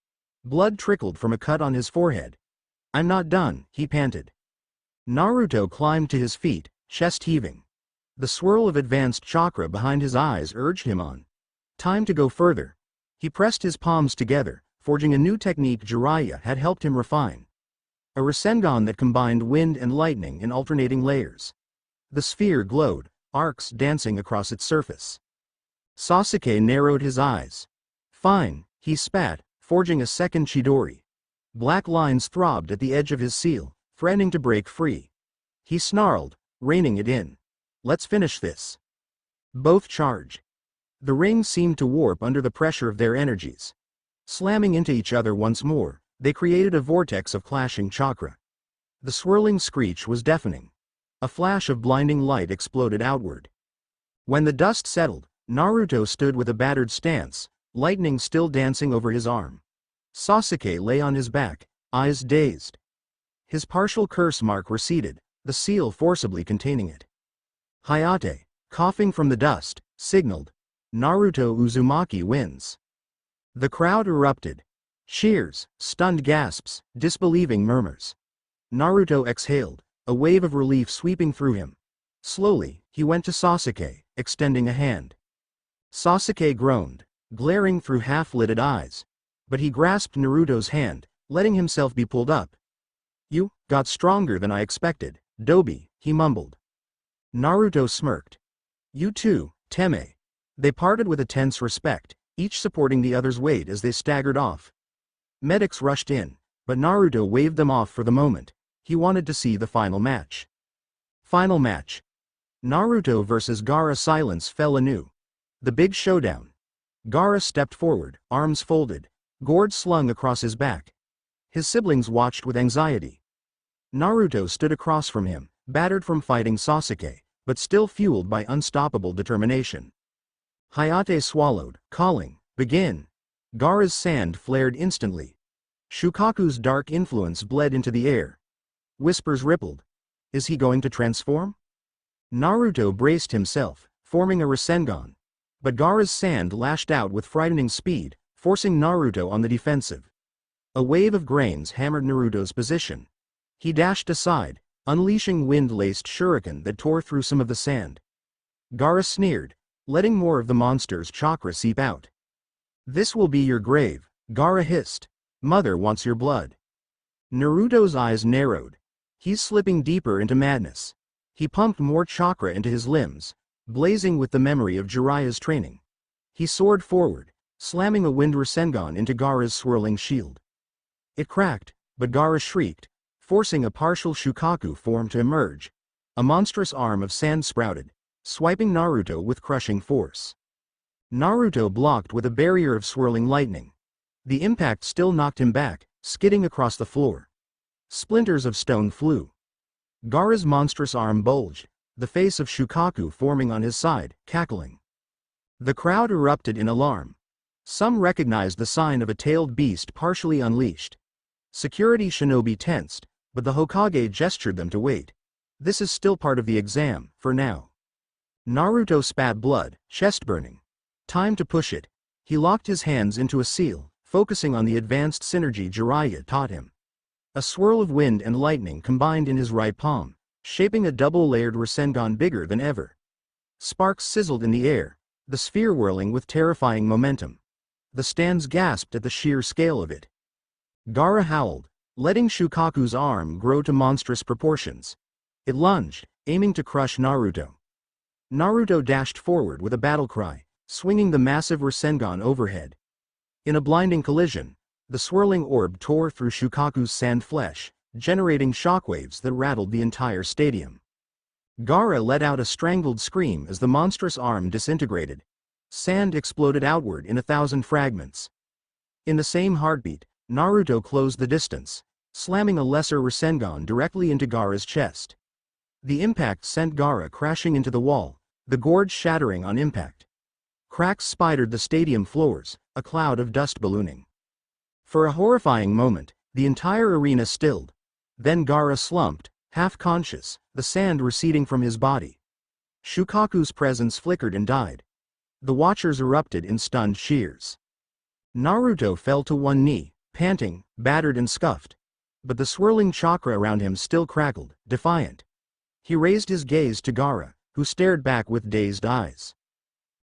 Blood trickled from a cut on his forehead. "I'm not done," he panted. Naruto climbed to his feet, chest heaving. The swirl of advanced chakra behind his eyes urged him on. Time to go further. He pressed his palms together, forging a new technique Jiraiya had helped him refine. A Rasengan that combined wind and lightning in alternating layers. The sphere glowed, arcs dancing across its surface. Sasuke narrowed his eyes. Fine, he spat, forging a second Chidori. Black lines throbbed at the edge of his seal, threatening to break free. He snarled, reining it in. Let's finish this. Both charge. The ring seemed to warp under the pressure of their energies. Slamming into each other once more, they created a vortex of clashing chakra. The swirling screech was deafening. A flash of blinding light exploded outward. When the dust settled, Naruto stood with a battered stance, lightning still dancing over his arm. Sasuke lay on his back, eyes dazed. His partial curse mark receded, the seal forcibly containing it. Hayate, coughing from the dust, signaled, Naruto Uzumaki wins. The crowd erupted. Cheers, stunned gasps, disbelieving murmurs. Naruto exhaled, a wave of relief sweeping through him. Slowly, he went to Sasuke, extending a hand. Sasuke groaned, glaring through half-lidded eyes. But he grasped Naruto's hand, letting himself be pulled up. You got stronger than I expected, Dobi, he mumbled. Naruto smirked. You too, Teme. They parted with a tense respect, each supporting the other's weight as they staggered off. Medics rushed in, but Naruto waved them off for the moment. He wanted to see the final match. Final match. Naruto versus Gaara. Silence fell anew. The big showdown. Gaara stepped forward, arms folded, gourd slung across his back. His siblings watched with anxiety. Naruto stood across from him, battered from fighting Sasuke, but still fueled by unstoppable determination. Hayate swallowed, calling, begin. Gaara's sand flared instantly. Shukaku's dark influence bled into the air. Whispers rippled. Is he going to transform? Naruto braced himself, forming a Rasengan. But Gaara's sand lashed out with frightening speed, forcing Naruto on the defensive. A wave of grains hammered Naruto's position. He dashed aside, unleashing wind-laced shuriken that tore through some of the sand. Gaara sneered, letting more of the monster's chakra seep out. This will be your grave, Gaara hissed. Mother wants your blood. Naruto's eyes narrowed. He's slipping deeper into madness. He pumped more chakra into his limbs, blazing with the memory of Jiraiya's training. He soared forward, slamming a wind Rasengan into Gaara's swirling shield. It cracked, but Gaara shrieked, forcing a partial Shukaku form to emerge. A monstrous arm of sand sprouted, swiping Naruto with crushing force. Naruto blocked with a barrier of swirling lightning. The impact still knocked him back, skidding across the floor. Splinters of stone flew. Gaara's monstrous arm bulged, the face of Shukaku forming on his side, cackling. The crowd erupted in alarm. Some recognized the sign of a tailed beast partially unleashed. Security shinobi tensed, but the Hokage gestured them to wait. This is still part of the exam, for now. Naruto spat blood, chest burning. Time to push it. He locked his hands into a seal, focusing on the advanced synergy Jiraiya taught him. A swirl of wind and lightning combined in his right palm, shaping a double-layered Rasengan bigger than ever. Sparks sizzled in the air, the sphere whirling with terrifying momentum. The stands gasped at the sheer scale of it. Gaara howled, letting Shukaku's arm grow to monstrous proportions. It lunged, aiming to crush Naruto. Naruto dashed forward with a battle cry, swinging the massive Rasengan overhead. In a blinding collision, the swirling orb tore through Shukaku's sand flesh, generating shockwaves that rattled the entire stadium. Gaara let out a strangled scream as the monstrous arm disintegrated. Sand exploded outward in 1,000 fragments. In the same heartbeat, Naruto closed the distance, slamming a lesser Rasengan directly into Gaara's chest. The impact sent Gaara crashing into the wall, the gourd shattering on impact. Cracks spidered the stadium floors, a cloud of dust ballooning. For a horrifying moment, the entire arena stilled. Then Gaara slumped, half-conscious, the sand receding from his body. Shukaku's presence flickered and died. The watchers erupted in stunned cheers. Naruto fell to one knee, panting, battered and scuffed. But the swirling chakra around him still crackled, defiant. He raised his gaze to Gaara, who stared back with dazed eyes.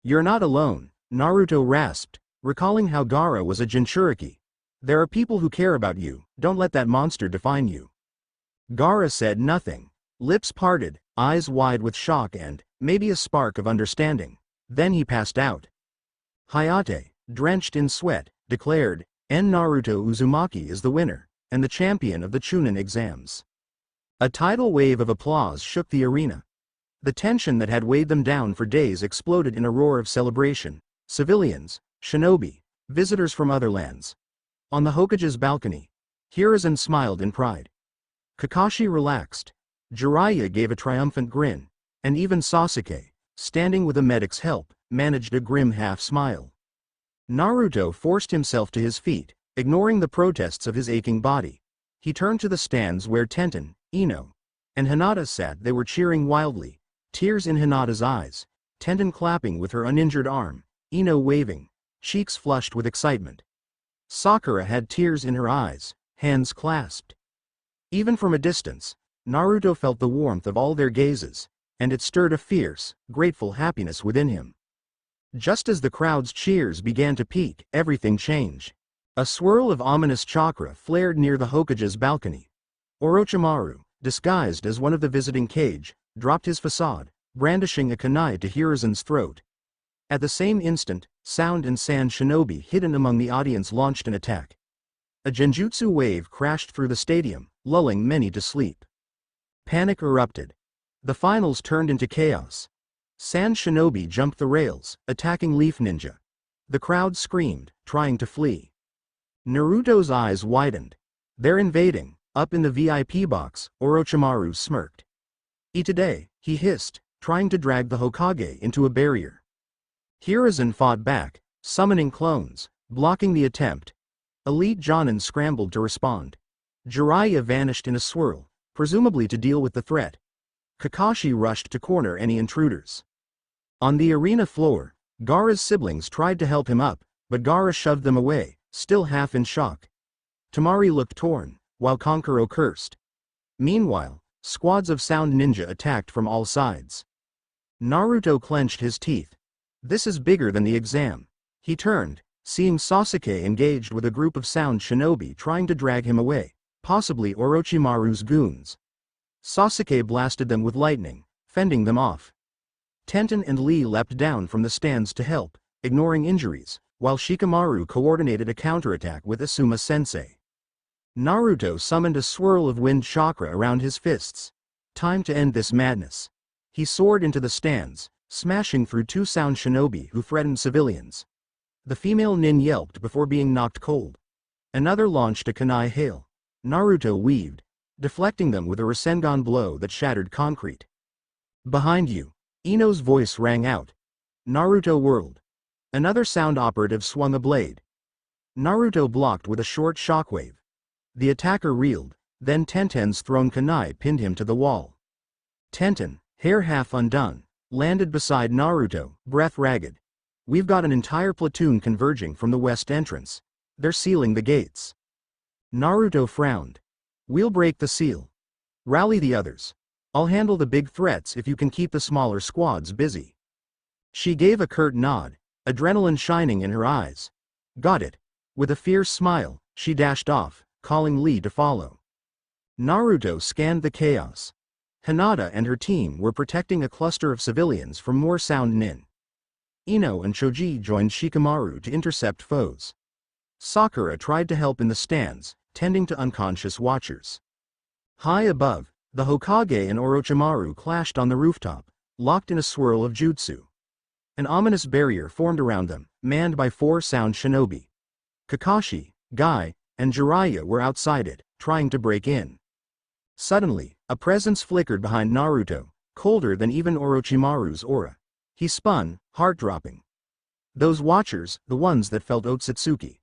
You're not alone, Naruto rasped, recalling how Gaara was a Jinchuriki. There are people who care about you, don't let that monster define you. Gaara said nothing, lips parted, eyes wide with shock and, maybe a spark of understanding. Then he passed out. Hayate, drenched in sweat, declared, Naruto Uzumaki is the winner, and the champion of the Chūnin Exams. A tidal wave of applause shook the arena. The tension that had weighed them down for days exploded in a roar of celebration. Civilians, shinobi, visitors from other lands. On the Hokage's balcony, Hiruzen smiled in pride. Kakashi relaxed. Jiraiya gave a triumphant grin, and even Sasuke, standing with a medic's help, managed a grim half-smile. Naruto forced himself to his feet, ignoring the protests of his aching body. He turned to the stands where Tenten, Ino, and Hinata sat. They were cheering wildly, tears in Hinata's eyes, Tenten clapping with her uninjured arm, Ino waving, cheeks flushed with excitement. Sakura had tears in her eyes, hands clasped. Even from a distance, Naruto felt the warmth of all their gazes, and it stirred a fierce, grateful happiness within him. Just as the crowd's cheers began to peak, everything changed. A swirl of ominous chakra flared near the Hokage's balcony. Orochimaru, disguised as one of the visiting Kage, dropped his facade, brandishing a kunai to Hiruzen's throat. At the same instant, Sound and Sand shinobi hidden among the audience launched an attack. A genjutsu wave crashed through the stadium, lulling many to sleep. Panic erupted. The finals turned into chaos. Sand shinobi jumped the rails, attacking Leaf Ninja. The crowd screamed, trying to flee. Naruto's eyes widened. They're invading. Up in the VIP box, Orochimaru smirked. Itadai, he hissed, trying to drag the Hokage into a barrier. Hiruzen fought back, summoning clones, blocking the attempt. Elite Jonin scrambled to respond. Jiraiya vanished in a swirl, presumably to deal with the threat. Kakashi rushed to corner any intruders. On the arena floor, Gaara's siblings tried to help him up, but Gaara shoved them away, still half in shock. Temari looked torn, while Kankuro cursed. Meanwhile, squads of Sound Ninja attacked from all sides. Naruto clenched his teeth. This is bigger than the exam. He turned, seeing Sasuke engaged with a group of Sound shinobi trying to drag him away, possibly Orochimaru's goons. Sasuke blasted them with lightning, fending them off. Tenten and Lee leapt down from the stands to help, ignoring injuries, while Shikamaru coordinated a counterattack with Asuma-sensei. Naruto summoned a swirl of wind chakra around his fists. Time to end this madness. He soared into the stands, smashing through two Sound shinobi who threatened civilians. The female nin yelped before being knocked cold. Another launched a kunai hail. Naruto weaved, deflecting them with a Rasengan blow that shattered concrete. Behind you. Ino's voice rang out. Naruto whirled. Another Sound operative swung a blade. Naruto blocked with a short shockwave. The attacker reeled, then Tenten's thrown kunai pinned him to the wall. Tenten, hair half undone, landed beside Naruto, breath ragged. We've got an entire platoon converging from the west entrance. They're sealing the gates. Naruto frowned. We'll break the seal. Rally the others. I'll handle the big threats if you can keep the smaller squads busy. She gave a curt nod, adrenaline shining in her eyes. Got it. With a fierce smile, she dashed off, calling Lee to follow. Naruto scanned the chaos. Hinata and her team were protecting a cluster of civilians from more Sound nin. Ino and Choji joined Shikamaru to intercept foes. Sakura tried to help in the stands, tending to unconscious watchers. High above, the Hokage and Orochimaru clashed on the rooftop, locked in a swirl of jutsu. An ominous barrier formed around them, manned by 4 Sound shinobi. Kakashi, Guy, and Jiraiya were outside it, trying to break in. Suddenly, a presence flickered behind Naruto, colder than even Orochimaru's aura. He spun, heart-dropping. Those watchers, the ones that felt Otsutsuki.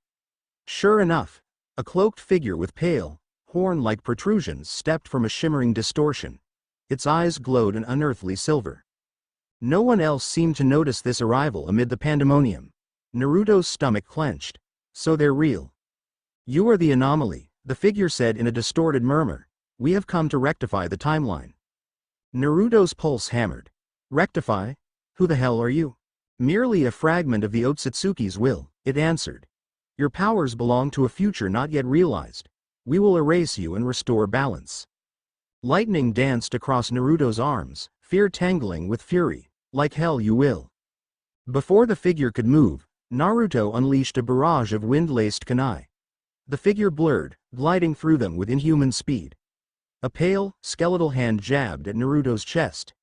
Sure enough, a cloaked figure with pale, horn-like protrusions stepped from a shimmering distortion. Its eyes glowed an unearthly silver. No one else seemed to notice this arrival amid the pandemonium. Naruto's stomach clenched. So they're real. You are the anomaly, the figure said in a distorted murmur. We have come to rectify the timeline. Naruto's pulse hammered. Rectify? Who the hell are you? Merely a fragment of the Otsutsuki's will, it answered. Your powers belong to a future not yet realized. We will erase you and restore balance. Lightning danced across Naruto's arms, fear tangling with fury. Like hell you will. Before the figure could move, Naruto unleashed a barrage of wind-laced kunai. The figure blurred, gliding through them with inhuman speed. A pale, skeletal hand jabbed at Naruto's chest.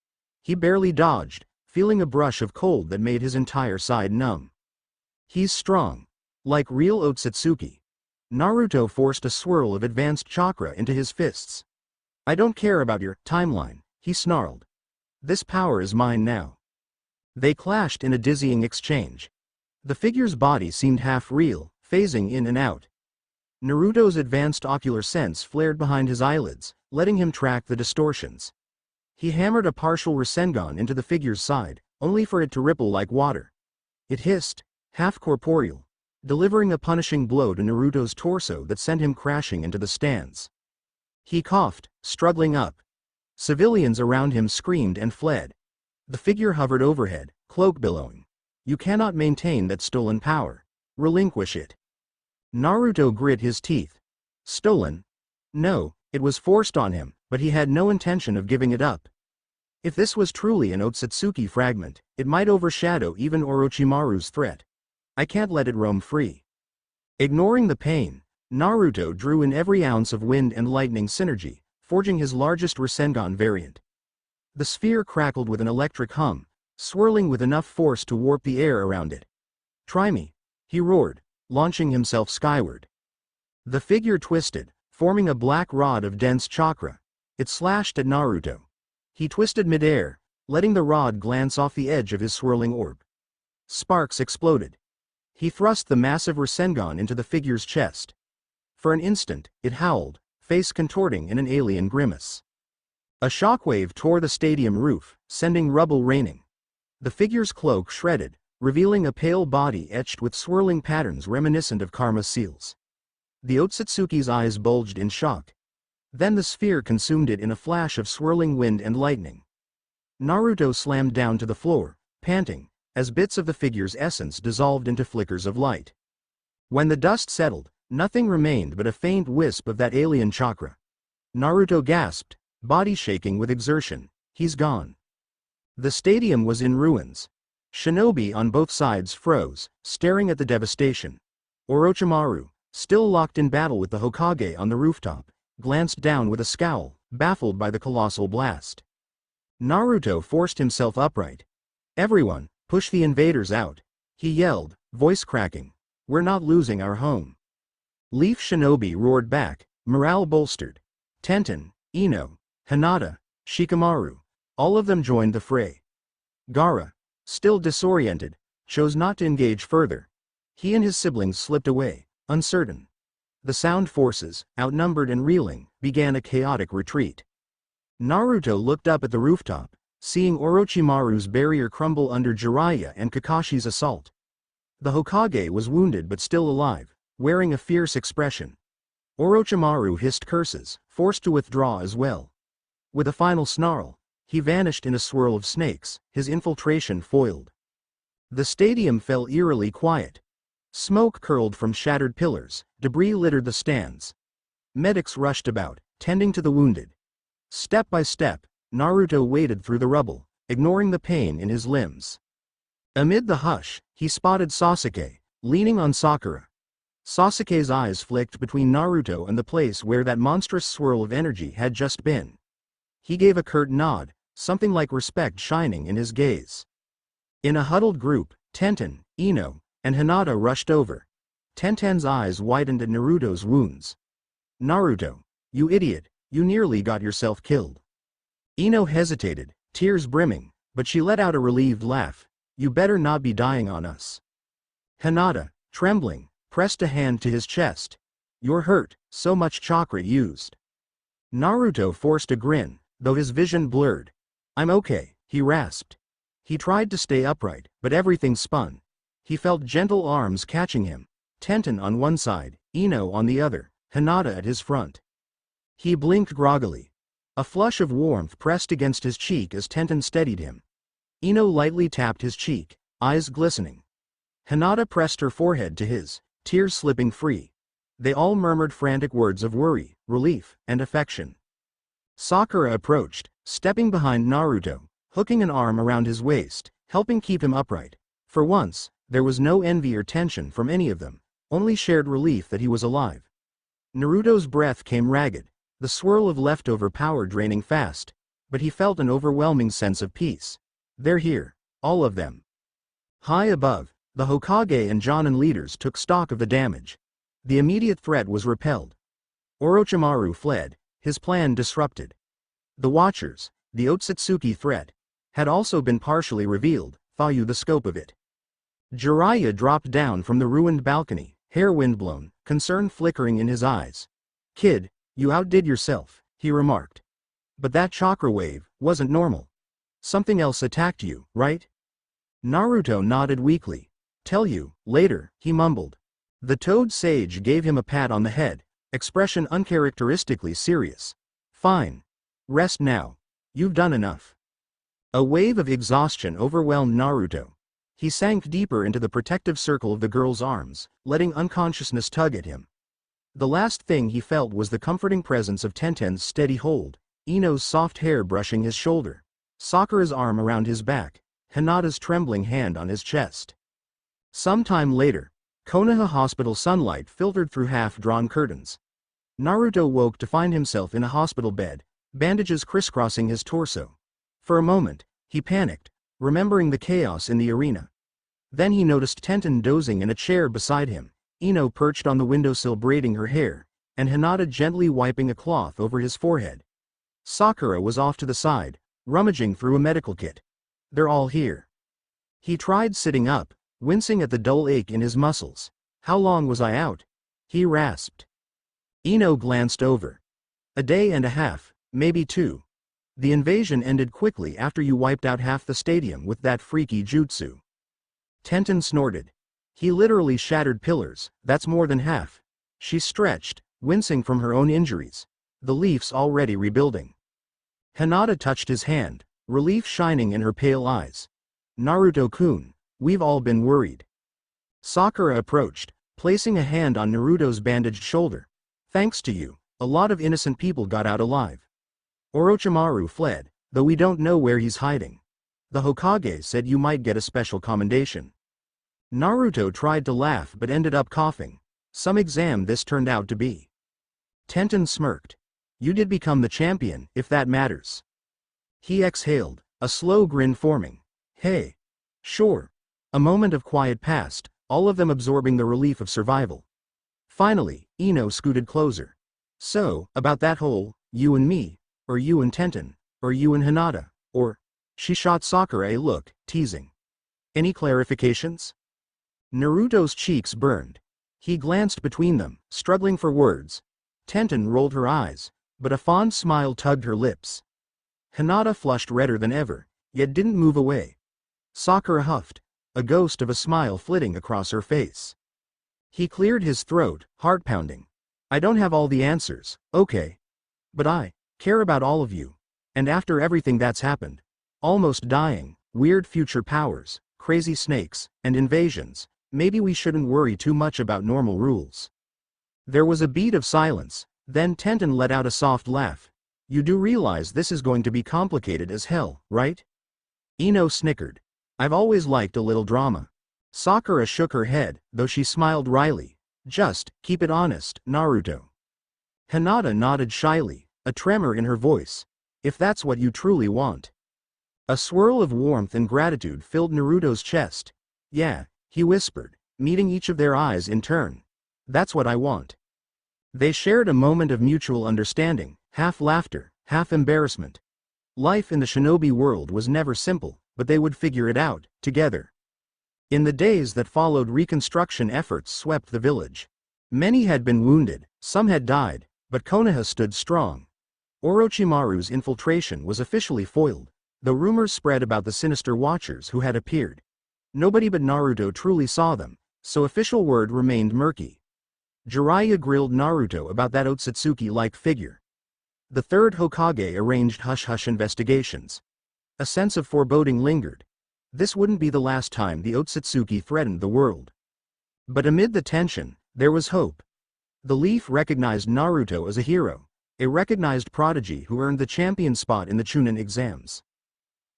He barely dodged, feeling a brush of cold that made his entire side numb. He's strong. Like real Otsutsuki. Naruto forced a swirl of advanced chakra into his fists. I don't care about your timeline, he snarled. This power is mine now. They clashed in a dizzying exchange. The figure's body seemed half real, phasing in and out. Naruto's advanced ocular sense flared behind his eyelids, letting him track the distortions. He hammered a partial Rasengan into the figure's side, only for it to ripple like water. It hissed, half-corporeal, delivering a punishing blow to Naruto's torso that sent him crashing into the stands. He coughed, struggling up. Civilians around him screamed and fled. The figure hovered overhead, cloak billowing. You cannot maintain that stolen power. Relinquish it. Naruto grit his teeth. Stolen? No, it was forced on him, but he had no intention of giving it up. If this was truly an Otsutsuki fragment, it might overshadow even Orochimaru's threat. I can't let it roam free. Ignoring the pain, Naruto drew in every ounce of wind and lightning synergy, forging his largest Rasengan variant. The sphere crackled with an electric hum, swirling with enough force to warp the air around it. Try me, he roared, launching himself skyward. The figure twisted, forming a black rod of dense chakra. It slashed at Naruto. He twisted midair, letting the rod glance off the edge of his swirling orb. Sparks exploded. He thrust the massive Rasengan into the figure's chest. For an instant, it howled, face contorting in an alien grimace. A shockwave tore the stadium roof, sending rubble raining. The figure's cloak shredded, revealing a pale body etched with swirling patterns reminiscent of karma seals. The Otsutsuki's eyes bulged in shock. Then the sphere consumed it in a flash of swirling wind and lightning. Naruto slammed down to the floor, panting, as bits of the figure's essence dissolved into flickers of light. When the dust settled, nothing remained but a faint wisp of that alien chakra. Naruto gasped, body shaking with exertion. He's gone. The stadium was in ruins. Shinobi on both sides froze, staring at the devastation. Orochimaru, still locked in battle with the Hokage on the rooftop, glanced down with a scowl, baffled by the colossal blast. Naruto forced himself upright. Everyone, push the invaders out, he yelled, voice cracking. We're not losing our home. Leaf Shinobi roared back, morale bolstered. Tenten, Ino, Hinata, Shikamaru, all of them joined the fray. Gaara, still disoriented, chose not to engage further. He and his siblings slipped away, uncertain. The sound forces, outnumbered and reeling, began a chaotic retreat. Naruto looked up at the rooftop, seeing Orochimaru's barrier crumble under Jiraiya and Kakashi's assault. The Hokage was wounded but still alive, wearing a fierce expression. Orochimaru hissed curses, forced to withdraw as well. With a final snarl, he vanished in a swirl of snakes, his infiltration foiled. The stadium fell eerily quiet. Smoke curled from shattered pillars, debris littered the stands. Medics rushed about, tending to the wounded. Step by step, Naruto waded through the rubble, ignoring the pain in his limbs. Amid the hush, he spotted Sasuke, leaning on Sakura. Sasuke's eyes flicked between Naruto and the place where that monstrous swirl of energy had just been. He gave a curt nod, something like respect shining in his gaze. In a huddled group, Tenten, Ino, and Hinata rushed over. Tenten's eyes widened at Naruto's wounds. Naruto, you idiot, you nearly got yourself killed. Ino hesitated, tears brimming, but she let out a relieved laugh. You better not be dying on us. Hinata, trembling, pressed a hand to his chest. You're hurt, so much chakra used. Naruto forced a grin, though his vision blurred. I'm okay, he rasped. He tried to stay upright, but everything spun. He felt gentle arms catching him, Tenten on one side, Ino on the other, Hinata at his front. He blinked groggily. A flush of warmth pressed against his cheek as Tenten steadied him. Ino lightly tapped his cheek, eyes glistening. Hinata pressed her forehead to his, tears slipping free. They all murmured frantic words of worry, relief, and affection. Sakura approached, stepping behind Naruto, hooking an arm around his waist, helping keep him upright. For once, There was no envy or tension from any of them, only shared relief that he was alive. Naruto's breath came ragged, the swirl of leftover power draining fast, but he felt an overwhelming sense of peace. They're here, all of them. High above, the Hokage and Jonin leaders took stock of the damage. The immediate threat was repelled. Orochimaru fled, his plan disrupted. The Watchers, the Otsutsuki threat, had also been partially revealed, Fayu the scope of it. Jiraiya dropped down from the ruined balcony, hair windblown, concern flickering in his eyes. "Kid, you outdid yourself," he remarked. "But that chakra wave wasn't normal. Something else attacked you, right?" Naruto nodded weakly. "Tell you, later," he mumbled. The Toad Sage gave him a pat on the head, expression uncharacteristically serious. "Fine. Rest now. You've done enough." A wave of exhaustion overwhelmed Naruto. He sank deeper into the protective circle of the girl's arms, letting unconsciousness tug at him. The last thing he felt was the comforting presence of Tenten's steady hold, Ino's soft hair brushing his shoulder, Sakura's arm around his back, Hinata's trembling hand on his chest. Some time later, Konoha Hospital sunlight filtered through half-drawn curtains. Naruto woke to find himself in a hospital bed, bandages crisscrossing his torso. For a moment, he panicked, remembering the chaos in the arena. Then he noticed Tenten dozing in a chair beside him, Ino perched on the windowsill braiding her hair, and Hinata gently wiping a cloth over his forehead. Sakura was off to the side, rummaging through a medical kit. "They're all here." He tried sitting up, wincing at the dull ache in his muscles. "How long was I out?" he rasped. Ino glanced over. "A day and a half, maybe 2. The invasion ended quickly after you wiped out half the stadium with that freaky jutsu." Tenten snorted. "He literally shattered pillars, that's more than half." She stretched, wincing from her own injuries. "The leaf's already rebuilding." Hinata touched his hand, relief shining in her pale eyes. "Naruto-kun, we've all been worried." Sakura approached, placing a hand on Naruto's bandaged shoulder. "Thanks to you, a lot of innocent people got out alive. Orochimaru fled, though we don't know where he's hiding. The Hokage said you might get a special commendation." Naruto tried to laugh but ended up coughing. "Some exam this turned out to be." Tenten smirked. "You did become the champion, if that matters." He exhaled, a slow grin forming. "Hey. Sure." A moment of quiet passed, all of them absorbing the relief of survival. Finally, Ino scooted closer. "So, about that whole, you and me, or you and Tenten, or you and Hinata, or..." She shot Sakura a look, teasing. "Any clarifications?" Naruto's cheeks burned. He glanced between them, struggling for words. Tenten rolled her eyes, but a fond smile tugged her lips. Hinata flushed redder than ever, yet didn't move away. Sakura huffed, a ghost of a smile flitting across her face. He cleared his throat, heart pounding. "I don't have all the answers, okay? But I care about all of you. And after everything that's happened, almost dying, weird future powers, crazy snakes, and invasions, maybe we shouldn't worry too much about normal rules." There was a beat of silence, then Tenten let out a soft laugh. "You do realize this is going to be complicated as hell, right?" Ino snickered. "I've always liked a little drama." Sakura shook her head, though she smiled wryly. "Just keep it honest, Naruto." Hinata nodded shyly, a tremor in her voice. "If that's what you truly want." A swirl of warmth and gratitude filled Naruto's chest. "Yeah," he whispered, meeting each of their eyes in turn. "That's what I want." They shared a moment of mutual understanding, half laughter, half embarrassment. Life in the shinobi world was never simple, but they would figure it out, together. In the days that followed, reconstruction efforts swept the village. Many had been wounded, some had died, but Konoha stood strong. Orochimaru's infiltration was officially foiled, though rumors spread about the sinister Watchers who had appeared. Nobody but Naruto truly saw them, so official word remained murky. Jiraiya grilled Naruto about that Otsutsuki-like figure. The third Hokage arranged hush-hush investigations. A sense of foreboding lingered. This wouldn't be the last time the Otsutsuki threatened the world. But amid the tension, there was hope. The Leaf recognized Naruto as a hero, a recognized prodigy who earned the champion spot in the Chūnin Exams.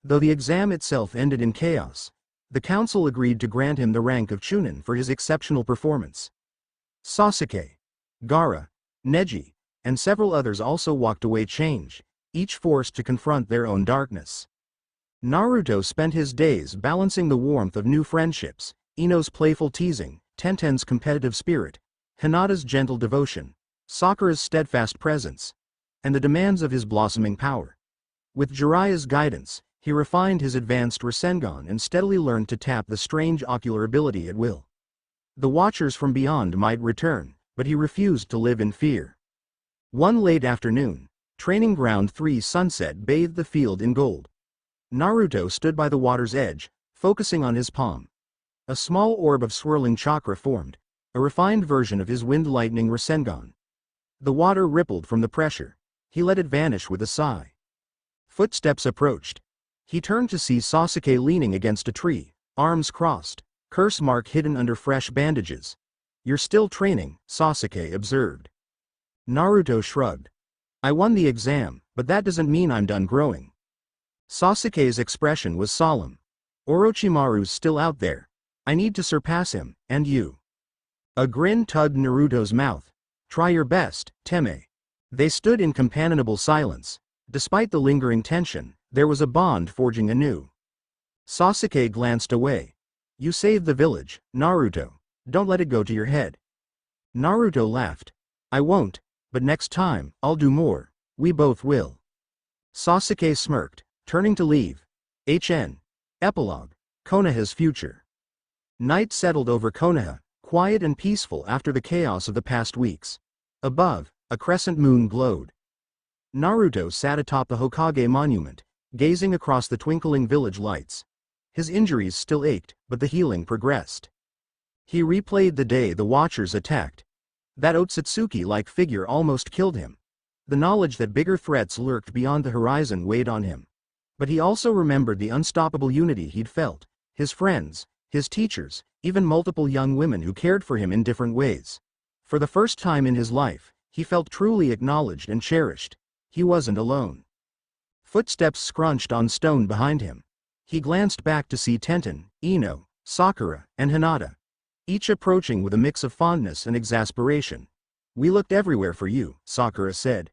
Though the exam itself ended in chaos, The council agreed to grant him the rank of Chūnin for his exceptional performance. Sasuke, Gaara, Neji, and several others also walked away changed, each forced to confront their own darkness. Naruto spent his days balancing the warmth of new friendships, Ino's playful teasing, Tenten's competitive spirit, Hinata's gentle devotion, Sakura's steadfast presence, and the demands of his blossoming power. With Jiraiya's guidance, he refined his advanced Rasengan and steadily learned to tap the strange ocular ability at will. The Watchers from beyond might return, but he refused to live in fear. One late afternoon, Training Ground 3's sunset bathed the field in gold. Naruto stood by the water's edge, focusing on his palm. A small orb of swirling chakra formed, a refined version of his wind lightning Rasengan. The water rippled from the pressure. He let it vanish with a sigh. Footsteps approached. He turned to see Sasuke leaning against a tree, arms crossed, curse mark hidden under fresh bandages. "You're still training," Sasuke observed. Naruto shrugged. "I won the exam, but that doesn't mean I'm done growing." Sasuke's expression was solemn. "Orochimaru's still out there. I need to surpass him, and you." A grin tugged Naruto's mouth. "Try your best, Teme." They stood in companionable silence. Despite the lingering tension, there was a bond forging anew. Sasuke glanced away. "You saved the village, Naruto. Don't let it go to your head." Naruto laughed. "I won't, but next time, I'll do more. We both will." Sasuke smirked, turning to leave. Epilogue. Konoha's future. Night settled over Konoha, quiet and peaceful after the chaos of the past weeks. Above, a crescent moon glowed. Naruto sat atop the Hokage monument, gazing across the twinkling village lights. His injuries still ached, but the healing progressed. He replayed the day the Watchers attacked. That Otsutsuki-like figure almost killed him. The knowledge that bigger threats lurked beyond the horizon weighed on him. But he also remembered the unstoppable unity he'd felt, his friends, his teachers, even multiple young women who cared for him in different ways. For the first time in his life, he felt truly acknowledged and cherished. He wasn't alone. Footsteps scrunched on stone behind him. He glanced back to see Tenten, Ino, Sakura, and Hinata, each approaching with a mix of fondness and exasperation. "We looked everywhere for you," Sakura said.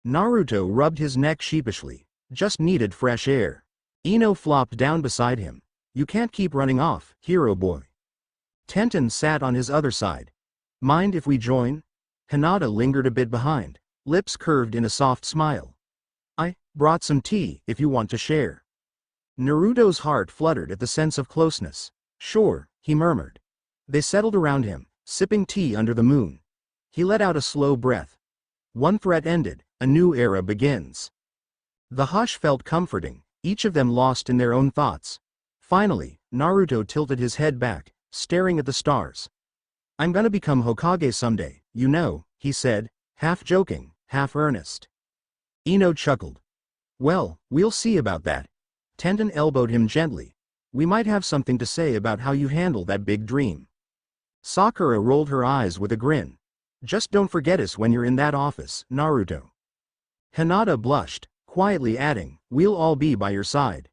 Naruto rubbed his neck sheepishly. "Just needed fresh air." Ino flopped down beside him. "You can't keep running off, hero boy." Tenten sat on his other side. "Mind if we join?" Hinata lingered a bit behind, lips curved in a soft smile. "I brought some tea if you want to share." Naruto's heart fluttered at the sense of closeness. "Sure," he murmured. They settled around him, sipping tea under the moon. He let out a slow breath. One threat ended, a new era begins. The hush felt comforting, each of them lost in their own thoughts. Finally, Naruto tilted his head back, staring at the stars. "I'm gonna become Hokage someday, you know," he said, half joking, half earnest. Ino chuckled. "Well, we'll see about that." Tenten elbowed him gently. "We might have something to say about how you handle that big dream." Sakura rolled her eyes with a grin. "Just don't forget us when you're in that office, Naruto." Hinata blushed, quietly adding, "We'll all be by your side."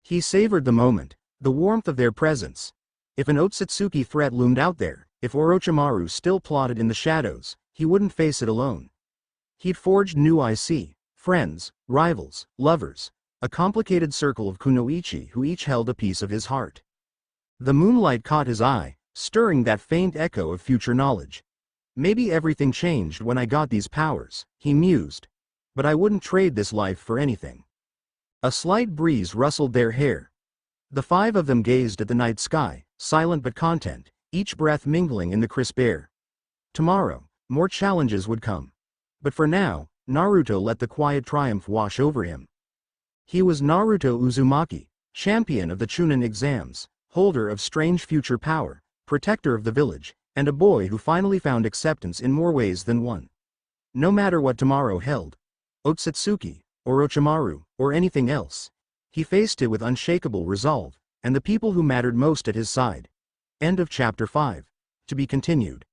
He savored the moment, the warmth of their presence. If an Otsutsuki threat loomed out there, if Orochimaru still plotted in the shadows, he wouldn't face it alone. He'd forged new friends, rivals, lovers, a complicated circle of kunoichi who each held a piece of his heart. The moonlight caught his eye, stirring that faint echo of future knowledge. "Maybe everything changed when I got these powers," he mused. "But I wouldn't trade this life for anything." A slight breeze rustled their hair. The five of them gazed at the night sky, silent but content, each breath mingling in the crisp air. Tomorrow, more challenges would come. But for now, Naruto let the quiet triumph wash over him. He was Naruto Uzumaki, champion of the Chūnin Exams, holder of strange future power, protector of the village, and a boy who finally found acceptance in more ways than one. No matter what tomorrow held, Otsutsuki, Orochimaru, or anything else, he faced it with unshakable resolve, and the people who mattered most at his side. End of Chapter 5. To be continued.